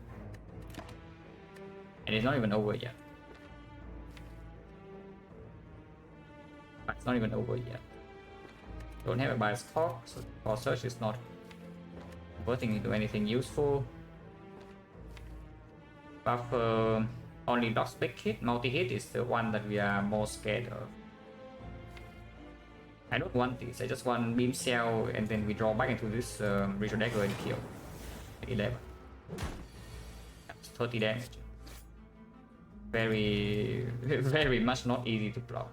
And it's not even over yet. It's not even over yet. Don't have a bias talk, so for search is not converting into anything useful. Buff only lost big hit. Multi-hit is the one that we are more scared of. I don't want this. I just want beam cell and then we draw back into this ritual dagger and kill. 11. That's 30 damage. Very, very much not easy to block.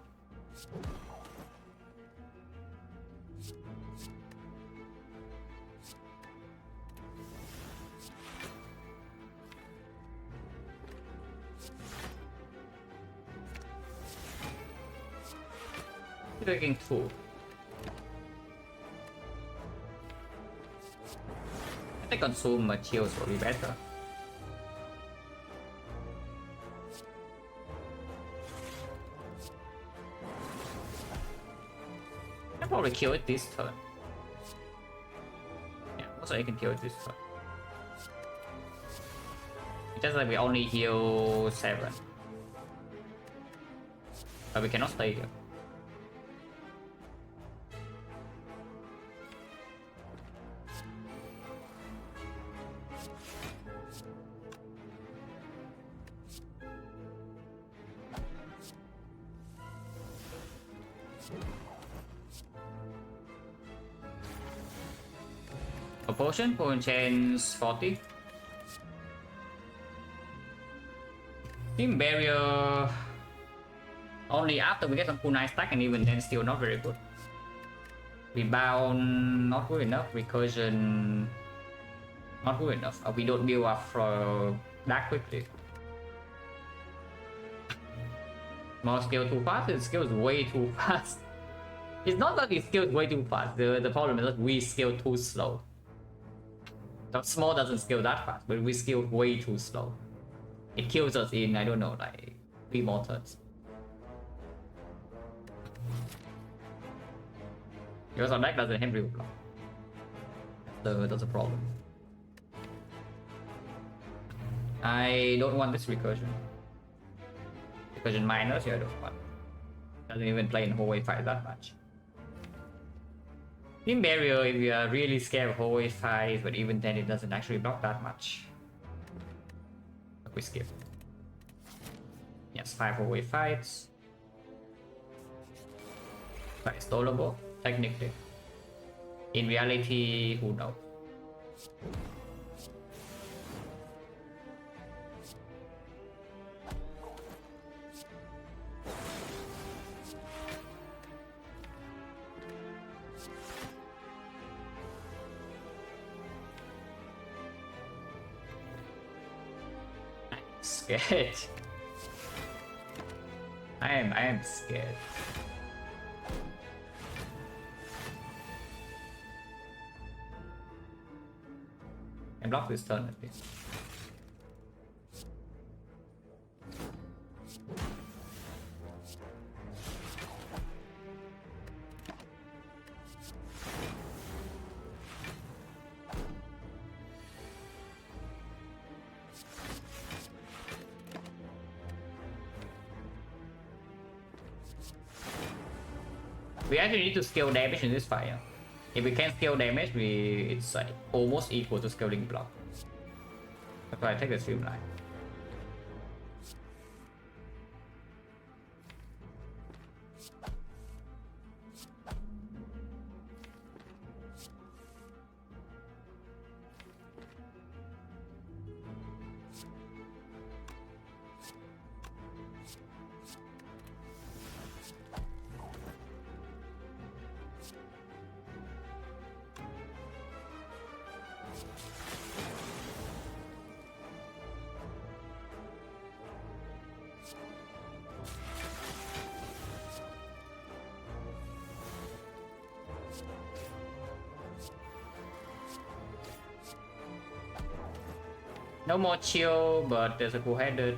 Taking 2. I think consume materials will be better. I probably kill it this turn. Yeah, also I can kill it this turn. It's just like we only heal 7. But we cannot stay here. A potion for chance 40. Team barrier only after we get some cool 9 stack, and even then still not very good. Rebound not good enough. Recursion not good enough. We don't build up for that quickly. More skill too fast. It scales way too fast. It's not that it scales way too fast. The problem is that we scale too slow. The small doesn't scale that fast, but we scale way too slow. It kills us in, I don't know, like 3 more turns. Because our deck doesn't have real block. That's a problem. I don't want this recursion. Recursion minus, yeah, I don't want. Doesn't even play in hallway fight that much. Team barrier, if you are really scared of hallway fights, but even then it doesn't actually block that much. But we skip. Yes, 5 hallway fights. But it's tolerable, technically. In reality, who knows? Scared. I am scared. I block this turn at least. We actually need to scale damage in this fight. Yeah? If we can scale damage, it's like almost equal to scaling block. That's why I take the streamline. No more chill, but there's a cool-headed.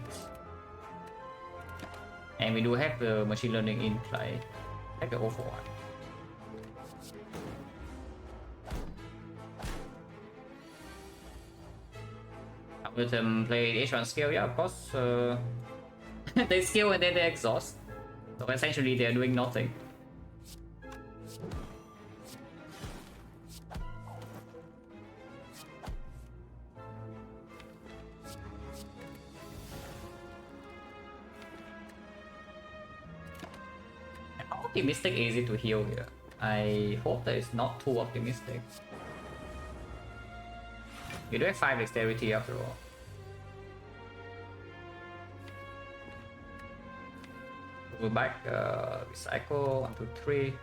And we do have the machine learning in play. Like the awful one. With them play H1 scale, yeah, of course. They scale and then they exhaust. So essentially they're doing nothing. optimistic easy to heal here. I hope that it's not too optimistic. You do have 5 dexterity after all. Go back, recycle, 1, 2, 3.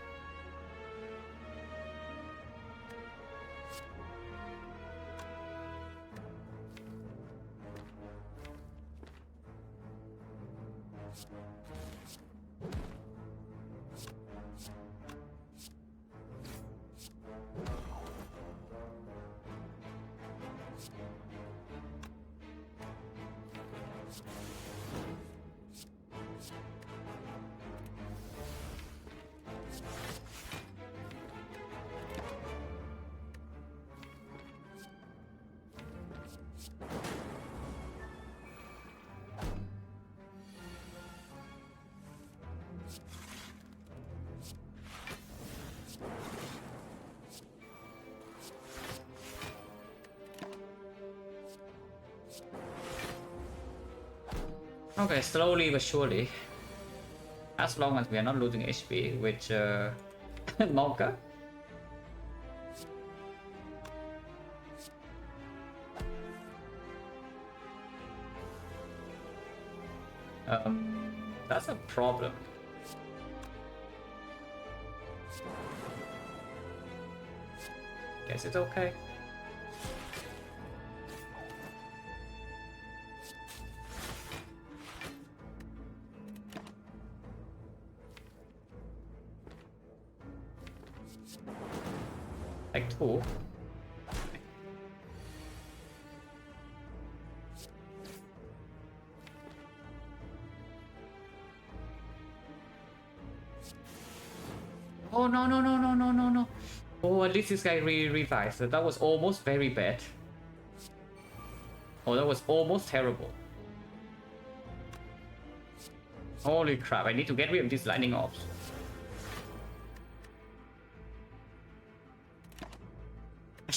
Okay, slowly but surely. As long as we are not losing HP, which Monka. That's a problem. Guess it's okay. Like 2. Oh no no no no no no no. Oh, at least this guy revives. That was almost very bad. Oh, that was almost terrible. Holy crap, I need to get rid of these lightning orbs.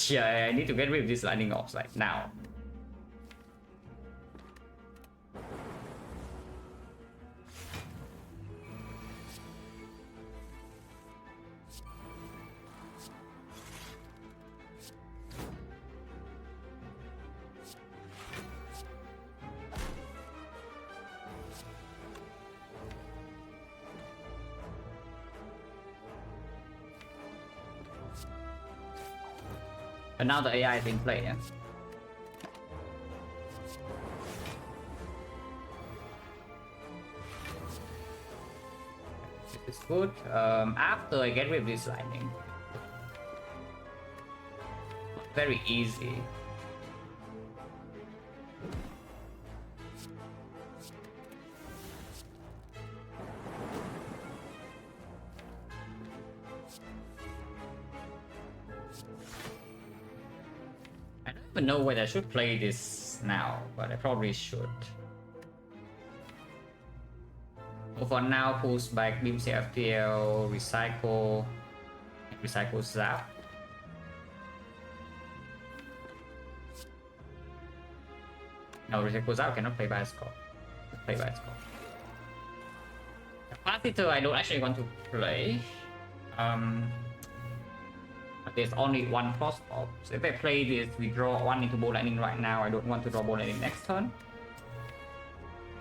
Yeah, I need to get rid of these lightning orbs like now. And now the AI is in play, yeah? This is good. After I get rid of this lightning. Very easy. I don't even know whether I should play this now, but I probably should. So for now, pulls back Beam CFTL, recycle Zap. No, recycle Zap cannot play by score. Play by score. Capacitor I don't actually want to play. There's only one cross op. So if I play this, we draw 1 into Ball Lightning right now. I don't want to draw Ball Lightning next turn.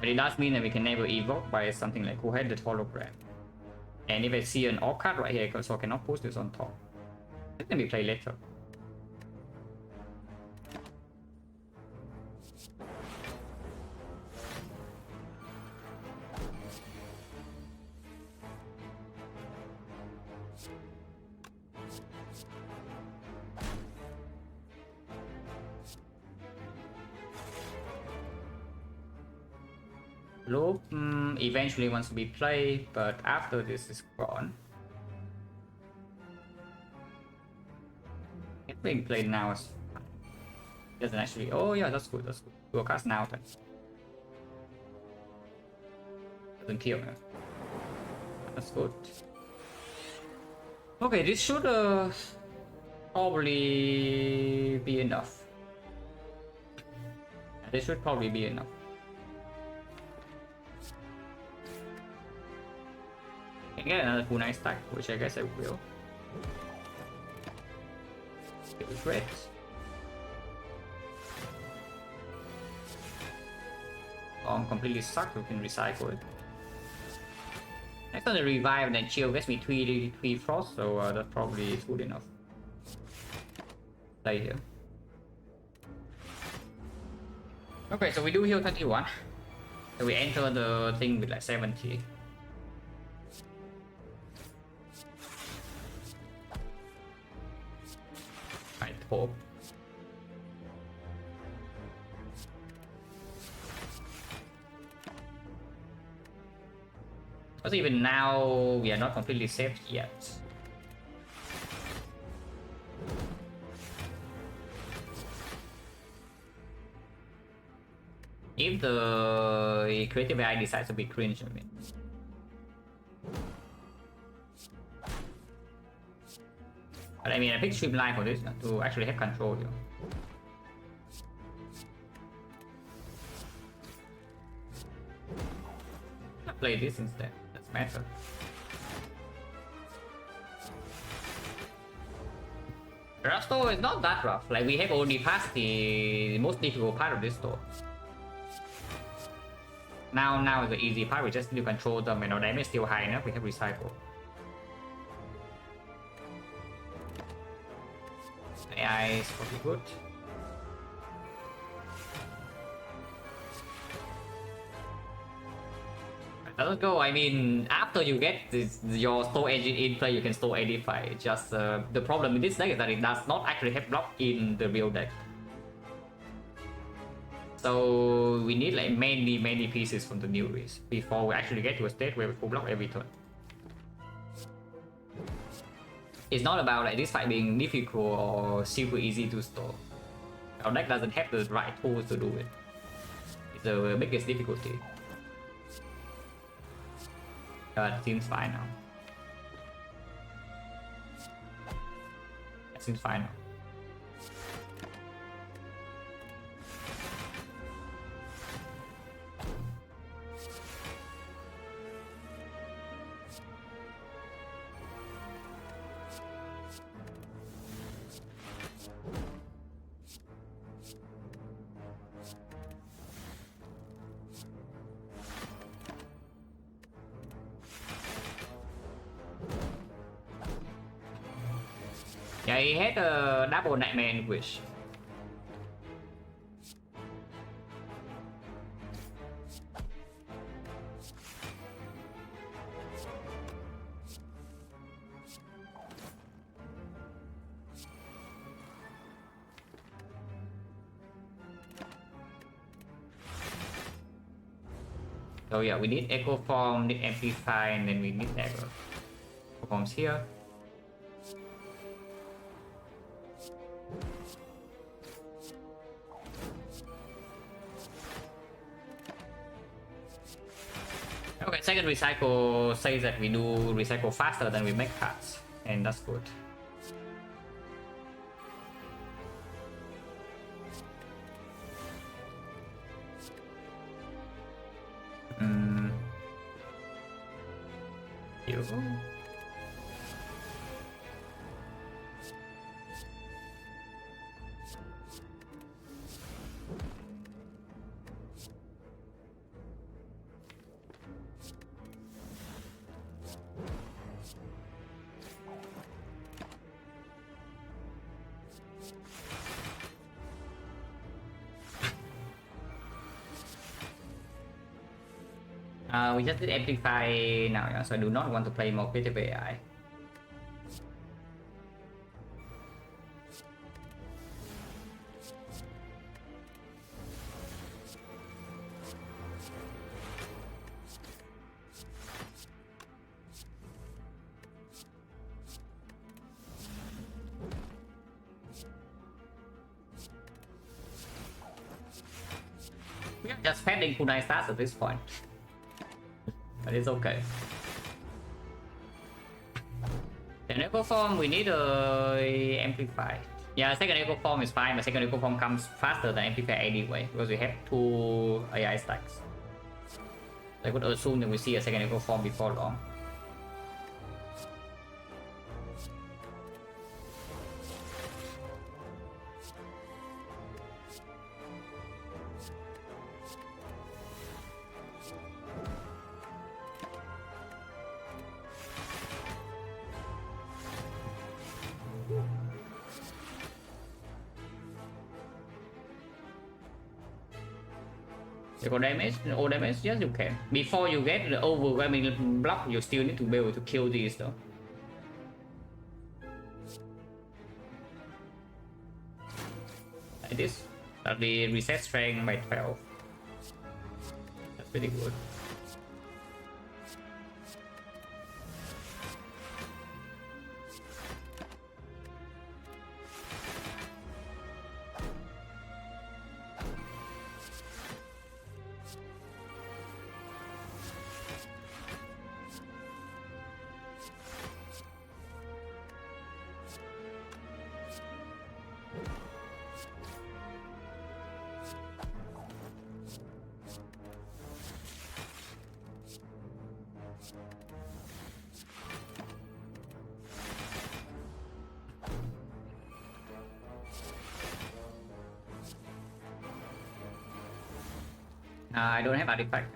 But it does mean that we can never evoke by something like who had the hologram. And if I see an orc card right here, so I cannot push this on top. Let me play later. Loop eventually wants to be played, but after this is gone. It's being played now. Doesn't actually. Oh yeah, that's good. That's good. We'll cast now then. Doesn't kill me. That's good. Okay, this should probably be enough. This should probably be enough. Can get another cool nice stack, which I guess I will. It was great. Bomb completely sucked, we can recycle it. Next on the revive and then chill gets me 3 frost, so that probably is good enough. Stay here. Okay, so we do heal 21. So we enter the thing with like 70. Right, hope. Because even now we are not completely safe yet. If the creative AI decides to be cringe, I mean. But I mean, I picked Streamline for this to actually have control here. I'll play this instead. That's better. Rough store is not that rough. Like we have already passed the most difficult part of this store. Now is the easy part. We just need to control them, and our damage is still high enough. We have recycle. AI is probably good. Let's go. I mean, after you get your store engine in play, you can store edify. Just the problem with this deck is that it does not actually have block in the real deck. So we need like many pieces from the new race before we actually get to a state where we full block every turn. It's not about like this fight being difficult or super easy to store. Our deck doesn't have the right tools to do it. It's the biggest difficulty. It seems fine now. It seems fine now. Yeah, he had a double nightmare in wish. So yeah, we need Echo Form, need Amplify, and then we need Echo Forms here. Okay, second recycle says that we do recycle faster than we make cards, and that's good. Here we go. We just did Amplify now, yeah, so I do not want to play more creative AI. We are just pending Kunai stats at this point. But it's okay. The Echo Form, we need a Amplify. Yeah, second Echo Form is fine, but second Echo Form comes faster than Amplify anyway, because we have 2 AI stacks. So I would assume that we see a second Echo Form before long. For damage, all damage, yes you can. Before you get the overwhelming block, you still need to be able to kill these though. Like this. That we reset strength by 12. That's pretty good. I don't have artifact.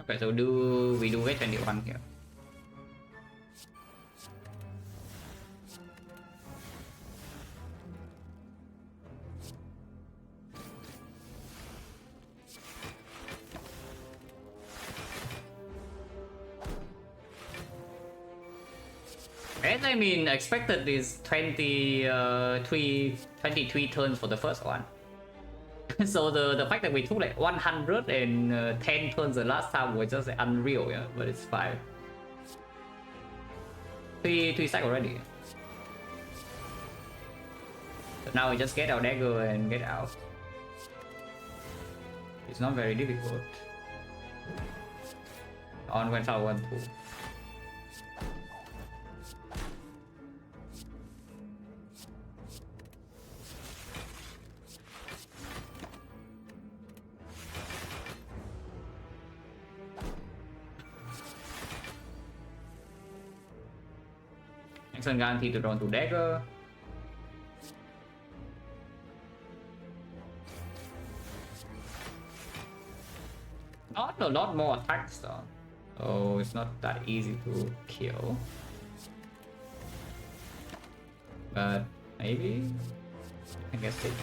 Okay, so we do get 21 here. As I mean, expected is 23 turns for the first one. So the fact that we took like 110 turns the last time was just unreal, yeah. But it's fine. Three stack already. So now we just get our dagger and get out. It's not very difficult. On when I want to. Excellent guarantee to draw to dagger. Not a lot more attacks though. Oh, it's not that easy to kill. But maybe I guess it.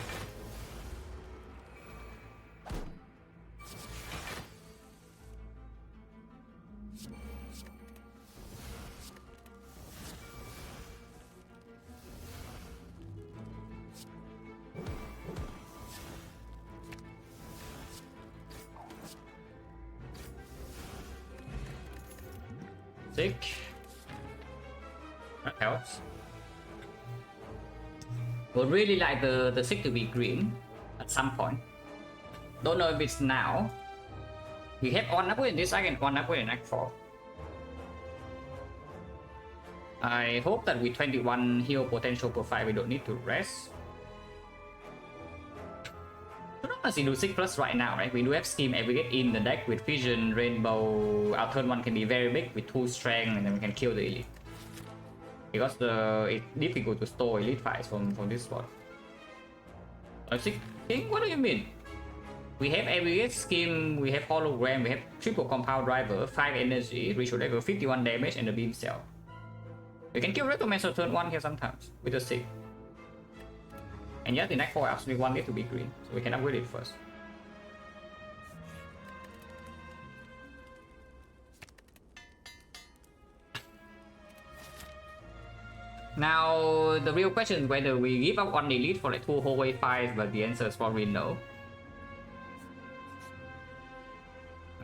Sick. That helps. Would really like the sick to be green at some point. Don't know if it's now. We have one upgrade in this act and one upgrade in Act 4. I hope that with 21 heal potential per 5 we don't need to rest. We don't honestly do 6 plus right now, right? We do have Scheme Aggregate in the deck with Vision, Rainbow. Our turn 1 can be very big with 2 strength and then we can kill the elite. Because it's difficult to store elite fights from this spot. King? What do you mean? We have Aggregate, Scheme, we have Hologram, we have Triple Compound Driver, 5 energy, Ritual Dagger, 51 damage and the Beam Cell. We can kill Recommencer turn 1 here sometimes with a 6. And yet in Act 4 I actually want it to be green, so we can upgrade it first. Now the real question is whether we give up on elite for like 2 whole wave fights, but the answer is probably no.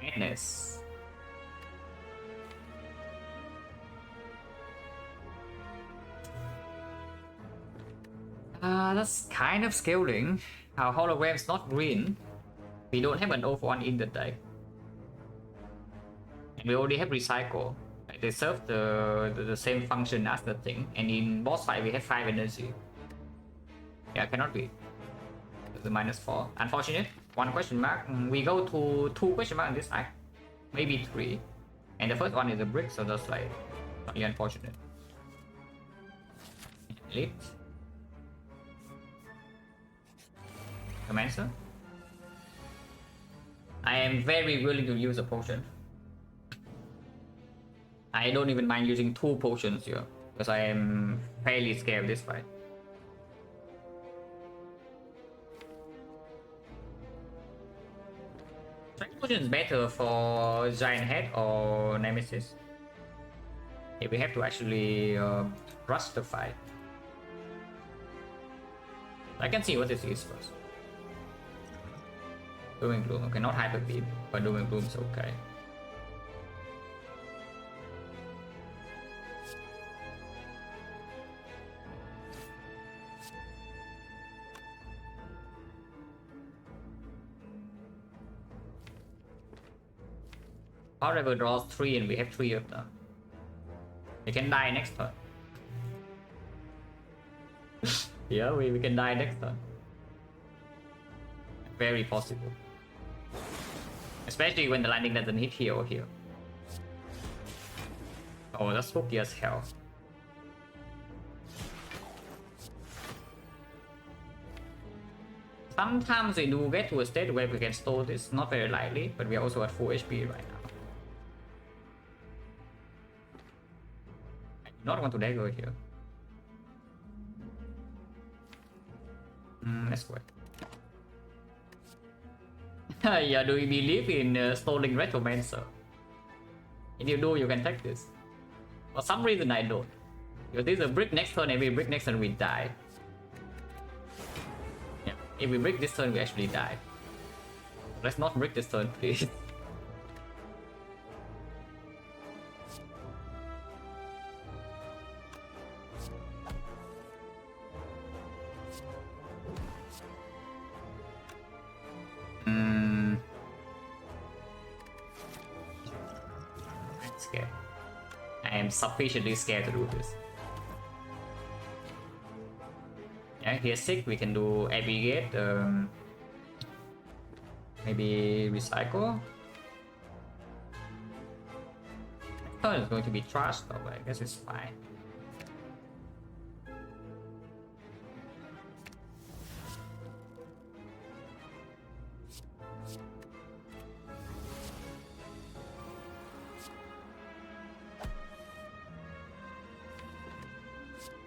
Madness. That's kind of scaling. Our hologram's not green. We don't have an off one in the deck. And we already have recycle. They serve the same function as the thing. And in boss fight we have 5 energy. Yeah, cannot be. The -4. Unfortunate. 1 question mark. We go to 2 question mark in this act. Maybe 3. And the first one is a brick, so that's like really unfortunate. Elite. Commencer. I am very willing to use a potion. I don't even mind using 2 potions here, because I am fairly scared of this fight. Strength potion is better for Giant Head or Nemesis. Yeah, we have to actually rush the fight. I can see what this is first. Doom and Gloom, okay, not Hyper Beam, but Doom and Gloom is okay. However, draws 3 and we have 3 of them. We can die next turn. Yeah, we can die next turn. Very possible. Especially when the lightning doesn't hit here or here. Oh, that's spooky as hell. Sometimes we do get to a state where we can stall this, not very likely, but we are also at full HP right now. I do not want to dagger here. Let's wait. Yeah, do you believe in stalling Retromancer? If you do, you can take this. For some reason, I don't. Because this is a brick next turn, and we brick next turn, we die. Yeah, if we brick this turn, we actually die. Let's not brick this turn, please. I'm scared. I am sufficiently scared to do this. Yeah, here's sick. We can do aggregate. Maybe recycle. I thought it's going to be trash though, but I guess it's fine.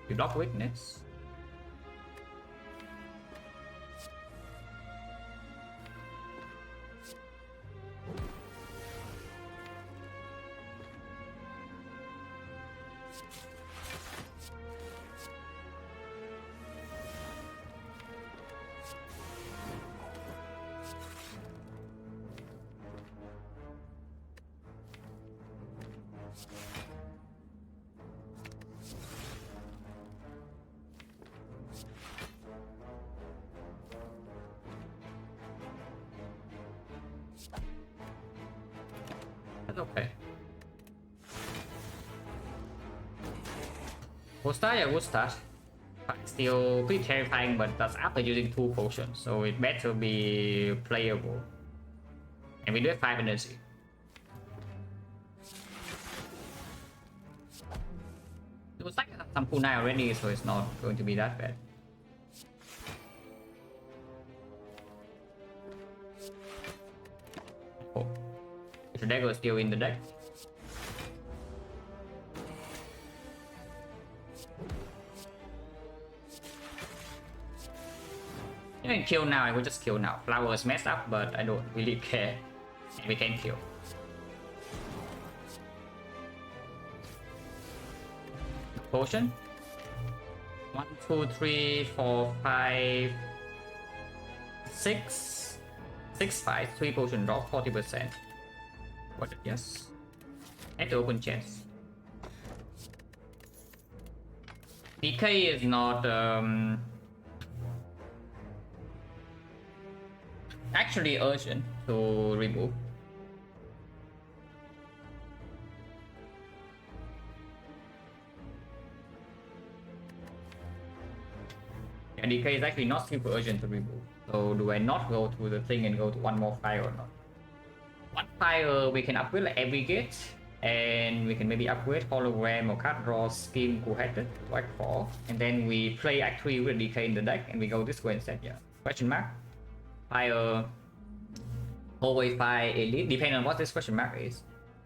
You block weakness. That's okay. Good start, yeah, good start. Still pretty terrifying, but that's after using 2 potions, so it better be playable. And we do have 5 energy. It was like some kunai already, so it's not going to be that bad. Oh, the dagger is still in the deck. You can kill now, I will just kill now. Flower is messed up, but I don't really care. And we can kill. Potion. 1, 2, 3, 4, 5, 6. 6 fights, 3 potion drop, 40%. What? Yes. At the open chest. DK is not actually urgent to remove. And DK is actually not super urgent to remove. So do I not go to the thing and go to 1 more fire or not? 1 fire we can upgrade like aggregate, and we can maybe upgrade hologram or card draw scheme co-headed to Act 4, and then we play Act 3 with DK in the deck and we go this way instead. Yeah. Question mark. Fire always fire elite, depending on what this question mark is.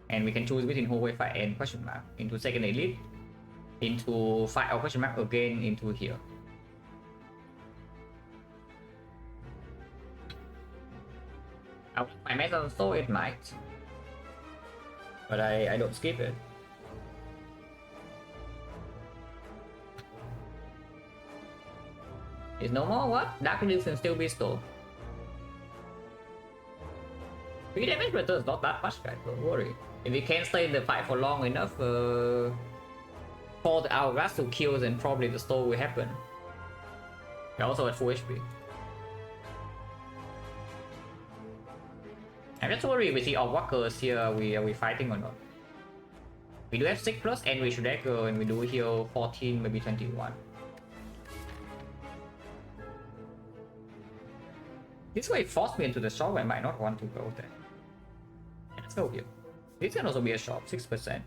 And we can choose between hallway fight and question mark into second elite, into fight or question mark again into here. My method so it might, but I don't skip it. It's no more what? Dark Elite can still be stole. 3 damage return is not that much, guys, don't worry. If we can't stay in the fight for long enough, for the hourglass to kill, then probably the stall will happen. We're also at full HP. I'm just worried with the walkers here, are we fighting or not? We do have 6 plus and we should dagger, and we do heal 14, maybe 21. This way forced me into the shop, I might not want to go there. Let's go here. This can also be a shop, 6%.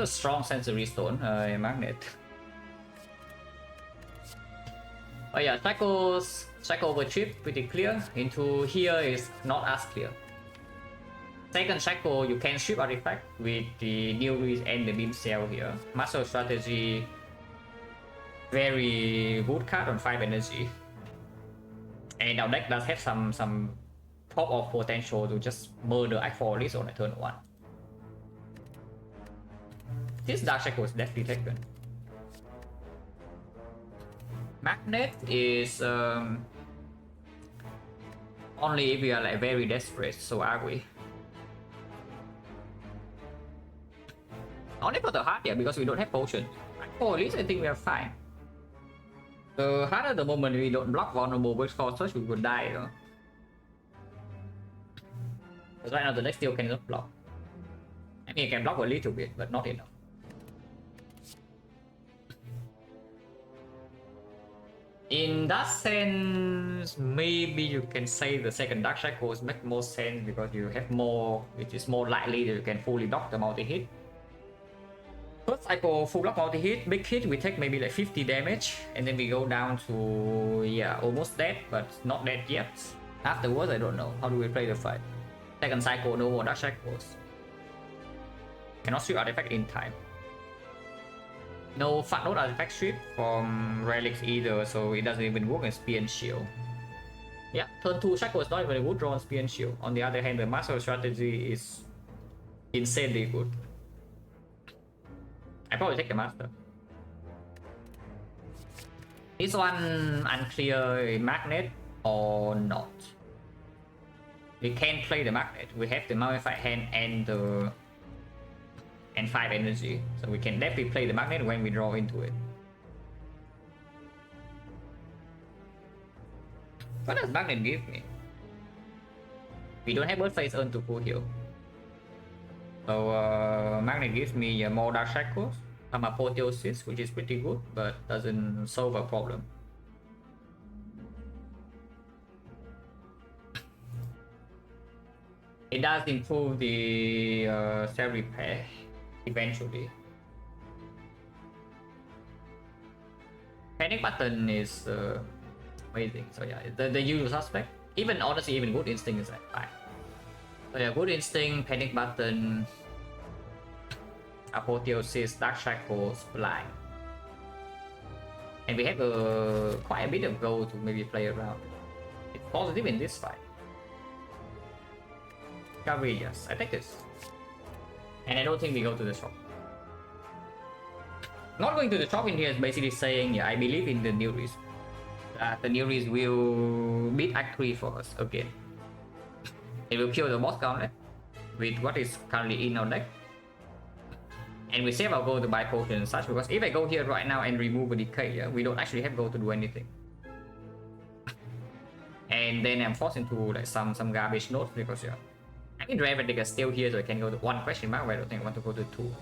A strong sensory stone, a magnet. Oh yeah, cycle over chip, pretty clear. Into here is not as clear. Second cycle, you can ship artifact with the new release and the beam cell here. Master strategy, very good card on 5 energy. And our deck does have some pop of potential to just murder X4 on a turn 1. This Dark Shackle is definitely taken. Magnet is only if we are like very desperate, so are we? Only for the heart, yeah, because we don't have potion. For at least I think we are fine. The harder the moment we don't block vulnerable with for search, we would die though. Because right now the deck still cannot block. I mean, it can block a little bit, but not enough. In that sense, maybe you can say the second Dark Shackles make more sense because you have more, it is more likely that you can fully block the multi-hit. First cycle full block multi-hit, big hit, we take maybe like 50 damage, and then we go down to, yeah, almost dead, but not dead yet. Afterwards, I don't know. How do we play the fight? Second cycle, no more Dark Shackles. Cannot shoot artifact in time. No fat node artifact strip from relics either, so it doesn't even work in spear and shield. Yeah, turn 2 Shackle is not even a good draw on spear and shield. On the other hand, the master strategy is insanely good. I probably take the master. This one unclear magnet or not. We can play the magnet. We have the modified hand and the 5 energy, so we can definitely play the magnet when we draw into it. What does magnet give me? We don't have bird phase earn to full heal. So magnet gives me more Dark Shackles, some apotheosis, which is pretty good, but doesn't solve a problem. It does improve the self repair eventually. Panic button is amazing. So yeah, the usual suspect. Even honestly, even good instinct is like fine. So yeah, good instinct, panic button, apotheosis, Dark Shackles, blind, and we have quite a bit of gold to maybe play around. It's positive in this fight. Discovery, yes, I take this. And I don't think we go to the shop. Not going to the shop in here is basically saying, yeah, I believe in the new release. That the new release will beat Act 3 for us again. It will kill the boss gauntlet with what is currently in our deck. And we save our gold to buy potions and such, because if I go here right now and remove a decay, yeah, we don't actually have gold to do anything. And then I'm forced into like some garbage nodes because yeah, I mean Raven is still here, so I can go to 1 question mark, but I don't think I want to go to 2.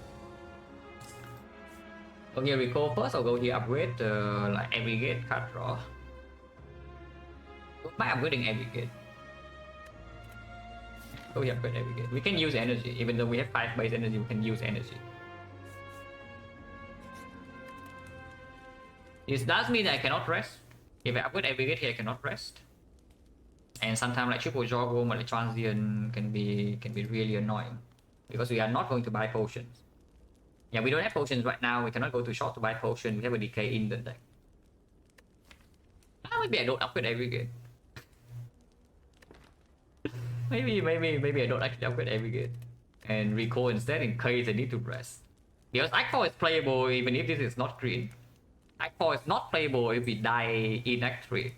Go here recall first, or go here upgrade like aggregate card draw. By upgrading aggregate. Go here upgrade aggregate. We can use energy, even though we have 5 base energy, we can use energy. This does mean that I cannot rest. If I upgrade every gate here, I cannot rest. And sometimes like triple jaw room or like transient can be really annoying. Because we are not going to buy potions. Yeah, we don't have potions right now. We cannot go to shop to buy potions. We have a decay in the deck. Maybe I don't upgrade every gate. maybe I don't actually upgrade every gate. And recall instead in case I need to rest. Because Icon is playable even if this is not green. Icon is not playable if we die in Act 3.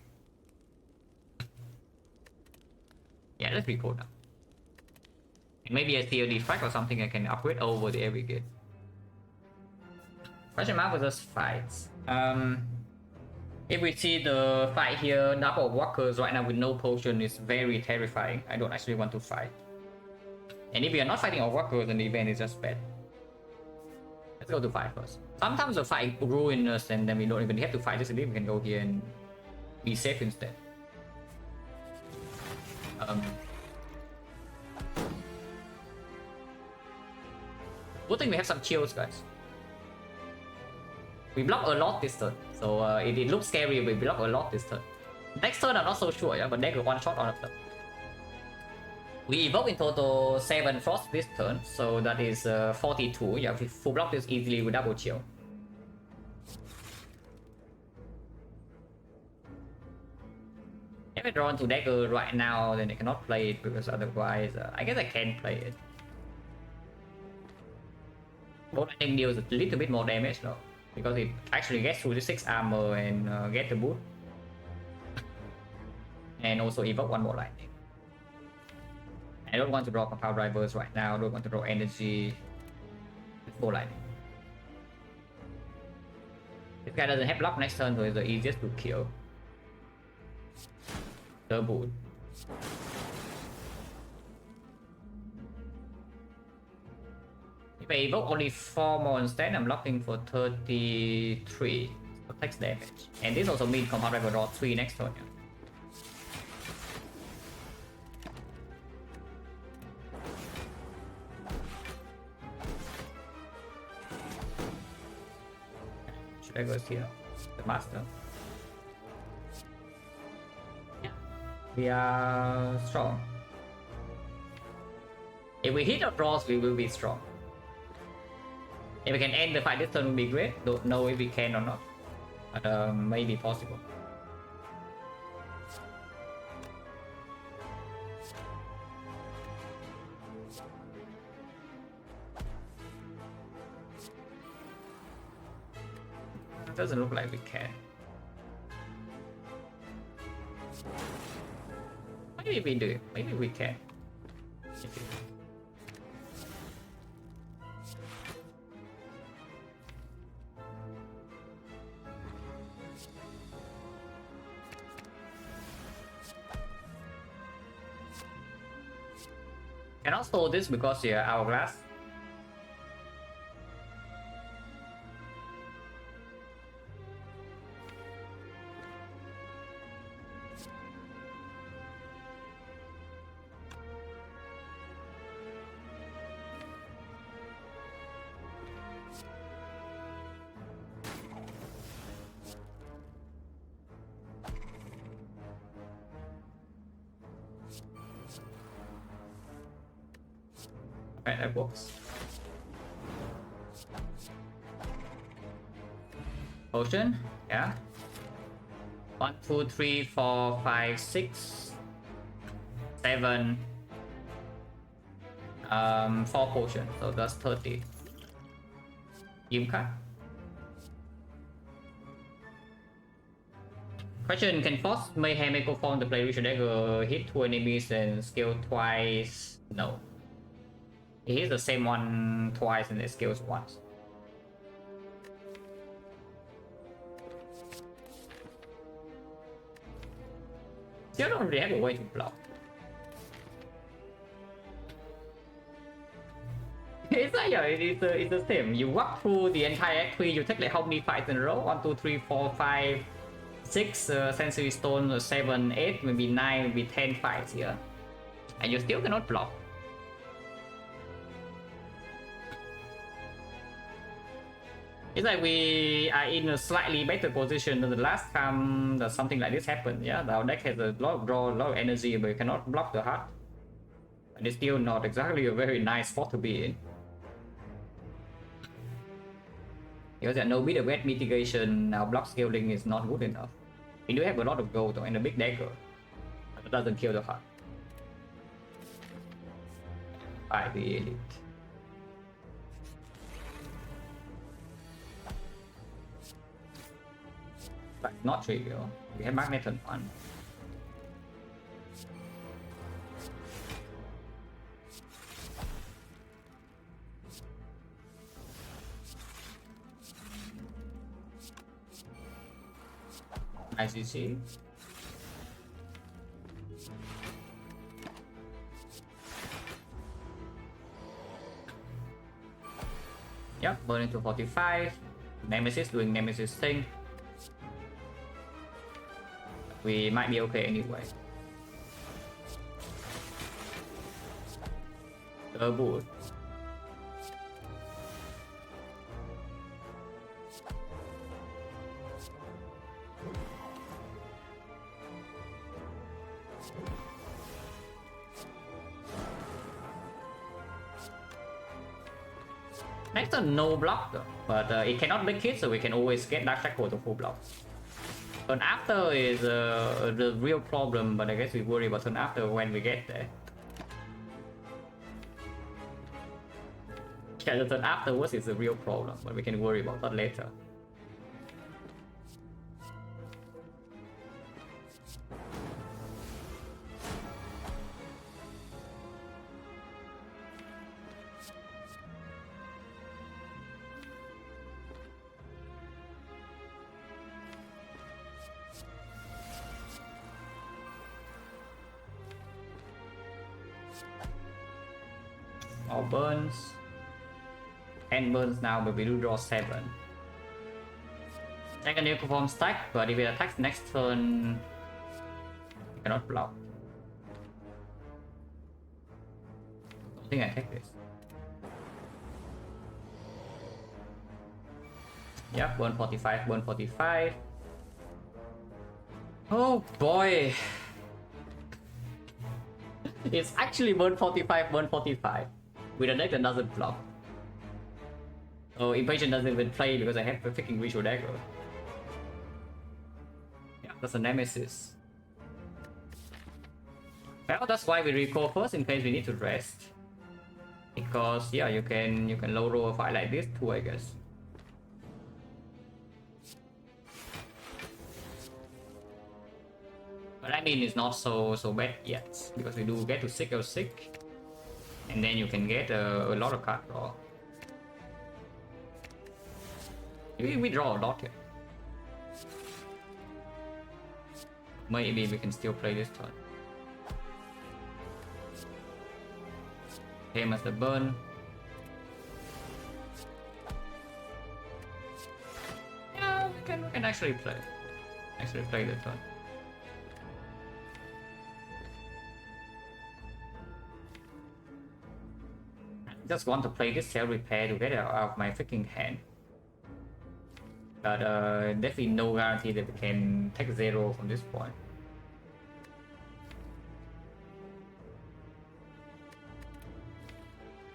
Yeah, let's recall now. And maybe I see a defect or something I can upgrade over the every gate. Question mark versus fights. If we see the fight here, number of walkers right now with no potion is very terrifying. I don't actually want to fight. And if we are not fighting our walkers, then the event is just bad. Let's go to fight first. Sometimes the fight ruins us and then we don't even have to fight. Just leave. We can go here and be safe instead. Good thing we have some chills, guys. We block a lot this turn, so it looks scary. We block a lot this turn. Next turn I'm not so sure, yeah, but they could one shot on them. We evoke in total 7 frost this turn, so that is 42. Yeah, if we full block this easily with double chill. If I draw into dagger right now, then I cannot play it because otherwise, I guess I can play it. Both lightning deals a little bit more damage though, because it actually gets through the 6 armor and get the boot. And also evoke one more lightning. I don't want to draw compound drivers right now, I don't want to draw energy. Let's go lightning. This guy doesn't have block next turn, so it's the easiest to kill. The boot. If I evoke only 4 more instead, I'm locking for 33. So takes damage. And this also means compound driver draw 3 next turn. Yeah. Should I go here? The master. Yeah. We are strong. If we hit our draws, we will be strong. If we can end the fight this turn would be great. Don't know if we can or not. But maybe possible. Doesn't look like we can. Maybe we do. Maybe we can. Cannot store this because you're hourglass. Right, that works. Potion, yeah. 1, 2, 3, 4, 5, 6, 7. 4 potions, so that's 30. Yimka. Question: can force Mayhem Echo Form the play Richard Dagger hit 2 enemies and scale twice? No. He hits the same one twice and it scales once. Still don't really have a way to block. It's like, yeah, it's the same. You walk through the entire act 3, you take like how many fights in a row? 1, 2, 3, 4, 5, 6 sensory stone, 7, 8, maybe 9, maybe 10 fights here. And you still cannot block. It's like we are in a slightly better position than the last time that something like this happened. Yeah, our deck has a lot of draw, a lot of energy, but we cannot block the heart. And it's still not exactly a very nice spot to be in. Because there are no bit of red mitigation, our block scaling is not good enough. We do have a lot of gold though, and a big dagger, but it doesn't kill the heart. By the elite. But not trivial. We have magneton one. ICC. Yep, burning to 45. Nemesis doing Nemesis thing. We might be okay anyway. Good. Next turn no block though, but it cannot make hit, so we can always get Dark Shackle to full block. Turn after is the real problem, but I guess we worry about turn after when we get there. Yeah, the turn afterwards is the real problem, but we can worry about that later. All burns. 10 burns now, but we do draw 7. XecnaR performs stack, but if it attacks next turn, we cannot block. I think I take this. Yep, burn 45, burn 45. Oh boy! It's actually burn 45, burn 45. With a deck that doesn't block. Oh, Impatient doesn't even play because I have a freaking Ritual Dagger. Yeah, that's a Nemesis. Well, that's why we recall first in case we need to rest. Because yeah, you can low roll a fight like this too, I guess. But I mean, it's not so bad yet because we do get to sick or sick, and then you can get a lot of card draw. We draw a lot here. Maybe we can still play this turn. Same as the burn. Yeah, we can actually play the turn. I just want to play this Cell Repair to get it out of my freaking hand. But definitely no guarantee that we can take 0 from this point.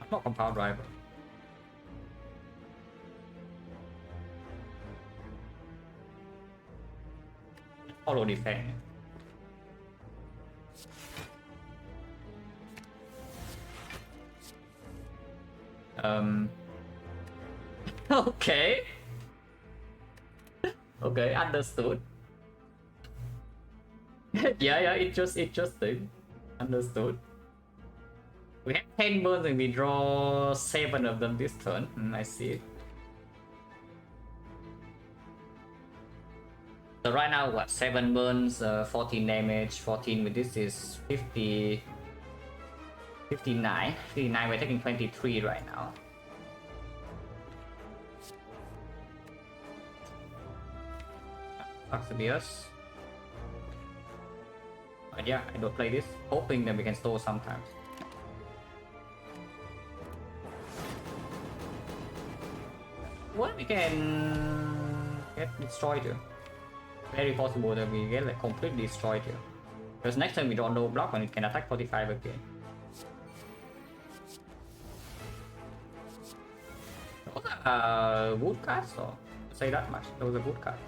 I'm not Compound Driver. Follow Defect. Okay. Okay, understood. yeah, interesting. Understood. We have 10 burns and we draw 7 of them this turn. I see. So right now, what? 7 burns, 14 damage. 14 with this is 50. 59. 59, we're taking 23 right now. Sucks to be us. But yeah, I don't play this, hoping that we can stall sometimes. What we can get destroyed here. Very possible that we get like completely destroyed here. Because next time we don't know block and it can attack 45 again. Those are good cards, so say that much. Those are good cards.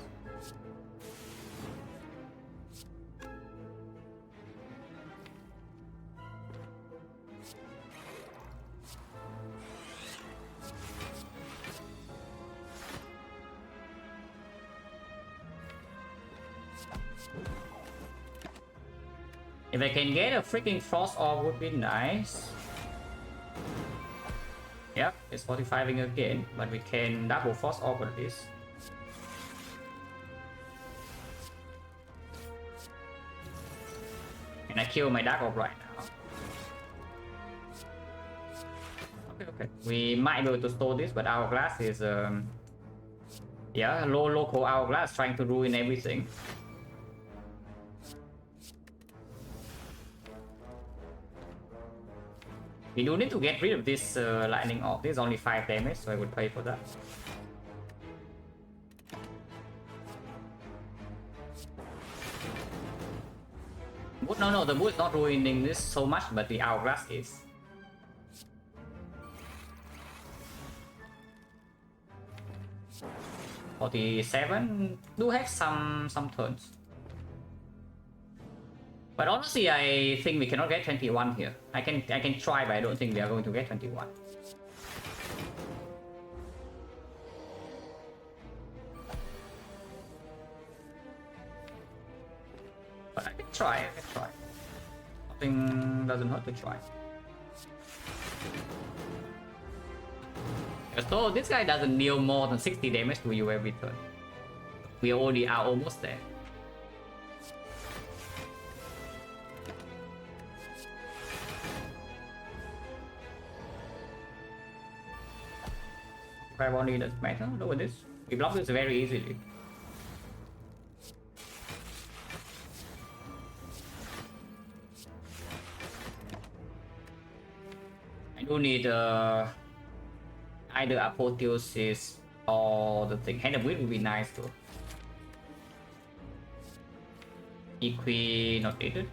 If I can get a freaking frost orb would be nice. Yep, it's 45ing again, but we can double frost orb at least. And I kill my dark orb right now. Okay. We might be able to store this, but Hourglass is yeah, local Hourglass trying to ruin everything. We do need to get rid of this lightning orb. This is only 5 damage, so I would pay for that. Wood, no, the wood is not ruining this so much, but the Hourglass is. $47 do have some turns. But honestly, I think we cannot get 21 here. I can try, but I don't think we are going to get 21. But I can try. Nothing doesn't hurt to try. So this guy doesn't deal more than 60 damage to you every turn. We already are almost there. If I want to doesn't matter, look at this. We block this very easily. I do need either Apotheosis or the thing. Hand of Wit would be nice too. Equi not needed.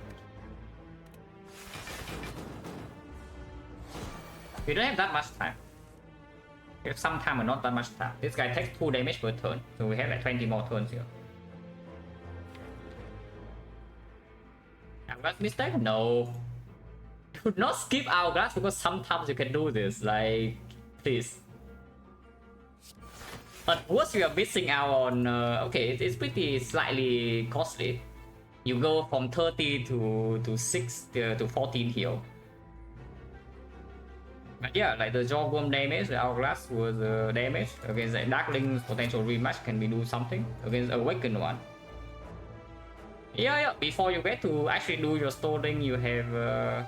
We don't have that much time. We have some time but not that much time. This guy takes 2 damage per turn, so we have like 20 more turns here. Hourglass mistake? No. Do not skip Hourglass because sometimes you can do this, like, please. But once you are missing out on, okay, it's pretty slightly costly. You go from 30 to 6 to 14 heal. But yeah, like the Jawworm damage, the Hourglass was damage. Against the Darkling's potential rematch can we do something? Against Awakened one. Yeah, before you get to actually do your storing, you have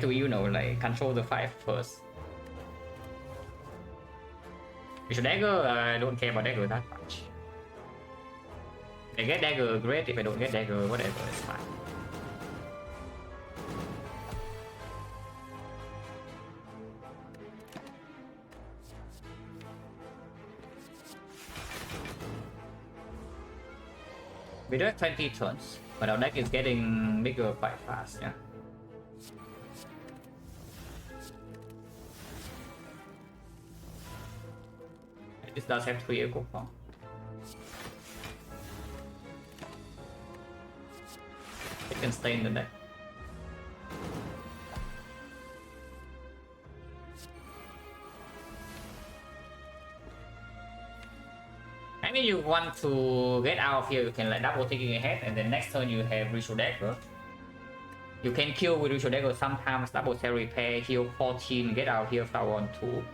to, you know, like control the fight first. If dagger, I don't care about dagger that much. If I get dagger, great. If I don't get dagger, whatever, it's fine. We do have 20 turns, but our deck is getting bigger quite fast, yeah. This does have 3 echo form. It can stay in the deck. I mean, you want to get out of here, you can like double taking ahead, and then next turn you have Ritual Dagger. You can kill with Ritual Dagger sometimes, double cell repair, heal 14, get out here flower on 2.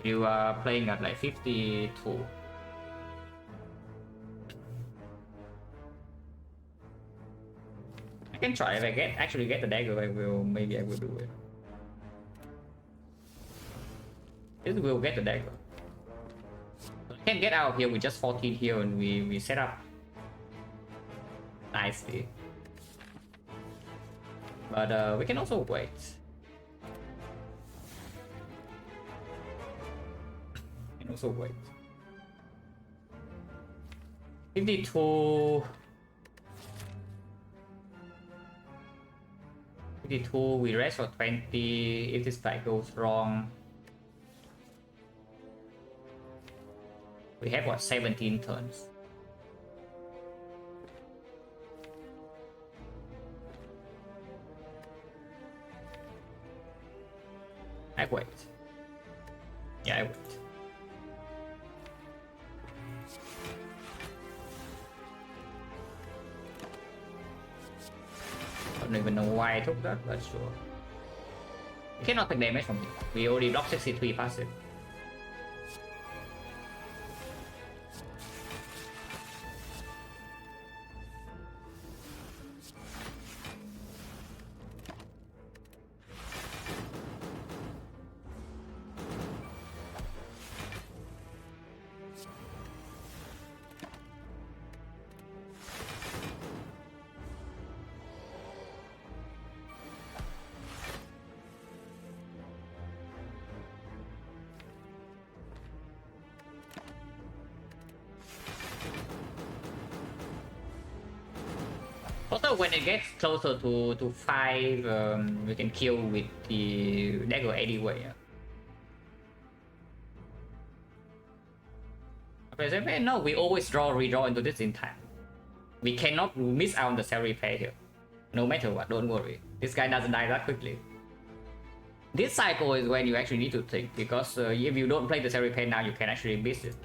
You are playing at like 52. I can try. If I actually get the dagger, maybe I will do it. This will get the dagger. I can get out of here with just 14 here, and we set up nicely. But we can also wait. Also wait. 52. 52, we rest for 20. If this fight goes wrong, we have what, 17 turns. I wait. Yeah, I wait. I don't even know why I took that, but sure. We cannot take damage from it. We already blocked 63 passive. Also, when it gets closer to 5, we can kill with the dagger anyway. Okay, no, we always redraw into this in time. We cannot miss out on the cell repair here. No matter what, don't worry. This guy doesn't die that quickly. This cycle is when you actually need to think, because if you don't play the cell repair now, you can actually miss it.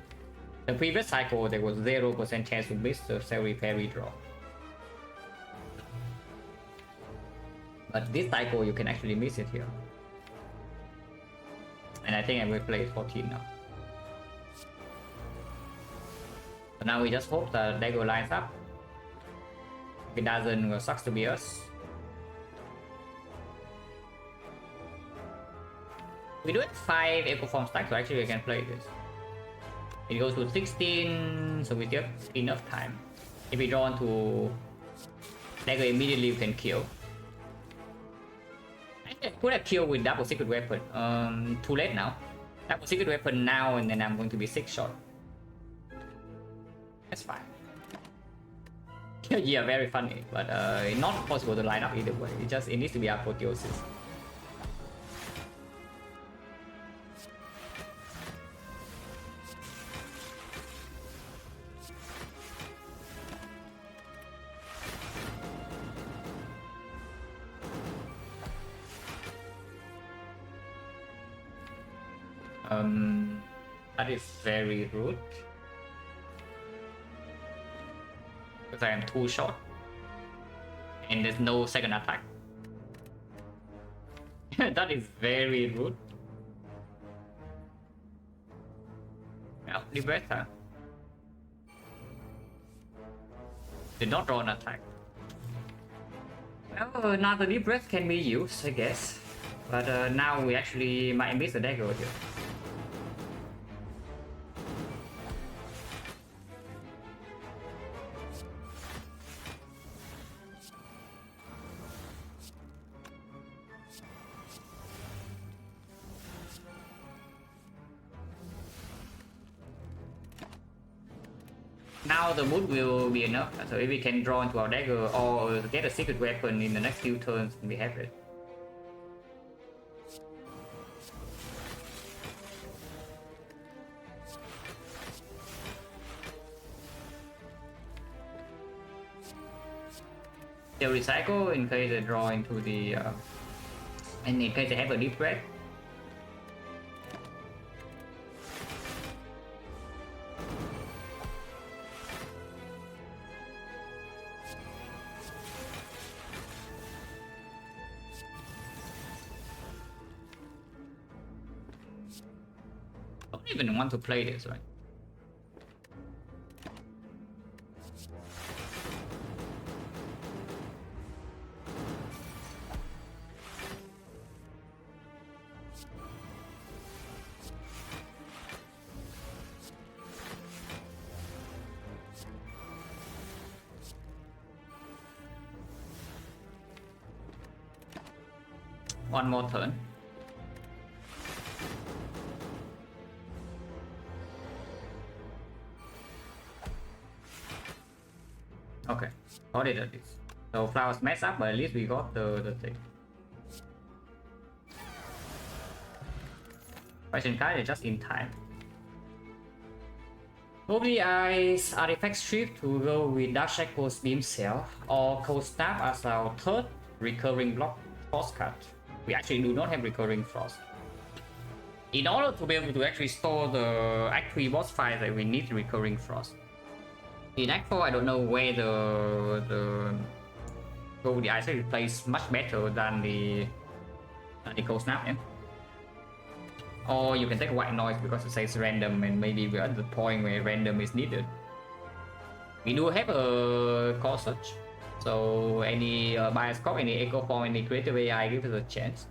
The previous cycle, there was 0% chance to miss the cell repair redraw. But this cycle, you can actually miss it here. And I think I will play 14 now. So now we just hope the dagger lines up. If it doesn't, well, sucks to be us. We do it 5 echo form stack, so actually we can play this. It goes to 16, so we have enough time. If we draw into dagger immediately, we can kill. I could have killed with double secret weapon. Too late now. Double secret weapon now, and then I'm going to be 6 shot. That's fine. Yeah, very funny, but not possible to line up either way. It needs to be apotheosis. That is very rude. Because I am too short. And there's no second attack. That is very rude. Well, the better. Did not draw an attack. Well, another deep breath can be used, I guess. But now we actually might miss the dagger here. Now the wood will be enough, so if we can draw into our dagger or get a secret weapon in the next few turns, we have it. They'll recycle in case they draw into the and in case they have a deep breath. I don't even want to play this, right? One more turn. Okay, got it at least. So flowers mess up, but at least we got the thing. Question card is just in time. Probably Ice Artifact Strip to go with Dark Shackle's Beam Cell or Cold Snap as our third recurring block Frost card. We actually do not have recurring Frost. In order to be able to actually store the Act 3 boss fight, that we need recurring Frost. In Act 4, I don't know where the go with the Ice plays much better than the Cold Snap, yeah? Or you can take white noise because it says random and maybe we're at the point where random is needed. We do have a core search, so any bias cop, any echo form, any creative AI gives us a chance.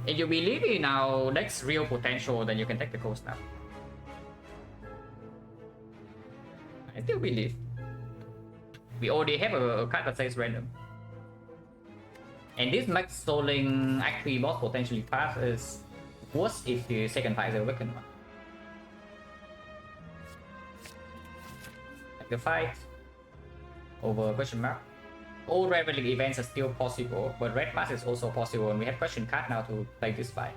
If you believe in our deck's real potential, then you can take the cold snap. I still believe. We already have a card that says random. And this max stalling Act 3 boss potentially fast is worse if the second fight is a weakened one. Like the fight over question mark. All rivaling events are still possible, but red mask is also possible, and we have question card now to play this fight.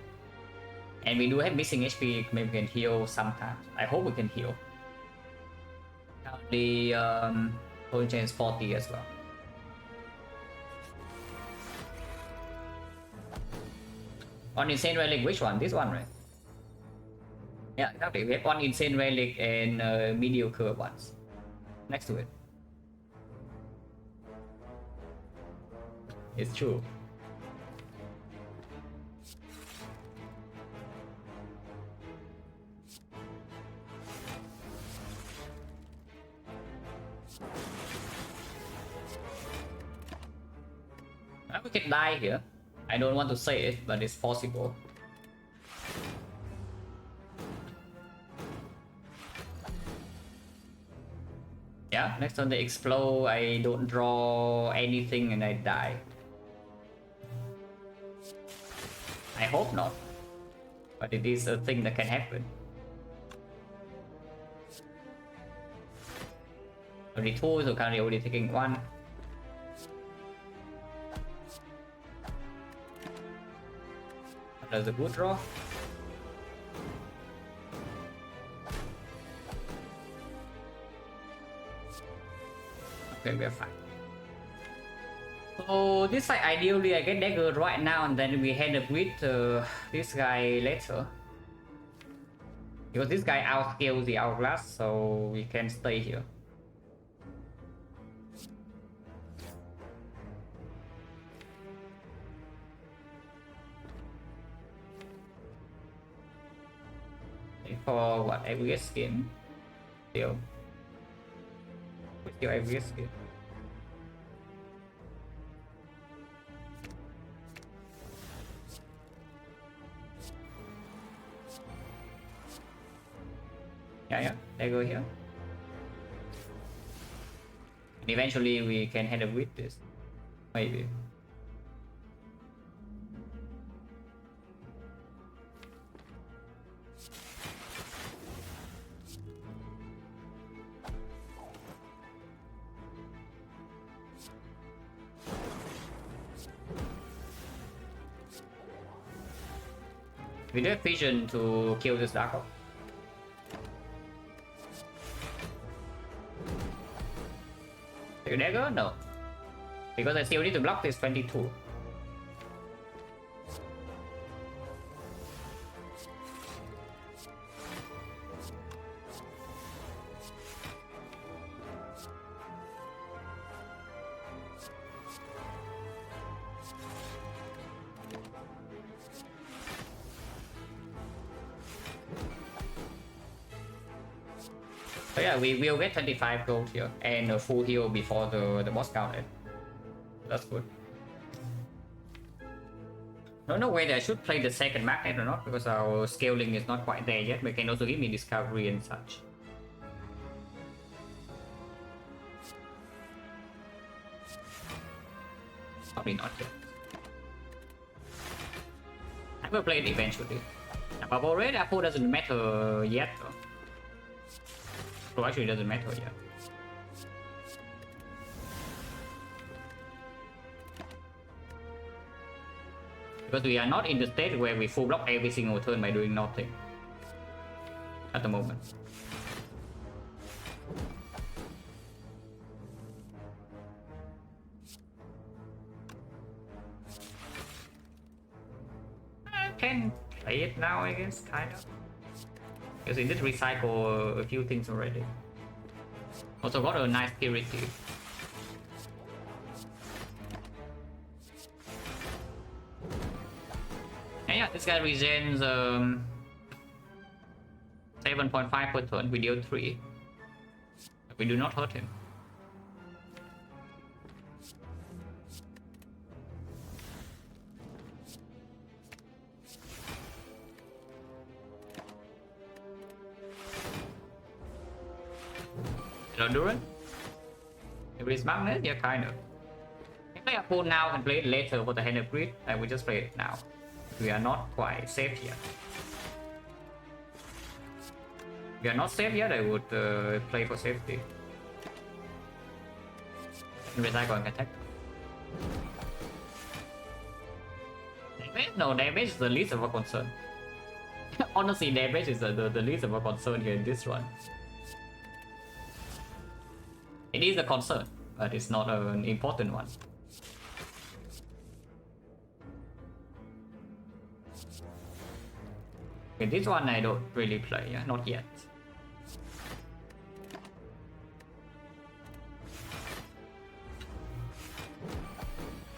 And we do have missing HP, maybe we can heal sometimes. I hope we can heal. Currently, Holy Chain is 40 as well. On Insane Relic, which one? This one, right? Yeah, exactly. We have one Insane Relic and mediocre ones next to it. It's true. We can die here. I don't want to say it, but it's possible. Yeah, next time they explode, I don't draw anything and I die. I hope not, but it is a thing that can happen. Only two, so currently already taking one. That's a good draw. Okay, we are fine. So this fight, ideally I get dagger right now and then we head up with this guy later. Because this guy outscales the Hourglass, so we can stay here. For what, every skin? Still every skin. Yeah, they go here. And eventually we can head up with this. Maybe. We do have vision to kill this Dark Oak. Take a dagger? No. Because I still need to block this 22. So yeah, we will get 25 gold here and a full heal before the boss counted. That's good. I don't know whether I should play the second magnet or not because our scaling is not quite there yet, but it can also give me discovery and such. Probably not yet. I will play it eventually. But already Apple doesn't matter yet though. So actually it doesn't matter yet. Because we are not in the state where we full block every single turn by doing nothing. At the moment. I can play it now, I guess, kind of. Because it did recycle a few things already. Also got a nice purity. And yeah, this guy regens 7.5 per turn, we deal 3. We do not hurt him. Hello, Duran? If it's magnet, yeah, kind of. If play a pool now and play it later for the hand of greed, I will just play it now. We are not quite safe yet. We are not safe yet, I would play for safety. Recycle and attack. Damage? No, damage is the least of our concern. Honestly, damage is the least of our concern here in this one. It is a concern, but it's not an important one. Okay, this one I don't really play, yeah? Not yet.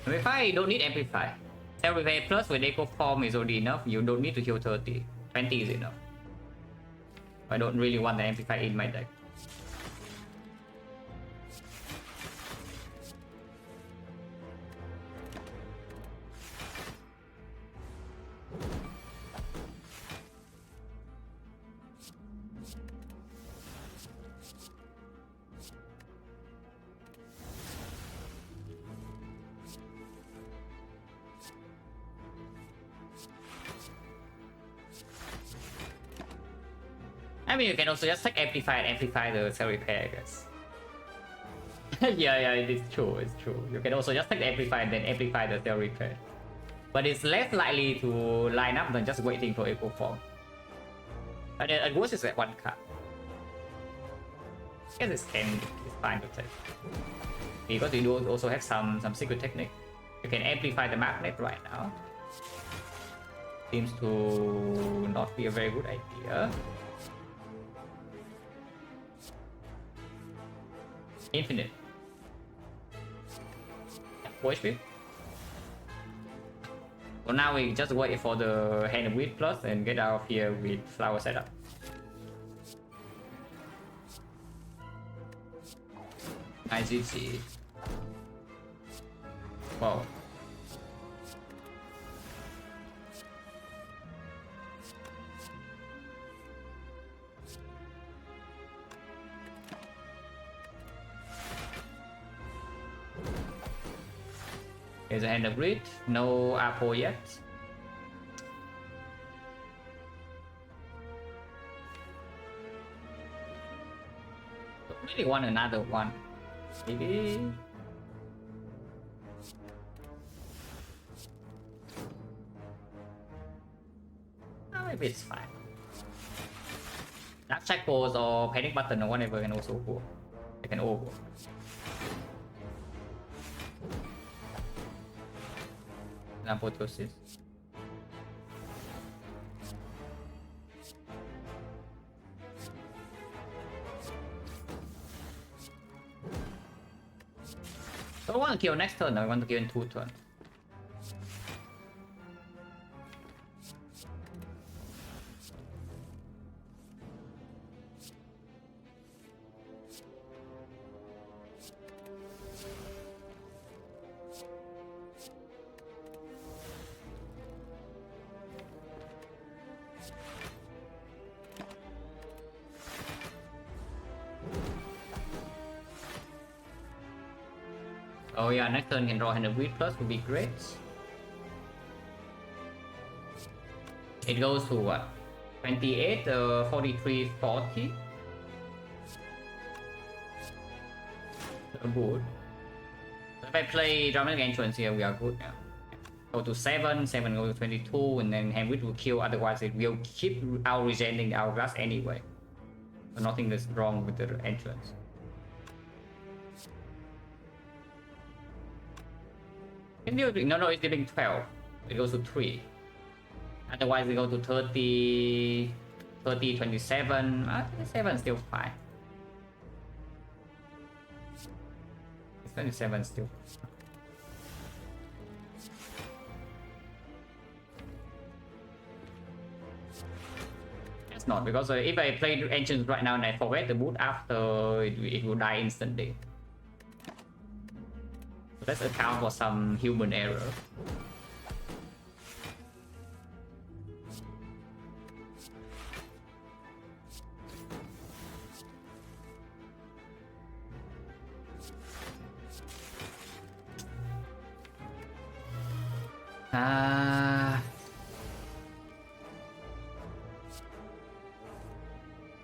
Amplify, you don't need Amplify. Amplify plus with Echo Form is already enough, you don't need to heal 30. 20 is enough. I don't really want the Amplify in my deck. I mean, you can also just take Amplify and amplify the cell repair, I guess. yeah, it is true, it's true. You can also just take the Amplify and then amplify the cell repair. But it's less likely to line up than just waiting for Echo Form. And then at worst it's at 1 card. I guess it's fine to take. Because you do also have some secret technique. You can amplify the magnet right now. Seems to not be a very good idea. Infinite. 4 HP. So now we just wait for the Hand of Wheat plus and get out of here with flower setup. Nice easy. Wow. Here's a Hand of Greed, no apple yet. Don't really want another one. Maybe. Oh, maybe it's fine. Dark Shackles or Panic Button or whatever can also work. They can all work. Apotheosis. I don't want to kill next turn, I want to kill in 2 turns. Oh yeah, next turn can draw Hand of Wheat plus would be great. It goes to what? 28, 43, 40. good. If I play dramatic entrance here, we are good. Yeah. Go to 7, 7 go to 22, and then Hamwit will kill, otherwise it will keep out regenerating the hourglass anyway. So nothing is wrong with the entrance. No, it's dealing 12. It goes to 3. Otherwise we go to 30, 30, 27. 27 is still fine. 27 still. It's not, because if I play engines right now and I forget the boot after, it will die instantly. So let's account for some human error.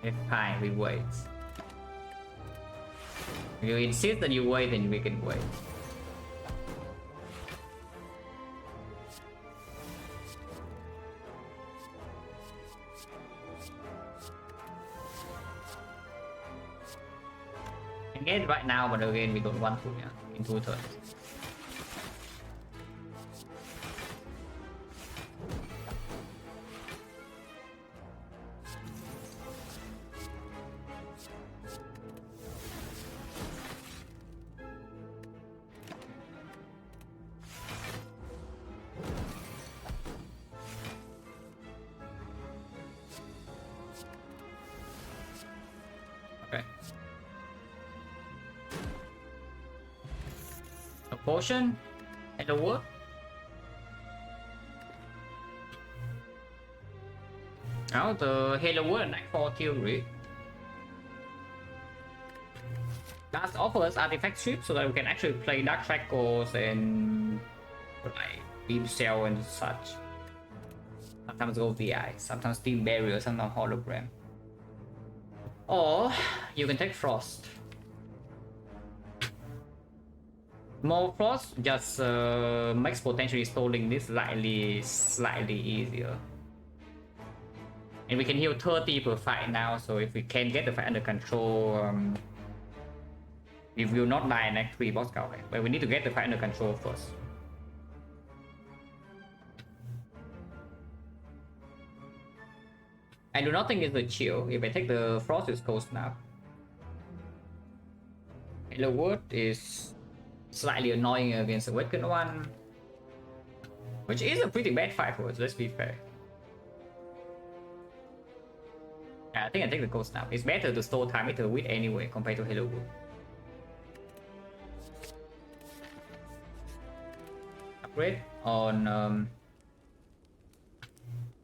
It's fine, we wait. If you insist that you wait, then we can wait. I can get right now, but again we don't want to, yeah, in 2 turns. Potion and the wood. Now the Halo Wood and Night 4 theory. That offers artifact strip so that we can actually play Dark Trackles and like Beam Cell and such. Sometimes go VI, sometimes Steam Barrier, sometimes Hologram. Or you can take Frost. More Frost just makes potentially stalling this slightly easier. And we can heal 30 per fight now, so if we can get the fight under control, we will not die in Act 3 boss scout, but we need to get the fight under control first. I do not think it's a chill. If I take the Frost, it's Cold Snap. Halo Wood is slightly annoying against the Awakened one, which is a pretty bad fight for us, let's be fair. Yeah, I think I take the Cold Snap. It's better to store time meter with anyway compared to Halo Wood. Upgrade on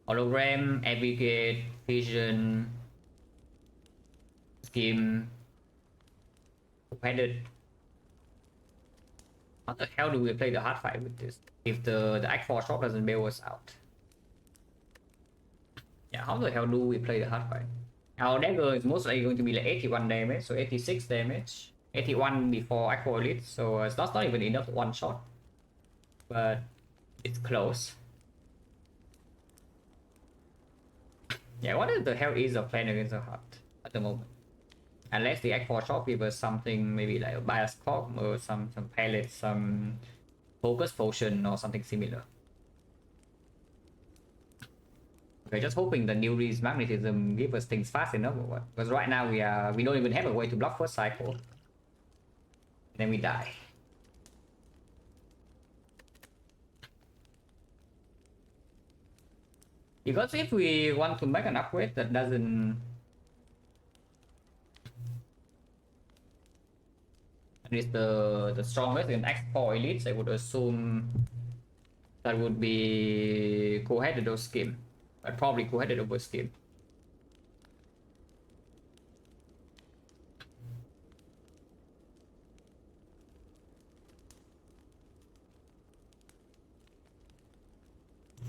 Hologram, Abrogate, Vision, Scheme, Headed. How the hell do we play the hard fight with this if the Act 4 shot doesn't bail us out? Yeah, how the hell do we play the hard fight? Our dagger is most likely going to be like 81 damage, so 86 damage. 81 before Act 4 Elite, so it's not even enough to one shot. But it's close. Yeah, what the hell is our plan against the heart at the moment? Unless the Act 4 shot give us something, maybe like a bias clock or some pallet, some focus potion or something similar. We're just hoping the new release magnetism give us things fast enough or what? Because right now we don't even have a way to block first cycle. Then we die. Because if we want to make an upgrade that doesn't, and it's the strongest in X4 Elites, I would assume that would be co-headed or Scheme, but probably co-headed over Scheme.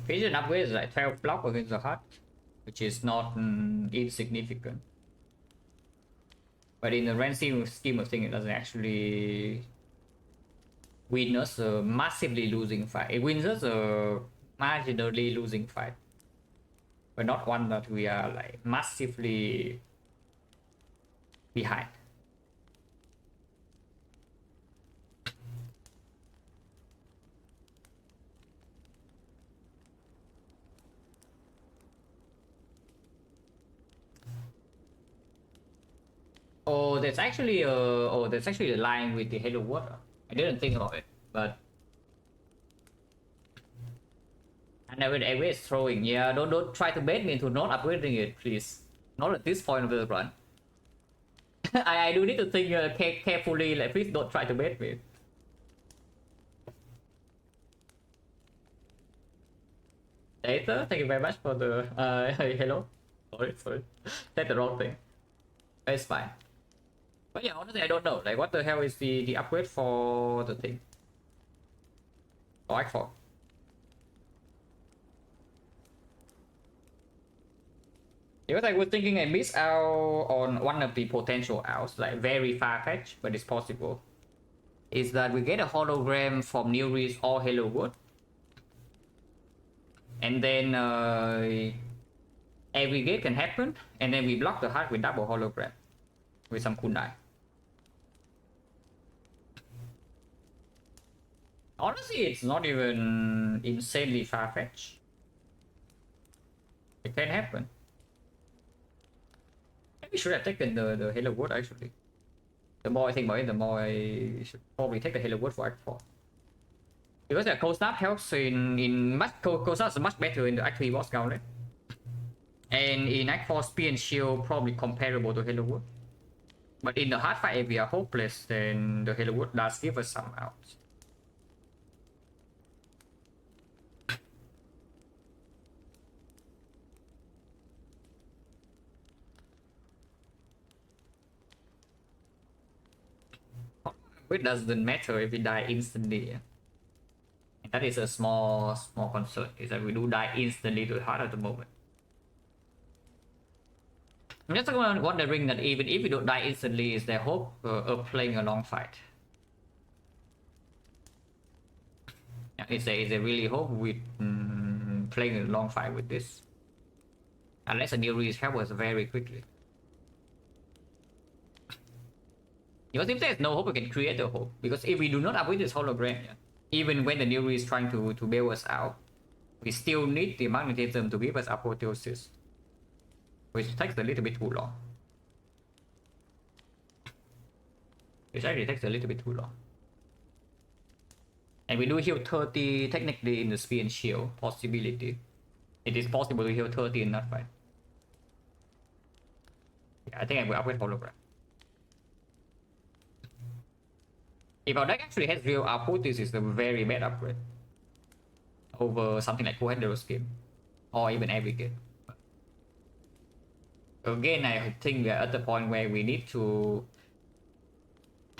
Vision upgrade is like 12 block against the heart, which is not insignificant. But in the grand scheme of things, it doesn't actually win us a massively losing fight. It wins us a marginally losing fight, but not one that we are like massively behind. Oh, that's actually the line with the Hello World. I didn't think about it, but I never always throwing. Yeah, don't try to bait me into not upgrading it, please. Not at this point of the run. I do need to think carefully. Like, please don't try to bait me. Data, thank you very much for the hello. Sorry, that's the wrong thing. It's fine. But yeah, honestly, I don't know. Like, what the hell is the upgrade for the thing? Oh, I thought. Because I was thinking I missed out on one of the potential outs, like very far-fetched, but it's possible. Is that we get a hologram from New Reese or Hello World, and then every gate can happen, and then we block the heart with double hologram with some kunai. Honestly, it's not even insanely far-fetched. It can happen. Maybe should have taken the Hello World actually. The more I think about it, the more I should probably take the Hello World for Act 4. Because the Cold Snap helps in much Cold Snap is much better in the Act 3 boss gauntlet. And in Act 4, Spear and Shield probably comparable to Hello World. But in the hard fight, if we are hopeless, then the Hello World does give us some outs. It doesn't matter if we die instantly. And that is a small concern, is that we do die instantly to the heart at the moment. I'm just wondering that even if we don't die instantly, is there hope of playing a long fight? Is there really hope with playing a long fight with this? Unless a new release helps us very quickly. Because if there's no hope, we can create a hope. Because if we do not upgrade this hologram, even when the new is trying to bail us out, we still need the magnetism to give us apotheosis, which takes a little bit too long. Which actually takes a little bit too long. And we do heal 30 technically in the Spear and Shield possibility. It is possible to heal 30 in that fight. Yeah, I think I will upgrade hologram. If our deck actually has real output, this is a very bad upgrade over something like Cohendero's scheme or even Abrogate. Again, I think we are at the point where we need to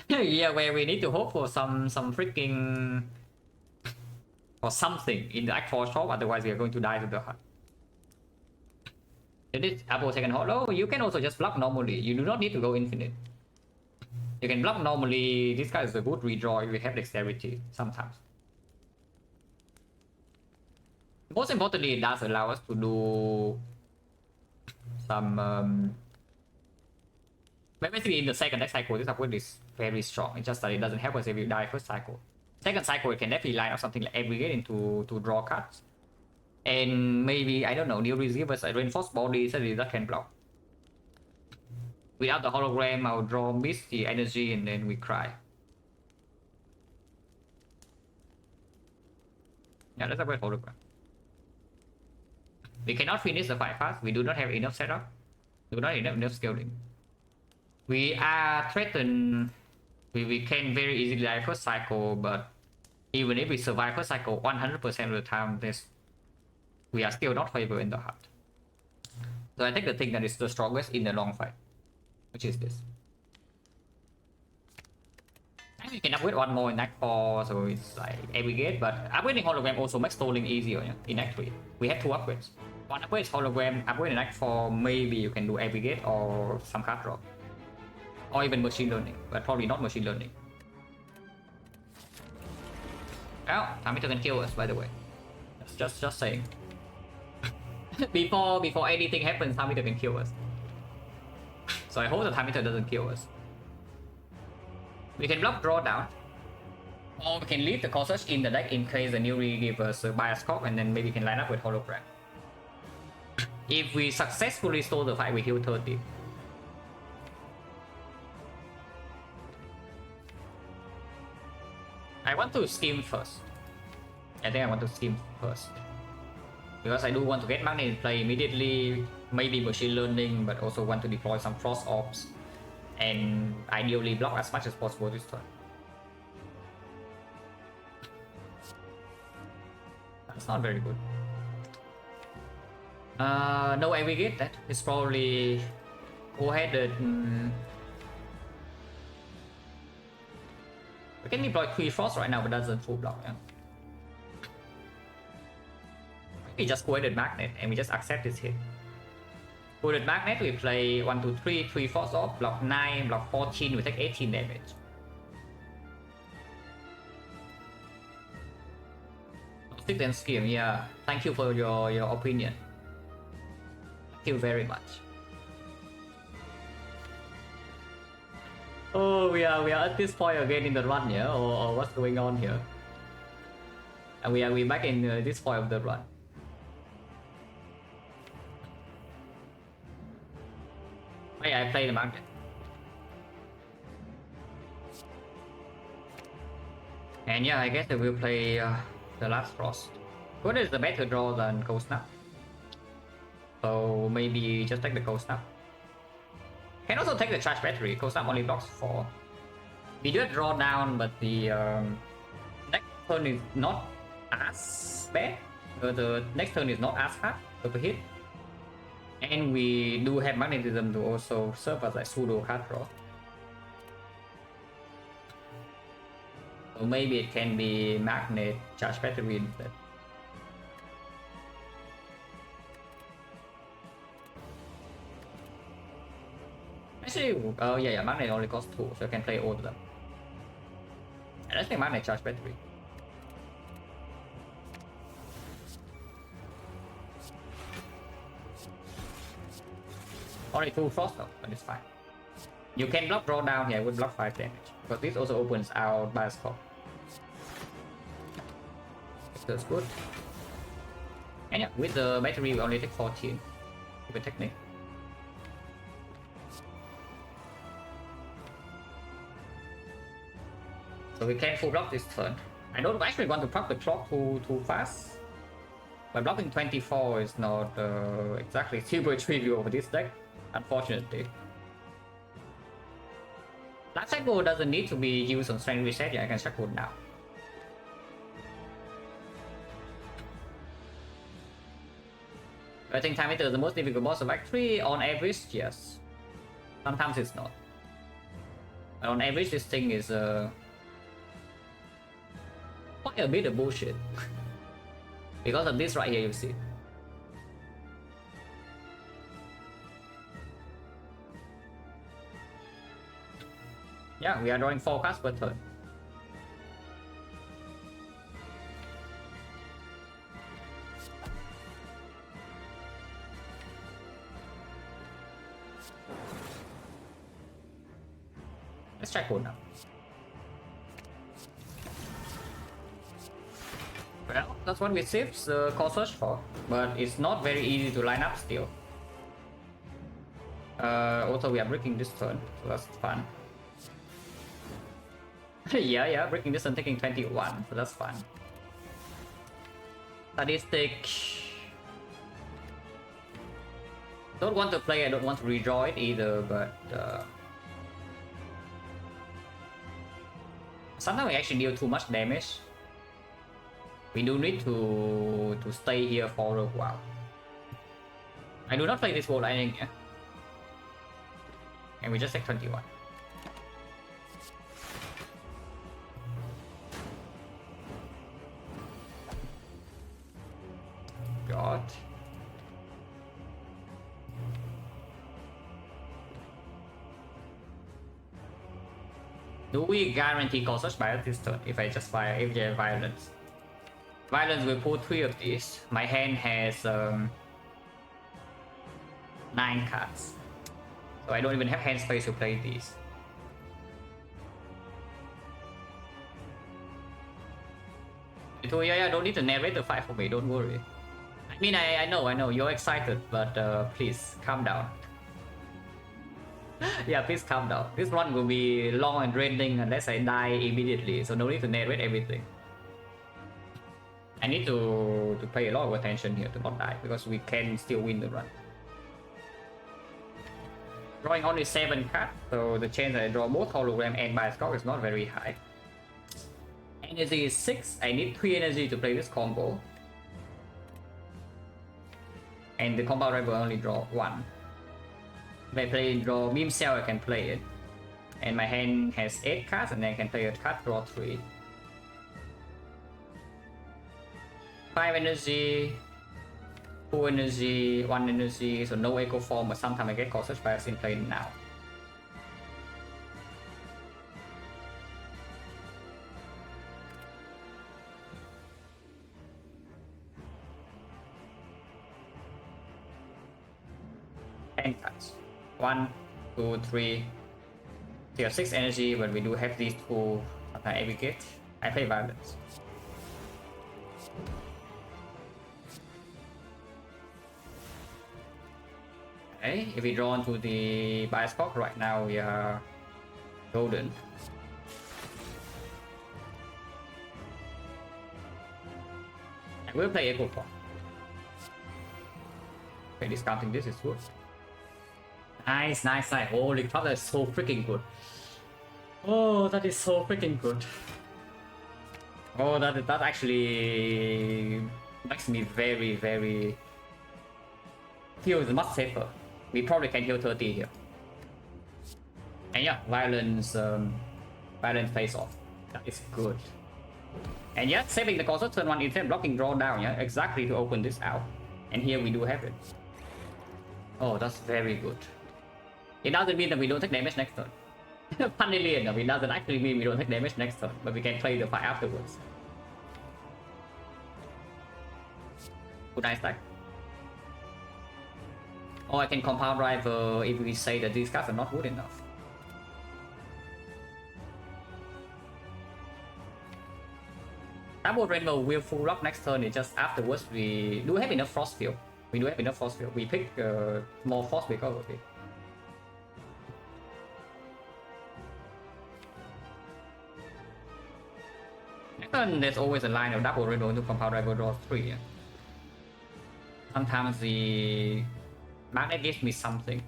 yeah, where we need to hope for some freaking or something in the Act 4 shop, otherwise we are going to die to the heart. In this Apple second holo, you can also just block normally. You do not need to go infinite. You can block normally. This guy is a good redraw if we have dexterity sometimes. Most importantly, it does allow us to do some basically in the second deck cycle, this upgrade is very strong. It's just that it doesn't help us if we die first cycle. Second cycle, it can definitely line up something like Abrogate into to draw cards. And maybe, I don't know, New Reese give us a reinforced body so that can block. Without the hologram, I'll draw, miss the energy, and then we cry. Yeah, let's upgrade hologram. We cannot finish the fight fast. We do not have enough setup. We do not have enough scaling. We are threatened. We can very easily die first cycle, but even if we survive first cycle 100% of the time, we are still not favored in the heart. So I take the thing that is the strongest in the long fight, which is this. And we can upgrade one more in Act 4, so it's like Abrogate, but upgrading hologram also makes stalling easier in Act 3. We have two upgrades. One upgrade is hologram, upgrade in Act 4, maybe you can do Abrogate or some card draw. or even machine learning, but probably not machine learning. Oh, Hamilton can kill us, by the way. Just saying. before anything happens, Hamilton can kill us. So I hope that Hamilton doesn't kill us. We can block draw down. Or we can leave the core search in the deck in case the Nuri gives us a bias cop, and then maybe we can line up with hologram. If we successfully stole the fight, we heal 30. I want to scheme first. I think I want to scheme first. Because I do want to get Magnet in play immediately, maybe machine learning, but also want to deploy some frost ops and ideally block as much as possible this turn. That's not very good. No way we get that. It's probably go-headed. We can deploy 3 frost right now, but that doesn't full block. Yeah. We just go-headed Magnet and we just accept this hit. Go-headed Magnet, we play 1, 2, 3, 3 frost off, block 9, block 14, we take 18 damage. Stick and scheme, yeah. Thank you for your opinion. Thank you very much. Oh, we are at this point again in the run, yeah, or what's going on here? And we back in this point of the run. Oh, yeah, I play the Magnet. And yeah, I guess I will play the last frost. What is the better draw than Cold Snap? So maybe just take the Cold Snap. Can also take the Charge Battery. Cold Snap only blocks 4. We do a draw down, but the next turn is not as bad. The next turn is not as hard to hit. And we do have Magnetism to also serve as like pseudo card draw. So maybe it can be Magnet, Charge Battery instead. Actually, oh yeah, Magnet only costs 2, so I can play all of them. And I think Magnet Charge Battery. Only 2 frost though, but it's fine. You can block draw down here with block 5 damage, because this also opens out bias cop. That's good. And yeah, with the battery we only take 14. With technique. So we can full block this turn. I don't actually want to proc the clock too fast. But blocking 24 is not exactly super trivial over this deck, unfortunately. Last cycle doesn't need to be used on strength reset, yeah, I can shuffle now. I think Time Eater is the most difficult boss of Act 3. On average, yes. Sometimes it's not. But on average, this thing is quite a bit of bullshit. Because of this right here, you see. Yeah, we are drawing 4 cards per turn. Let's check code now. Well, that's what we saved the core search for, but it's not very easy to line up still. Also, we are breaking this turn, so that's fun. yeah, breaking this and taking 21, so that's fun. Sadistic. Don't want to play, I don't want to redraw it either, but sometimes we actually deal too much damage. We do need to stay here for a while. I do not play this wall lining, yeah? And we just take 21. God. Do we guarantee call search by this turn if I just fire if they have violence? Violence will pull 3 of these. My hand has 9 cards. So I don't even have hand space to play these. So yeah, don't need to narrate the fight for me, don't worry. I mean, I know, you're excited, but please, calm down. Yeah, please calm down. This run will be long and draining unless I die immediately, so no need to narrate everything. I need to pay a lot of attention here to not die, because we can still win the run. Drawing only 7 cards, so the chance that I draw both hologram and bioscope is not very high. Energy is 6, I need 3 energy to play this combo. And the combo rival only draw 1. If I draw beam cell, I can play it. And my hand has 8 cards, and then I can play a card, draw 3. 5 energy, 2 energy, 1 energy, so no echo form, but sometimes I get call search by in play now. Cards. 1, 2, 3. Still 6 energy, but we do have these 2 aggregate. I play violence. Okay, if we draw into the bioscope right now, we are golden. I will play echo form. Okay, discounting this is good. Nice. Holy crap, that's so freaking good. Oh, that is so freaking good. Oh, that actually makes me very feels much safer. We probably can heal 30 here. And yeah, violence face off. That is good. And yeah, saving the cost of turn 1 instead blocking draw down, yeah, exactly to open this out. And here we do have it. Oh, that's very good. It doesn't mean that we don't take damage next turn. Funnily enough, it doesn't actually mean we don't take damage next turn, but we can play the fight afterwards. Good nice stack. Or I can compound rival if we say that these cards are not good enough. Double Rainbow will full rock next turn, it's just afterwards we do have enough Frost Field. We pick more Frost because of it. Next turn there's always a line of Double Rainbow to compound rival draw 3. Yeah. Sometimes the magnet gives me something.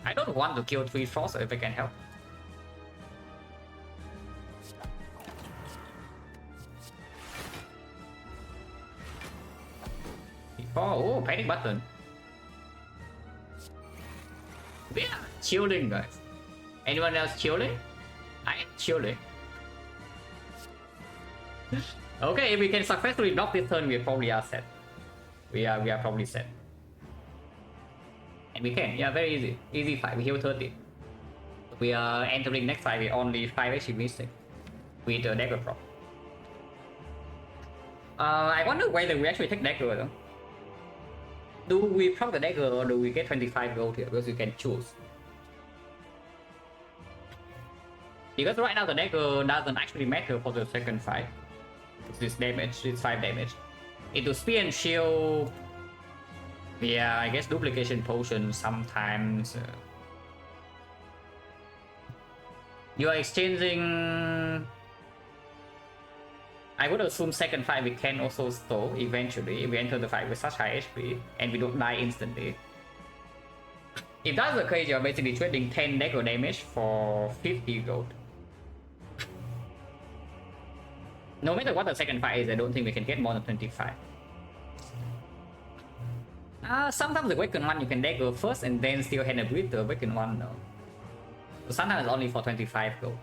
I don't want to kill 3 Frost if I can help. Oh, panic button. We are chilling, guys. Anyone else chilling? I am chilling. Okay, if we can successfully block this turn, we probably are set. We are probably set. And we can, yeah, very easy. Easy fight, we heal 30. We are entering next fight with only 5 HP missing. With a dagger prop. I wonder whether we actually take dagger though. Do we prop the dagger or do we get 25 gold here? Because you can choose. Because right now the dagger doesn't actually matter for the second fight. It's damage, it's 5 damage. Into spear and shield. Yeah, I guess duplication potion sometimes. You are exchanging. I would assume second fight we can also stall eventually if we enter the fight with such high HP and we don't die instantly. If that's the case, you're basically trading 10 dagger damage for 50 gold. No matter what the second fight is, I don't think we can get more than 25. Sometimes the Awakened one you can dagger first and then still hand it with the Awakened one, no. So sometimes it's only for 25 gold.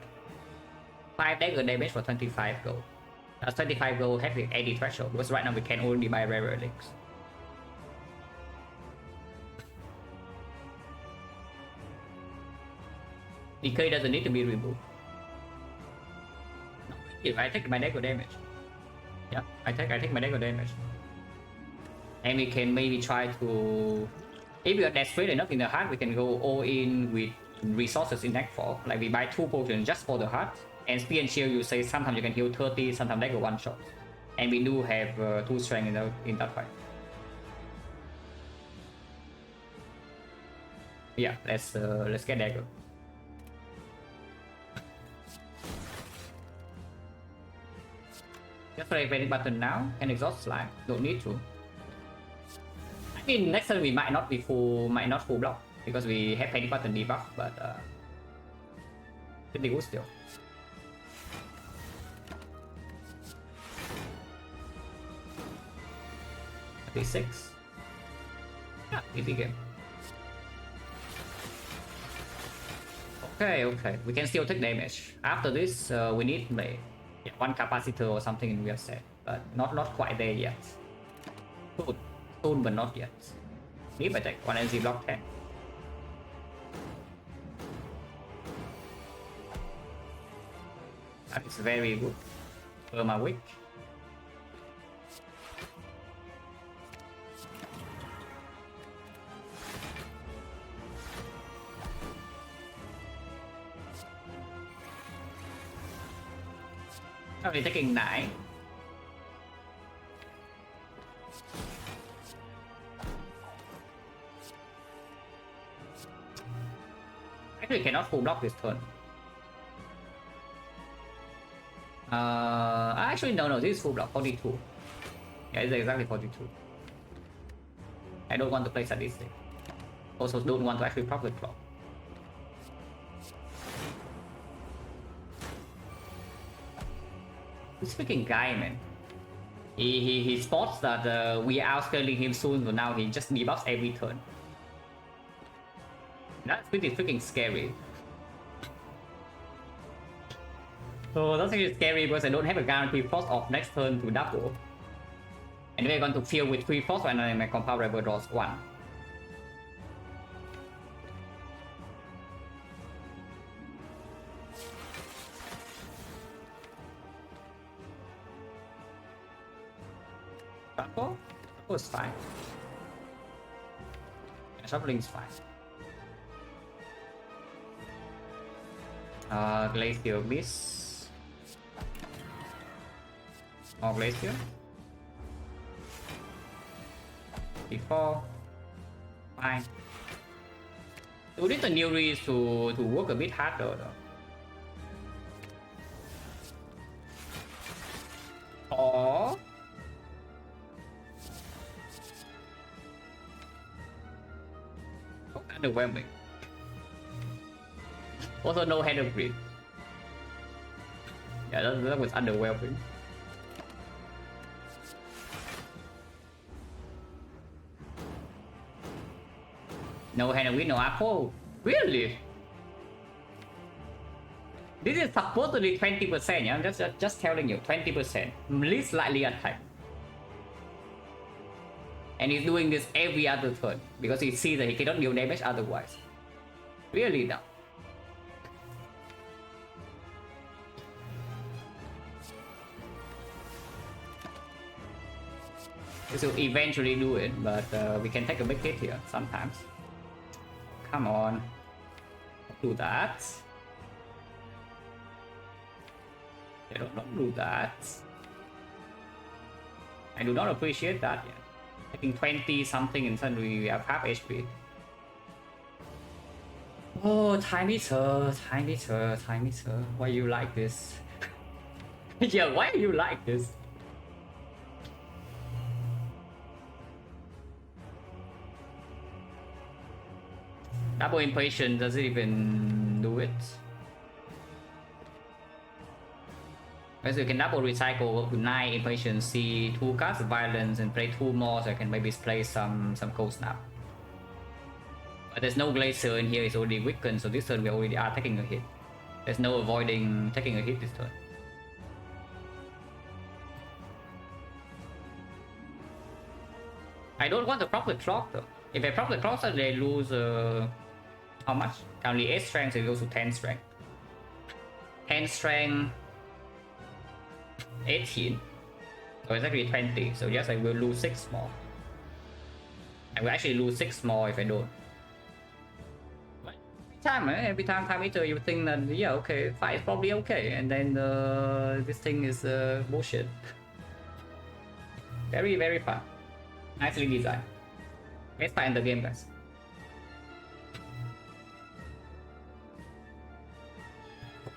5 dagger damage for 25 gold. That's 25 gold have the 80 threshold, because right now we can only buy rare relics. Decay doesn't need to be removed. If I take my deck of damage. Yeah, I take my deck of damage. And we can maybe try to, if we are desperate enough in the heart, we can go all in with resources in deck 4. Like we buy 2 potions just for the heart. And spear and shield, you say sometimes you can heal 30, sometimes dagger 1 shot. And we do have 2 strength in that fight. Yeah, let's get dagger. Just play panic button now and exhaust slime. Don't need to. I mean, next turn we might not full block because we have panic button debuff, but pretty good still. 36. Yeah, easy game. Okay, we can still take damage. After this, we need like 1 capacitor or something in real set, but not quite there yet. Soon, but not yet. If I take 1 energy block 10. That is very good. Perma weak. Now we're taking 9. Actually cannot full block this turn. Actually no, this is full block, 42. Yeah, it's exactly 42. I don't want to play sadistic. Also don't want to actually proc the clock. This freaking guy, man. He spots that we are outscaling him soon, but now he just debuffs every turn. That's pretty freaking scary. So that's actually scary because I don't have a guaranteed frost off next turn to double. And we're going to fill with 3 frost and then my compound rebel draws 1. Shuffle? Shuffle is fine. Yeah, shuffling is fine. Glacier Beast. More Glacier. D4. Fine. We need the new reads to work a bit harder though. Or underwhelming. Also no head of grid. Yeah, that was underwhelming. No hand of grid, no apple. Really? This is supposed to be 20%, yeah? I'm just telling you, 20%. Least slightly attack. And he's doing this every other turn because he sees that he cannot deal damage otherwise. Really dumb. This will eventually do it, but we can take a big hit here sometimes. Come on. Do that. Don't do that. I do not appreciate that yet. Taking 20 something and suddenly we have half HP. Oh, time eater. Why you like this? Yeah, why you like this? Double impatient doesn't even do it. So you can double recycle to 9 impatience, see 2 cards of violence and play 2 more, so I can maybe play some cold snap. But there's no glacier in here, it's already weakened, so this turn we already are taking a hit. There's no avoiding taking a hit this turn. I don't want to proc the clock though. If I proc the clock, they lose How much? Currently 8 strength, so it goes to 10 strength. 10 strength, 18. So it's actually 20. So yes, I will lose 6 more. I will actually lose 6 more if I don't. But every time eater, you think that, yeah, okay, 5 is probably okay. And then this thing is bullshit. Very, very fun. Nicely designed. Let's find the game, guys.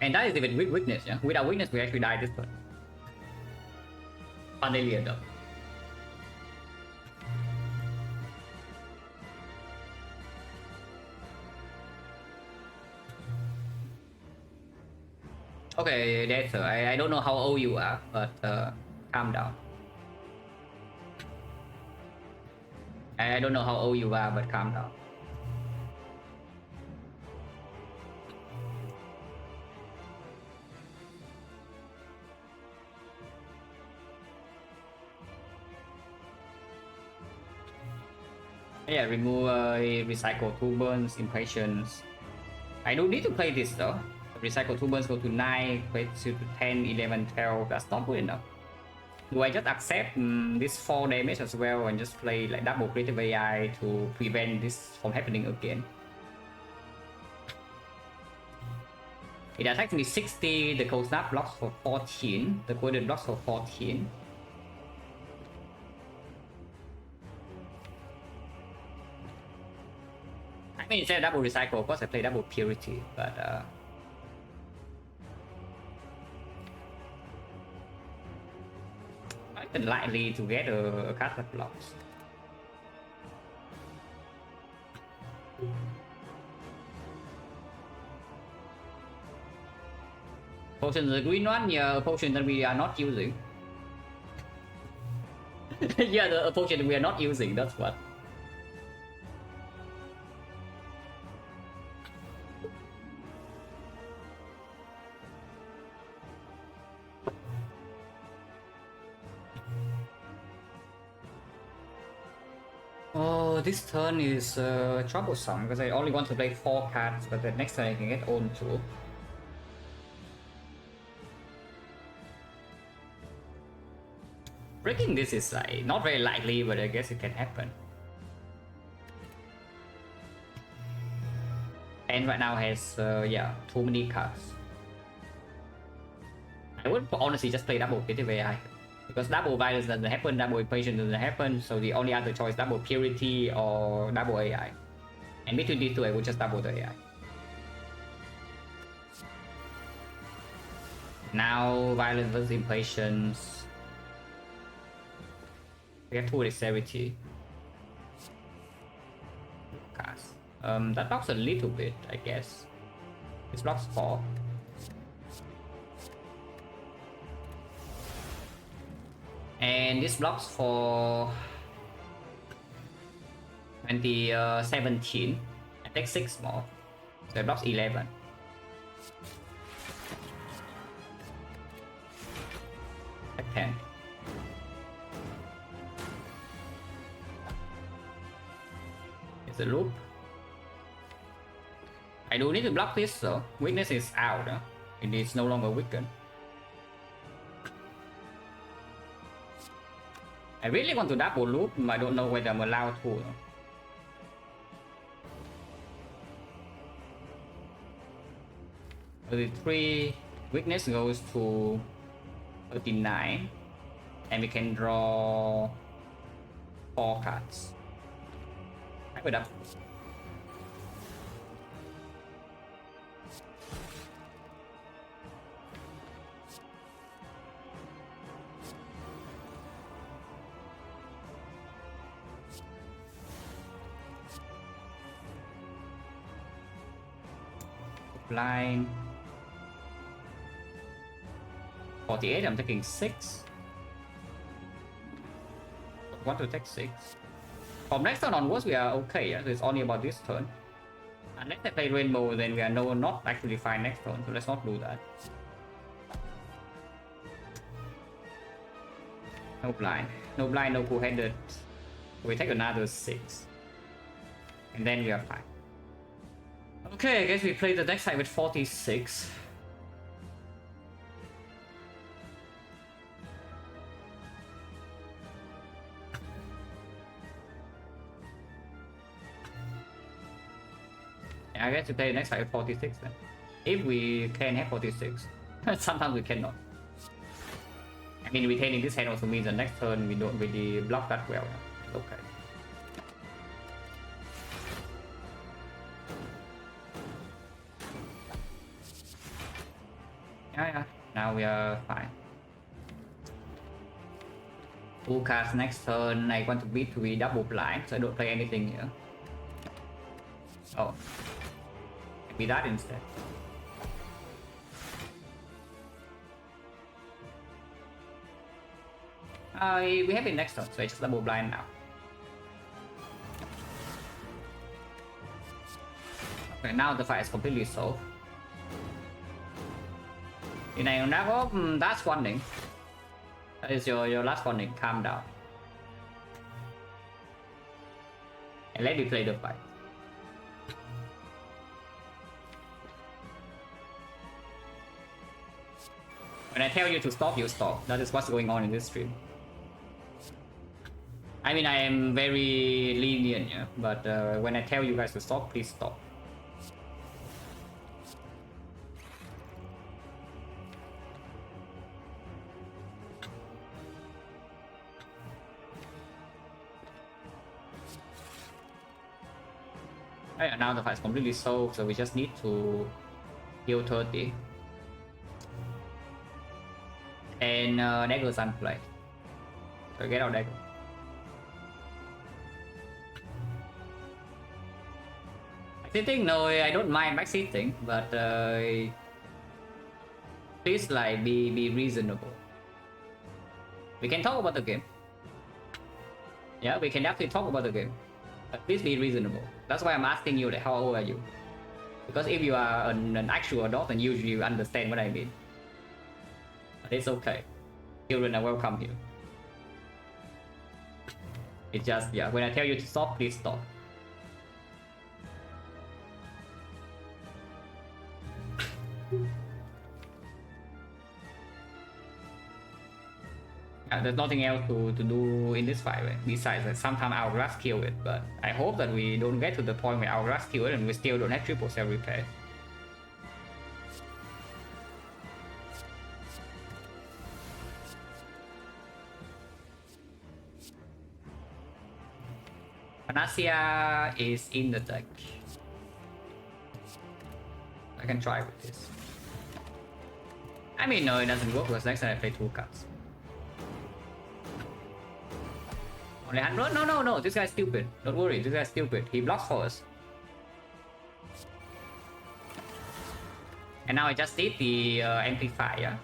And that is even with weakness, yeah? Without weakness, we actually die this turn. Funnily enough. Okay, that's I don't know how old you are, but calm down. I don't know how old you are, but calm down. Yeah, remove recycle 2 burns, impatience. I don't need to play this though. Recycle 2 burns go to 9, play to 10, 11, 12. That's not good enough. Do I just accept this 4 damage as well and just play like double creative AI to prevent this from happening again? It attacks me 60, the cold snap blocks for 14, the coordinate blocks for 14. I mean, instead of double recycle, of course I play double purity, but I'm likely to get a card that blocks. Potion, the green one, yeah, a potion that we are not using. Yeah, the potion we are not using, that's what. Oh, this turn is troublesome because I only want to play 4 cards, but the next turn I can get own 2. Breaking this is like not very likely, but I guess it can happen. And right now has yeah, too many cards. I would honestly just play double creative AI. Because double violence doesn't happen, double impatience doesn't happen, so the only other choice double purity or double AI. And between these two, I would just double the AI. Now violence versus impatience. We have 2 dexterity. Cast. That blocks a little bit, I guess. This blocks 4. And this blocks for 17. I take 6 more. So it blocks 11. Take 10. It's a loop. I do need to block this though. Weakness is out. It is no longer weakened. I really want to double loop, but I don't know whether I'm allowed to. 33, weakness goes to 39, and we can draw 4 cards. I would up. Blind 48. I'm taking 6. Want to take 6. From next turn onwards, we are okay. Yeah? So it's only about this turn. Unless I play rainbow, then we are not actually fine next turn. So let's not do that. No blind, no cool-headed. We take another 6, and then we are fine. Okay, I guess we play the next side with 46. I guess we play the next side with 46 then. If we can have 46. Sometimes we cannot. I mean, retaining this hand also means the next turn we don't really block that well. Okay. Yeah, now we are fine. Two cards next turn. I want to beat to be double blind, so I don't play anything here. Oh, maybe that instead. We have it next turn, so I just double blind now. Okay, now the fight is completely solved. Cái này nó đã có last warning. That is your last warning. Calm down. And let me play the fight. When I tell you to stop, you stop. That is what's going on in this stream. I mean, I am very lenient, yeah, but when I tell you guys to stop, please stop. Right, now the fight is completely solved, so we just need to heal 30. And daggers unplay. So get out dagger. Sitting, no, I don't mind back sitting, but please like be reasonable. We can talk about the game. Yeah, we can definitely talk about the game. But please be reasonable. That's why I'm asking you, like, how old are you? Because if you are an actual adult, then usually you understand what I mean. But it's okay. Children are welcome here. It's just, yeah, when I tell you to stop, please stop. There's nothing else to do in this fight, right? Besides, like, sometimes Hourglass kill it, but I hope that we don't get to the point where Hourglass kill it and we still don't have triple cell repair. Panacea is in the deck. I can try with this. I mean, no, it doesn't work because next time I play 2 cards. Only hand. No, this guy's stupid. Don't worry, this guy's stupid. He blocks for us. And now I just did the amplifier.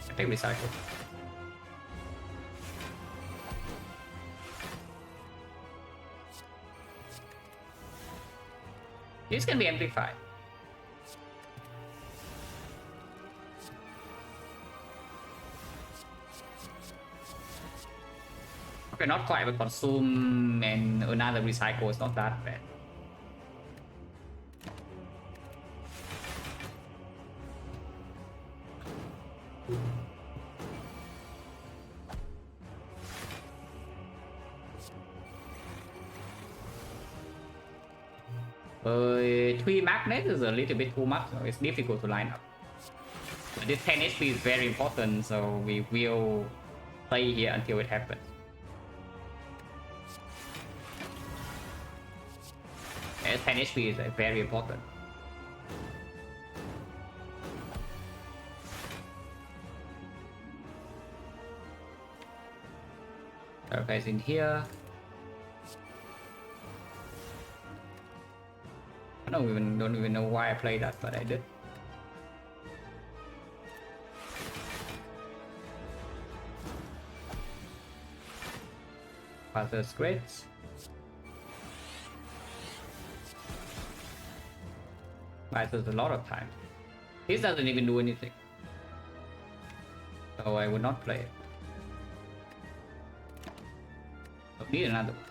I take recycle. This can be amplified. Okay, not quite, but consume and another recycle is not that bad. Three magnets is a little bit too much, so it's difficult to line up. But this 10 HP is very important, so we will play here until it happens. And 10 HP is very important. Okay, it's in here. I don't even know why I played that, but I did. Father's great. Buys us a lot of time. This doesn't even do anything. So I would not play it. I need another one.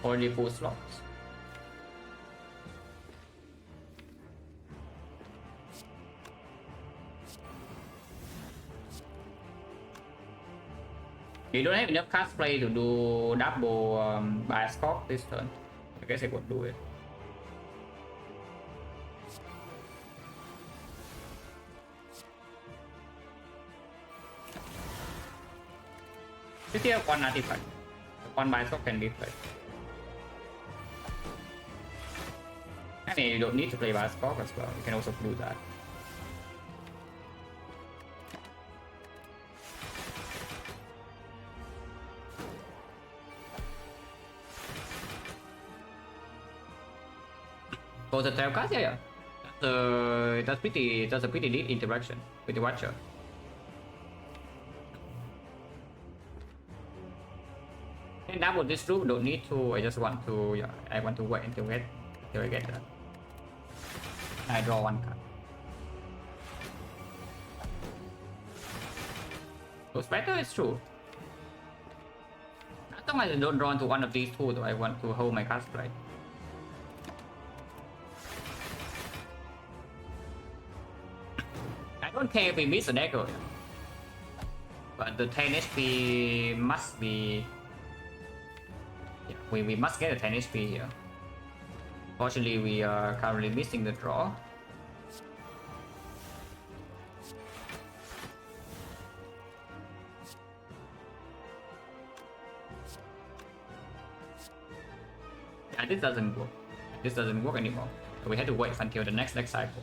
Only 4 slots. You don't have enough cast play to do double bias scope this turn. I guess I could do it. You still have 1 artifact. 1 bias scope can be played. I mean, you don't need to play bias scope as well. You can also do that. For the trail card, yeah. That's a pretty neat interaction with the Watcher. And double this room don't need to. I just want to. Yeah, I want to wait until I get that. I draw 1 card. So better is true. As long as I don't draw into one of these two, though, I want to hold my cast play. I don't care if we miss a dagger, but the 10 HP must be. Yeah, we must get a 10 HP here. Fortunately, we are currently missing the draw. Yeah, this doesn't work. This doesn't work anymore. So we had to wait until the next cycle.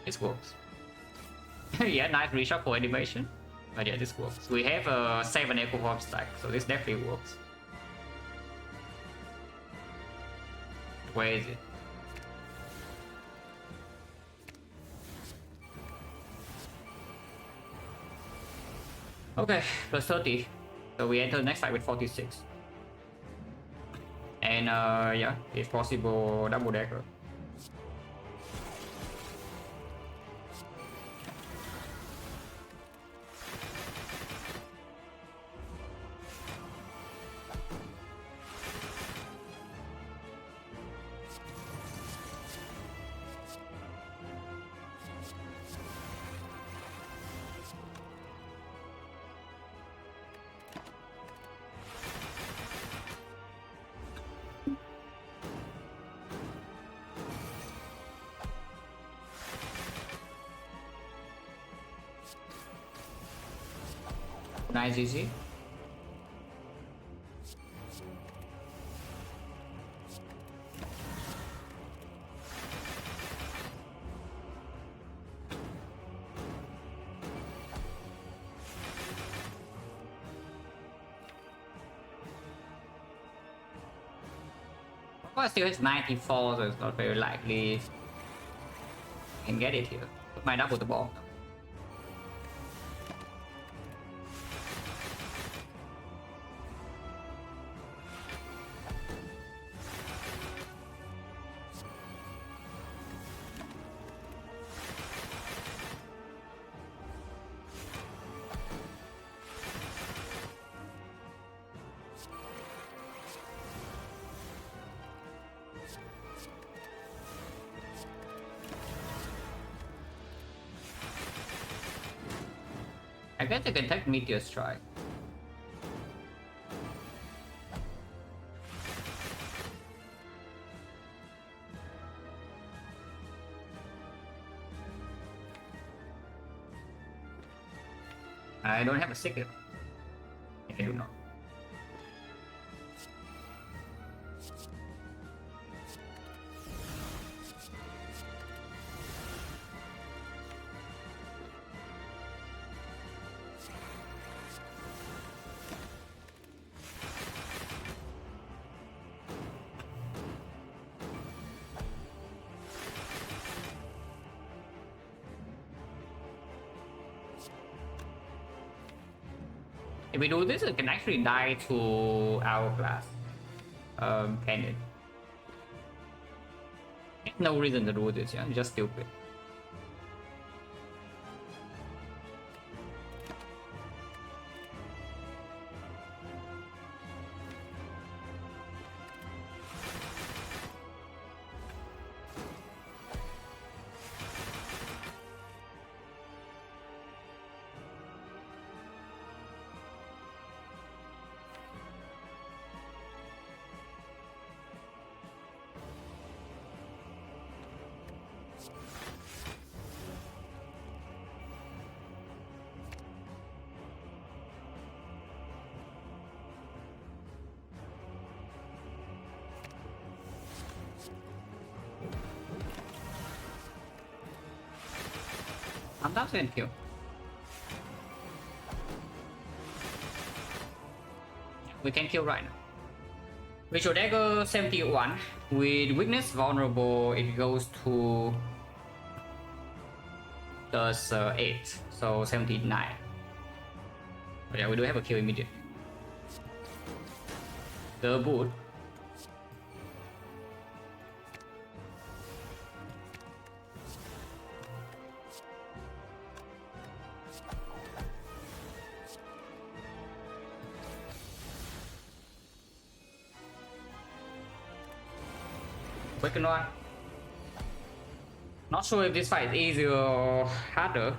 This works. Yeah, nice reshuffle animation. But yeah, this works. We have a 7 Echo Form stack, so this definitely works. Where is it? Okay, plus 30. So we enter the next fight with 46. And yeah, if possible, double dagger. Nice, easy. Well, still has 94, so it's not very likely I can get it here. Put my double the ball. I guess I can take Meteor Strike. I don't have a secret. I do not. If we do this, it can actually die to Hourglass. Can it? There's no reason to do this, yeah? It's just stupid. Sometimes we can kill. We can kill right now. Visual Dagger 71. With weakness vulnerable, it goes to does 8, so 79. But yeah, we do have a kill immediately. The boot. XecnaR. Not sure if this fight is easier or harder,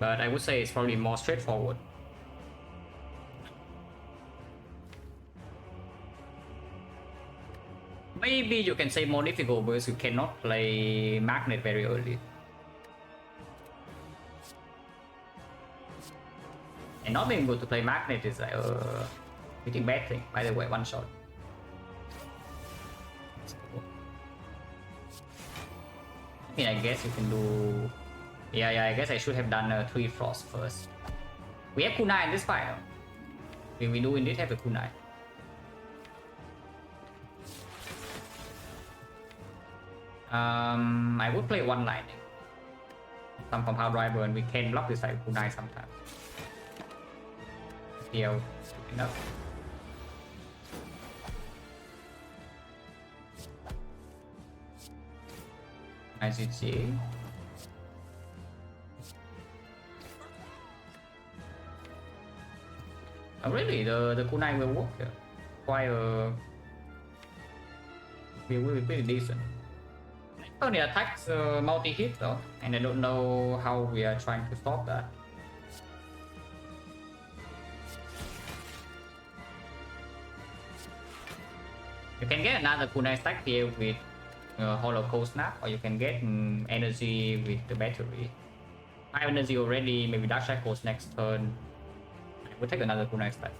but I would say it's probably more straightforward. Maybe you can say more difficult because you cannot play Magnet very early. And not being able to play Magnet is like a pretty bad thing. By the way, one shot. I mean, I guess you can do... Yeah, I guess I should have done 3 Frost first. We have kunai in this fight. We do indeed have a kunai. I would play one lightning. Some compound driver and we can block this side with kunai sometimes. Deal enough. ICG. Oh, really? The kunai will work here. Quite will be pretty decent. Only attacks multi-hit though, and I don't know how we are trying to stop that. You can get another kunai stack here with Hollow Cold Snap, or you can get energy with the battery. I have energy already, maybe Dark Shackles next turn. I will take another kunai stack.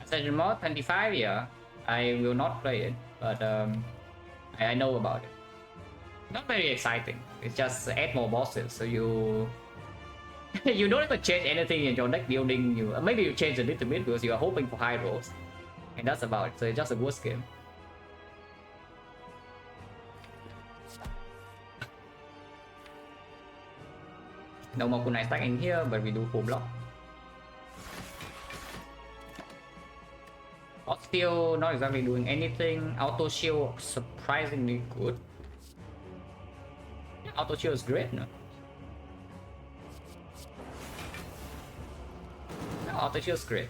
Ascension Mod 25, yeah. I will not play it, but I know about it. Not very exciting. It's just add more bosses, so you you don't even change anything in your deck building. You maybe you change a little bit because you are hoping for high rolls, and that's about it. So it's just a worst game. No more kunai stack in here, but we do full block. Still not exactly doing anything. Auto shield surprisingly good. Yeah, auto shield is great, no? Yeah, auto shield is great.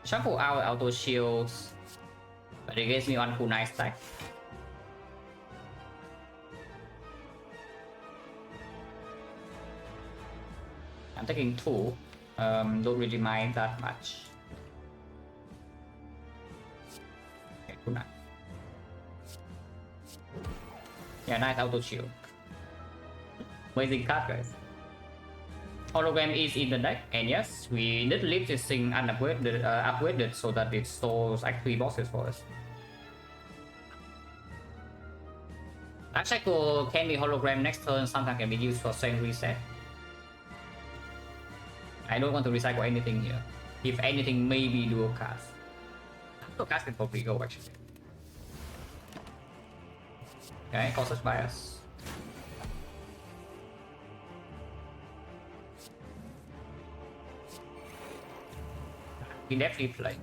Shuffle out auto shields, but it gives me one kunai stack. I'm taking 2. Don't really mind that much. Yeah, nice auto shield. Amazing card, guys. Hologram is in the deck, and yes, we did leave this thing upgraded so that it stores actually bosses for us. Dark Cycle can be hologram next turn, sometimes can be used for strength reset. I don't want to recycle anything here. If anything, maybe dual cast. Dual cast can probably go actually. Okay, causes bias. We definitely play.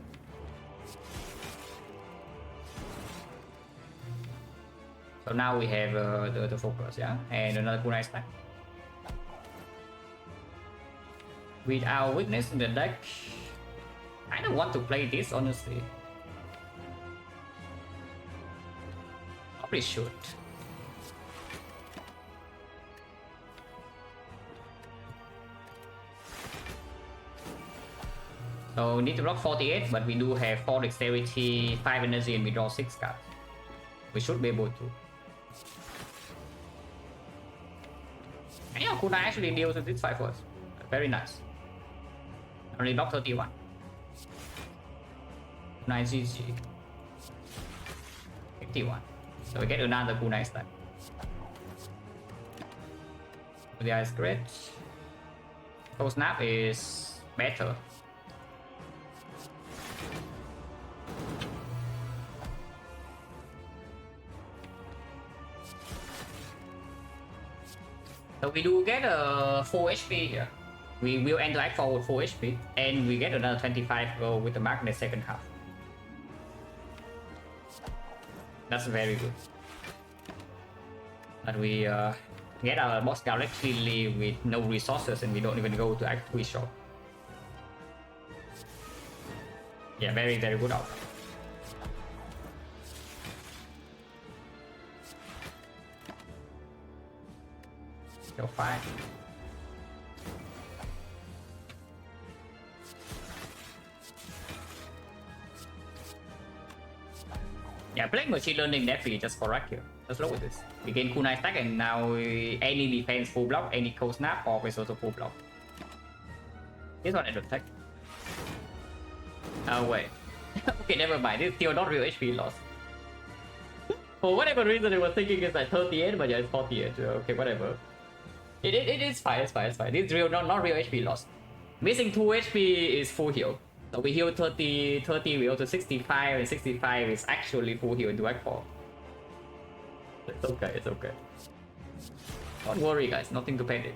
So now we have the focus, yeah, and another kunai stack. With our weakness in the deck, I don't want to play this honestly. Probably should. So we need to block 48, but we do have 4 dexterity, 5 energy, and we draw 6 cards. We should be able to. And yeah, kunai actually deals with this 5 first. Very nice. Only block 31. Kunai GG. 51. So we get another kunai stack. The ice great. So snap is better. So we do get a 4 HP here. We will interact forward 4 HP, and we get another 25 gold with the magnet second half. That's very good. But we get our boss directly with no resources, and we don't even go to actually shop. Yeah, very good outcome. Go fine. Yeah, playing machine learning definitely just correct here. Let's look at this. We gain kunai stack, and now any defense full block, any cold snap, or is also full block. This one I don't take. Oh wait. Okay, never mind. This is still not real HP loss. For whatever reason, I was thinking it's like 38, but yeah, it's 48. Okay, whatever. It is fine, it's fine. This is real, not real HP loss. Missing 2 HP is full heal. So we heal 30, we go to 65, and 65 is actually full heal in direct fall. It's okay, it's okay. Don't worry guys, nothing to panic.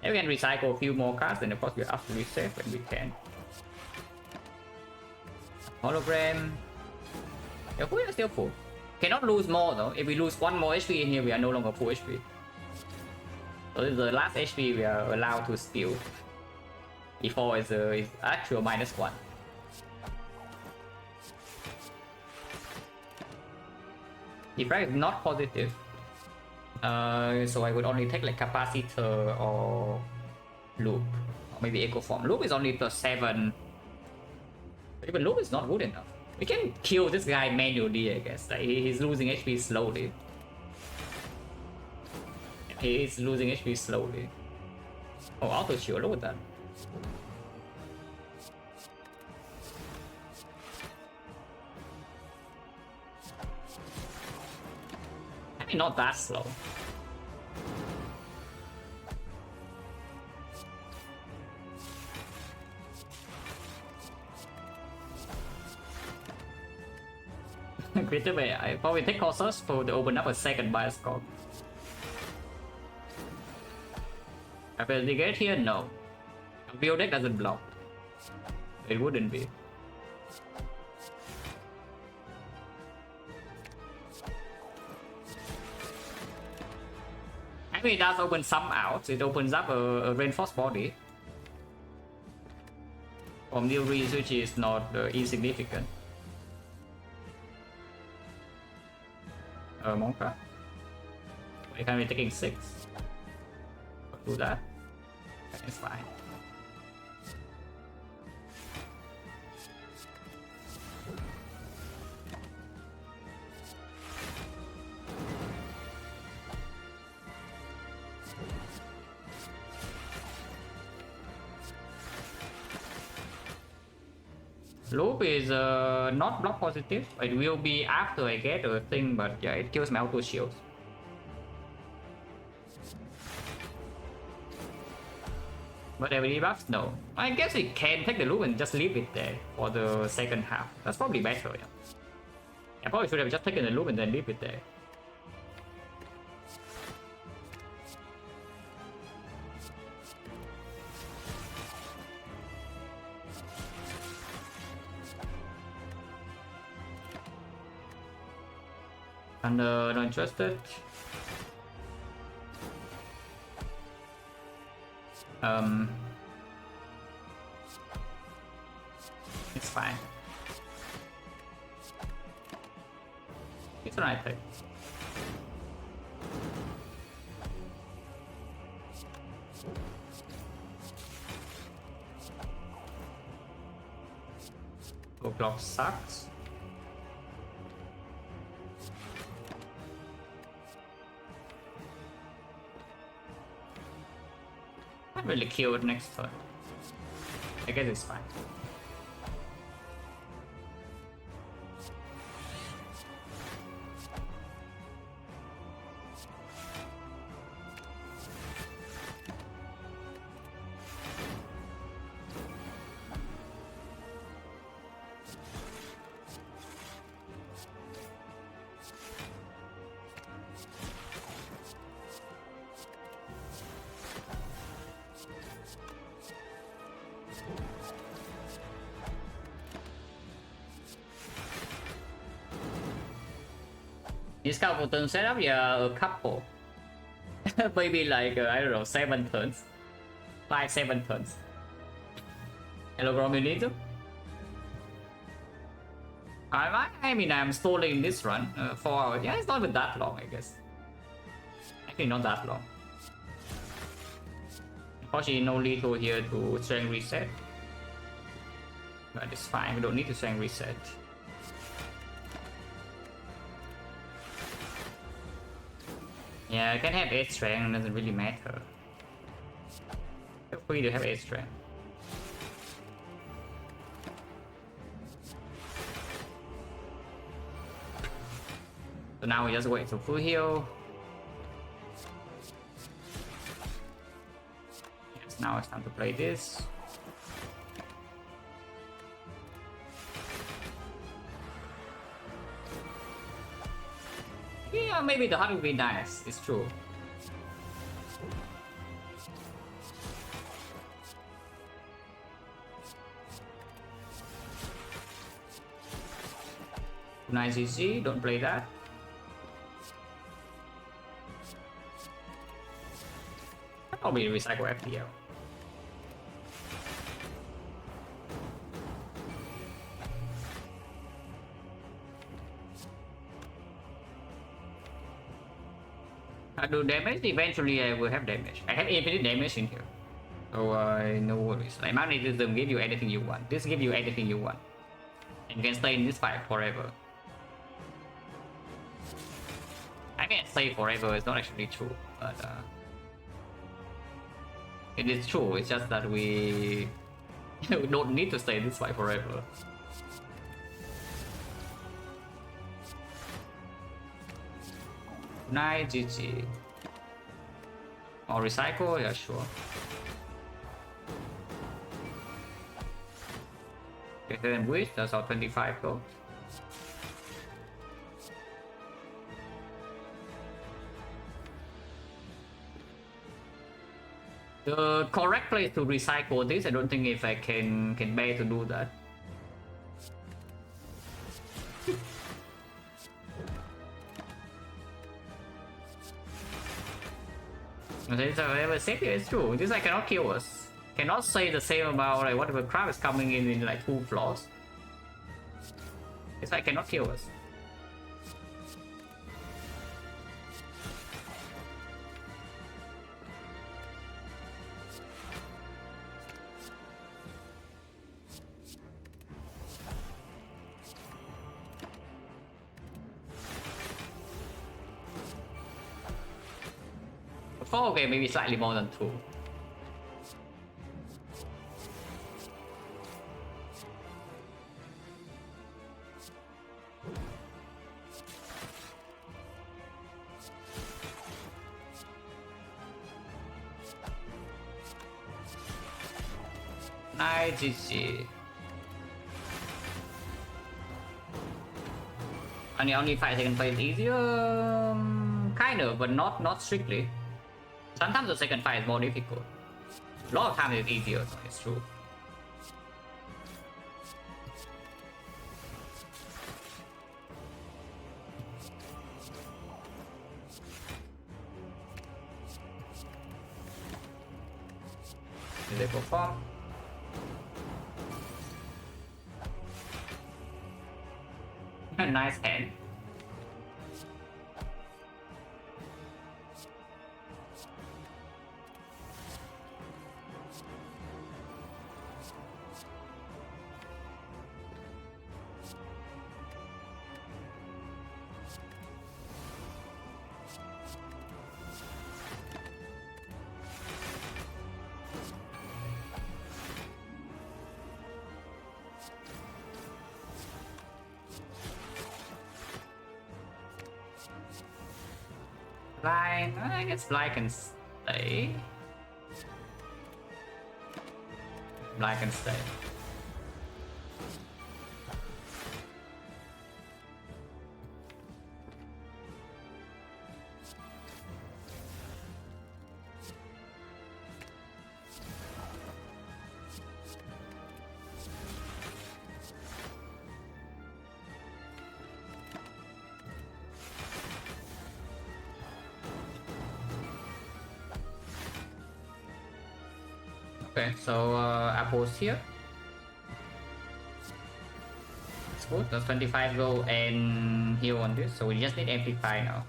And we can recycle a few more cards, and of course we're absolutely safe when we can. Hologram. Yeah, we are still full. Cannot lose more though. If we lose 1 more HP in here, we are no longer full HP. So this is the last HP we are allowed to steal. Before is actual -1. Defect is not positive. So I would only take like capacitor or loop. Or maybe echo form. Loop is only +7. Even loop is not good enough. We can kill this guy manually, I guess. Like, he's losing HP slowly. He is losing HP slowly. Oh, auto shield, look at that. I mean, not that slow. Creative AI. Probably take courses to open up a second bias code. Ability gate here? No. Build deck doesn't block. It wouldn't be. I mean, it does open some out. It opens up a reinforced body from new reason, which is not insignificant. Monka. We can be taking 6. Do that. It's fine. Loop is not block positive. It will be after I get a thing, but yeah, it kills my auto shields. Whatever debuffs, no. I guess it can take the loop and just leave it there for the second half. That's probably better, yeah. I probably should have just taken the loop and then leave it there. And not interested. It's fine. It's an I take. Go block sucks. Can't really kill it next turn. I guess it's fine. This couple turn setup, yeah, a couple. Maybe like, I don't know, 7 turns. 5-7 turns. Hello, Grominito. I mean, I'm stalling this run 4 hours. Yeah, it's not even that long, I guess. Actually, not that long. Unfortunately, no lethal here to strength reset. But it's fine, we don't need to strength reset. Yeah, I can have 8 strength, doesn't really matter. Feel free to have 8 strength. So now we just wait to full heal. Yes, now it's time to play this. Yeah, maybe the heart will be nice, it's true. Nice easy, don't play that. I'll probably recycle FTL. I do damage, eventually I will have damage. I have infinite damage in here. So no worries. Like magnetism give you anything you want. This give you anything you want. And you can stay in this fight forever. I mean stay forever is not actually true, but it is true, it's just that we we don't need to stay in this fight forever. Nice, GG. Or recycle? Yeah, sure. Okay, then wish, that's our 25 gold. The correct place to recycle this, I don't think if I can bear to do that. It's true. This I cannot kill us. Cannot say the same about like whatever crap is coming in like 2 floors. This I cannot kill us. 4, okay, maybe slightly more than 2. Nice, GG. Only 5 second fight is easier, kind of, but not strictly. Sometimes the second fight is more difficult. A lot of times it's easier, so it's true. Did they perform? Nice hand. Fly, I guess Fly can stay. Fly can stay. Okay, so Apple's here. It's good. That's 25 gold and heal on this, so we just need amplify now.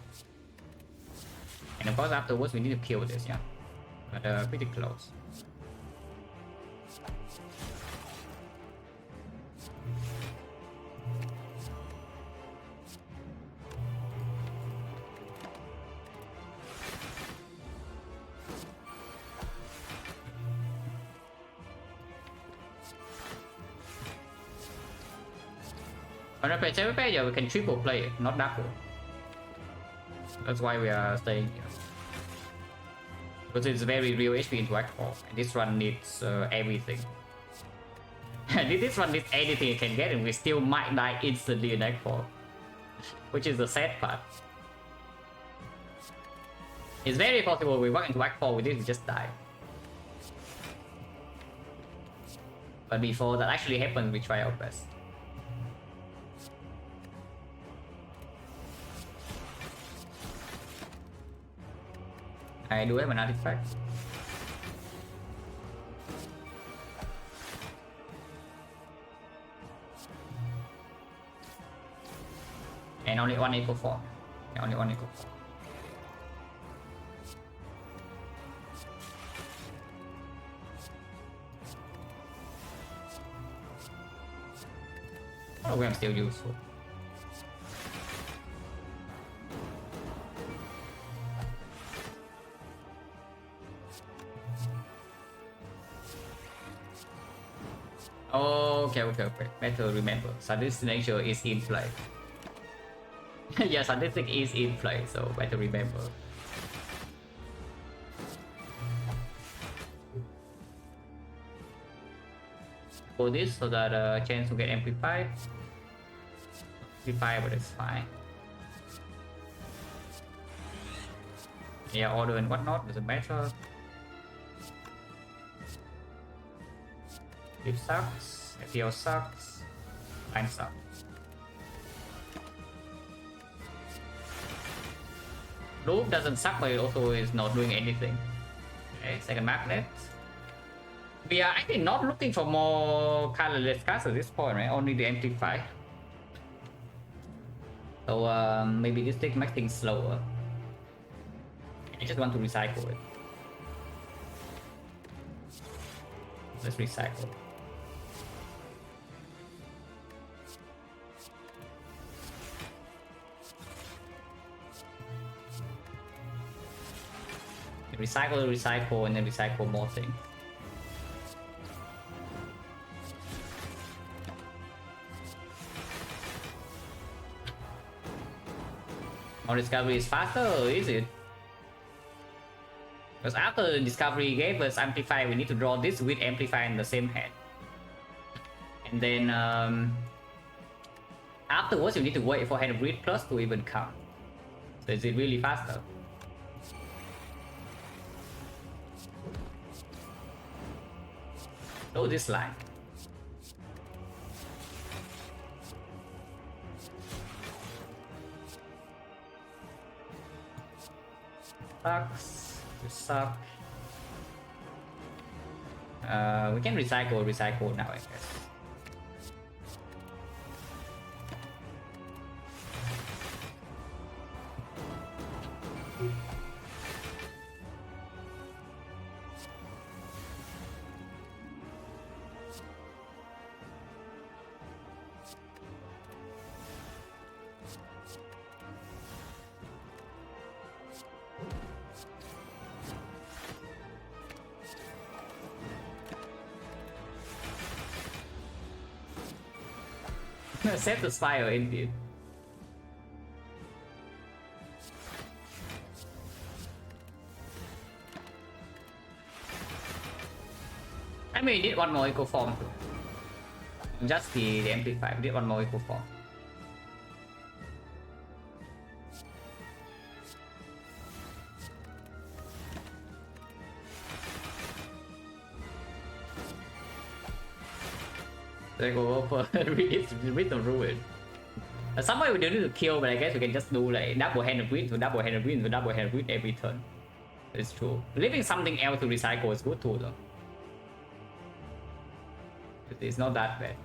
And of course afterwards we need to kill this, yeah. But pretty close. When I play 7 player, we can triple play it, not double. That's why we are staying here. Because it's very real HP into X4. And this one needs everything. This one needs anything it can get, and we still might die instantly in X4. Which is the sad part. It's very possible we walk into X4 with this, we just die. But before that actually happens, we try our best. I do have an artifact. And only one equal 4. Yeah, only one equal 4. Oh, I'm still useful. Okay. Better remember. Sadistic nature is in play. Yeah, sadistic is in play, so better remember. For this, so that chance to get amplified. Amplified, but it's fine. Yeah, order and whatnot doesn't matter. It sucks. FPL sucks. Time sucks. Loop doesn't suck, but it also is not doing anything. Okay, second magnet. We are actually not looking for more colorless cards at this point, right? Only the amplify. So maybe this deck makes things slower. I just want to recycle it. Let's recycle. Recycle, and then recycle more things. More discovery is faster, or is it? Because after discovery gave us amplify, we need to draw this with amplify in the same hand. And then afterwards, you need to wait for hand breed plus to even come. So is it really faster? Oh, this line. Sucks. You suck. We can recycle now, I guess. Set the spire indeed. I mean, we did one more eco form too. Just the amplify. We did one more eco form. They go over with the ruin. Somebody we don't need to kill, but I guess we can just do like double hand of wind to double hand of wind to double hand of wind every turn. It's true. Leaving something else to recycle is good too, though. It's not that bad.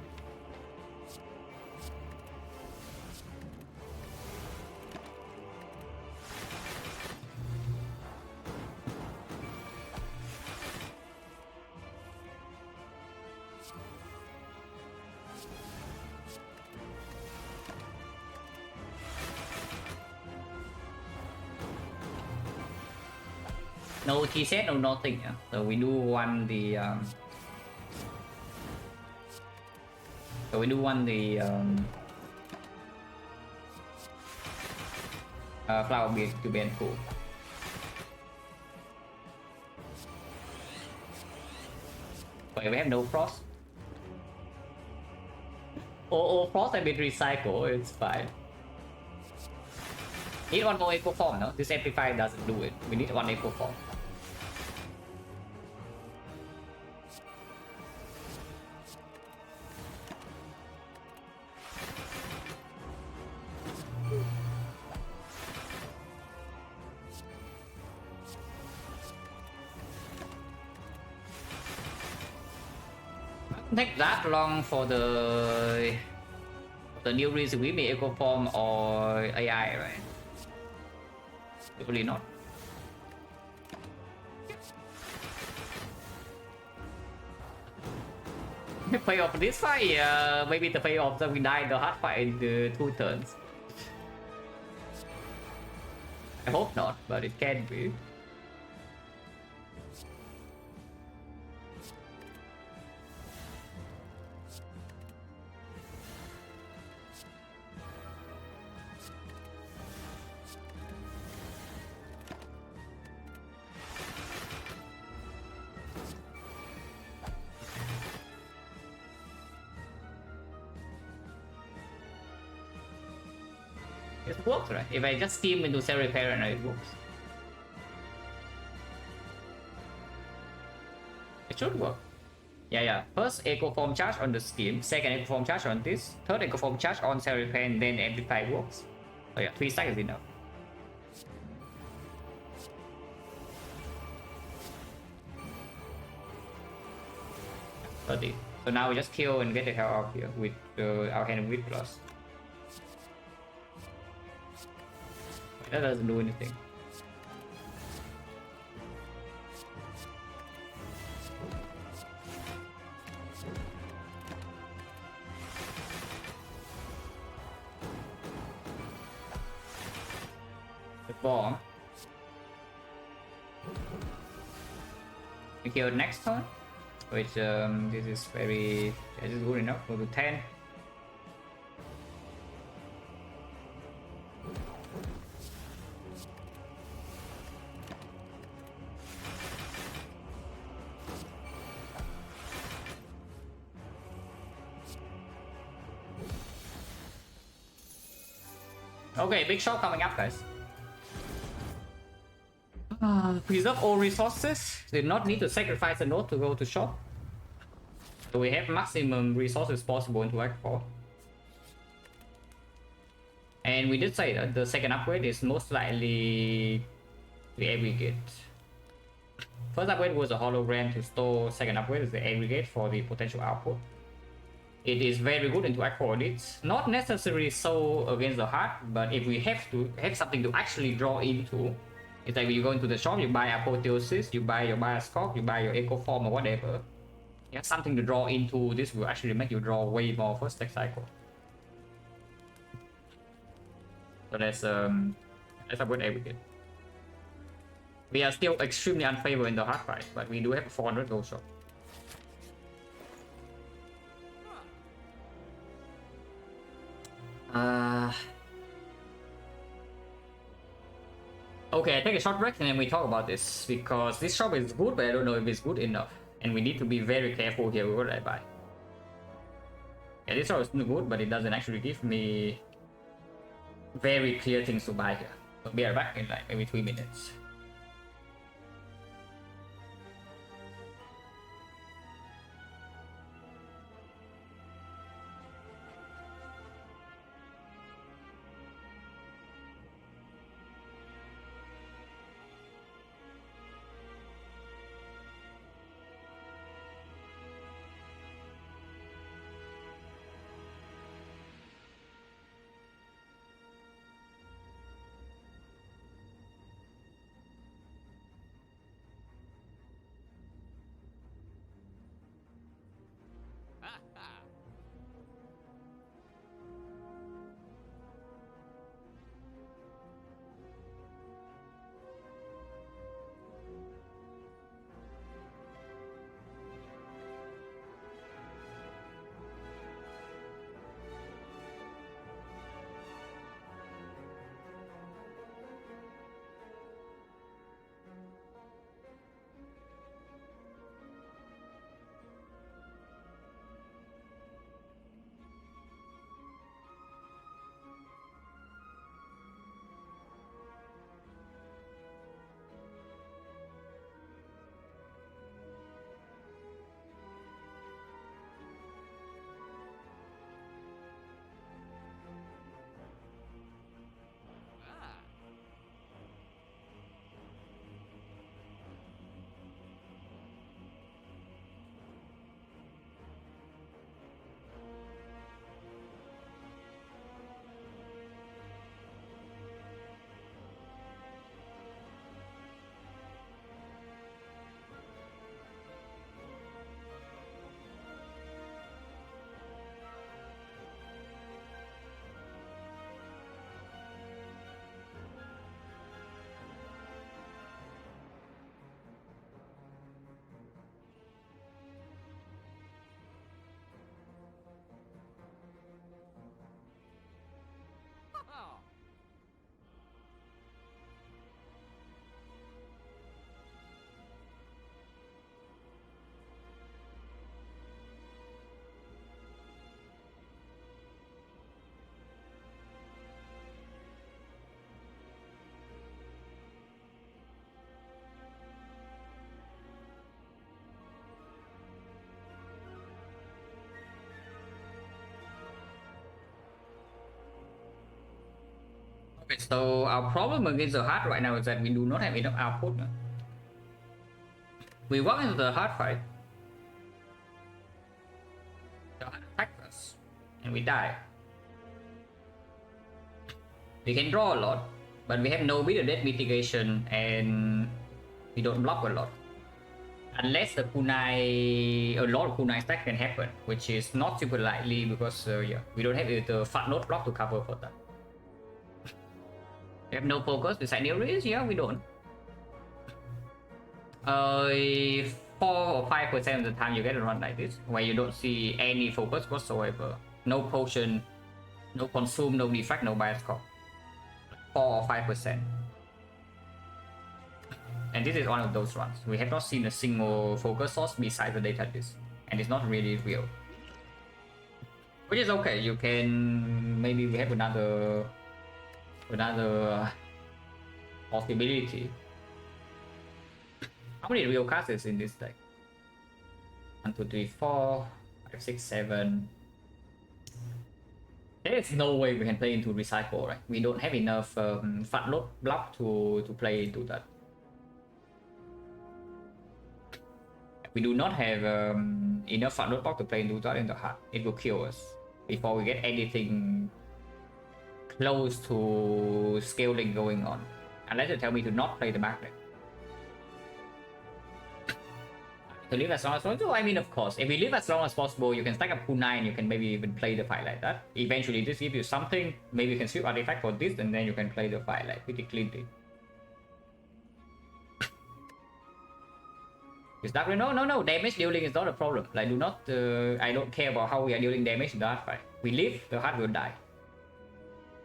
No T set, no nothing. Yeah. So we do one the flower beard to be cool. Wait, we have no frost. Oh, frost have been recycled. It's fine. Need one more eco form, no? This amplifier doesn't do it. We need one eco form. Take that long for the new reason we may eco form or AI, right? Probably not. Payoff this fight, maybe the payoff that we die in the hard fight in the 2 turns. I hope not, but it can be. It works, right? If I just steam into cell repair and it works. It should work. Yeah. First eco form charge on the scheme, second eco form charge on this, third eco form charge on cell repair, and then amplify works. Oh yeah, 3 stacks is enough. So now we just kill and get the hell out here with our hand with plus. That doesn't do anything. The bomb. We kill next turn, which this is very, this is good enough. Go to 10. Okay, big shot coming up, guys. Preserve all resources. Did not need to sacrifice a node to go to shop. So we have maximum resources possible into Act 4. And we did say that the second upgrade is most likely the aggregate. First upgrade was a hologram to store, second upgrade is the aggregate for the potential output. It is very good into Act 4. It's not necessarily so against the heart, but if we have to have something to actually draw into, it's like when you go into the shop, you buy Apotheosis, you buy your Bioscope, you buy your Echo Form or whatever. You have something to draw into. This will actually make you draw way more first stack cycle. So that's upgrade aggregate. We are still extremely unfavorable in the hard fight, but we do have a 400 gold shop. Okay, I take a short break and then we talk about this, because this shop is good, but I don't know if it's good enough. And we need to be very careful here with what I buy. Yeah, this shop is good, but it doesn't actually give me very clear things to buy here. So be right back in like maybe 3 minutes. Okay, so our problem against the hard right now is that we do not have enough output. We walk into the hard fight, the hard attacks us, and we die. We can draw a lot, but we have no bit of death mitigation, and we don't block a lot. Unless the kunai, a lot of kunai stack can happen, which is not super likely because yeah, we don't have the fat node block to cover for that. We have no focus beside new race? Yeah, we don't. 4 or 5% of the time you get a run like this, where you don't see any focus whatsoever. No potion, no consume, no defect, no bias score. 4 or 5%. And this is one of those runs. We have not seen a single focus source besides the data disk. And it's not really real. Which is okay, you can... Maybe we have another possibility. How many real cards is in this deck? 1, 2, 3, 4, 5, 6, 7. There is no way we can play into recycle, right? We don't have enough fat load block to play into that. We do not have enough fat load block to play into that in the heart. It will kill us before we get anything close to scaling going on. Unless you tell me to not play the back deck. To live as long as possible? I mean, of course, if you live as long as possible, you can stack up kunai and you can maybe even play the fight like that. Eventually, this gives you something. Maybe you can sweep artifact for this and then you can play the fight like pretty cleanly. Is that no, damage dealing is not a problem. Like, do not, I don't care about how we are dealing damage in the hard fight. We live, the heart will die.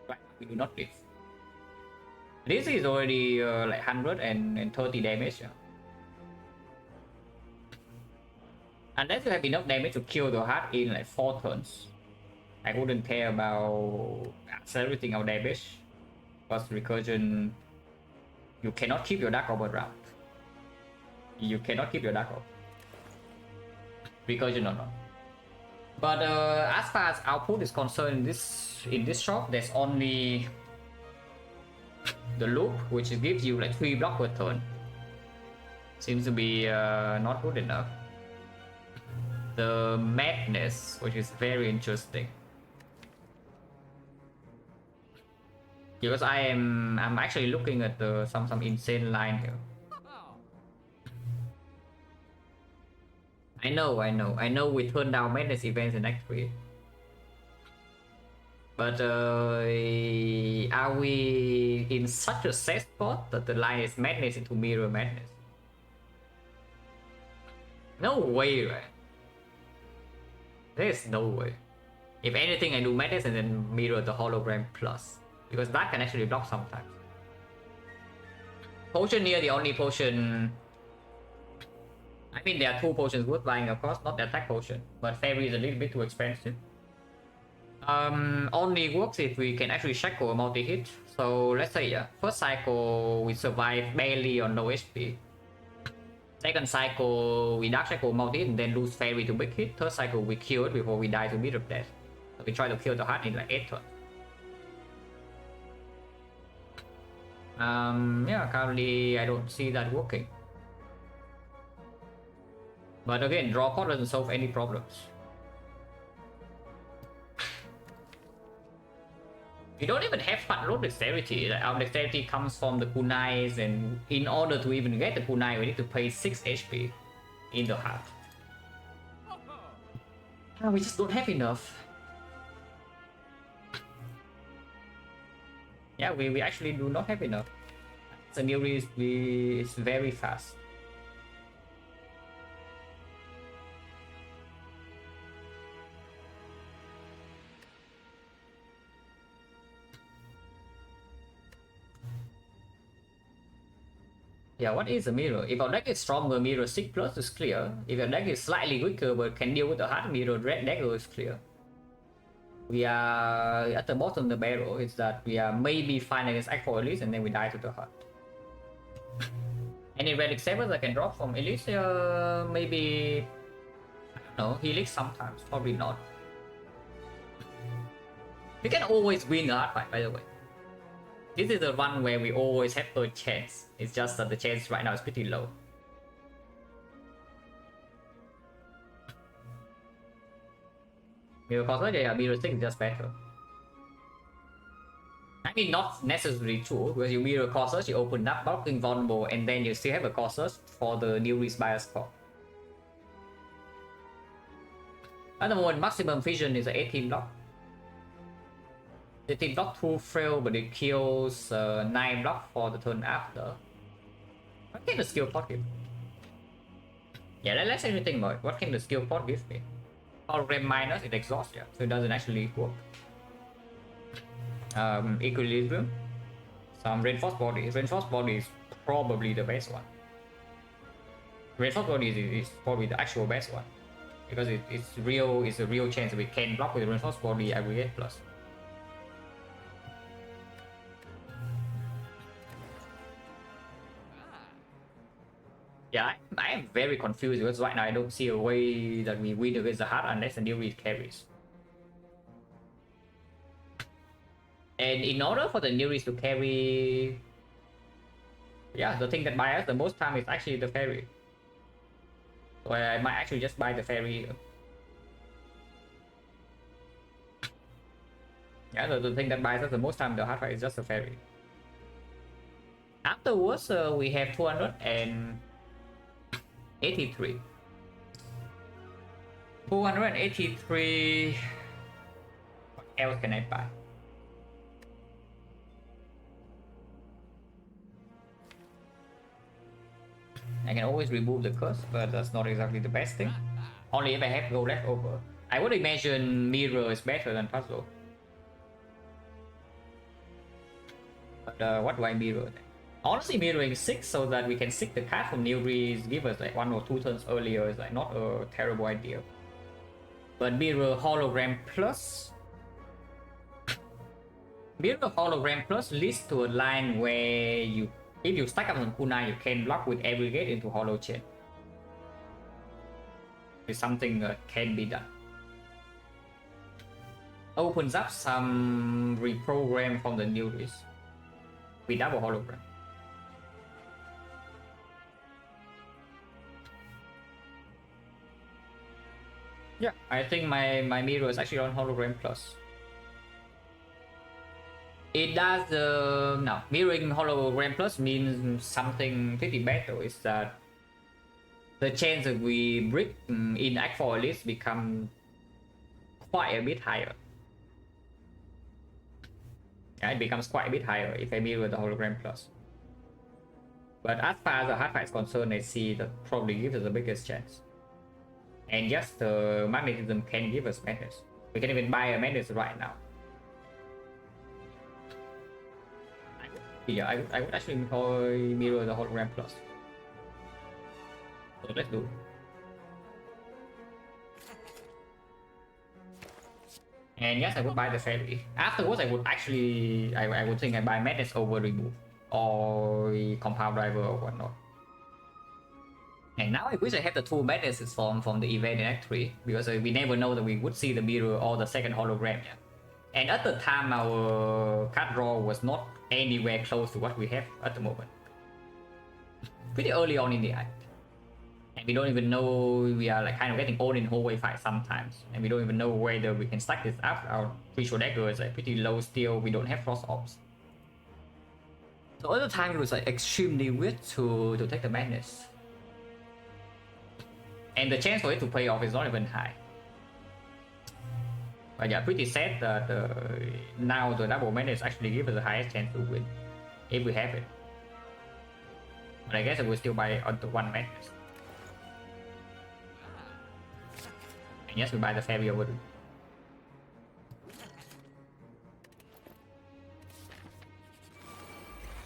Right, we do not live. This is already like 130 damage. Yeah. Unless you have enough damage to kill the heart in like 4 turns. I wouldn't care about accelerating our damage. Because recursion, you cannot keep your Dark Orb around. You cannot keep your Dark Orb. Recursion or not. But as far as output is concerned, in this shop, there's only the loop, which gives you like 3 blocks per turn. Seems to be not good enough. The madness, which is very interesting, because I'm actually looking at some insane line here. I know we turned down madness events in Act 3, but are we in such a sad spot that the line is madness into mirror madness? No way, right? There's no way. If anything, I do madness and then mirror the hologram plus, because that can actually block sometimes. Potion near the only potion. I mean, there are 2 potions worth buying, of course, not the attack potion, but fairy is a little bit too expensive. Only works if we can actually shackle a multi-hit. So let's say, yeah, first cycle we survive barely on low HP. Second cycle we dark shackle multi-hit and then lose fairy to big hit. Third cycle we kill it before we die to mirror death. So we try to kill the heart in like 8 turns. Yeah, currently I don't see that working. But again, draw card doesn't solve any problems. We don't even have fat load dexterity. Like, our dexterity comes from the kunais, and in order to even get the kunai, we need to pay 6 HP in the heart. We just don't have enough. Yeah, we actually do not have enough. The new is very fast. Yeah, what is a mirror? If our deck is stronger, mirror 6 plus is clear. If your deck is slightly weaker but can deal with the hard, mirror red dagger is clear. We are at the bottom of the barrel. It's that we are maybe fine against Act 4 Elise and then we die to the heart. Any relic savers I can drop from Elise? Maybe... I don't know, Helix sometimes, probably not. We can always win the hard fight, by the way. This is the one where we always have a chance. It's just that the chance right now is pretty low. Mirror Corsair, yeah, Mirror 6 is just better. I mean, not necessarily true, because you Mirror Corsair, you open up blocking vulnerable, and then you still have a Corsair for the new bias core. At the moment, maximum vision is 18 block. 18 block 2 frail, but it kills 9 block for the turn after. I think the skill pocket. Yeah, let's actually think about it. What can the skill pot give me? Hologram minus, it exhausts, yeah, so it doesn't actually work. Equilibrium, some reinforced bodies. Reinforced body is probably the best one. Reinforced body is probably the actual best one because it's real. It's a real chance that we can block with reinforced body aggregate plus. Yeah, I am very confused because right now I don't see a way that we win against the heart unless the new read carries. And in order for the Nereis to carry, yeah, the thing that buys us the most time is actually the fairy. So I might actually just buy the fairy. Yeah, the thing that buys us the most time the hard fight is just the fairy. Afterwards, we have 283. 283. What else can I buy? I can always remove the curse, but that's not exactly the best thing. Only if I have gold left over. I would imagine mirror is better than puzzle. But what do I mirror then? Honestly, mirroring 6 so that we can seek the card from Nilbreeze, give us like 1 or 2 turns earlier is like not a terrible idea. But mirror hologram plus. Mirror hologram plus leads to a line where you, if you stack up on kunai, you can block with aggregate into hollow chain. It's something that can be done. Opens up some reprogram from the Nilbreeze with double hologram. Yeah, I think my mirror is actually on hologram plus. It does no, mirroring hologram plus means something pretty bad though, is that the chance that we brick in Act 4 at least become quite a bit higher. Yeah, it becomes quite a bit higher if I mirror the hologram plus. But as far as the hard fight is concerned, I see that probably gives us the biggest chance. And just the magnetism can give us madness. We can even buy a madness right now. Yeah, I would actually employ mirror the hologram plus. So let's do it. And yes, I would buy the fairy. Afterwards, I would actually, I would think I buy madness over remove or compound driver or whatnot. And now I wish I had the two madnesses from the event in Act 3 because we never know that we would see the mirror or the second hologram. Yeah. And at the time, our card draw was not anywhere close to what we have at the moment. Pretty early on in the act. And we don't even know, we are like kind of getting old in hallway fight sometimes. And we don't even know whether we can stack this up. Our visual dagger is like pretty low still, we don't have frost orbs. So at the time it was like extremely weird to take the madness. And the chance for it to pay off is not even high. But yeah, pretty sad that now the double madness actually gives us the highest chance to win. If we have it. But I guess I will still buy onto one madness. And yes, we buy the fairy over it.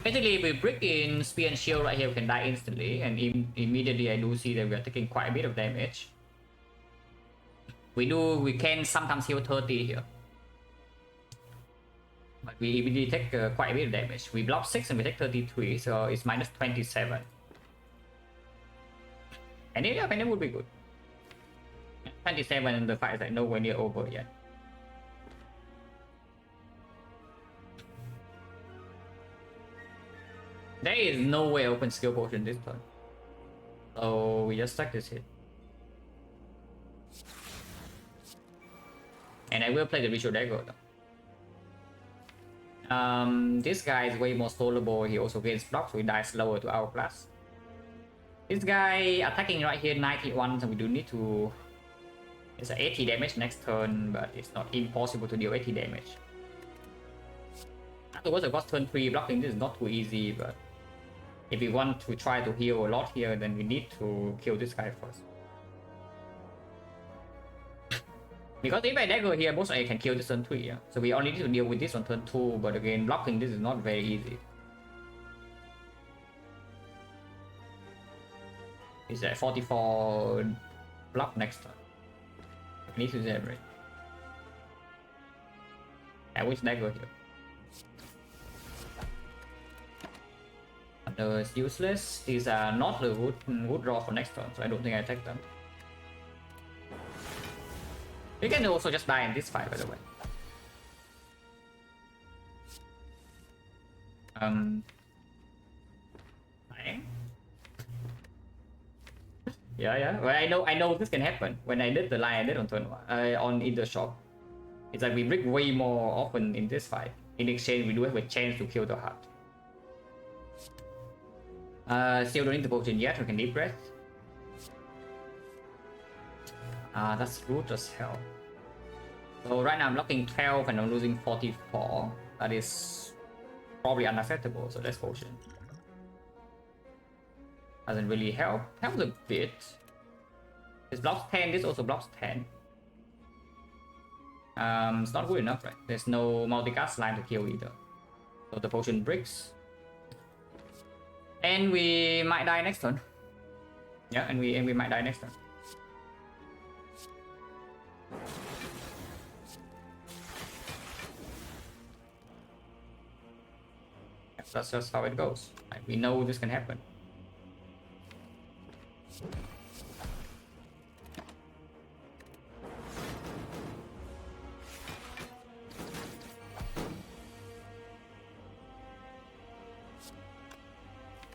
Basically, if we brick in spear and shield right here, we can die instantly, and immediately I do see that we are taking quite a bit of damage. We can sometimes heal 30 here. But we immediately take quite a bit of damage. We block 6 and we take 33, so it's minus 27. And yeah, I mean, it would be good. 27 and the fight is like nowhere near over yet. There is no way open skill potion this turn. So we just stack this hit. And I will play the Ritual Dagger though. This guy is way more soloable. He also gains block, so he dies slower to Hourglass. This guy attacking right here 91, so we do need to... It's 80 damage next turn, but it's not impossible to deal 80 damage. Afterwards, of course, turn 3 blocking this is not too easy, but if we want to try to heal a lot here, then we need to kill this guy first. Because if I dagger here, most I can kill this turn 3, yeah. So we only need to deal with this on turn 2, but again, blocking this is not very easy. Is that 44 block next turn? I need to generate. I wish dagger here. It's useless. These are not the wood draw for next turn, so I don't think I take them. You can also just die in this fight, by the way. Dying. Yeah. Well, I know this can happen. When I did the line I did on turn 1, on in the shop, it's like we break way more often in this fight. In exchange, we do have a chance to kill the heart. Still don't need the potion yet. We can deep breath. That's rude as hell. So right now I'm locking 12 and I'm losing 44. That is probably unacceptable. So let's potion. Doesn't really help. Helps a bit. This blocks 10. This also blocks 10. It's not good enough, right? There's no multicast slime to kill either. So the potion breaks. And we might die next turn. Yeah, and we might die next turn. Yeah, that's just how it goes. Like, we know this can happen.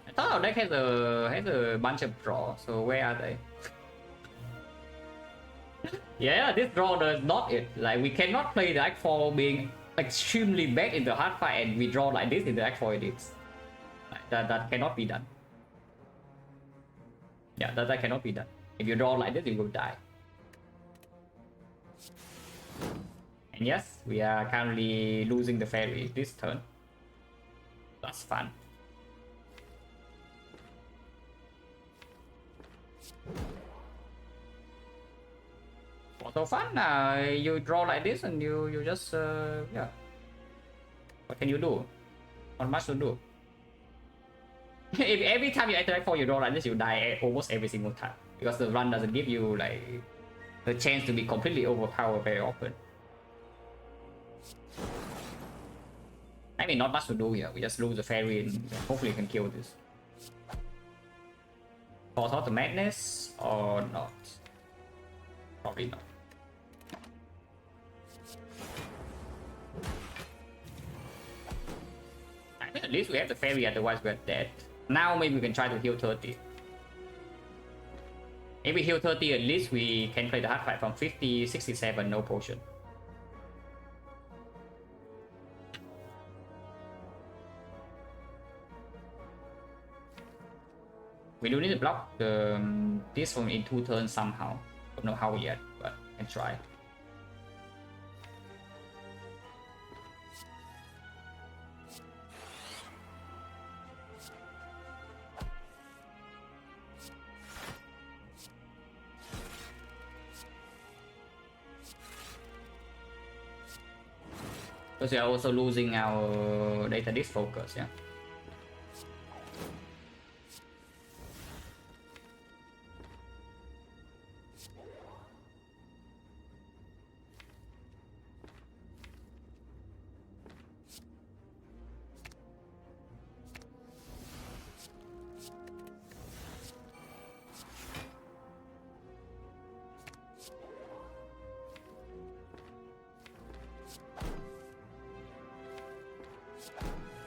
I thought our deck has a bunch of draw, so where are they? Yeah, this draw does not it. Like, we cannot play the Act 4 being extremely bad in the hard fight and we draw like this in the Act 4 edits. Like, that cannot be done. Yeah, that cannot be done. If you draw like this, you will die. And yes, we are currently losing the fairy this turn. That's fun. So fun. You draw like this and you just yeah. What can you do? Not much to do. If every time you interact for you draw like this, you die almost every single time because the run doesn't give you like the chance to be completely overpowered very often. I mean, not much to do here. We just lose the fairy and hopefully we can kill this. Force out the madness or not? Probably not. I mean, at least we have the fairy, otherwise we're dead. Now maybe we can try to heal 30. If we heal 30, at least we can play the hard fight from 50, 67, no potion. We do need to block this one in 2 turns somehow. Don't know how yet, but I can try. Because we are also losing our data disk focus, yeah.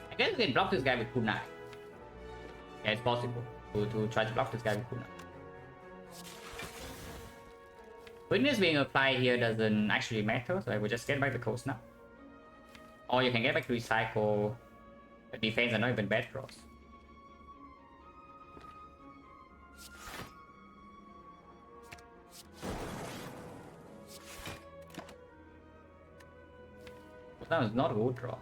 I guess we can block this guy with kunai. Yeah, it's possible to try to block this guy with kunai. Witness being applied here doesn't actually matter, so I will just get back the coast now. Or you can get back to recycle. The defense are not even bad cross. But that was not a good draw.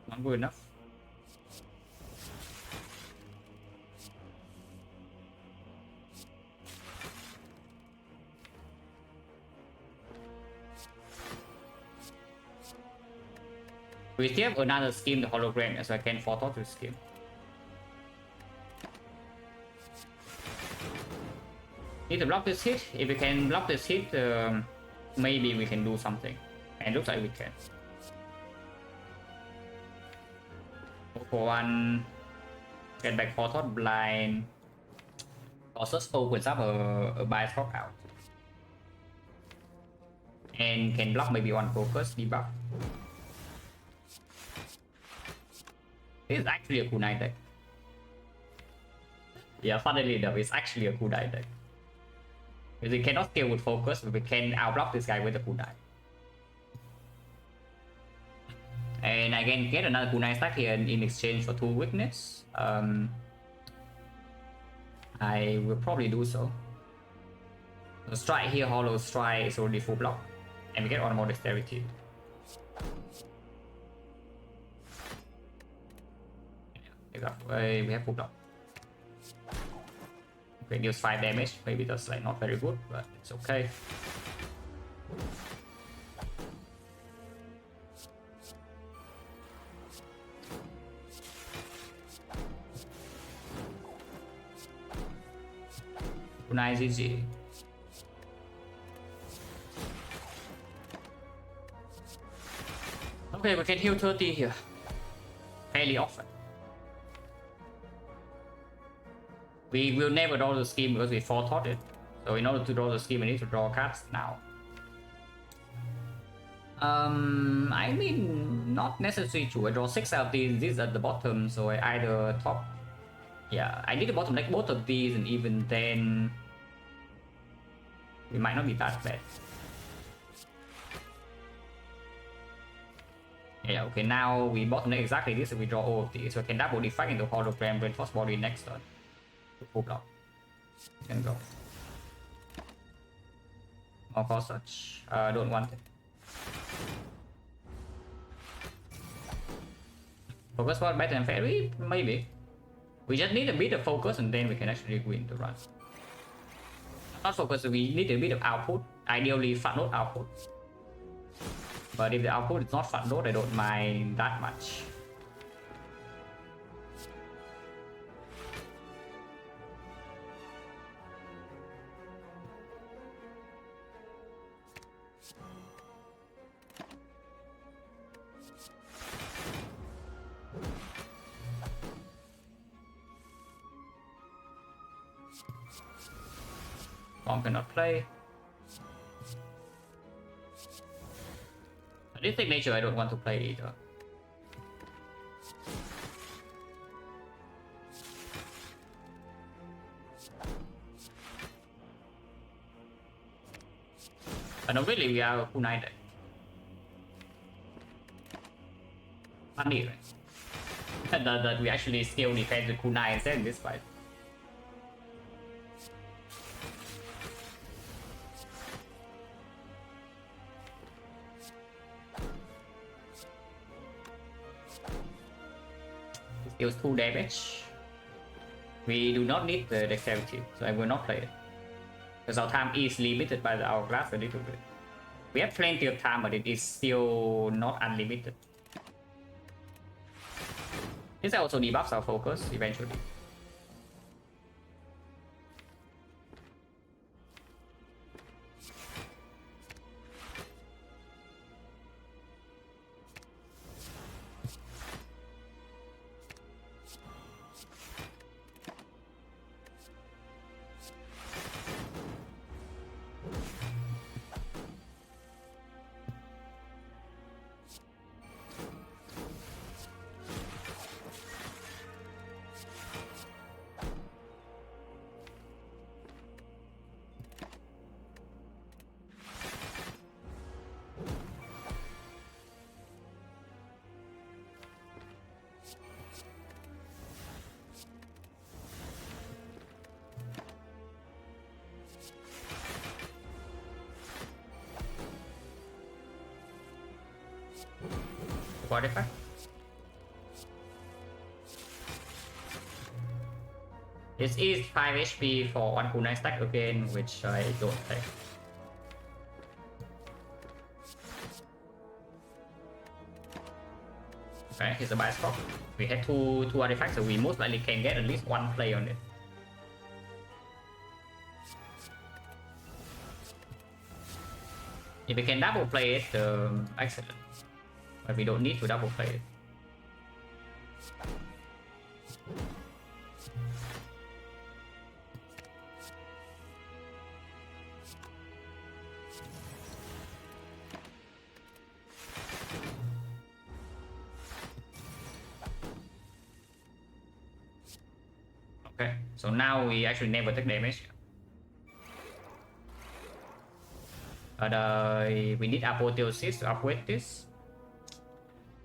Not good enough. We still have another scheme, the hologram, so I can photo to scheme. Need to block this hit. If we can block this hit, maybe we can do something. And looks like we can. Go for one. Get back photo blind. Causes opens up a buy top out. And can block maybe one focus debuff. This is actually a kunai deck. Yeah, funnily enough, it's actually a kunai deck. Because we cannot scale with focus, but we can outblock this guy with a kunai. And I can get another kunai stack here in exchange for 2 weakness. I will probably do so. The strike here, hollow strike is already full block. And we get one more dexterity. We have full block. Okay, deals 5 damage. Maybe that's like not very good, but it's okay. Nice, easy. Okay, we can heal 30 here. Fairly often. We will never draw the scheme because we forethought it. So in order to draw the scheme, we need to draw cards now. I mean, not necessary to. I draw 6 out of these at the bottom, so I either top. Yeah, I need the bottom deck both of these, and even then, we might not be that bad. Yeah, okay, now we bottom deck exactly this, and we draw all of these, so I can double Defect into hologram, reinforce body next turn. Full block. Can go. More cost such. Don't want it. Focus for better than fairy? Maybe. We just need a bit of focus and then we can actually win the run. Not focus, we need a bit of output. Ideally fat load output. But if the output is not fat load, I don't mind that much. Bomb cannot play. This signature I don't want to play either. But no, really, we are kunai deck. Funny, right? that we actually scale defense with kunai instead in this fight. Deals 2 damage. We do not need the dexterity, so I will not play it. Because our time is limited by the hourglass a little bit. We have plenty of time, but it is still not unlimited. This also debuffs our focus eventually. Defect. This is 5 HP for 1 kunai stack again, which I don't take. Okay, here's a bias proc. We had two artifacts, so we most likely can get at least one play on it. If we can double play it, excellent. But we don't need to double play it. Okay, so now we actually never take damage. But we need apotheosis to upgrade this.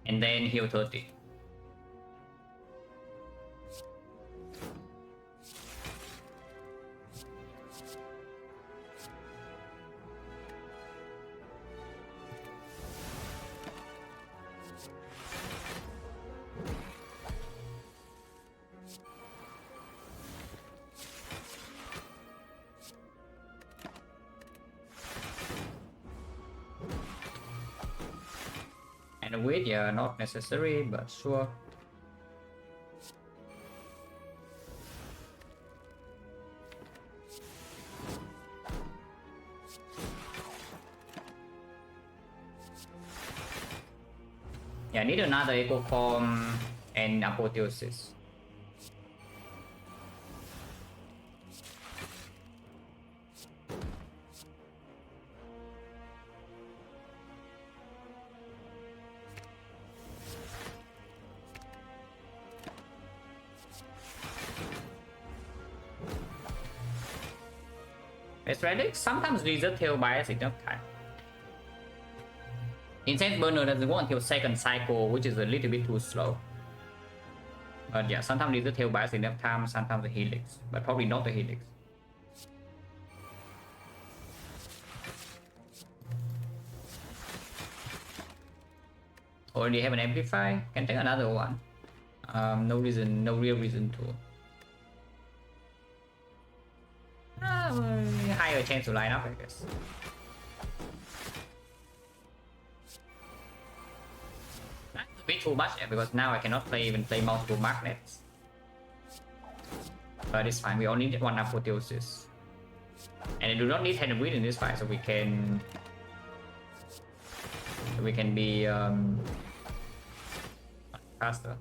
And then heal 30. And wait, yeah, not necessary, but sure. Yeah, I need another Echo Form and Apotheosis. Aesthetic sometimes resist tail bias enough time. Incense Burner doesn't go until second cycle, which is a little bit too slow. But yeah, sometimes resist tail bias enough time, sometimes the Helix, but probably not the Helix. Already have an Amplify, can take another one. No real reason to. Higher chance to line up, I guess. That's a bit too much because now I cannot even play multiple magnets. But it's fine, we only need one apotheosis. And I do not need hand wheel in this fight, so we can be faster.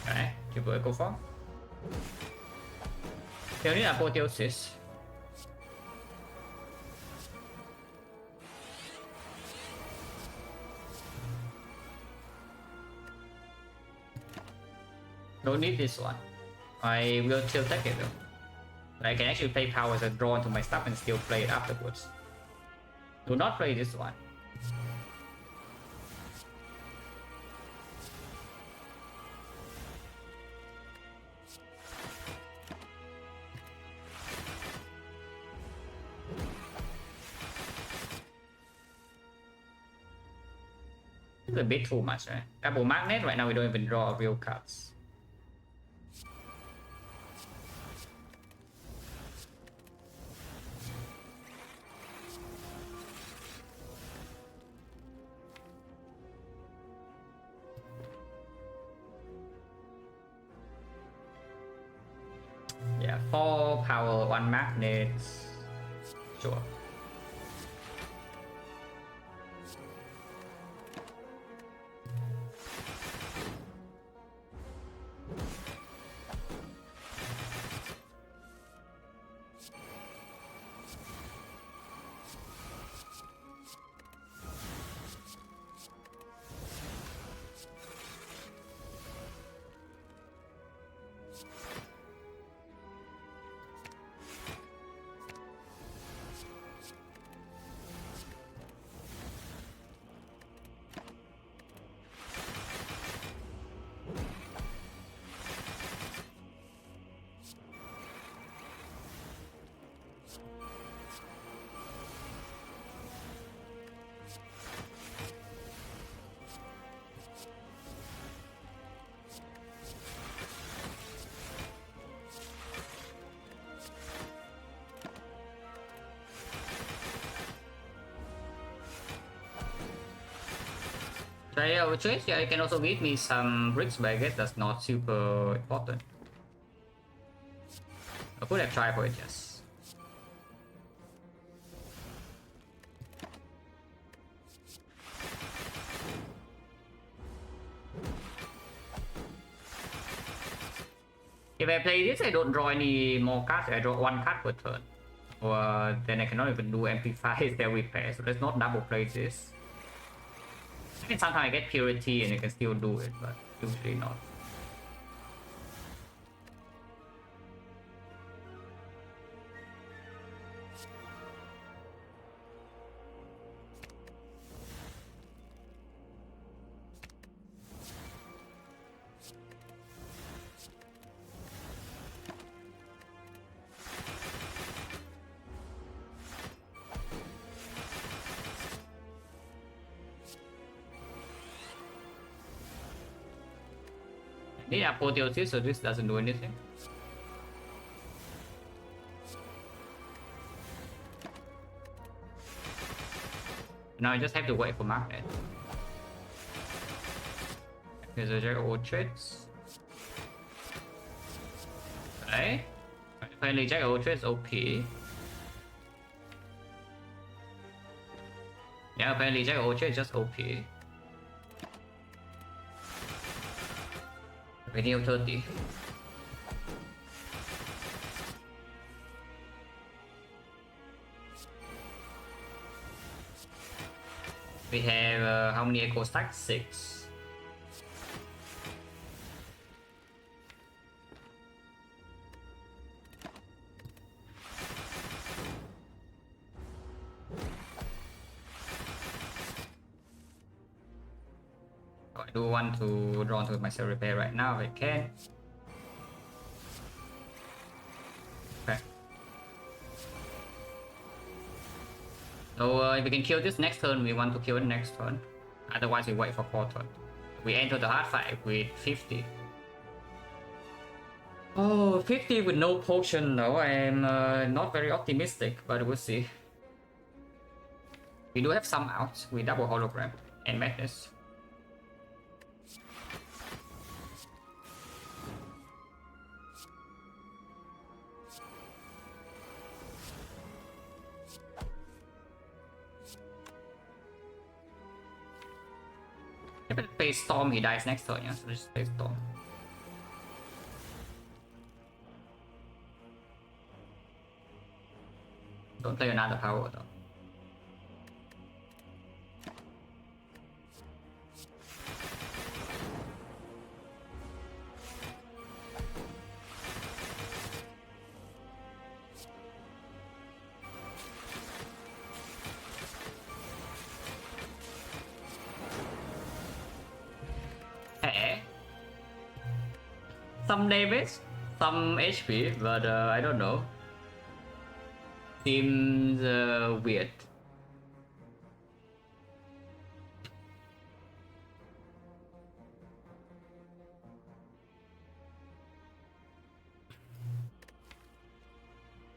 Okay, triple Echo Form. Still need Apotheosis. Don't need this one. I will still take it though. I can actually play power as a draw into my stuff and still play it afterwards. Do not play this one. It's a bit too much, right? Double magnet, right now we don't even draw real cards. Yeah, 4 power, 1 magnet. Sure. Yeah, it can also give me some bricks, but I guess that's not super important. I could have tried for it, yes. If I play this, I don't draw any more cards. I draw one card per turn. Or then I cannot even do amplify their repair, so let's not double play this. I mean, sometimes I get purity and I can still do it, but usually not. Yeah, apotheosis, so this doesn't do anything. Now I just have to wait for magnet. Here's a jack of trades. Okay. Apparently jack of trades OP. Yeah, apparently jack of trades just OP. Radio 30. We have how many echo stacks? 6. I do want to draw to my cell repair right now if I can. Okay. So if we can kill this next turn, we want to kill it next turn. Otherwise, we wait for 4 turn. We enter the hard fight with 50. Oh, 50 with no potion though. I am not very optimistic, but we'll see. We do have some outs. We double hologram and madness. If I play Storm, he dies next turn, yeah, so just play Storm. Don't play another power though. Some damage, some HP, but I don't know. Seems weird.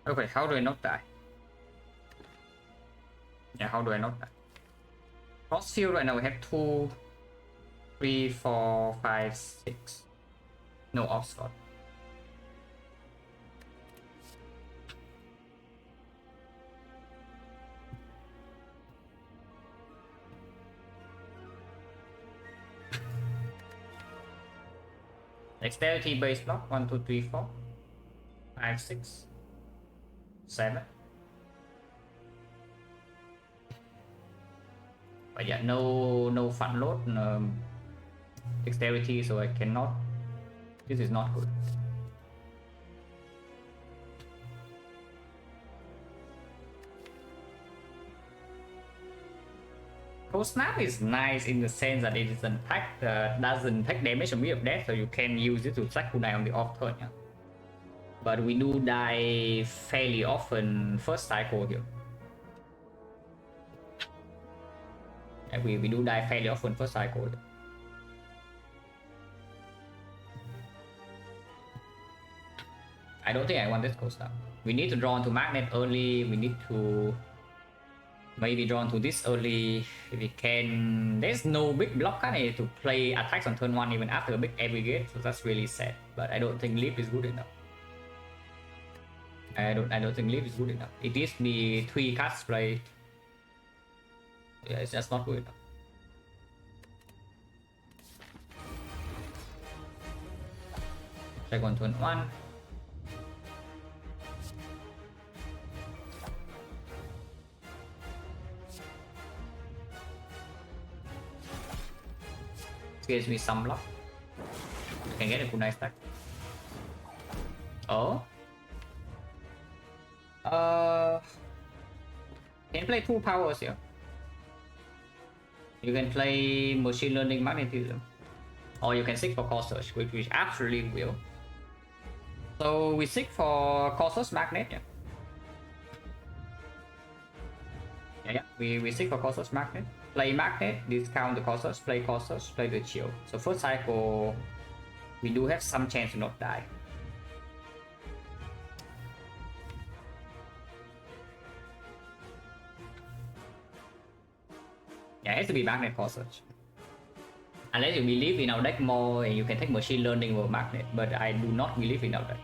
Okay, how do I not die? Yeah, how do I not die? Cross field right now we have 2, 3, 4, 5, 6. No off slot. Dexterity base block 1, 2, 3, 4, 5, 6, 7. But yeah, no fun load, dexterity, so I cannot. This is not good. Cold Snap is nice in the sense that it doesn't take damage from me of death, so you can use it to sack cooldown on the off turn. Yeah? but we do die fairly often first cycle here. And we do die fairly often first cycle here. I don't think I want this coast down. We need to draw into magnet early. We need to maybe draw into this early if we can. There's no big block kind to play attacks on turn 1 even after a big aggregate, so that's really sad. But I don't think leap is good enough. I don't think leap is good enough. It is the 3 cards play. Yeah, it's just not good enough. Check on turn 1. Gives me some luck. I can get a good nice stack. Oh. Can play 2 powers here. You can play machine learning magnetism, or you can seek for core search, which absolutely will. So we seek for core search magnet. Yeah. We seek for core search magnet. Play magnet, discount the core search, play core search, play the chill. So first cycle, we do have some chance to not die. Yeah, it has to be magnet core search. Unless you believe in our deck more and you can take machine learning over magnet, but I do not believe in our deck.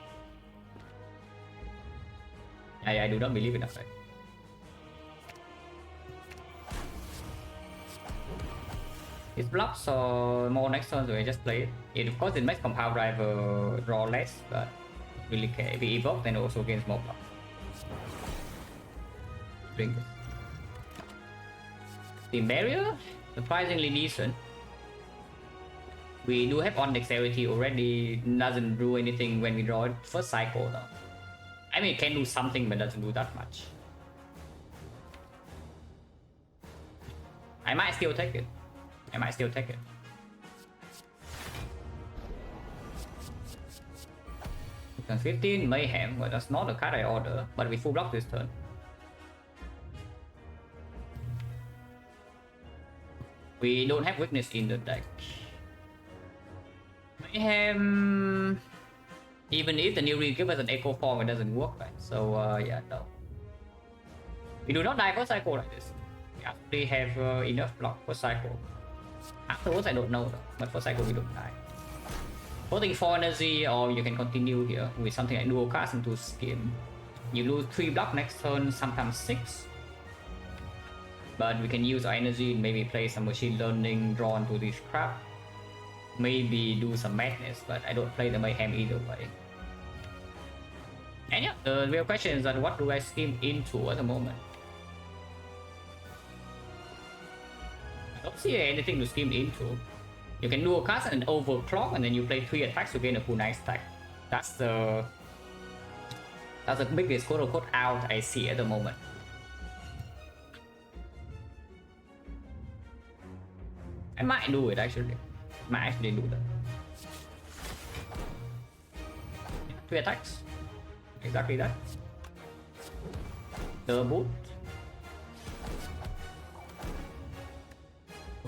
I do not believe in our deck. It blocks, so more next turn, so I just play it. Of course, it makes compound driver draw less, but really care. If we evoke, then also gains more block. Drink it. Team barrier, surprisingly decent. We do have on dexterity already, doesn't do anything when we draw it first cycle though. I mean, it can do something, but doesn't do that much. I might still take it. 15 mayhem, but that's not the card I order. But we full block this turn. We don't have weakness in the deck. Mayhem. Even if the new rule gives us an echo form, it doesn't work, right? So yeah, no. We do not die for cycle like this. We actually have enough block for cycle. Afterwards, I don't know though, but for cycle we don't die. Voting for energy, or you can continue here with something like dual cast into skin. You lose 3 block next turn, sometimes 6. But we can use our energy, maybe play some machine learning, draw into this crap. Maybe do some madness, but I don't play the mayhem either way. And yeah, the real question is that what do I scheme into at the moment? I don't see anything to scheme into. You can do a cast and overclock, and then you play 3 attacks to gain a full nice stack. That's the biggest quote unquote out I see at the moment. I might do it actually. Might actually do that. 3 attacks. Exactly that. The boot.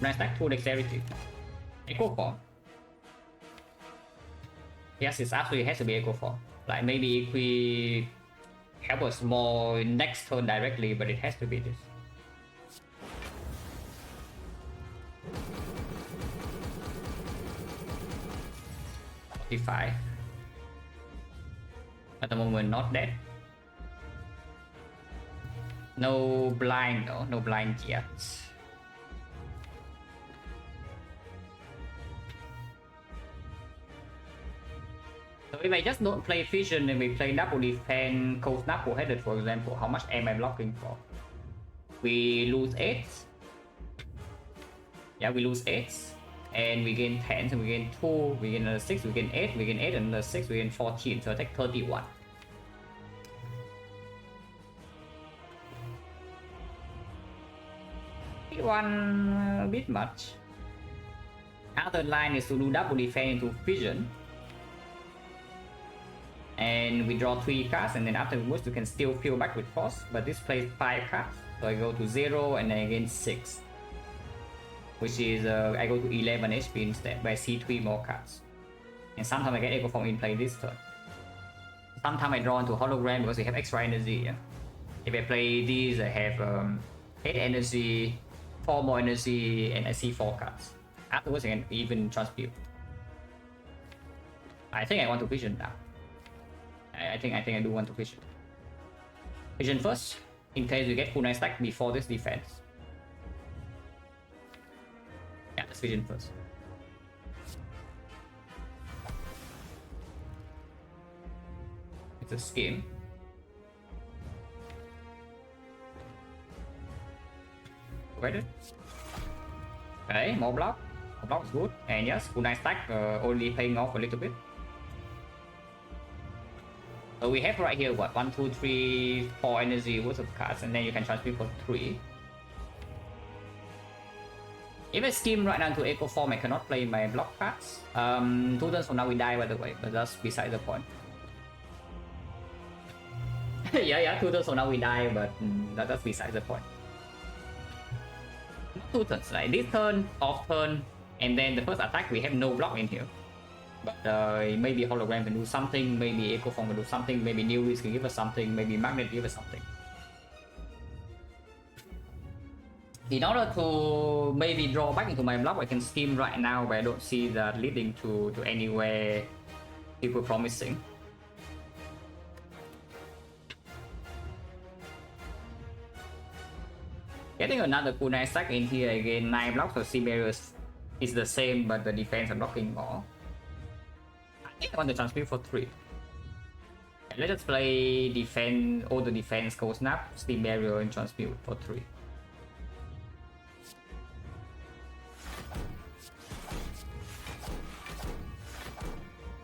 Nice stack, 2 dexterity. Echo form. Yes, it absolutely has to be echo form. Like maybe if we help us more next turn directly, but it has to be this. At the moment, not dead. No blind though, no blind yet. So if I just don't play Fission and we play double defense, cold knuckle headed for example, how much am I blocking for? We lose 8. Yeah, we lose 8. And we gain 10, so we gain 2, we gain another 6, we gain 8, we gain 8, and another 6, we gain 14, so I take 31. A bit much. Our third line is to do double defense into Fission. And we draw 3 cards, and then afterwards you can still fill back with force, but this plays 5 cards. So I go to 0 and then again 6. Which is, I go to 11 HP instead, but I see 3 more cards. And sometimes I get Echo Form in play this turn. Sometimes I draw into hologram because we have extra energy. Yeah? If I play these, I have 8 energy, 4 more energy, and I see 4 cards. Afterwards I can even transmute. I think I want to vision now. I think I do want to vision. Vision first, in case we get full 9 stack before this defense. Yeah, let's vision first. It's a scheme. Wait. Okay, more block. More block is good. And yes, full 9 stack only paying off a little bit. So we have right here what 1, 2, 3, 4 energy worth of cards, and then you can transmute for 3. If I scheme right now to Echo Form, I cannot play my block cards. 2 turns from now we die, by the way, but that's beside the point. yeah, 2 turns from now we die, but that's beside the point. Not 2 turns, like this turn, off turn, and then the first attack we have no block in here. But maybe hologram can do something, maybe Echo Form can do something, maybe New Risk can give us something, maybe Magnet give us something. In order to maybe draw back into my block, I can scheme right now, but I don't see that leading to anywhere super promising. Getting another kunai stack in here again, 9 blocks, so Siberius is the same, but the defense are blocking more. I think I want to transmute for 3. Let's just play defense, all the defense, Cold Snap, Steam Barrier, and transmute for 3.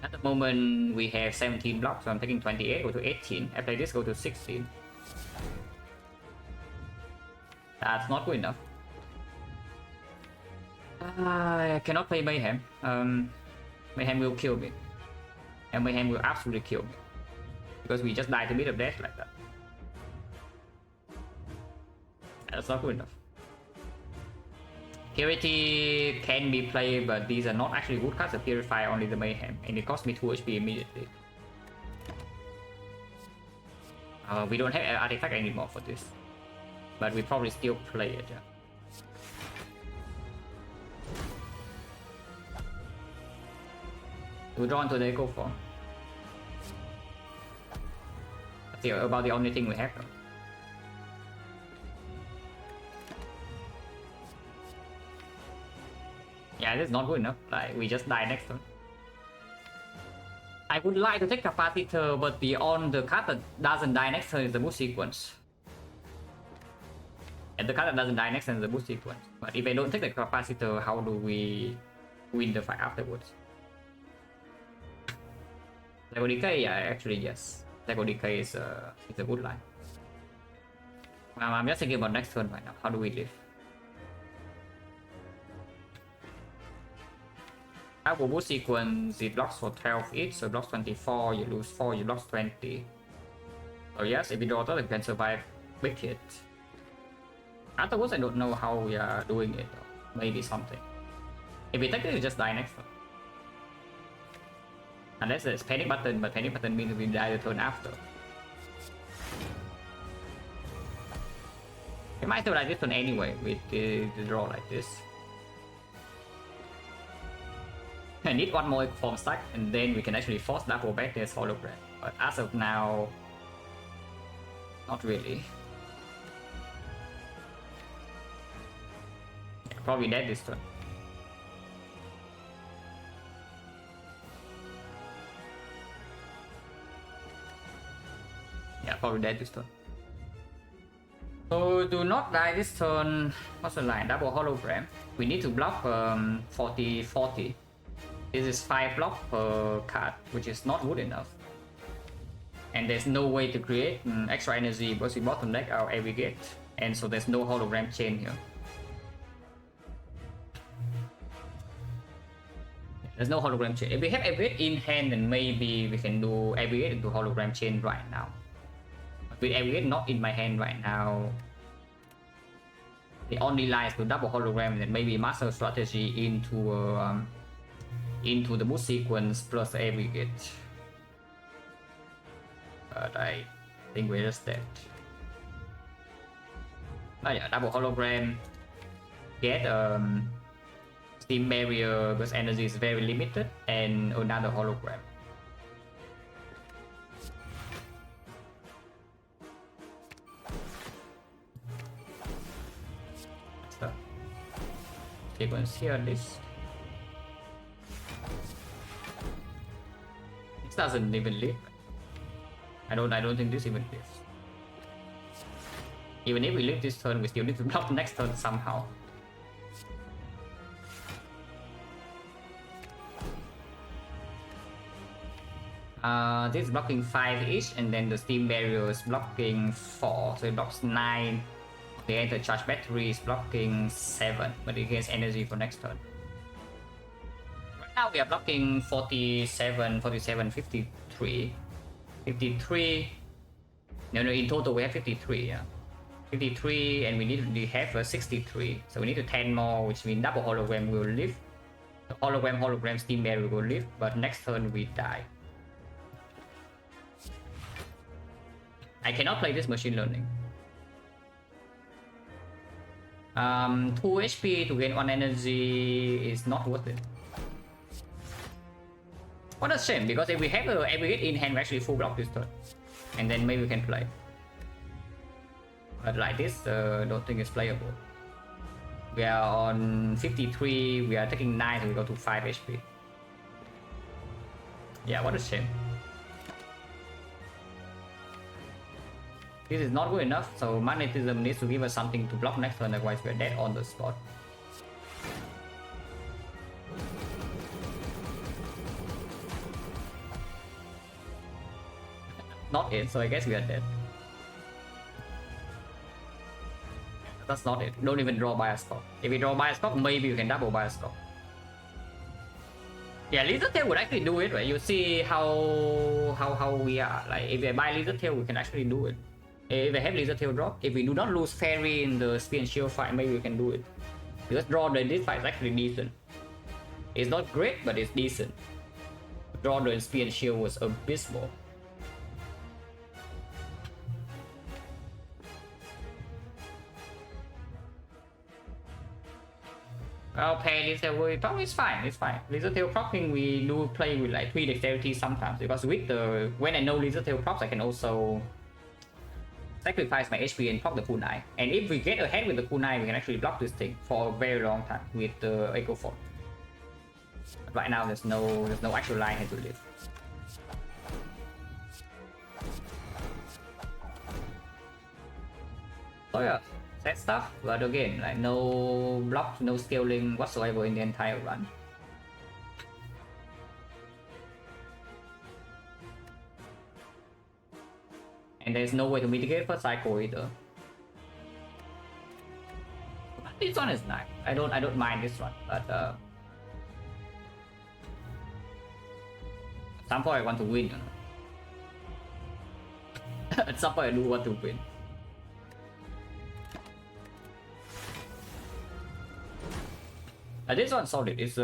At the moment, we have 17 blocks, so I'm taking 28, go to 18. After this, go to 16. That's not good enough. I cannot play Mayhem. Mayhem will kill me. And Mayhem will absolutely kill me. Because we just died to beat of death like that. That's not good enough. Purity can be played, but these are not actually good cards to purify only the Mayhem. And it costs me 2 HP immediately. We don't have an artifact anymore for this. But we probably still play it, yeah. We draw into the Echo Form. That's about the only thing we have though. Yeah, this is not good enough. Like, we just die next turn. I would like to take Capacitor, but beyond the card that doesn't die next turn is the boost sequence. And the card that doesn't die next turn is the boost sequence. But if I don't take the Capacitor, how do we win the fight afterwards? Lego Decay, yeah, actually yes. Lego Decay is a good line. I'm just thinking about next turn right now. How do we live? Our boost sequence, it blocks for 12 each, so it blocks 24, you lose 4, you blocks 20. So yes, if we draw that, we can survive big hit. Afterwards, I don't know how we are doing it, though. Maybe something. If we take it, we just die next turn. Unless there's panic button, but panic button means we die the turn after. We might still die this turn anyway with the draw like this. I need one more form stack, and then we can actually force double back this hologram. But as of now, not really. Yeah, probably dead this turn. Yeah, probably dead this turn. So do not die this turn. What's the line? Double hologram. We need to block 40-40. This is 5 block per card, which is not good enough. And there's no way to create extra energy because we bottom deck our aggregate. And so there's no hologram chain here. There's no hologram chain. If we have A20H in hand, then maybe we can do A20H into hologram chain right now. But with A20H not in my hand right now, the only line is to double hologram, then maybe master strategy into the boost sequence plus A20H. But I think we're just dead. But yeah, double hologram. Get steam barrier because energy is very limited, and another hologram. So sequence here. This doesn't even live. I don't think this even lives. Even if we live this turn, we still need to block next turn somehow. This is blocking 5 each, and then the steam barrier is blocking 4, so it blocks 9. The enter charge battery is blocking 7, but it gains energy for next turn. Right now we are blocking 47, 53. 53. No, in total we have 53, yeah. 53, and we have 63, so we need to 10 more, which means double hologram will live. The hologram steam barrier will live, but next turn we die. I cannot play this machine learning. 2 HP to gain 1 energy is not worth it. What a shame, because if we have a A20H in hand, we actually full block this turn, and then maybe we can play. But like this, don't think it's playable. We are on 53, we are taking 9, so we go to 5 HP. Yeah, what a shame. This is not good enough, so magnetism needs to give us something to block next turn, otherwise we're dead on the spot. Not it, so I guess we are dead. That's not it. Don't even draw bias scope. If we draw bias scope, maybe you can double bias scope. Yeah, Lizard Tail would actually do it, right? You see how we are. Like if I buy Lizard Tail, we can actually do it. If I have Lizard Tail drop, if we do not lose Fairy in the Spear and Shield fight, maybe we can do it. Because draw in this fight is actually decent. It's not great, but it's decent. Draw in Spear and Shield was abysmal. I'll pay Lizard Tail proc, it's fine, it's fine. Lizard Tail proccing we do play with like 3 dexterity sometimes, because with the when I know Lizard Tail procs I can also sacrifice my HP and proc the kunai. And if we get ahead with the kunai, we can actually block this thing for a very long time with the Echo Fort. Right now there's no actual line here to live. So yeah, that stuff, but again, like no block, no scaling whatsoever in the entire run. And there's no way to mitigate for cycle either. But this one is nice. I don't mind this one, but at some point I want to win, you know. At some point I do want to win. This one's solid. It's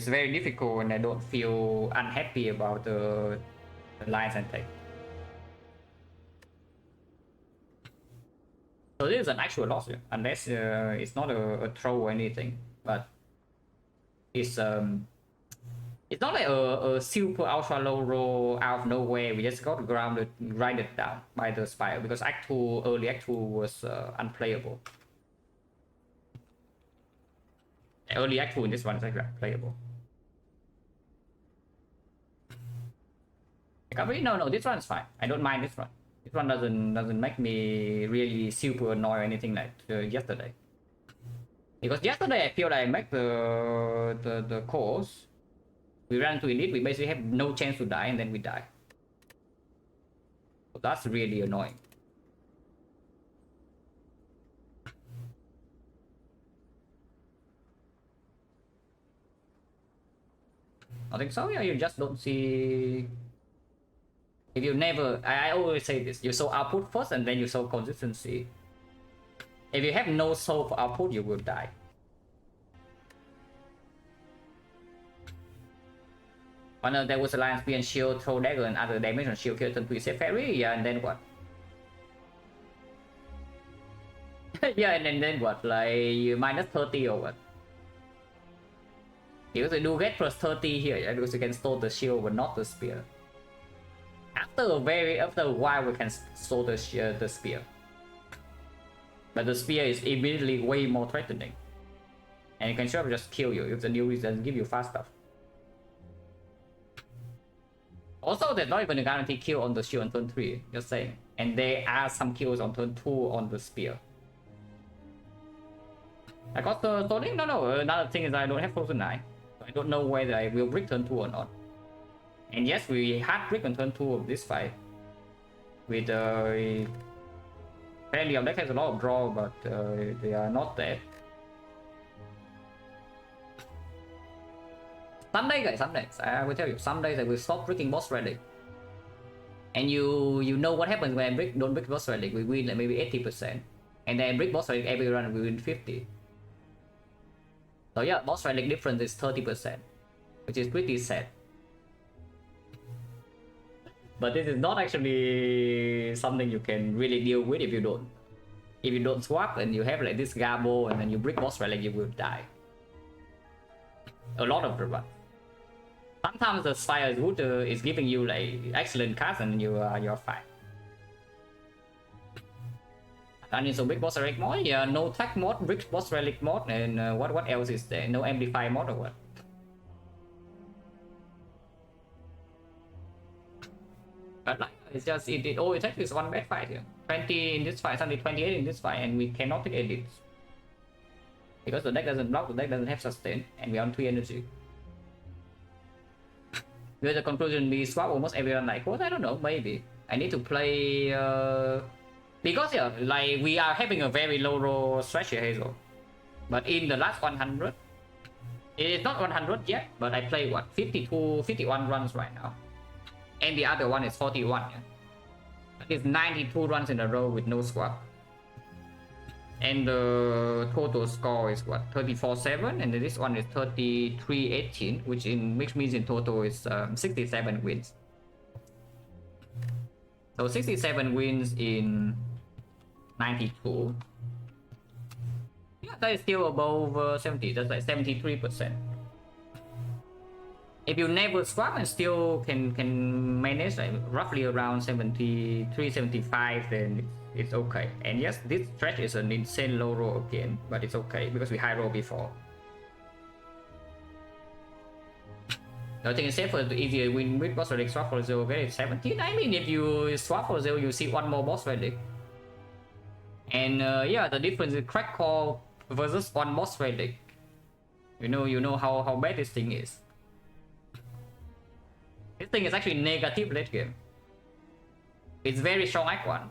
very difficult, and I don't feel unhappy about the lines and take. So this is an actual loss here, unless it's not a throw or anything, but it's not like a super ultra low roll out of nowhere. We just got grind it down by the Spire, because early Act 2 was unplayable. Early Act 2 in this one is actually playable. No, this one is fine. I don't mind this one. This one doesn't make me really super annoyed or anything like yesterday. Because yesterday I feel like I make the course. We ran to elite, we basically have no chance to die, and then we die. So that's really annoying. I think so. Yeah, you just don't see. If you never, I always say this: you show output first, and then you show consistency. If you have no soul for output, you will die. When there was a Lion Spear and Shield, throw dagger and other damage on shield, kill turn 3 save fairy, yeah, and then what? Yeah, and then what? Like you minus 30 or what? You do get plus 30 here, yeah, because you can store the shield but not the spear. After a while, we can store the spear. But the spear is immediately way more threatening. And it can sure just kill you if the new reason give you fast stuff. Also, there's not even a guaranteed kill on the shield on turn 3, just saying. And there are some kills on turn 2 on the spear. I got the stoning? No. Another thing is I don't have Frozen Eye. So I don't know whether I will brick turn 2 or not. And yes, we had brick on turn 2 of this fight. With apparently our deck has a lot of draw, but they are not that. Some days, guys, some days, I will tell you, some days I will stop bricking boss relic. And you know what happens when I don't brick boss relic, we win like maybe 80%. And then I brick boss relic every run, we win 50%. So yeah, boss relic difference is 30%, which is pretty sad. But this is not actually something you can really deal with if you don't. If you don't swap and you have like this Garbo and then you brick boss relic, you will die. A lot of the run. Sometimes the Spire is giving you like excellent cards and you're fine. And it's a big boss relic mod, yeah, no tech mod, brick boss relic mod, and what else is there? No amplify mod or what? But like, it's just it takes is one bad fight here. 20 in this fight, suddenly 28 in this fight, and we cannot take edits. Because the deck doesn't block, the deck doesn't have sustain, and we are on 3 energy. Will the conclusion be swap almost everyone like what? I don't know, maybe. I need to play because yeah, like we are having a very low roll stretch here, Hazel. But in the last 100, it is not 100 yet, but I play what 51 runs right now. And the other one is 41, yeah. It's 92 runs in a row with no swap. And the total score is what 34-7, and this one is 33-18, which means in total is 67 wins. So 67 wins in 92. Yeah, that is still above 70. That's like 73%. If you never swap and still can manage like roughly around 73-75, then it's okay. And yes, this stretch is an insane low roll again, but it's okay because we high roll before. I think it's safer to easier win with boss relic, swap for 0, get it 17. I mean, if you swap for 0, you see one more boss relic. And yeah, the difference is crack call versus one boss relic. You know how bad this thing is. This thing is actually negative late game. It's very strong Act 1.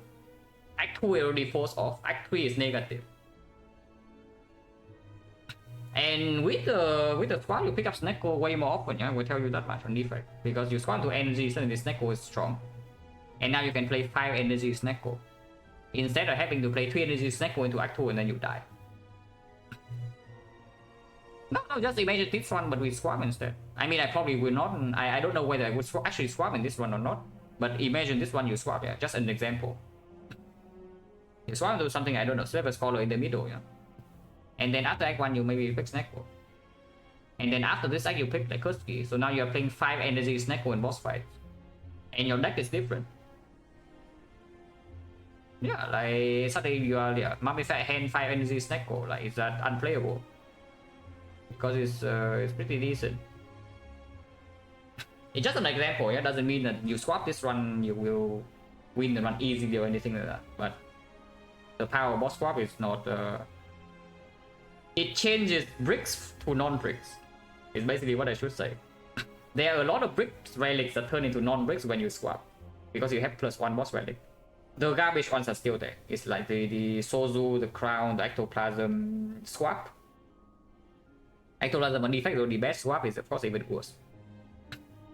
Act 2 already forced off. Act 3 is negative. And with the swap, you pick up Snecko way more often, yeah? I will tell you that much on Defect. Because you swap to energy, suddenly Snecko is strong. And now you can play 5 energy Snecko. Instead of having to play 3 energy Snecko into Act 2 and then you die. No, just imagine this one, but we swap instead. I mean, I probably will not. I don't know whether I would actually swap in this one or not. But imagine this one you swap, yeah. Just an example. You swap into something, I don't know, Silver Scholar in the middle, yeah. And then after Act 1, you maybe pick Snecko. And then after this act, you pick like Kuski. So now you're playing 5 energy Snecko in boss fights. And your deck is different. Yeah, like suddenly you are Mummified hand 5 energy Snecko. Like, is that unplayable? Because it's pretty decent. It's just an example, yeah. Doesn't mean that you swap this run, you will win the run easily or anything like that. But the power of boss swap is not. It changes bricks to non-bricks. Is basically what I should say. There are a lot of bricks relics that turn into non-bricks when you swap, because you have +1 boss relic. The garbage ones are still there. It's like the Sozu, the Crown, the Ectoplasm swap. Ectoplasm on Defect, though the best swap is of course even worse.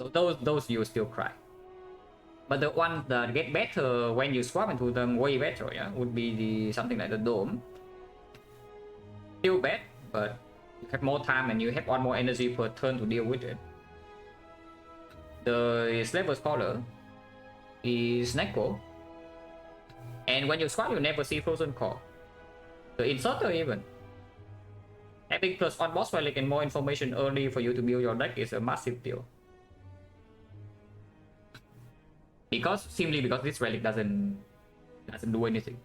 So those you still cry. But the ones that get better when you swap into them way better, yeah, would be the something like the dome. Still bad, but you have more time and you have one more energy per turn to deal with it. The Slaver Scholar is Neko, and when you swap, you never see Frozen Core. The Inserter even. Having plus one boss relic and more information early for you to build your deck is a massive deal. Simply because this relic doesn't do anything.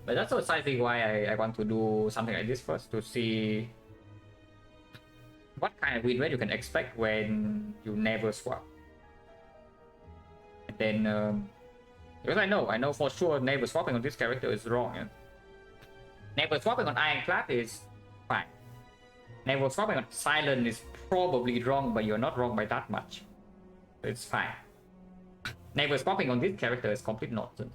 But that's precisely why I want to do something like this first, to see what kind of win rate you can expect when you never swap. And then, because I know for sure never swapping on this character is wrong. Yeah? Never swapping on Ironclad is fine. Never swapping on Silent is probably wrong, but you're not wrong by that much. So it's fine. Never swapping on this character is complete nonsense.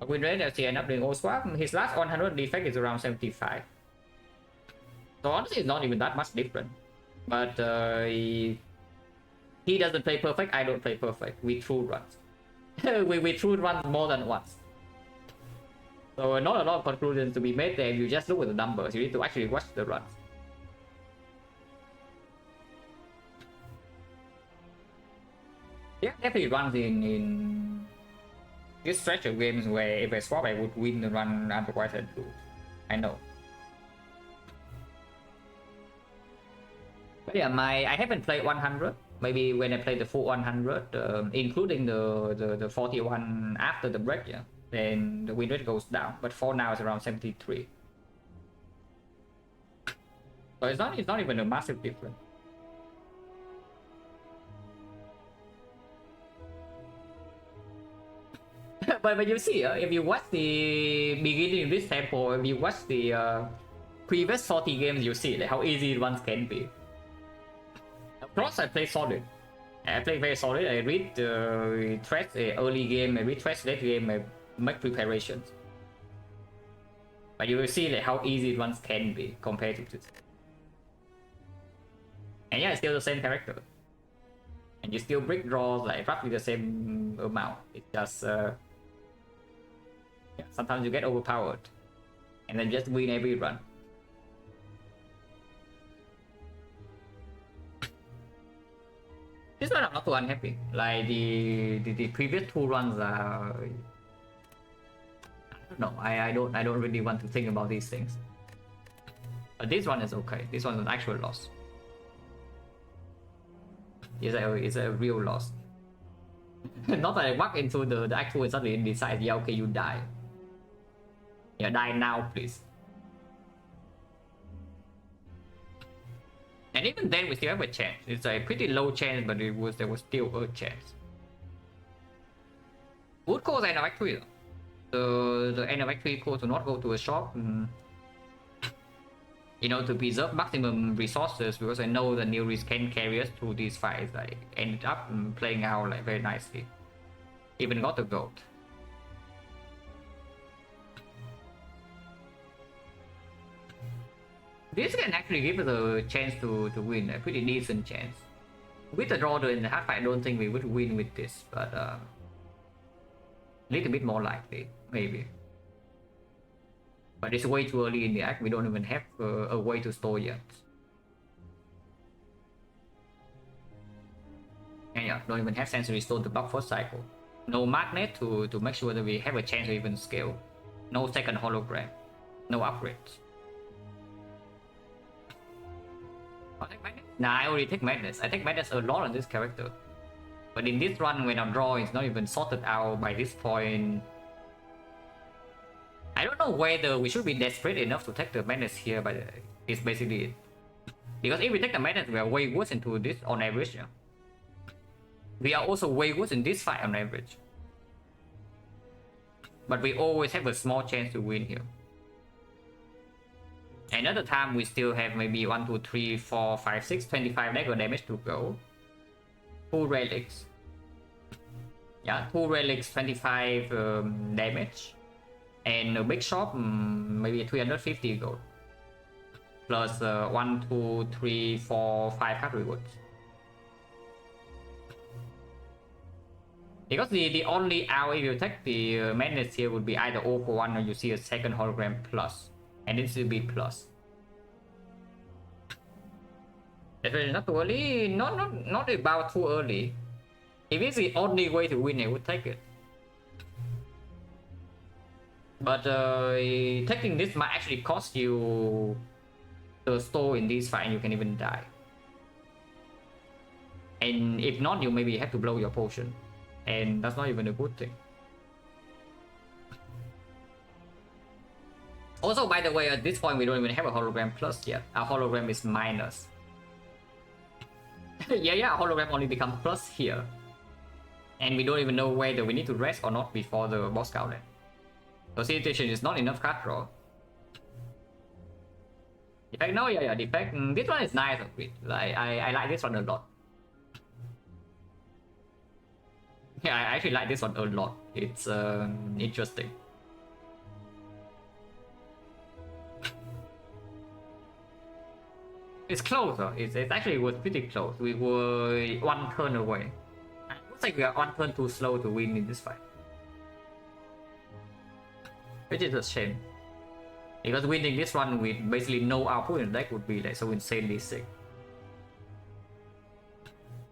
Win rate as he ended up doing all swap, his last 100 defect is around 75. So honestly, it's not even that much different. But he doesn't play perfect, I don't play perfect. We true runs. we true runs more than once. So not a lot of conclusions to be made there. You just look at the numbers. You need to actually watch the runs. Yeah, definitely runs in this stretch of games where if I swap I would win the run otherwise I'd lose. I know. But yeah, I haven't played 100. Maybe when I play the full 100, including the 41 after the break, yeah, then the win rate goes down. But for now it's around 73. So it's not even a massive difference. But you see, if you watch the beginning of this tempo, if you watch the previous 40 games, you see like how easy runs can be. Of course, I play solid. I play very solid. I read threads early game, I read threads late game, I make preparations. But you will see like how easy runs can be compared to this. And yeah, it's still the same character. And you still brick draws like roughly the same amount. It just yeah, sometimes you get overpowered and then just win every run. This one I'm not too unhappy. Like the previous two runs are, I don't know. I don't really want to think about these things. But this one is okay. This one is an actual loss. It's a real loss. Not that I walk into the actual and suddenly decide, yeah, okay, you die. Yeah, die now, please. And even then, we still have a chance. It's a pretty low chance, but there was still a chance. Would cause end of Act 3 though. The end of Act 3 cause to not go to a shop. You know, to preserve maximum resources, because I know the Neoris can carry us through these fights. I ended up playing out like very nicely. Even got the gold. This can actually give us a chance to win, a pretty decent chance. With the draw in the hard fight, I don't think we would win with this, but a little bit more likely, maybe. But it's way too early in the act, we don't even have a way to store yet. And yeah, don't even have sensory stone to block first cycle. No magnet to make sure that we have a chance to even scale. No second hologram. No upgrades. I'll take madness? Nah, I already take madness. I take madness a lot on this character. But in this run, when our draw is not even sorted out by this point, I don't know whether we should be desperate enough to take the madness here, but it's basically it. Because if we take the madness, we are way worse into this on average. Yeah? We are also way worse in this fight on average. But we always have a small chance to win here. Another time we still have maybe 1, 2, 3, 4, 5, 6, 25 dagger damage to go. 2 relics. Yeah, 2 relics, 25 damage. And a big shop, maybe 350 gold. Plus 1, 2, 3, 4, 5 card rewards. Because the only out if you take the madness here would be either 0 for 1 or you see a second hologram plus. And this will be plus. That's really not too early. Not about too early. If it's the only way to win, I would take it. But taking this might actually cost you the store in this fight and you can even die. And if not, you maybe have to blow your potion. And that's not even a good thing. Also, by the way, at this point we don't even have a hologram plus yet. Our hologram is minus. yeah, our hologram only becomes plus here. And we don't even know whether we need to rest or not before the boss gauntlet. So situation is not enough card draw. Defect, no, yeah, defect. This one is nice, like I like this one a lot. Yeah, I actually like this one a lot. It's interesting. It's closer. It's actually was pretty close. We were one turn away. It looks like we are one turn too slow to win in this fight. Which is a shame. Because winning this one with basically no output in the deck would be like so insanely sick.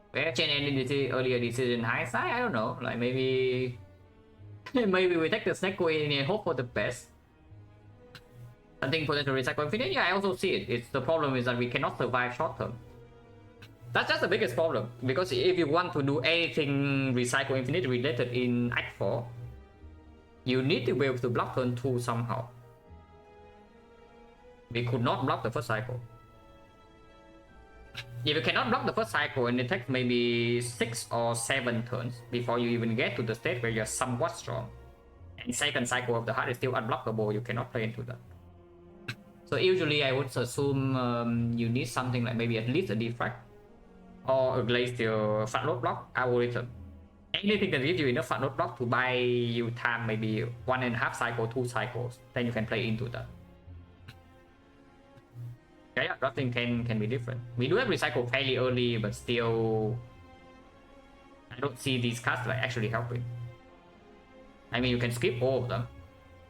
Where change any earlier decision hindsight? I don't know. Like maybe maybe we take the snake in and hope for the best. Something potential recycle infinite. Yeah, I also see it. It's the problem is that we cannot survive short term. That's just the biggest problem. Because if you want to do anything recycle infinite related in Act 4, you need to be able to block turn 2 somehow. We could not block the first cycle. If you cannot block the first cycle, and it takes maybe 6 or 7 turns before you even get to the state where you're somewhat strong. And second cycle of the heart is still unblockable, you cannot play into that. So usually I would assume you need something like maybe at least a Defect or a Glacier fat load block algorithm. Anything that gives you enough fat load block to buy you time maybe 1.5 cycle, 2 cycles, then you can play into that. Yeah, drafting can be different. We do have recycle fairly early, but still I don't see these cards like actually helping. I mean, you can skip all of them,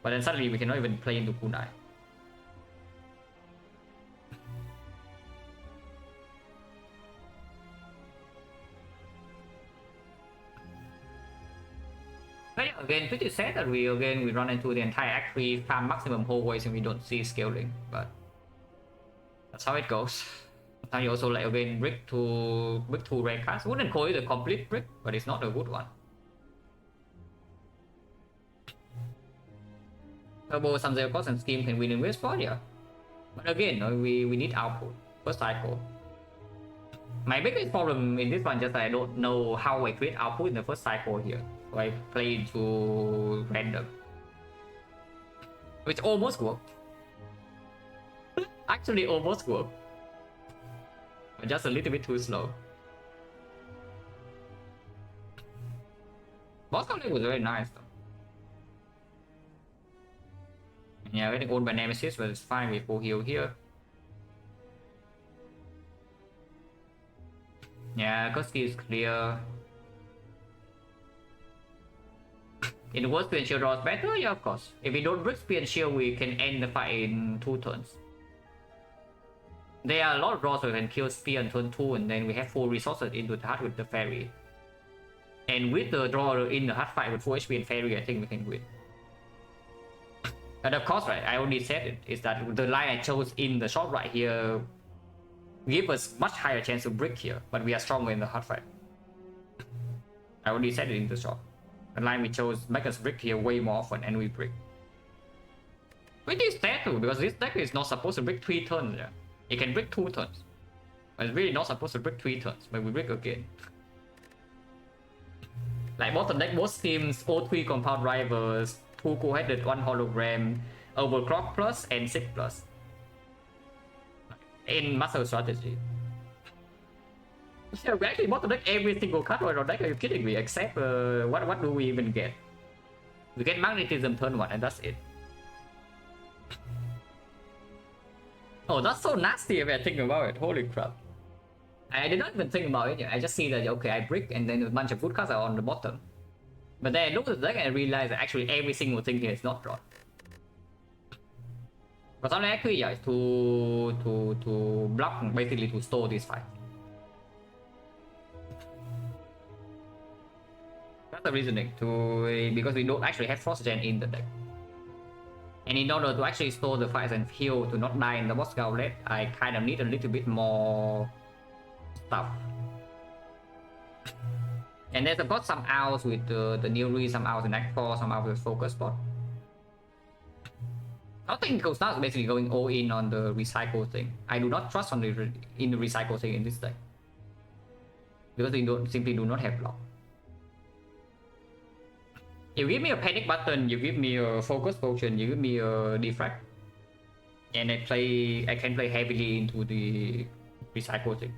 but then suddenly we cannot even play into kunai. But yeah, again, pretty sad that we run into the entire Act 3 farm maximum hallways and we don't see scaling, but that's how it goes. Now you also like again brick two rare cards. Wouldn't call it a complete brick, but it's not a good one. Turbo, some zero cost and scheme can win in waste spot, yeah. But again, we need output first cycle. My biggest problem in this one just that I don't know how I create output in the first cycle here. So I play into random, which almost worked. Actually almost worked, but just a little bit too slow. Boss gauntlet was very nice though. Yeah, getting owned by Nemesis, but it's fine. We full heal here. Yeah, Koski is clear. In the worst, Spear and Shield draws better? Yeah, of course. If we don't break Spear and Shield, we can end the fight in 2 turns. There are a lot of draws where we can kill Spear on turn 2 and then we have full resources into the heart with the Fairy. And with the draw in the heart fight with full HP and Fairy, I think we can win. And of course, right, I already said it, is that the line I chose in the shop right here give us much higher chance to break here, but we are stronger in the heart fight. I already said it in the shop. The line we chose make us break here way more often and we break. Which is sad too, because this deck is not supposed to break 3 turns. Yeah. It can break 2 turns. But it's really not supposed to break 3 turns, but we break again. Like bottom deck, most teams, O3 compound rivals, 2 co-headed, 1 hologram, overclock plus and 6 plus. In muscle strategy. Yeah, we actually bottom deck every single card right on deck, are you kidding me? Except what do we even get? We get magnetism turn 1 and that's it. Oh, that's so nasty if I think about it. Holy crap. I did not even think about it. I just see that, okay, I brick and then a bunch of good cards are on the bottom. But then I looked at the deck and I realized that actually every single thing here is not drawn. But something actually, yeah, is to block, basically to store this fight. That's the reasoning, because we don't actually have Frost Gen in the deck. And in order to actually store the fights and heal to not die in the boss gauntlet, I kind of need a little bit more stuff. And there's of course some outs with the Newry, some outs in Act 4, some outs with Focus Spot. I think XecnaR is basically going all in on the recycle thing. I do not trust on the recycle thing in this deck. Because they simply do not have block. You give me a panic button, you give me a focus potion, you give me a defect, and I can play heavily into the recycle thing.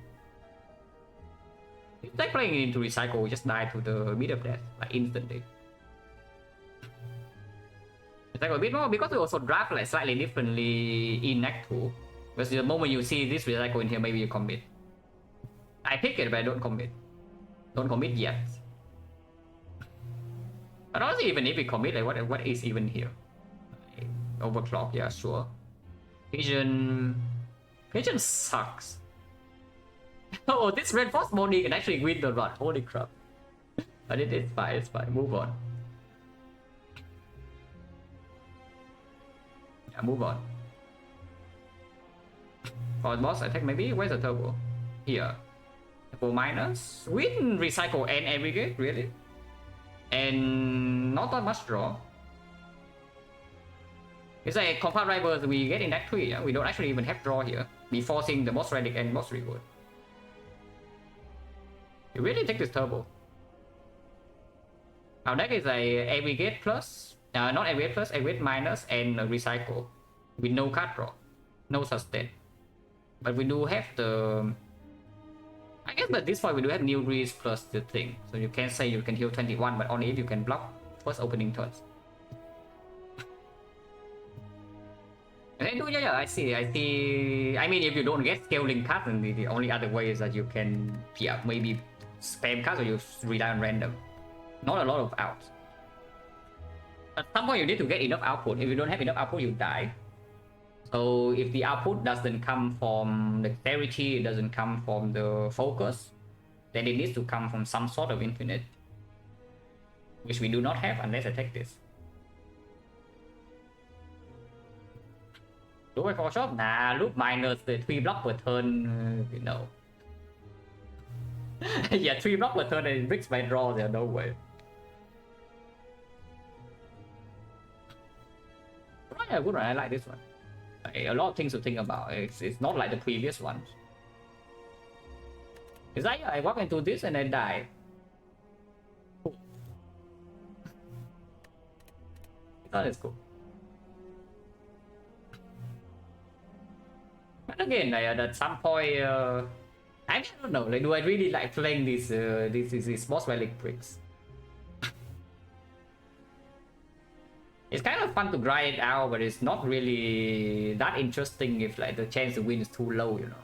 It's like playing into recycle, we just die to the mid of death, like instantly. It's like a bit more because we also draft like slightly differently in Act 2. Because the moment you see this recycle in here, maybe you commit. I pick it, but I don't commit. Don't commit yet. But honestly, even if we commit, like what is even here? Overclock, yeah, sure. Vision sucks. Oh, this reinforced body can actually win the run. Holy crap! But it's fine. It's fine. Move on. Yeah, move on. For the boss attack, maybe where's the turbo? Here. Turbo minus. Win recycle and aggregate, really? And not that much draw. It's like compound rivals we get in Act 3, yeah? We don't actually even have draw here. Before seeing the boss relic and boss reward. You really take this turbo. Our deck is a aggregate plus, not aggregate plus, aggregate minus, and a recycle. With no card draw. No sustain. But we do have the... I guess at this point we do have new grease plus the thing. So you can say you can heal 21, but only if you can block first opening turns. Yeah, I see. I mean, if you don't get scaling cards, then the only other way is that you can, yeah, maybe spam cards or you rely on random. Not a lot of outs. At some point you need to get enough output. If you don't have enough output, you die. So if the output doesn't come from the dexterity, it doesn't come from the focus, then it needs to come from some sort of infinite. Which we do not have unless I take this. Do I call shop? Nah, look minus the 3 block per turn, you know. Yeah, 3 block per turn and it bricks my draw there, no way. Yeah, good one, I like this one. A lot of things to think about. It's not like the previous ones. It's like I walk into this and I die. Cool. That is cool. But again, at some point, I don't know. Like, do I really like playing these boss relic bricks? It's kind of fun to grind it out, but it's not really that interesting if like the chance to win is too low, you know.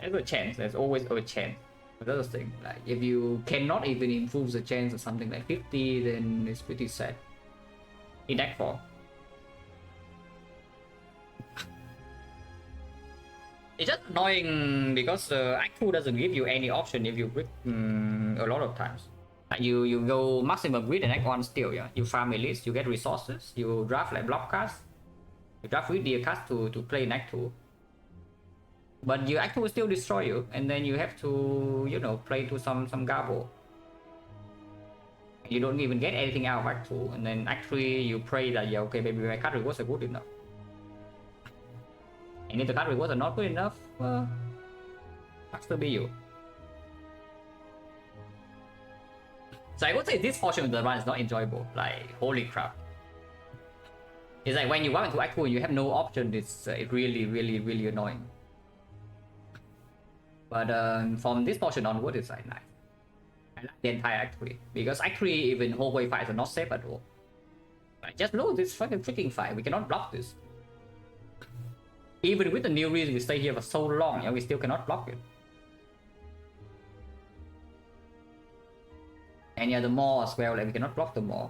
There's a chance. There's always a chance. But that's the thing. Like if you cannot even improve the chance of something like 50, then it's pretty sad. In Act 4. It's just annoying because Act 2 doesn't give you any option if you brick a lot of times. Like you go maximum grid in Act 1 still, yeah. You farm elites, you get resources, you draft like block cards, you draft with the cards to play in Act 2. But your Act 2 will still destroy you, and then you have to, you know, play to some garble. You don't even get anything out of Act 2, and then Act 3 you pray that, yeah, okay, maybe my card rewards are good enough. And if the card rewards are not good enough, well, has to be you. So I would say this portion of the run is not enjoyable. Like, holy crap. It's like when you walk into Act 2 and you have no option, it's really annoying. But from this portion onward, it's like nice. I like the entire Act 3. Because Act 3, even hallway fights are not safe at all. I just know this fucking freaking fight. We cannot block this. Even with the new reason we stay here for so long, yeah, we still cannot block it. And yeah, the maw as well, like we cannot block the maw.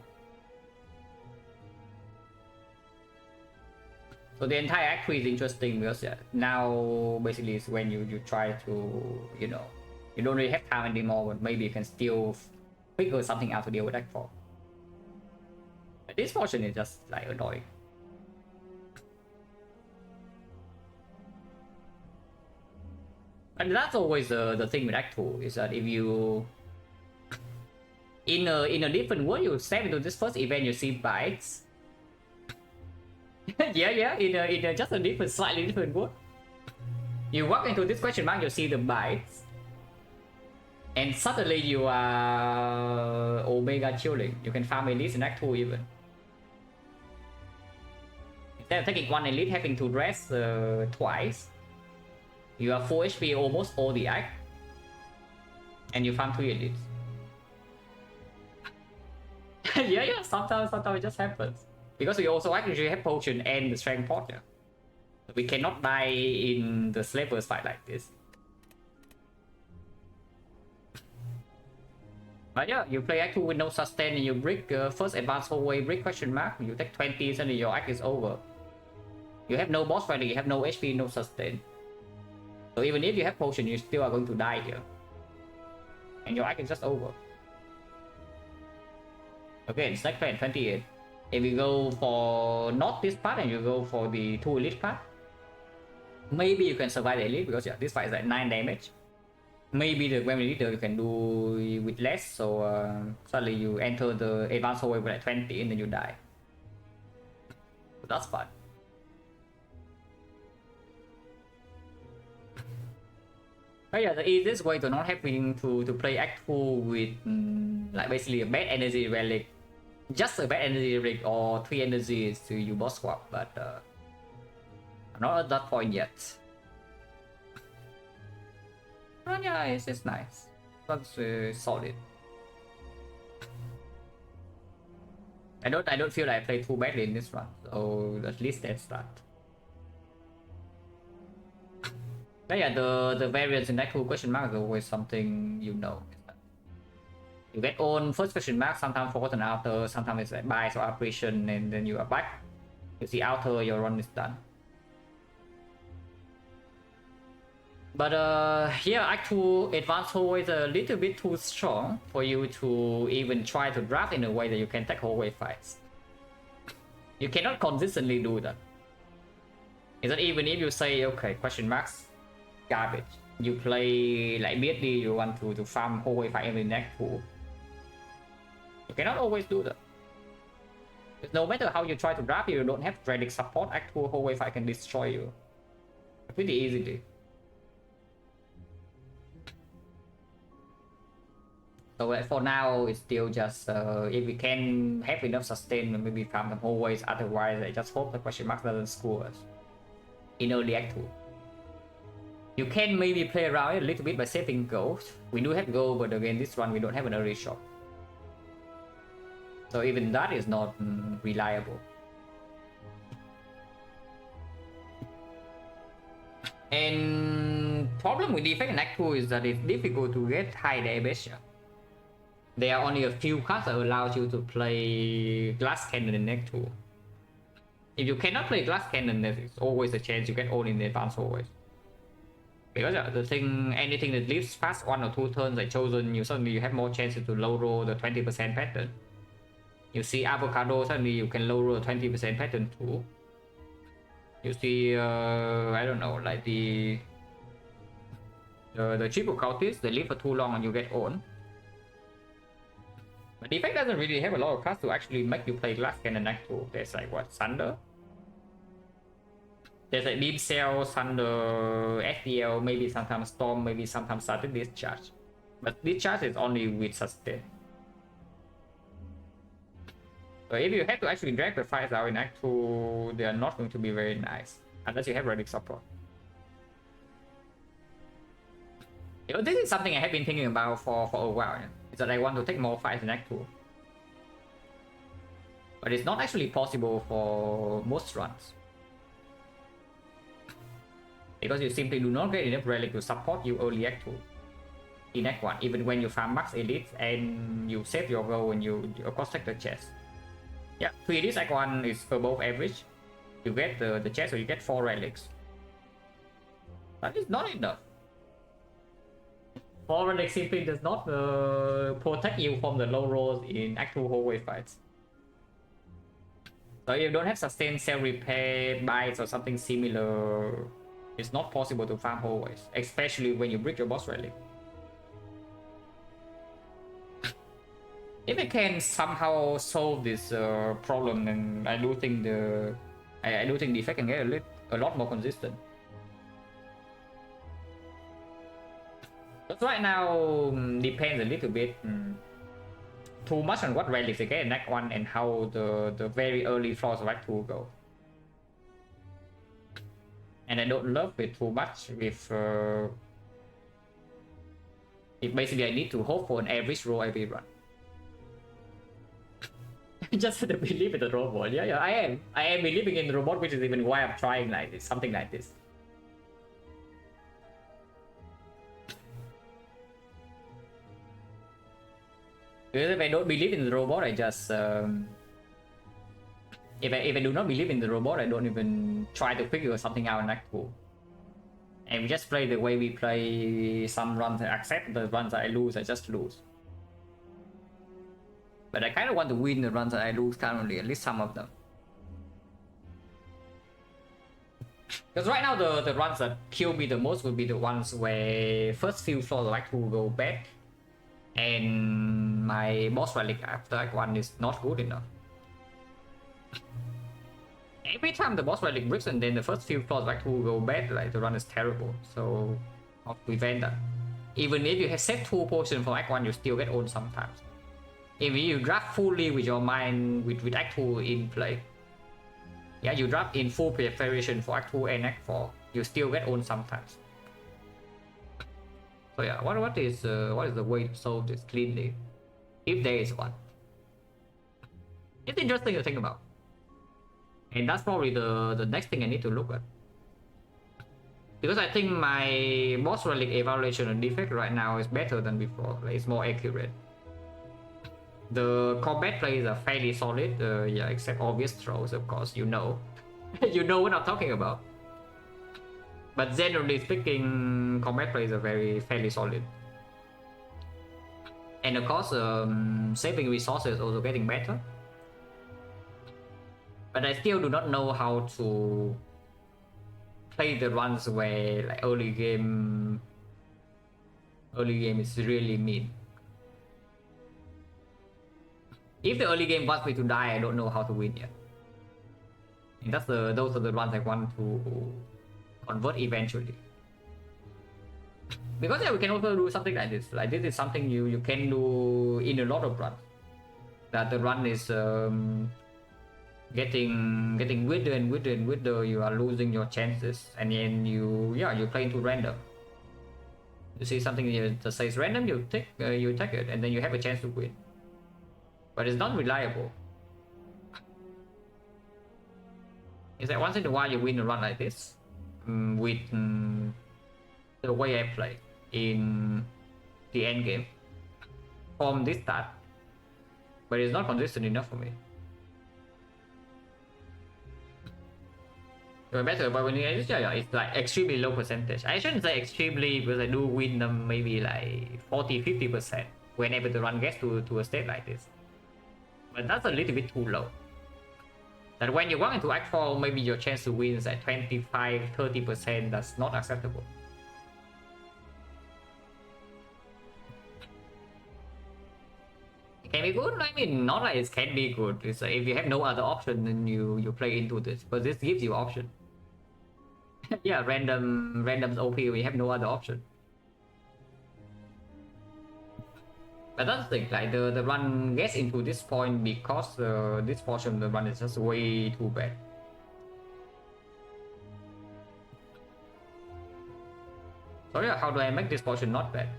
So the entire act 3 is interesting because yeah, now basically is when you try to, you know, you don't really have time anymore, but maybe you can still figure something out to deal with act 4. But this portion is just like annoying. And that's always the thing with act 2 is that if you in a different world, you step into this first event, you see bites. yeah, in a just a different, slightly different world. You walk into this question mark, you see the bites, and suddenly you are Omega chilling. You can farm elites in Act 2 even. Instead of taking one elite, having to rest twice, you are 4 HP almost all the act, and you farm 3 elites. yeah, sometimes it just happens. Because we also actually have potion and the strength pot. Yeah. We cannot die in the slavers fight like this. But yeah, you play act 2 with no sustain and you brick first advanced hallway brick question mark. You take 20 and your act is over. You have no boss fighting, you have no HP, no sustain. So even if you have potion, you still are going to die here. And your act is just over. Okay, Snack Fan 28. If you go for not this part and you go for the 2 elite part, maybe you can survive the elite because yeah, this fight is like 9 damage. Maybe the Gwen Leader you can do with less, so suddenly you enter the advanced hallway with like 20 and then you die. So that's fun. But yeah, the easiest way to not having to play Act 2 with like basically a bad energy relic, just a bad energy relic or 3 energies to you boss swap, but I'm not at that point yet. But yeah, it's nice. That's solid. I don't feel like I played too badly in this run, so at least that's that. But yeah, the variance in that 2 question mark is always something you know. You get on first question mark, sometimes forgotten outer, sometimes it's like bias or apparition, and then you are back. You see outer, your run is done. But here Act 2 advanced hallway is a little bit too strong for you to even try to draft in a way that you can take hallway fights. You cannot consistently do that. Is that even if you say, okay, question marks, garbage. You play like BSD, you want to farm hallway fight every Act 2. You cannot always do that. Because no matter how you try to draft, you don't have Relic support, Act 2 hallway fight can destroy you pretty easily. So for now, it's still just if we can have enough sustain, maybe farm them hallways. Otherwise, I just hope the question mark doesn't score us in early Act 2. You can maybe play around it a little bit by saving gold. We do have gold, but again, this one we don't have an early shot. So even that is not reliable. And problem with Defect in Act 2 is that it's difficult to get high damage. There are only a few cards that allows you to play Glass Cannon in Act 2. If you cannot play Glass Cannon, there's always a chance you get all in the advanced always. Because the thing, anything that lives past 1 or 2 turns like chosen, you suddenly have more chances to low roll the 20% pattern. You see Avocado, suddenly you can low roll 20% pattern too. You see, I don't know, like the triple cultist, they live for too long and you get on. But Defect doesn't really have a lot of cards to actually make you play Glass Cannon Act 2. There's like what, Thunder? There's like Beam Cell, Thunder, FDL, maybe sometimes Storm, maybe sometimes Sudden Discharge. But Discharge is only with Sustain. So if you have to actually drag the fights out in Act 2, they are not going to be very nice. Unless you have Relic support. You know, this is something I have been thinking about for a while. Yeah? Is that I want to take more fights in Act 2. but it's not actually possible for most runs. Because you simply do not get enough relic to support you early Act 2 in Act 1, even when you farm max elites and you save your gold and you of course take the chest. Yeah, 3 elites Act 1 is above average. You get the chest, so you get 4 relics. That is not enough. 4 relics simply does not protect you from the low rolls in Act 2 hallway fights. So if you don't have sustained self-repair, bites or something similar, it's not possible to farm hallways, especially when you break your boss relic. If I can somehow solve this problem, then I do think Defect can get a lot more consistent. But right now depends a little bit too much on what relics they get in Act 1 and how the very early floors of Act 2 go. And I don't love it too much with if basically I need to hope for an average roll every run. Just have to believe in the robot. Yeah, I am believing in the robot, which is even why I'm trying like this, something like this. Because if I don't believe in the robot, I just if I do not believe in the robot, I don't even try to figure something out in Act 2. And we just play the way we play. Some runs I accept, the runs that I lose, I just lose. But I kind of want to win the runs that I lose currently, at least some of them. Because right now the runs that kill me the most will be the ones where first few floors of Act 2 go bad, and my boss relic after Act 1 is not good enough. Every time the boss relic breaks and then the first few floors of Act 2 go bad, like the run is terrible. So how to prevent that? Even if you have set 2 potions for Act 1, you still get owned sometimes. If you draft fully with your mind with Act 2 in play, yeah, you draft in full preparation for Act 2 and Act 4, you still get owned sometimes. So yeah, what is the way to solve this cleanly, if there is one? It's interesting to think about, and that's probably the next thing I need to look at. Because I think my boss relic evaluation and defect right now is better than before. Like, it's more accurate. The combat plays are fairly solid, yeah, except obvious throws, of course, you know. You know what I'm talking about. But generally speaking, combat plays are fairly solid. And of course, saving resources also getting better. But I still do not know how to play the runs where like early game is really mean. If the early game wants me to die, I don't know how to win yet. And those are the runs I want to convert eventually. Because yeah, we can also do something like this. Like, this is something you can do in a lot of runs. That the run is getting weirder and weirder and weirder. You are losing your chances, and then you play into random. You see something that says random, you take it, and then you have a chance to win. But it's not reliable. It's like once in a while you win a run like this with the way I play in the end game from this start, but it's not consistent enough for me. So better, but when it's like extremely low percentage. I shouldn't say extremely, because I do win them maybe like 40-50% whenever the run gets to a state like this. But that's a little bit too low. That when you walk into Act 4, maybe your chance to win is at 25-30%. That's not acceptable. It can be good. I mean, not like it can be good. It's like if you have no other option, then you play into this. But this gives you option. Yeah, random's OP. We have no other option. But that's the thing, like the run gets into this point because this portion of the run is just way too bad. So yeah, how do I make this portion not bad?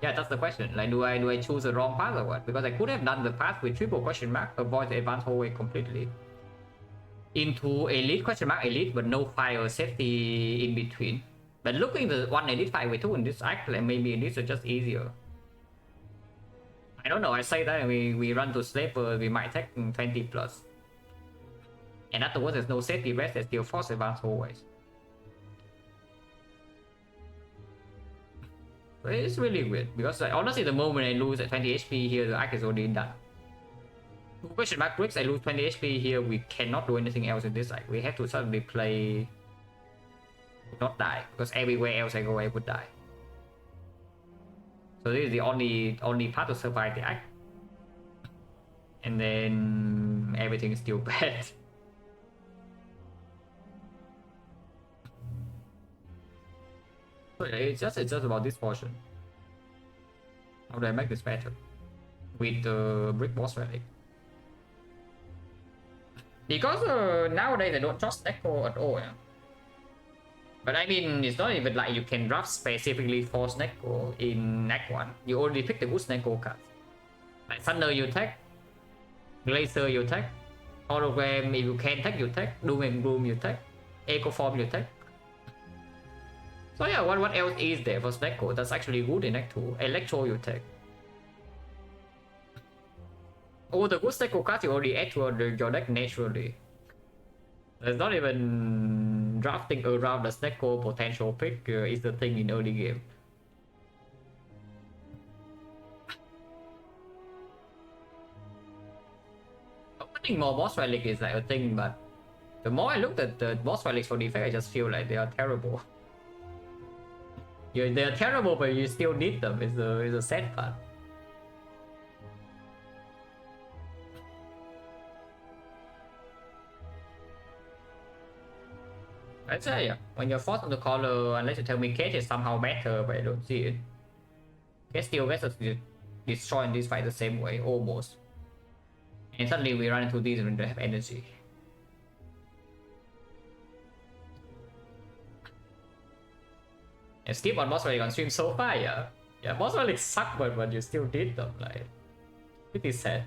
Yeah, that's the question. Like, do I choose the wrong path or what? Because I could have done the path with triple question mark, avoid the advanced hallway completely. Into elite question mark elite, but no fire safety in between. But looking the one elite 5v2 in this act, like maybe this is just easier. I don't know. I say that we run to Slaver, we might take 20 plus. And afterwards, there's no safety rest, there's still force advance always. But it's really weird because like, honestly, the moment I lose at 20 HP here, the act is already done. Question mark bricks, I lose 20 HP here, we cannot do anything else in this act. We have to suddenly play, not die, because everywhere else I go, I would die. So this is the only part to survive the act. And then everything is still bad. So it's just about this portion. How do I make this better? With the brick boss relic. Because nowadays I don't trust Neko at all. Yeah? But I mean, it's not even like you can draft specifically for Neko in Act 1. You already pick the good Neko cards. Like Thunder you take, Glacier you take, Hologram if you can take you take, Doom and Gloom you take, Echo Form you take. So yeah, what else is there for Neko that's actually good in Act 2? Electro you take. Oh, the good Neko cards you already add to your deck naturally. There's not even drafting around the Neko potential pick is the thing in early game. Opening more boss relic is like a thing, but the more I looked at the boss relics for Defect, I just feel like they are terrible. Yeah, they're terrible, but you still need them. It's a sad part. I'd say yeah. When you're forced on the color, unless you tell me Cage is somehow better, but I don't see it. Cage still gets us destroyed in this fight the same way, almost. And suddenly we run into these and we don't have energy. And skip on boss relic on stream so far, yeah. Yeah, boss relic suck, but you still did them, like pretty sad.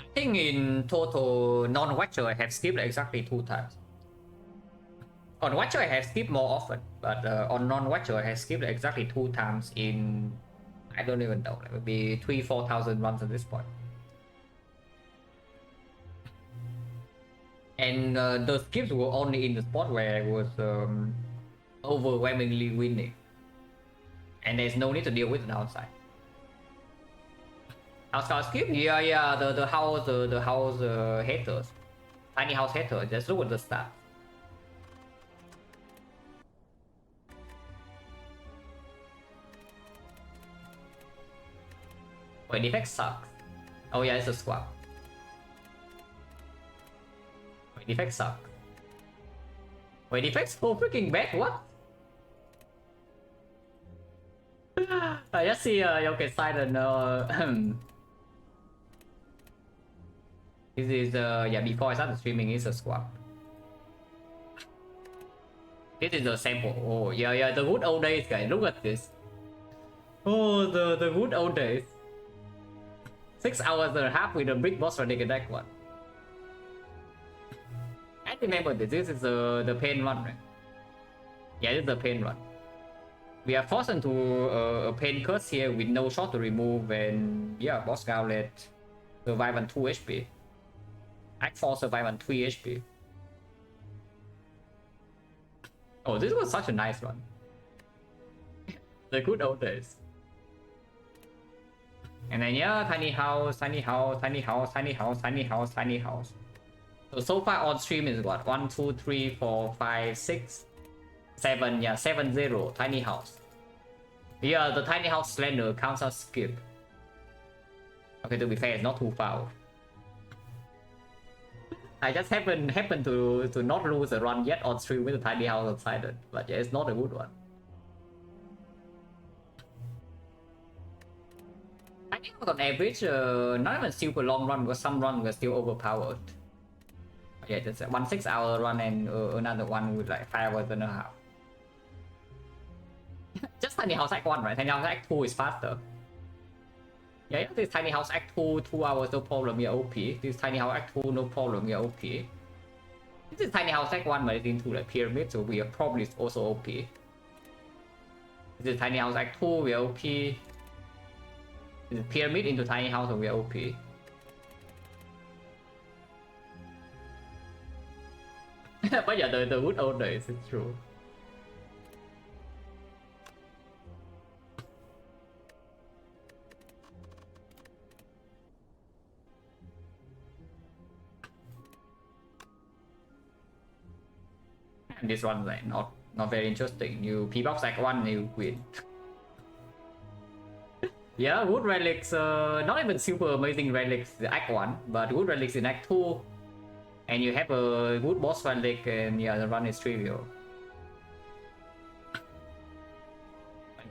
I think in total, non-Watcher I have skipped exactly 2 times. On Watcher I have skipped more often, but on non-Watcher I have skipped exactly 2 times in, I don't even know, like maybe 3,000-4,000 runs at this point. And the skips were only in the spot where I was overwhelmingly winning. And there's no need to deal with the downside. House skip? Yeah, the house haters. Tiny house haters, just look at the stats. Wait, Defect sucks. Oh yeah, it's a swap. Wait, Defect sucks. Wait, Defect's so freaking bad, what? I just see okay, Silent this is yeah, before I started streaming it's a swap. This is the sample. Oh yeah, the good old days, guys. Look at this. Oh, the good old days. 6 hours and a half with a big boss running in that one. I remember this is the pain run, right? Yeah, this is the pain run. We are forced into a pain curse here with no shot to remove, and yeah, boss gauntlet survive on 2 HP. Act 4 survive on 3 HP. Oh, this was such a nice run. The good old days. And then yeah, tiny house. So far on stream is what? 1, 2, 3, 4, 5, 6, 7. Yeah, 7-0. Tiny house. Yeah, the tiny house slender counts as skip. Okay, to be fair, it's not too far. I just happen to not lose a run yet on stream with the tiny house of Silent, but yeah, it's not a good one. I think on average, not even super long run, because some run were still overpowered. Yeah, just a 1 6 hour run and another one with like 5 hours and a half. Just Tiny House Act 1, right? Tiny House Act 2 is faster. Yeah, this Tiny House Act 2, 2 hours, no problem, yeah, OP. This Tiny House Act 2, no problem, yeah, OP. This is Tiny House Act 1, but it's into like pyramid, so we are probably also OP. This is Tiny House Act 2, we are OP. This is pyramid into Tiny House, so we are OP. But yeah, the wood owner is true. And this one like not very interesting. You P-box Act 1, you win. Yeah, wood relics, not even super amazing relics Act 1, but wood relics in Act 2. And you have a good boss relic, and yeah, the run is trivial.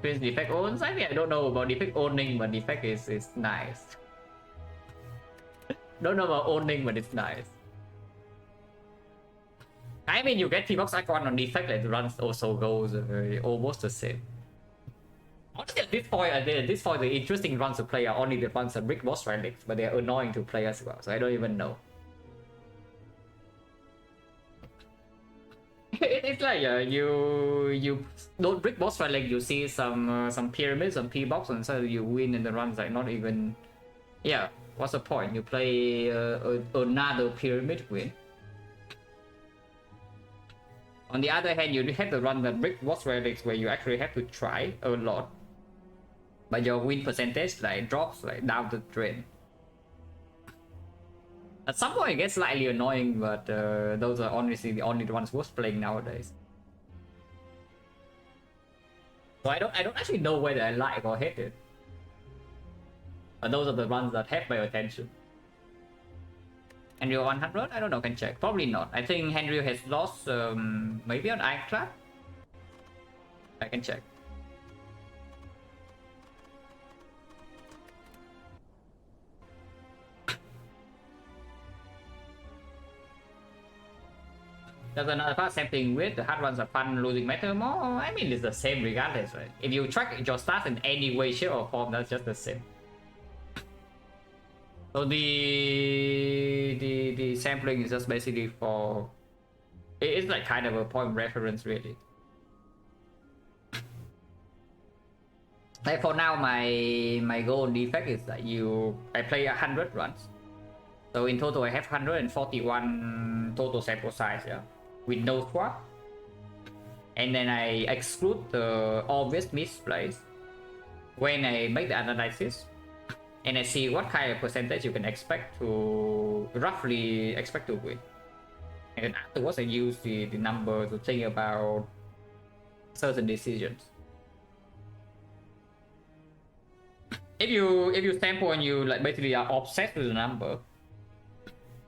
Prince Defect owns? I mean, I don't know about Defect owning, but Defect is nice. Don't know about owning, but it's nice. I mean, you get T-Box icon on Defect, like the runs also goes almost the same. Honestly, at this point, the interesting runs to play are only the ones that brick boss relics, but they're annoying to play as well, so I don't even know. It's like you don't brick boss relic, you see some pyramids, some P-box, and so you win in the runs like not even. Yeah, what's the point? You play another pyramid win. On the other hand, you have to run the brick boss relics where you actually have to try a lot, but your win percentage like drops like down the drain. At some point it gets slightly annoying, but those are honestly the only ones worth playing nowadays. So I don't actually know whether I like or hate it. But those are the ones that have my attention. Henry 100? I don't know, can check. Probably not. I think Henry has lost maybe on Ironclad? I can check. There's another part sampling with the hard ones are fun, losing matter more. I mean, it's the same regardless, right? If you track your stats in any way, shape, or form, that's just the same. So the sampling is just basically for. It's like kind of a point reference, really. Like for now, my goal in Defect is that I play 100 runs. So in total, I have 141 total sample size, yeah, with no swap. And then I exclude the obvious misplays when I make the analysis, and I see what kind of percentage you can expect to roughly expect to win. And then afterwards, I use the number to think about certain decisions. If you sample and you like basically are obsessed with the number,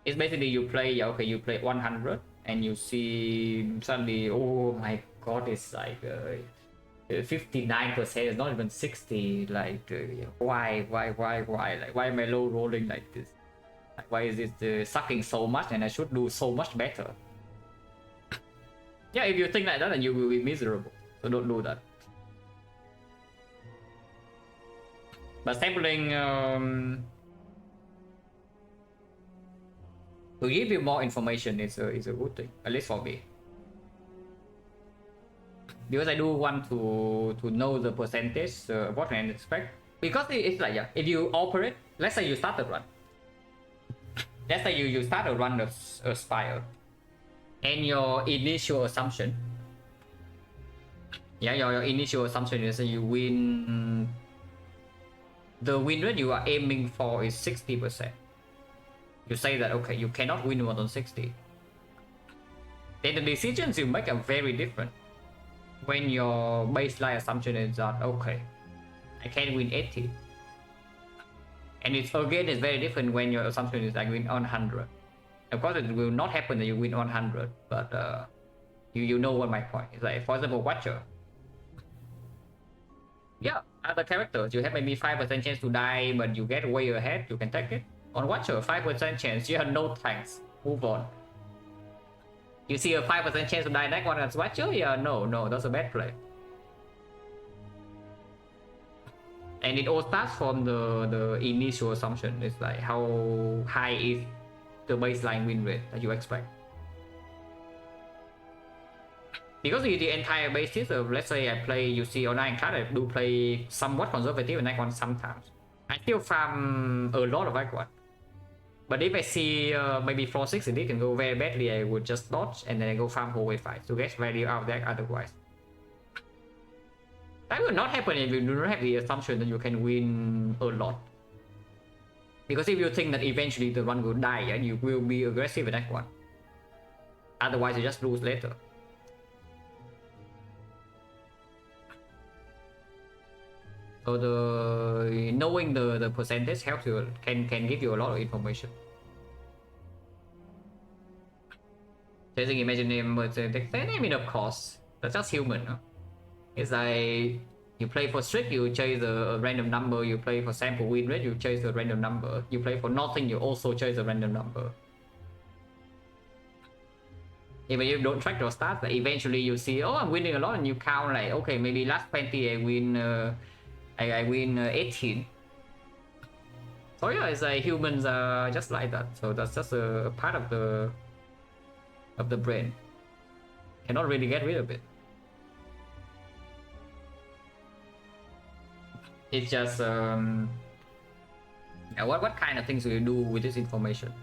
it's basically you play 100 and you see suddenly, oh my god, it's like 59%, it's not even 60. Like why like why am I low rolling like this? Like, why is it sucking so much and I should do so much better? Yeah, if you think like that, then you will be miserable, so don't do that. But sampling to give you more information is a good thing, at least for me, because I do want to know the percentage what I can expect. Because it's like, yeah, if you operate, let's say you start a run, let's say you start a run of Spire, and your initial assumption, yeah, your initial assumption is that you win. The win rate you are aiming for is 60%. You say that, okay, you cannot win more than 60. Then the decisions you make are very different. When your baseline assumption is that, okay, I can win 80. And it's very different when your assumption is like win 100. Of course, it will not happen that you win 100, but you know what my point is. Like, for example, Watcher. Yeah, other characters, you have maybe 5% chance to die, but you get way ahead, you can take it. On Watcher, 5% chance, you have no tanks. Move on. You see a 5% chance to die next one against Watcher? Yeah, no, that's a bad play. And it all starts from the initial assumption. It's like how high is the baseline win rate that you expect. Because the entire basis of, let's say I play, you see on Ironclad, I do play somewhat conservative in Icon sometimes. I still farm a lot of Icon. But if I see maybe floor 6 and it can go very badly, I would just dodge and then I go farm whole way 5 to get value out of that otherwise. That will not happen if you do not have the assumption that you can win a lot. Because if you think that eventually the run will die and you will be aggressive in that one. Otherwise you just lose later. So the knowing the percentage helps you, can give you a lot of information. Chasing imaginary percentage, I mean of course, that's just human, no? It's like you play for strict, you chase a random number. You play for sample win rate, you chase a random number. You play for nothing, you also chase a random number. Even if you don't track your stats, but eventually you see, oh, I'm winning a lot, and you count like, okay, maybe last 20 I win, I win 18. So yeah, it's like humans are just like that. So that's just a part of the brain. Cannot really get rid of it. It's just what kind of things do you do with this information?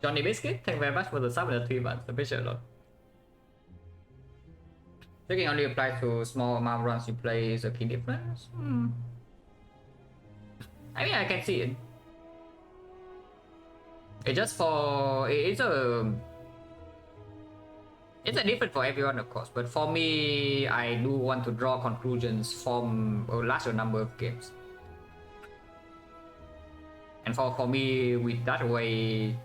Johnny Biscuit, thank you very much for the sub in the 3 months. Appreciate a lot. Tricking only applies to small amount runs you play is a key difference. I mean, I can see it. It's just for it's a different for everyone, of course. But for me, I do want to draw conclusions from a larger number of games. And for me, with that way,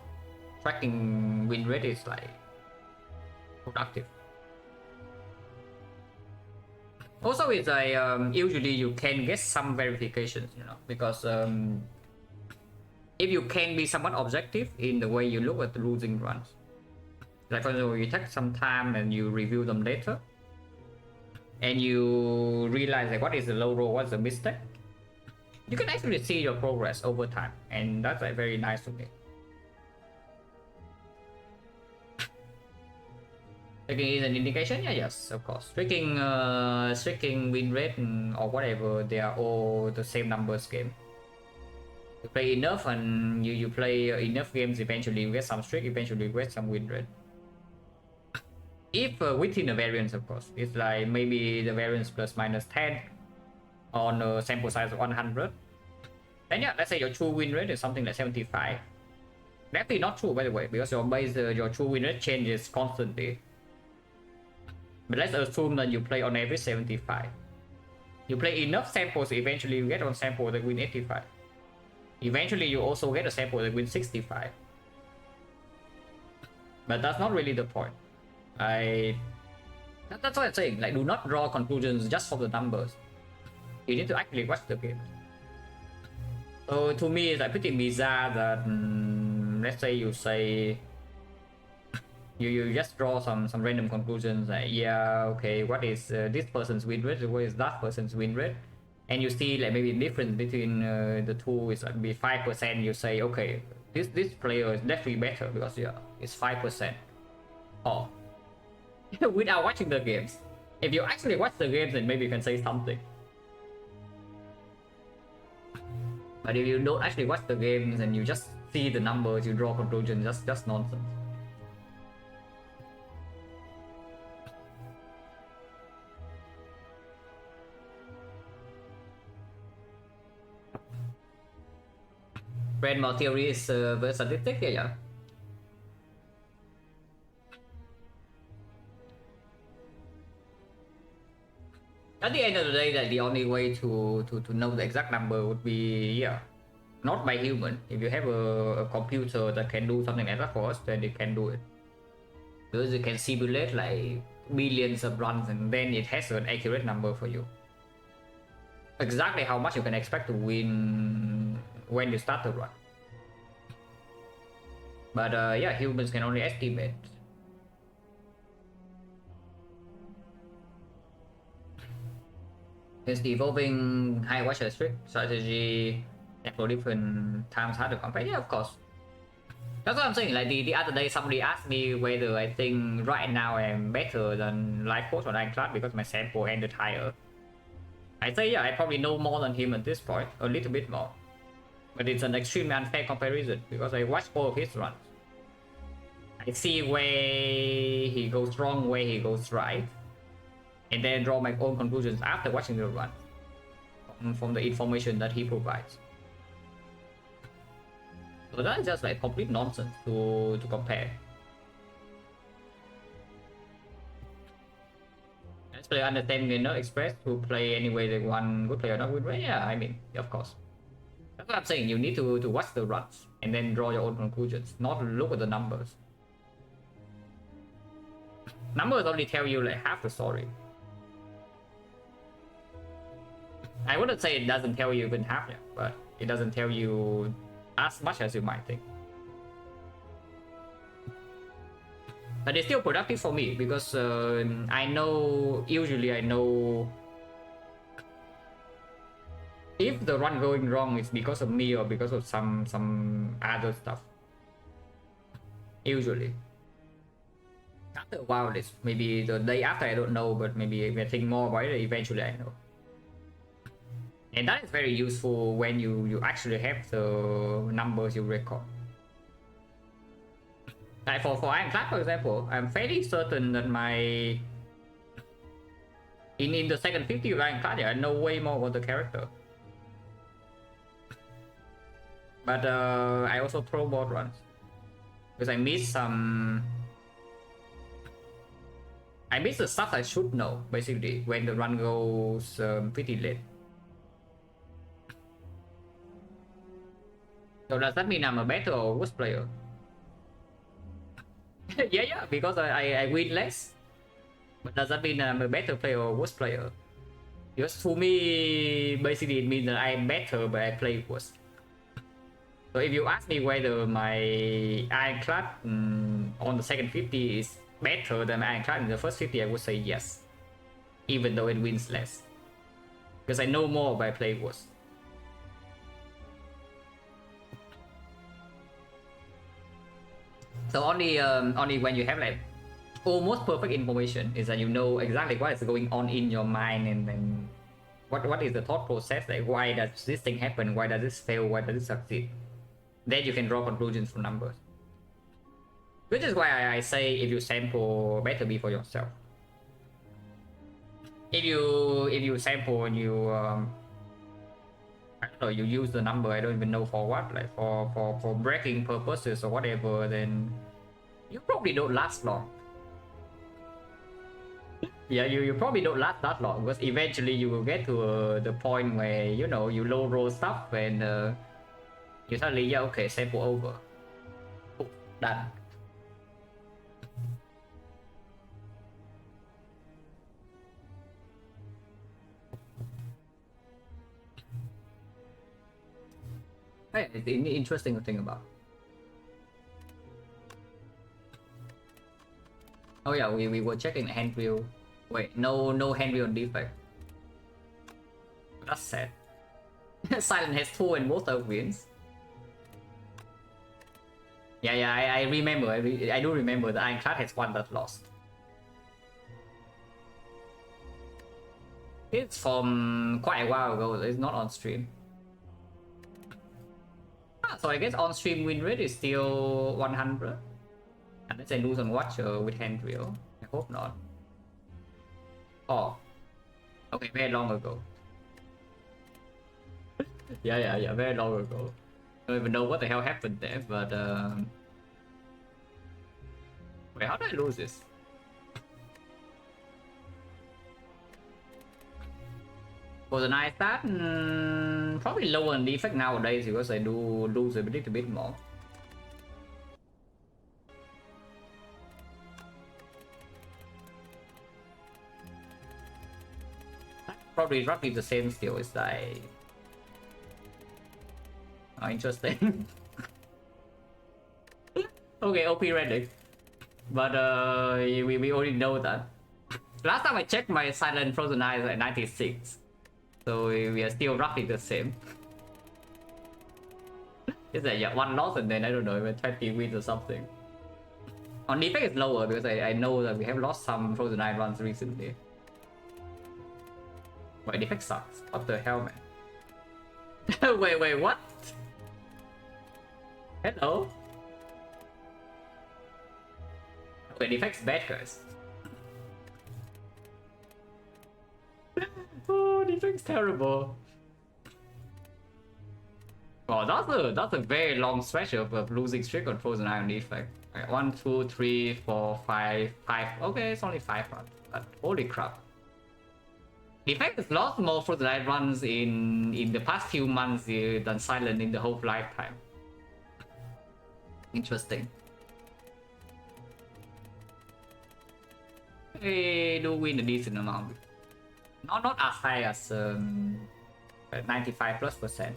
tracking win rate is like productive. Also, it's like usually you can get some verifications, you know, because if you can be somewhat objective in the way you look at the losing runs, like for example, you take some time and you review them later, and you realize like what is the low roll, what's the mistake, you can actually see your progress over time, and that's like very nice to me. Tricking is an indication, yeah, yes, of course. Tricking win rate or whatever, they are all the same numbers game. You play enough and you play enough games, eventually you get some streak, eventually you get some win rate. If within a variance, of course, it's like maybe the variance plus minus 10 on a sample size of 100. Then yeah, let's say your true win rate is something like 75. That's not true, by the way, because your base, your true win rate changes constantly. But let's assume that you play on average 75. You play enough samples, eventually you get one sample that win 85. Eventually you also get a sample that win 65. But that's not really the point. That's what I'm saying. Like, do not draw conclusions just from the numbers. You need to actually watch the game. So to me, it's like pretty bizarre that let's say you say you just draw some random conclusions like, yeah, okay, what is this person's win rate, what is that person's win rate, and you see like maybe the difference between the two is like maybe 5%. You say, okay, this player is definitely better because yeah, it's 5%. Oh, without watching the games. If you actually watch the games, then maybe you can say something. But if you don't actually watch the games and you just see the numbers, you draw conclusions, just nonsense. Brand theory is very statistic, yeah. At the end of the day, that the only way to know the exact number would be, yeah, not by human. If you have a computer that can do something like that for us, then it can do it. because you can simulate like billions of runs and then it has an accurate number for you. Exactly how much you can expect to win when you start the run. But yeah, humans can only estimate. It's the evolving high watcher strategy for different times how to compare. Yeah, of course. That's what I'm saying. Like the other day, somebody asked me whether I think right now I'm better than life coach on iCloud because my sample ended higher. I say yeah, I probably know more than him at this point, a little bit more. But it's an extremely unfair comparison because I watched all of his runs. I see where he goes wrong, where he goes right, and then draw my own conclusions after watching the run from the information that he provides. So that's just like complete nonsense to compare. Let's play understand express to play any way they want, good player or not good way. Yeah, I mean, of course. That's what I'm saying. You need to watch the runs and then draw your own conclusions, not look at the numbers. Numbers only tell you like half the story. I wouldn't say it doesn't tell you even half, but it doesn't tell you as much as you might think. But it's still productive for me because I know, usually I know if the run going wrong is because of me or because of some other stuff. Usually. After a while, it's maybe the day after I don't know, but maybe if I think more about it, eventually I know. And that is very useful when you actually have the numbers you record. Like for Ironclad, for example, I'm fairly certain that my in the second 50 of Ironclad, I know way more about the character. But I also throw board runs because I miss the stuff I should know basically when the run goes pretty late. So does that mean I'm a better or worse player? yeah, because I win less. But does that mean I'm a better player or worse player? Because to me, basically it means that I'm better but I play worse. So if you ask me whether my Ironclad on the second 50 is better than my Ironclad in the first 50, I would say yes. Even though it wins less. Because I know more but I play worse. So only when you have like almost perfect information is that you know exactly what is going on in your mind and then what is the thought process, like why does this thing happen, why does this fail, why does it succeed. Then you can draw conclusions from numbers. Which is why I say if you sample, better be for yourself. If you sample and you I don't know, you use the number, I don't even know for what, like for breaking purposes or whatever, then you probably don't last long. Yeah, you probably don't last that long because eventually you will get to the point where you low roll stuff and you suddenly, yeah, okay, sample over. Ooh, done. Hey, it's interesting to think about. Oh yeah, we were checking hand wheel. Wait, no hand wheel on Defect. That's sad. Silent has 2 and both are wins. Yeah, I remember. I do remember that Ironclad has 1 that lost. It's from quite a while ago. It's not on stream. So I guess on stream win rate is still 100. Unless I lose on watcher with hand wheel. I hope not. Oh. Okay, very long ago. yeah, very long ago. I don't even know what the hell happened there, but wait, how did I lose this? For the night start, probably lower than Defect nowadays because I do lose a little bit more. probably roughly the same still. It's like interesting. Okay, OP Reddit. But we already know that. Last time I checked, my Silent Frozen Eye is at 96. So we are still roughly the same. It's like, yeah, one loss and then I don't know, even 20 wins or something. On Defect it's lower because I know that we have lost some Frozen Eye runs recently. Wait, Defect sucks. What the hell, man? Wait, what? Hello? Wait, Defect's bad, guys. Oh, Defect's terrible. Oh, that's a very long stretch of losing streak on Frozen Eye on Defect. Right, 1, 2, 3, 4, 5. Okay, it's only 5 runs. But holy crap. Defect has lost more Frozen Eye runs in the past few months than Silent in the whole lifetime. Interesting. They do win a decent amount. Not as high as 95+%.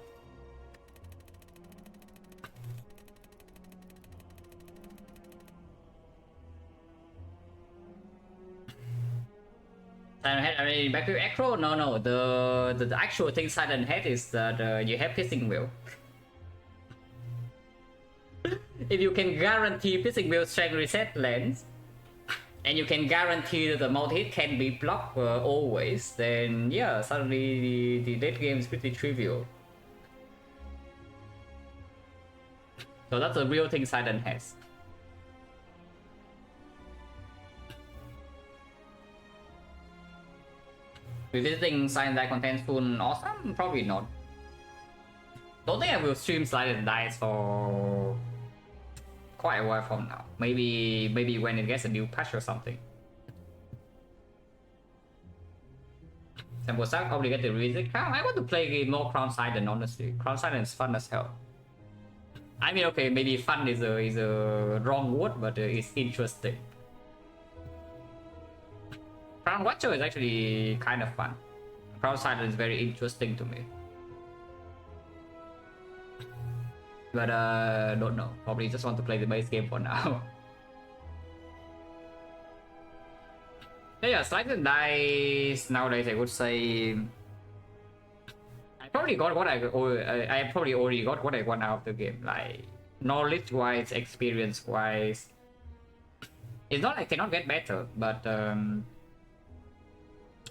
Silent Head already back to Acro? No. The actual thing Silent Head is that you have Pissing Wheel. If you can guarantee Pissing Wheel strength reset lands, and you can guarantee that the multi-hit can be blocked always, then yeah, suddenly the late game is pretty trivial. So that's a real thing Silent has. Revisiting Silent Die content soon, awesome? Probably not. Don't think I will stream Silent Dies for quite a while from now. Maybe when it gets a new patch or something. Sample Sack probably get to revisit. I want to play more Crown Silent, honestly. Crown Silent is fun as hell. I mean, okay, maybe fun is a wrong word, but it's interesting. Crown Watcher is actually kind of fun. Crown Silent is very interesting to me. But don't know. Probably just want to play the base game for now. Yeah, Silent Dice nowadays I would say I probably got what I probably already got what I want out of the game. Like knowledge wise, experience wise. It's not like I cannot get better, but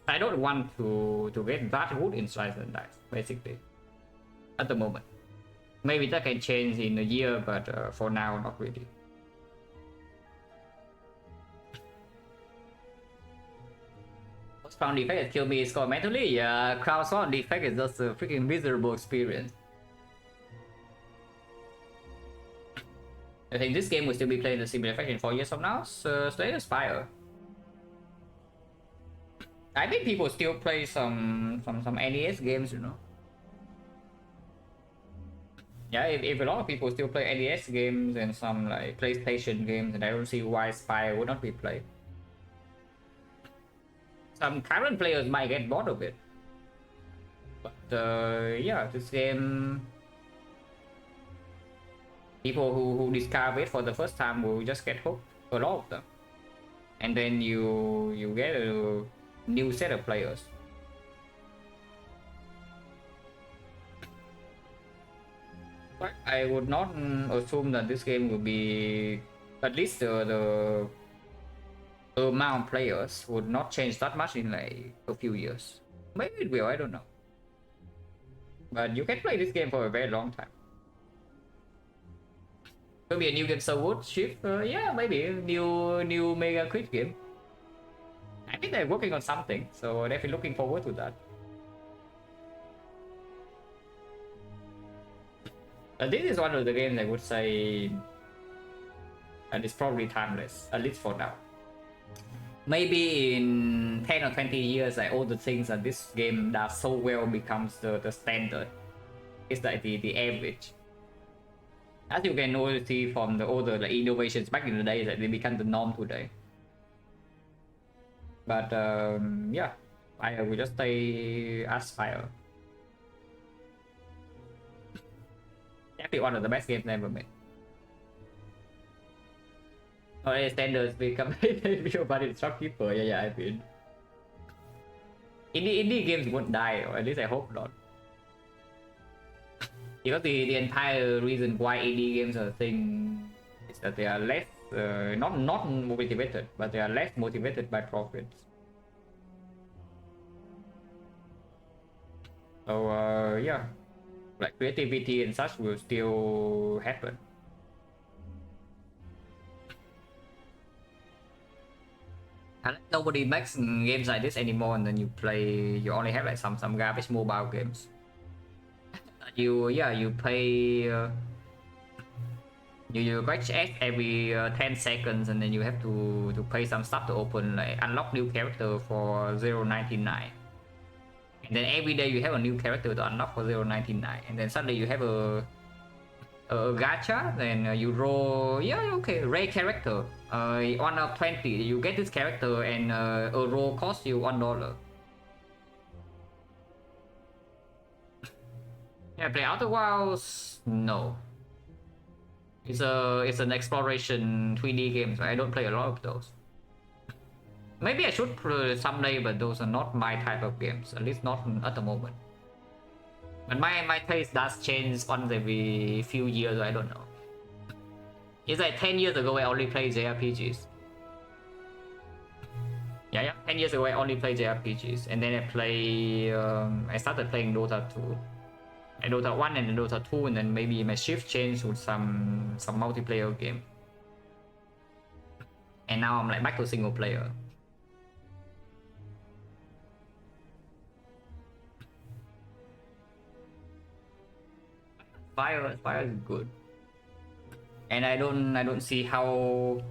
I don't want to get that good in Silent Dice, basically. At the moment. Maybe that can change in a year, but for now, not really. Crown Defect has killed me score mentally. Yeah, Crown Defect is just a freaking miserable experience. I think this game will still be played in the similar fashion 4 years from now. So Slay the Spire. I think people still play some NES games, you know. Yeah, if a lot of people still play NES games and some like PlayStation games, and I don't see why Spire would not be played. Some current players might get bored of it, but yeah, this game, people who discover it for the first time will just get hooked. A lot of them, and then you get a new set of players. But I would not assume that this game will be, at least the amount of players would not change that much in like a few years. Maybe it will, I don't know. But you can play this game for a very long time. Could be a new game so would shift, yeah, maybe a new mega quick game. I think they're working on something, so definitely looking forward to that. This is one of the games I would say, and it's probably timeless, at least for now. Maybe in 10 or 20 years, like all the things that this game does so well becomes the standard. It's like the average. As you can already see from all the innovations back in the day, that they become the norm today. But yeah, Fire will just stay as Fire. Definitely one of the best games ever made. Oh, standards become Nobody Shopkeeper. Yeah, I mean. Indie games won't die, or at least I hope not. Because the entire reason why indie games are a thing is that they are less, not motivated, but they are less motivated by profits. So yeah, like creativity and such will still happen. And nobody makes games like this anymore, and then you play, you only have like some garbage mobile games. You play. You scratch X every 10 seconds, and then you have to pay some stuff to open, like unlock new character for 0.99, and then every day you have a new character to unlock for 0.99, and then suddenly you have a gacha, then you roll, yeah, okay, rare character, 1 of 20, you get this character, and a roll costs you $1. Yeah, play Outer Wilds? No. It's an exploration 3D game, so I don't play a lot of those. Maybe I should play someday, but those are not my type of games, at least not at the moment. But my taste does change once every few years, I don't know. It's like 10 years ago I only played JRPGs. Yeah, 10 years ago I only played JRPGs, and then I started playing Dota 2. And Dota 1 and Dota 2, and then maybe my shift changed to some multiplayer game. And now I'm like back to single player. Fire is good. And I don't see how,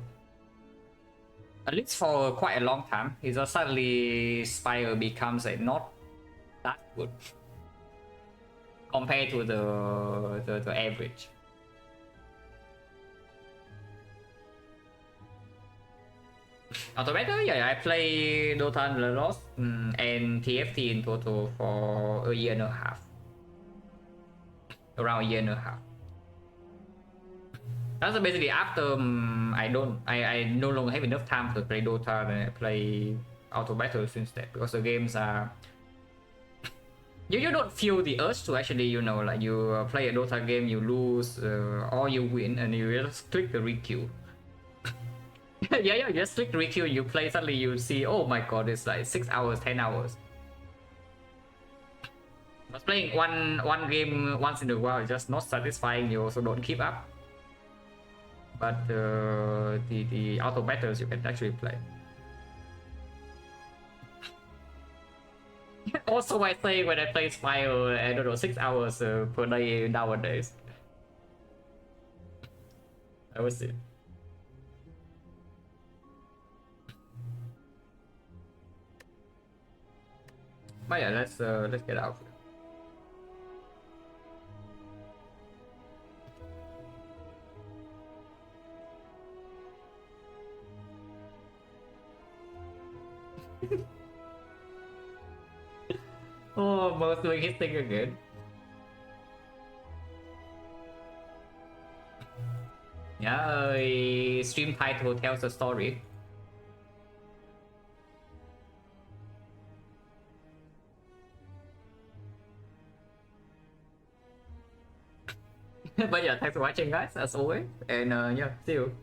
at least for quite a long time, it's just suddenly Spire becomes like not that good compared to the average. Automator, yeah, I play Dota and Lost and TFT in total for a year and a half. Around a year and a half. That's basically after I no longer have enough time to play Dota, and I play Auto Battle instead, because the games are, you don't feel the urge to actually, you know, like you play a Dota game, you lose or you win, and you just click the requeue. yeah, you just click requeue, you play, suddenly you see, oh my god, it's like 6 hours, 10 hours. But playing one game once in a while is just not satisfying, you also don't keep up. But the auto battles you can actually play. Also, I say when I play Spire, I don't know, 6 hours per day nowadays. I was it. But yeah, let's get out. Oh, Mo's doing his thing again. Yeah, stream title tells a story. But yeah, thanks for watching, guys, as always, and yeah, see you.